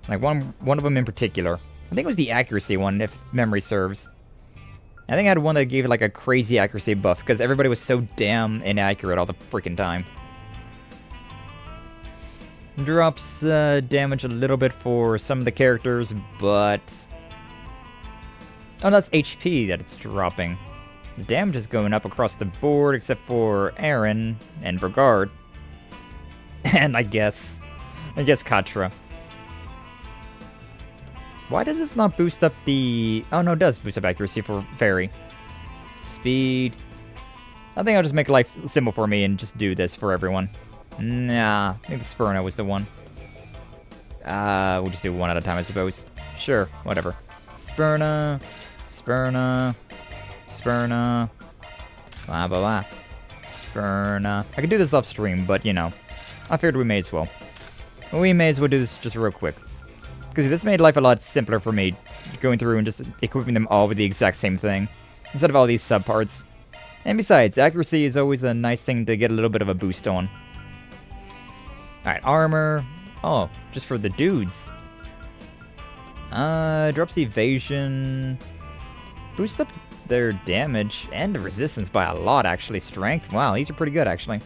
Like, one of them in particular. I think it was the accuracy one, if memory serves. I think I had one that gave, like, a crazy accuracy buff. Because everybody was so damn inaccurate all the freaking time. Drops damage a little bit for some of the characters, but... Oh, that's HP that it's dropping. The damage is going up across the board, except for Aaron and Brigard. And I guess Katra. Why does this not boost up the... Oh, no, it does boost up accuracy for Fairy. Speed. I think I'll just make life simple for me and just do this for everyone. Nah, I think the Spurna was the one. We'll just do one at a time, I suppose. Sure, whatever. Spurna. Blah, blah, blah. Spurna. I could do this off stream, but, you know. I figured we may as well. We may as well do this just real quick. Because this made life a lot simpler for me. Going through and just equipping them all with the exact same thing. Instead of all these subparts. And besides, accuracy is always a nice thing to get a little bit of a boost on. Alright, armor. Oh, just for the dudes. Drops evasion. Boost up their damage and resistance by a lot, actually. Strength. Wow, these are pretty good, actually.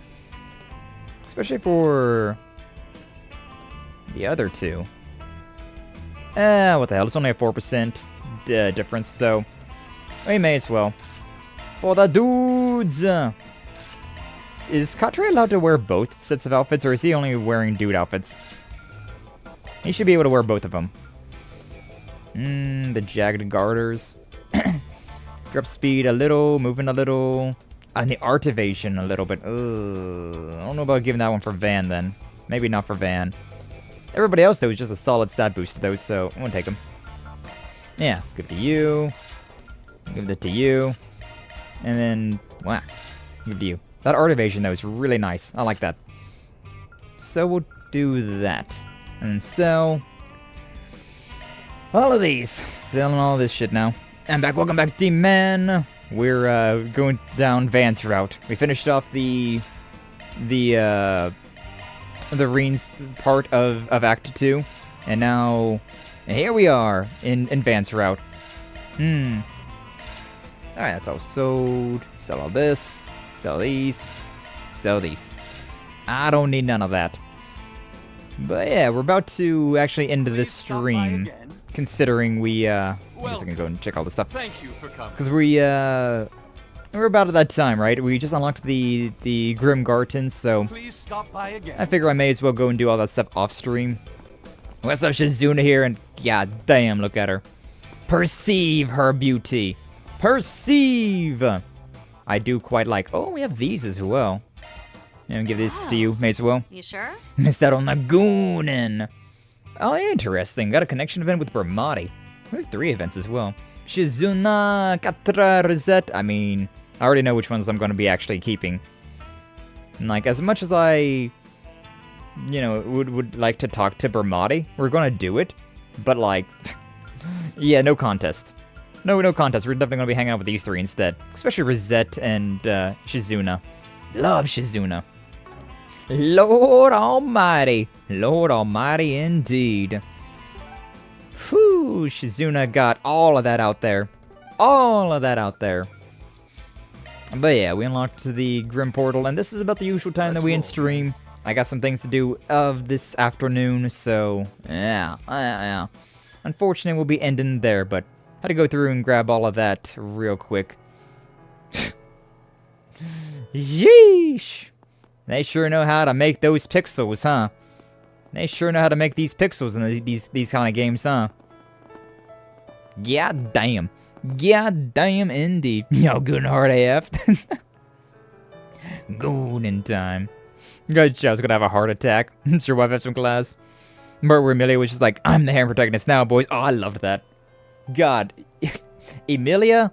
Especially for the other two. What the hell? It's only a 4% difference, so we may as well. For the dudes! Is Katre allowed to wear both sets of outfits, or is he only wearing dude outfits? He should be able to wear both of them. The jagged garters. Drop speed a little, movement a little. And the art evasion a little bit. I don't know about giving that one for Van, then. Maybe not for Van. Everybody else, though, is just a solid stat boost to those, so I won't take them. Yeah, give it to you. Give it to you. And then, wow, give it to you. That art evasion, though, is really nice. I like that. So we'll do that. And sell all of these. Selling all this shit now. And back, welcome back, Team Man. We're going down Van's route. We finished off the Rean's part of Act 2. And now, here we are in Van's route. Alright, that's all sold. Sell all this. Sell these. Sell these. I don't need none of that. But yeah, we're about to actually end this stream. Considering we, I guess I can go and check all this stuff. Thank you for coming. Because we're about at that time, right? We just unlocked the Grim Garden, so Please stop by again. I figure I may as well go and do all that stuff off stream. We also have Shizuna here, and god damn, look at her. Perceive her beauty. Perceive! I do quite like... Oh, we have these as well. And give this to you, may as well. You sure? Mr. Nagoonin. Oh, interesting. Got a connection event with Brahmati. We have 3 events as well. Shizuna, Katra, Rosette. I mean, I already know which ones I'm going to be actually keeping. And like, as much as I, you know, would like to talk to Brahmati, we're going to do it. But like, yeah, no contest. No contest. We're definitely going to be hanging out with these 3 instead. Especially Rosette and Shizuna. Love Shizuna. Lord Almighty. Lord Almighty indeed. Whew, Shizuna got all of that out there. All of that out there. But yeah, we unlocked the Grim Portal, and this is about the usual time that we stream. I got some things to do of this afternoon, so yeah. Unfortunately, we'll be ending there, but had to go through and grab all of that real quick. Yeesh! They sure know how to make those pixels, huh? They sure know how to make these pixels in these kind of games, huh? God damn. God damn indeed. Yo, good and hard AF. Golden time. Good, I was gonna have a heart attack. Sure, wife have some class. But where Emilia was just like, I'm the harem protagonist now, boys. Oh, I loved that. God. Emilia,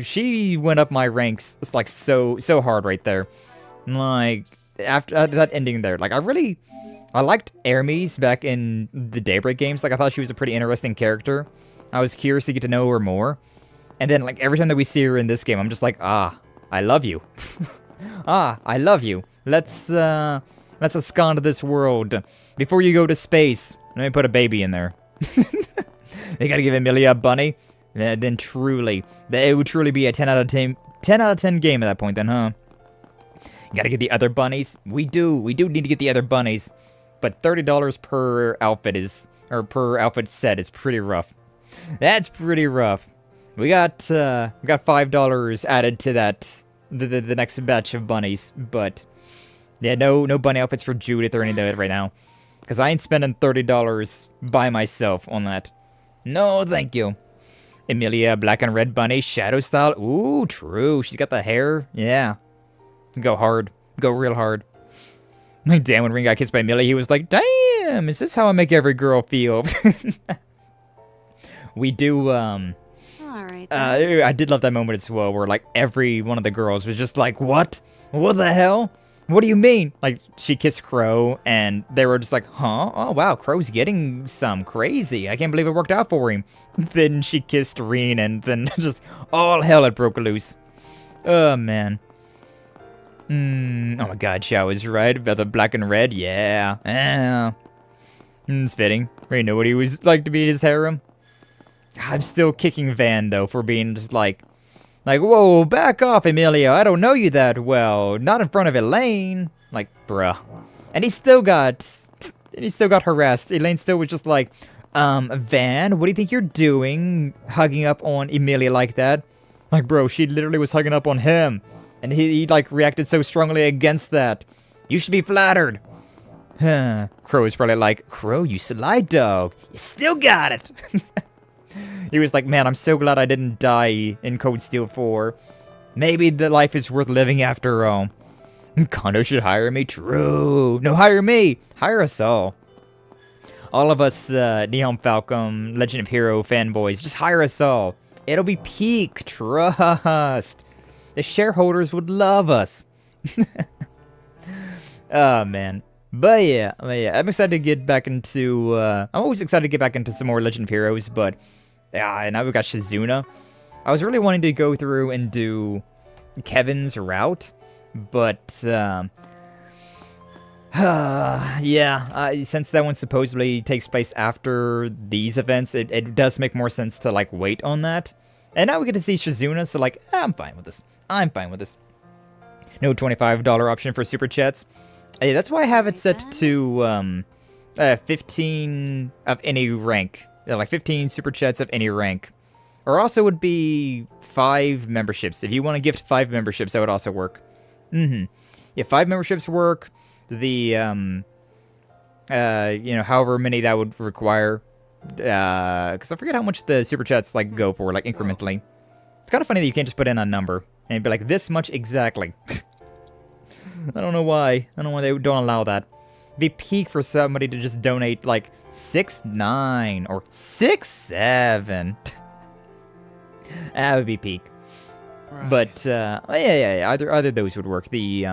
she went up my ranks. It's like so hard right there. Like, after that ending there, like, I liked Hermes back in the Daybreak games. Like, I thought she was a pretty interesting character. I was curious to get to know her more. And then, like, every time that we see her in this game, I'm just like, I love you. I love you. Let's abscond to this world. Before you go to space, let me put a baby in there. They gotta give Emilia a bunny. Then truly, it would truly be a 10 out of 10 game at that point then, huh? Gotta get the other bunnies. We do need to get the other bunnies. But $30 per outfit per outfit set is pretty rough. That's pretty rough. We got $5 added to that the next batch of bunnies, but yeah, no bunny outfits for Judith or anything right now, because I ain't spending $30 by myself on that. No, thank you. Emilia, black and red bunny, shadow style. Ooh, true. She's got the hair. Yeah, go hard, go real hard. Like, damn, when Ring got kissed by Emilia, he was like, damn, is this how I make every girl feel? We do, Alright. I did love that moment as well, where, like, every one of the girls was just like, what? What the hell? What do you mean? Like, she kissed Crow, and they were just like, huh? Oh, wow, Crow's getting some crazy. I can't believe it worked out for him. Then she kissed Rean, and then just all hell had broke loose. Oh, man. Oh my god, Xiao was right about the black and red. Yeah. It's fitting. We know what he was like to be in his harem. I'm still kicking Van, though, for being just like, whoa, back off, Emilia. I don't know you that well. Not in front of Elaine. Like, bruh. And he still got harassed. Elaine still was just like, Van, what do you think you're doing? Hugging up on Emilia like that? Like, bro, she literally was hugging up on him. And he like, reacted so strongly against that. You should be flattered. Crow is probably like, Crow, you sly dog. You still got it. He was like, man, I'm so glad I didn't die in Code Steel 4. Maybe the life is worth living after all. Kondo should hire me. True. No, hire me. Hire us all. All of us Neon Falcon, Legend of Hero fanboys, just hire us all. It'll be peak. Trust. The shareholders would love us. Oh, man. But yeah, I'm excited to get back into, I'm always excited to get back into some more Legend of Heroes, but, yeah, now we've got Shizuna. I was really wanting to go through and do Kevin's route, but, yeah, since that one supposedly takes place after these events, it does make more sense to, like, wait on that. And now we get to see Shizuna, so, like, I'm fine with this. I'm fine with this. No $25 option for Super Chats. Yeah, that's why I have it set to 15 of any rank. Like 15 Super Chats of any rank. Or also would be 5 memberships. If you want to gift 5 memberships, that would also work. Yeah, 5 memberships work. The, you know, however many that would require. Because I forget how much the Super Chats, like, go for, like, incrementally. It's kind of funny that you can't just put in a number. And be like, this much exactly. I don't know why. I don't know why they don't allow that. It'd be peak for somebody to just donate like 6.9 or 6.7. That would be peak. Right. But yeah. Either of those would work. The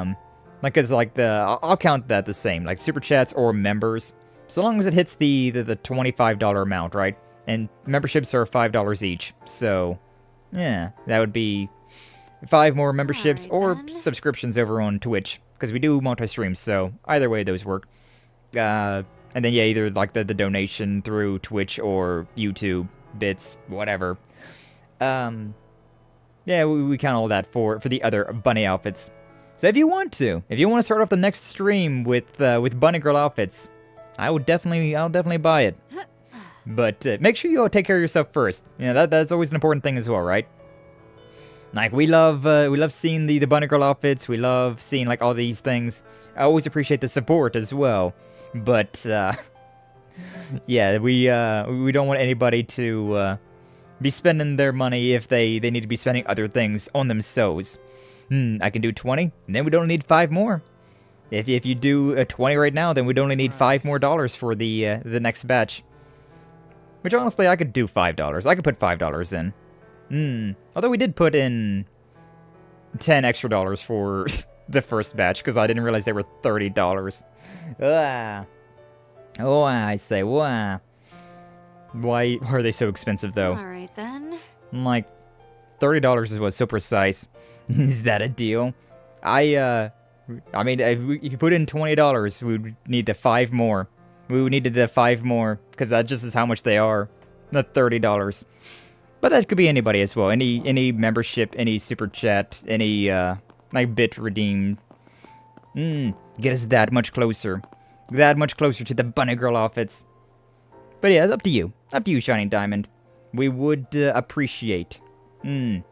like, cause like I'll count that the same. Like Super Chats or members, so long as it hits the $25 amount, right? And memberships are $5 each. So yeah, that would be 5 more memberships or subscriptions over on Twitch, because we do multi-streams, so either way those work. And then yeah, either like the donation through Twitch or YouTube, bits, whatever. Yeah, we count all that for the other bunny outfits. So if you want to start off the next stream with bunny girl outfits, I'll definitely buy it. But make sure you all take care of yourself first. You know, that's always an important thing as well, right? Like we love seeing the bunny girl outfits. We love seeing like all these things. I always appreciate the support as well. But yeah, we don't want anybody to be spending their money if they need to be spending other things on themselves. I can do 20, and then we'd only need 5 more. If you do 20 right now, then we'd only need $5 more for the next batch. Which honestly, I could do $5. I could put $5 in. Although we did put in $10 extra for the first batch, because I didn't realize they were $30. Oh, I say, wow. Why are they so expensive, though? Alright, then. Like, $30 is what's so precise. Is that a deal? I mean, if you put in $20, we would need the 5 more. We would need the 5 more, because that just is how much they are. Not $30. But that could be anybody as well. Any membership, any super chat, any, like, bit redeemed. Get us that much closer. That much closer to the bunny girl outfits. But yeah, it's up to you. Up to you, Shining Diamond. We would appreciate. We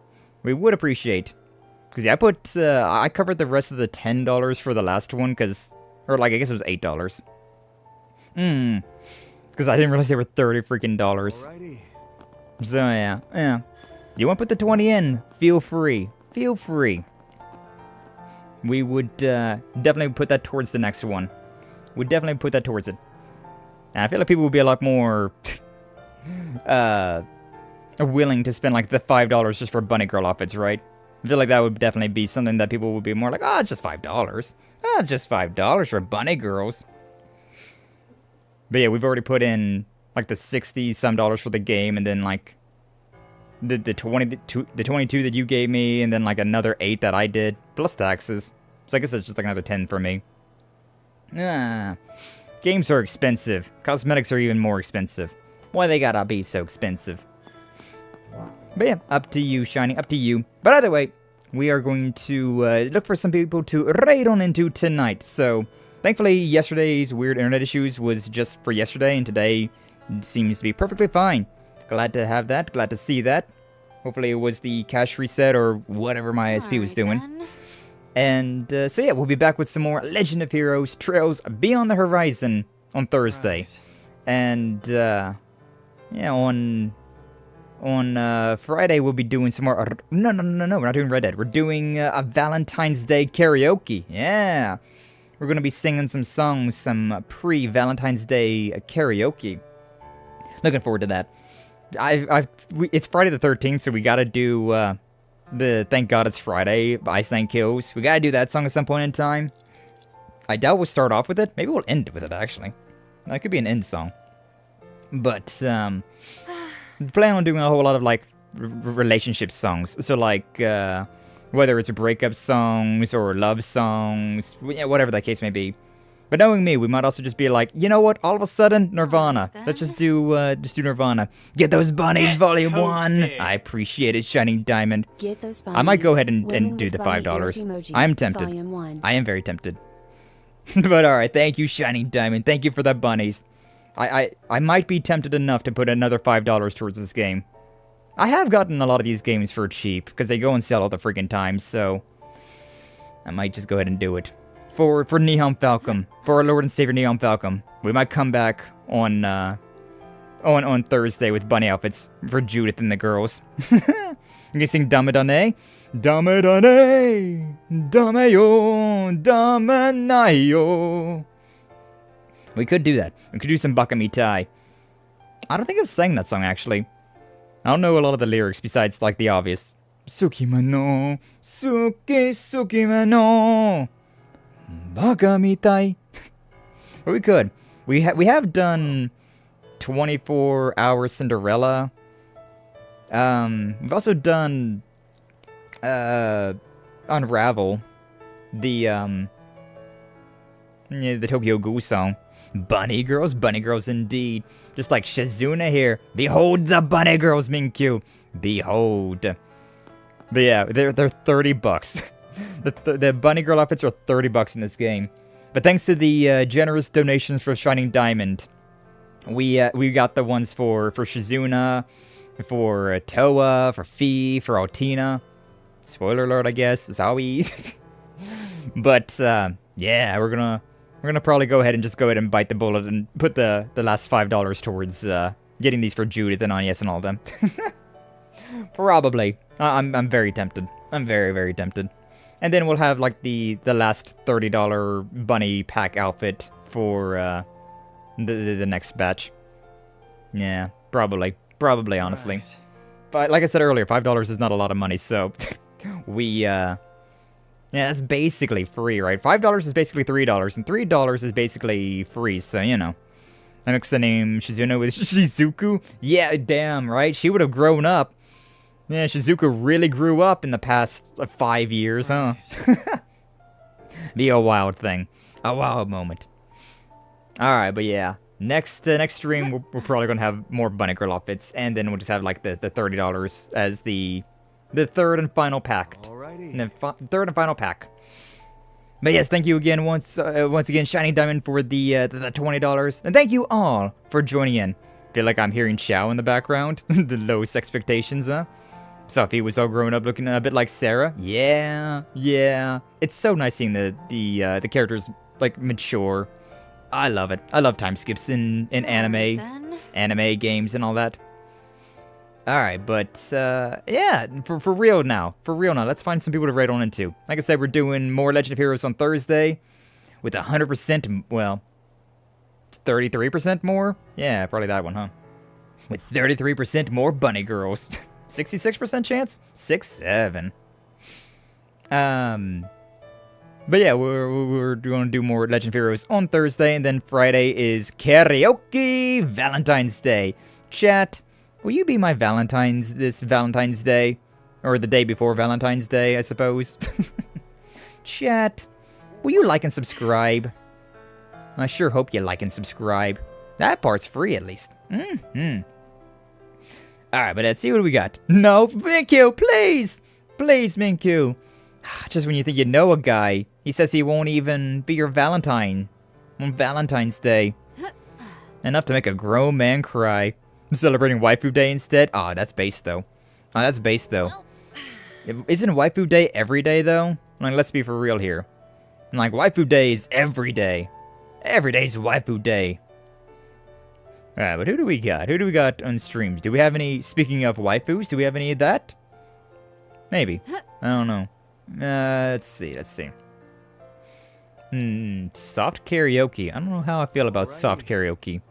would appreciate. Because yeah, I covered the rest of the $10 for the last one, or like, I guess it was $8. Because I didn't realize they were $30 freaking dollars. So yeah. You want to put the 20 in? Feel free. Feel free. We would definitely put that towards the next one. We'd definitely put that towards it. And I feel like people would be a lot more willing to spend like the $5 just for bunny girl outfits, right? I feel like that would definitely be something that people would be more like, oh, it's just $5. Oh, it's just $5 for bunny girls. But yeah, we've already put in like the $60-some for the game, and then like the 22 that you gave me, and then like another 8 that I did, plus taxes. So I guess that's just like another 10 for me. Games are expensive. Cosmetics are even more expensive. Why they gotta be so expensive? But yeah, up to you, Shiny, up to you. But either way, we are going to look for some people to raid on into tonight. So, thankfully, yesterday's weird internet issues was just for yesterday, and today seems to be perfectly fine. Glad to have that, glad to see that. Hopefully it was the cache reset or whatever my ISP was doing. And so yeah, we'll be back with some more Legend of Heroes Trails Beyond the Horizon on Thursday. And yeah, on Friday we'll be doing some more. No, we're not doing Red Dead. We're doing a Valentine's Day karaoke. Yeah, we're gonna be singing some songs, some pre-Valentine's Day karaoke. Looking forward to that. It's Friday the 13th, so we gotta do the Thank God It's Friday by Iceland Kills. We gotta do that song at some point in time. I doubt we'll start off with it. Maybe we'll end with it, actually. That could be an end song. But, plan on doing a whole lot of, like, relationship songs. So, like, whether it's breakup songs or love songs, whatever that case may be. But knowing me, we might also just be like, you know what? All of a sudden, Nirvana. Let's just do Nirvana. Get those bunnies, Volume 1. I appreciate it, Shining Diamond. Get those bunnies. I might go ahead and do the $5. I am tempted. I am very tempted. But alright, thank you, Shining Diamond. Thank you for the bunnies. I might be tempted enough to put another $5 towards this game. I have gotten a lot of these games for cheap, because they go on sale all the freaking time, so I might just go ahead and do it. For Neon Falcon, for our Lord and Savior Neon Falcon, we might come back on Thursday with bunny outfits for Judith and the girls. You can sing Dame Dane? Dame Dane, Dame yo, Dame nayo. We could do that. We could do some Bakamitai. I don't think I've sang that song, actually. I don't know a lot of the lyrics besides, like, the obvious. Sukima no. Bakamitai. But we could. We have done 24-Hour Cinderella. We've also done Unravel, the Tokyo Ghoul song. Bunny girls indeed. Just like Shizuna here. Behold the bunny girls, Minkyu. Behold. But yeah, they're $30. the bunny girl outfits are $30 in this game. But thanks to the generous donations for Shining Diamond, we got the ones for Shizuna, for Toa, for Fi, for Altina. Spoiler alert, I guess. Zowie. But yeah, we're gonna probably go ahead and bite the bullet and put the last $5 towards getting these for Judith and Agnes and all them. Probably. I'm very tempted. I'm very, very tempted. And then we'll have like the last $30 bunny pack outfit for the next batch. Yeah, probably, honestly. Right. But like I said earlier, $5 is not a lot of money, so yeah, that's basically free, right? $5 is basically $3, and $3 is basically free, so you know. I mixed the name Shizuna with Shizuku. Yeah, damn, right? She would have grown up. Yeah, Shizuku really grew up in the past 5 years, huh? Be a wild thing. A wild moment. Alright, but yeah. Next stream, we're probably going to have more bunny girl outfits, and then we'll just have like the $30 as the third and final pack. Alrighty. The third and final pack. But yes, thank you again once again, Shining Diamond, for the $20, and thank you all for joining in. Feel like I'm hearing Xiao in the background. The lowest expectations, huh? Sophie was all grown up, looking a bit like Sarah. Yeah. It's so nice seeing the characters like mature. I love it. I love time skips in anime games and all that. All right, but yeah, for real now. Let's find some people to raid on into. Like I said, we're doing more Legend of Heroes on Thursday with 100%. Well, 33% more. Yeah, probably that one, huh? With 33% more bunny girls. 66% chance? 7. But yeah, we're going to do more Legend of Heroes on Thursday, and then Friday is Karaoke Valentine's Day. Chat, will you be my Valentine's this Valentine's Day? Or the day before Valentine's Day, I suppose. Chat, will you like and subscribe? I sure hope you like and subscribe. That part's free, at least. Alright, but let's see what we got. No, Minkyu, please! Please, Minkyu. Just when you think you know a guy, he says he won't even be your Valentine on Valentine's Day. Enough to make a grown man cry. Celebrating Waifu Day instead? Aw, that's base, though. Isn't Waifu Day every day, though? Like, let's be for real here. Like, Waifu Day is every day. Every day's Waifu Day. Alright, but who do we got? Who do we got on streams? Do we have any, speaking of waifus, do we have any of that? Maybe. I don't know. Let's see. Soft karaoke. I don't know how I feel about soft karaoke.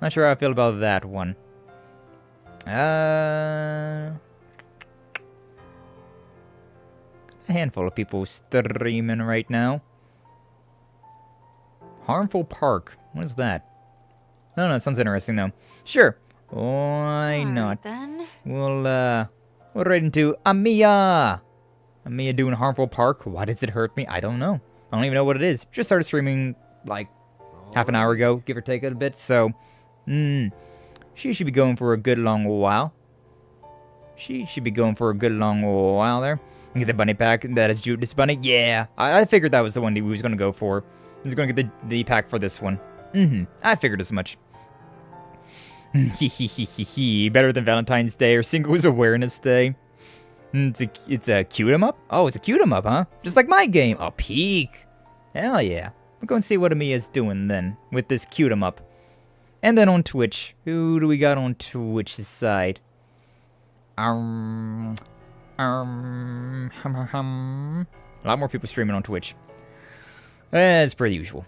Not sure how I feel about that one. A handful of people streaming right now. Harmful Park. What is that? I don't know, it sounds interesting though. Sure. Why not? Then. We'll right into Amiya. Amiya doing Harmful Park. Why does it hurt me? I don't know. I don't even know what it is. Just started streaming like half an hour ago, give or take a bit. So, she should be going for a good long while. There. Get the bunny pack. That is Judas Bunny. Yeah, I figured that was the one he was going to go for. He's going to get the pack for this one. I figured as much. Better than Valentine's Day or Singles Awareness Day. It's a cute 'em up? Oh, it's a cute 'em up, huh? Just like my game. Oh, peak. Hell yeah. We'll go and see what Amiya's doing then with this cute 'em up. And then on Twitch. Who do we got on Twitch's side? A lot more people streaming on Twitch. As per usual.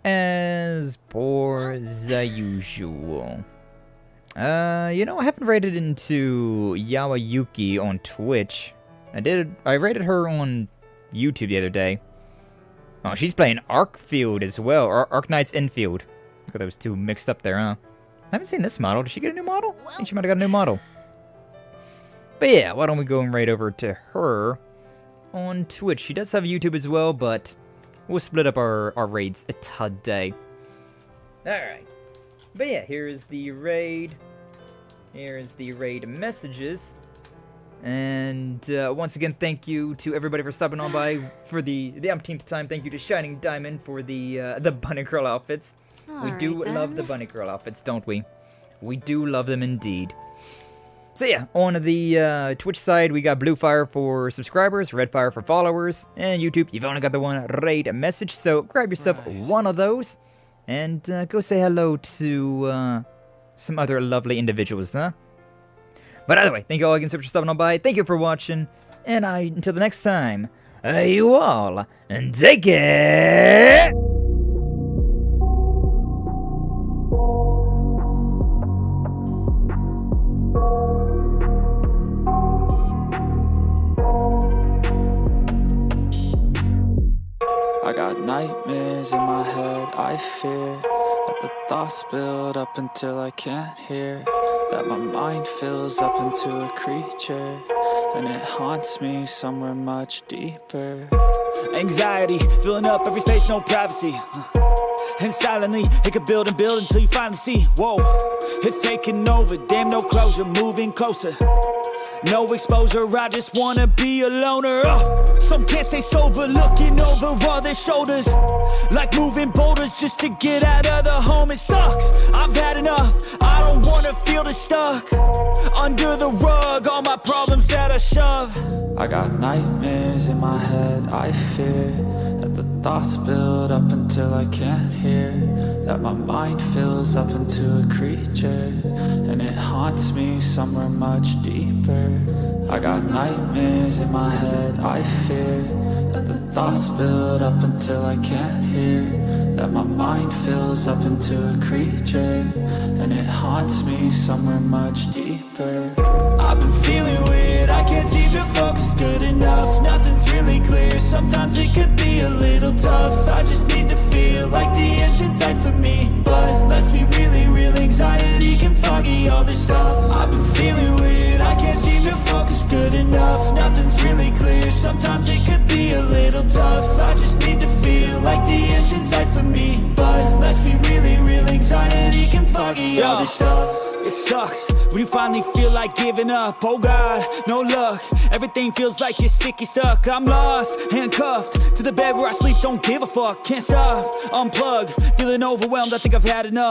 As per the usual. You know, I haven't rated into Yawayuki on Twitch. I rated her on YouTube the other day. Oh, she's playing Arkfield as well, or Arknight's Infield. Look at those two mixed up there, huh? I haven't seen this model. Did she get a new model? I think she might have got a new model. But yeah, why don't we go and raid over to her on Twitch. She does have YouTube as well, but we'll split up our raids today. Alright. But yeah, here's the raid. Here's the raid messages. And once again, thank you to everybody for stopping on by for the umpteenth time. Thank you to Shining Diamond for the bunny girl outfits. We do love the bunny girl outfits, don't we? We do love them indeed. So yeah, on the Twitch side, we got blue fire for subscribers, red fire for followers, and YouTube, you've only got the one raid message, so grab yourself one of those, and go say hello to some other lovely individuals, huh? But either way, thank you all again so much for stopping on by, thank you for watching, and until the next time, you all, and take it! I got nightmares in my head, I fear that the thoughts build up until I can't hear, that my mind fills up into a creature, and it haunts me somewhere much deeper. Anxiety, filling up every space, no privacy. And silently, it could build and build until you finally see, whoa, it's taking over, damn no closure, moving closer. No exposure, I just wanna be a loner. Some can't stay sober, looking over all their shoulders, like moving boulders just to get out of the home. It sucks, I've had enough, I don't wanna feel the stuck under the rug, all my problems that I shove. I got nightmares in my head, I fear that the thoughts build up until I can't hear, that my mind fills up into a creature, and it haunts me somewhere much deeper. I got nightmares in my head, I fear that the thoughts build up until I can't hear, that my mind fills up into a creature, and it haunts me somewhere much deeper. I've been feeling weird, I can't seem to focus good enough, nothing's really clear, sometimes it could be a little tough, I just need to feel like the end's in sight for me, but let's be really real, anxiety can foggy all this stuff. I've been feeling weird, I can't seem to focus good enough, nothing's really clear, sometimes it could be a little tough, I just need to feel like the end's in sight for me, but let's be really real, anxiety can foggy all this stuff. It sucks when you finally feel like giving up. Oh God, no luck, everything feels like you're sticky stuck. I'm lost, handcuffed to the bed where I sleep, don't give a fuck, can't stop, unplug, feeling overwhelmed, I think I've had enough.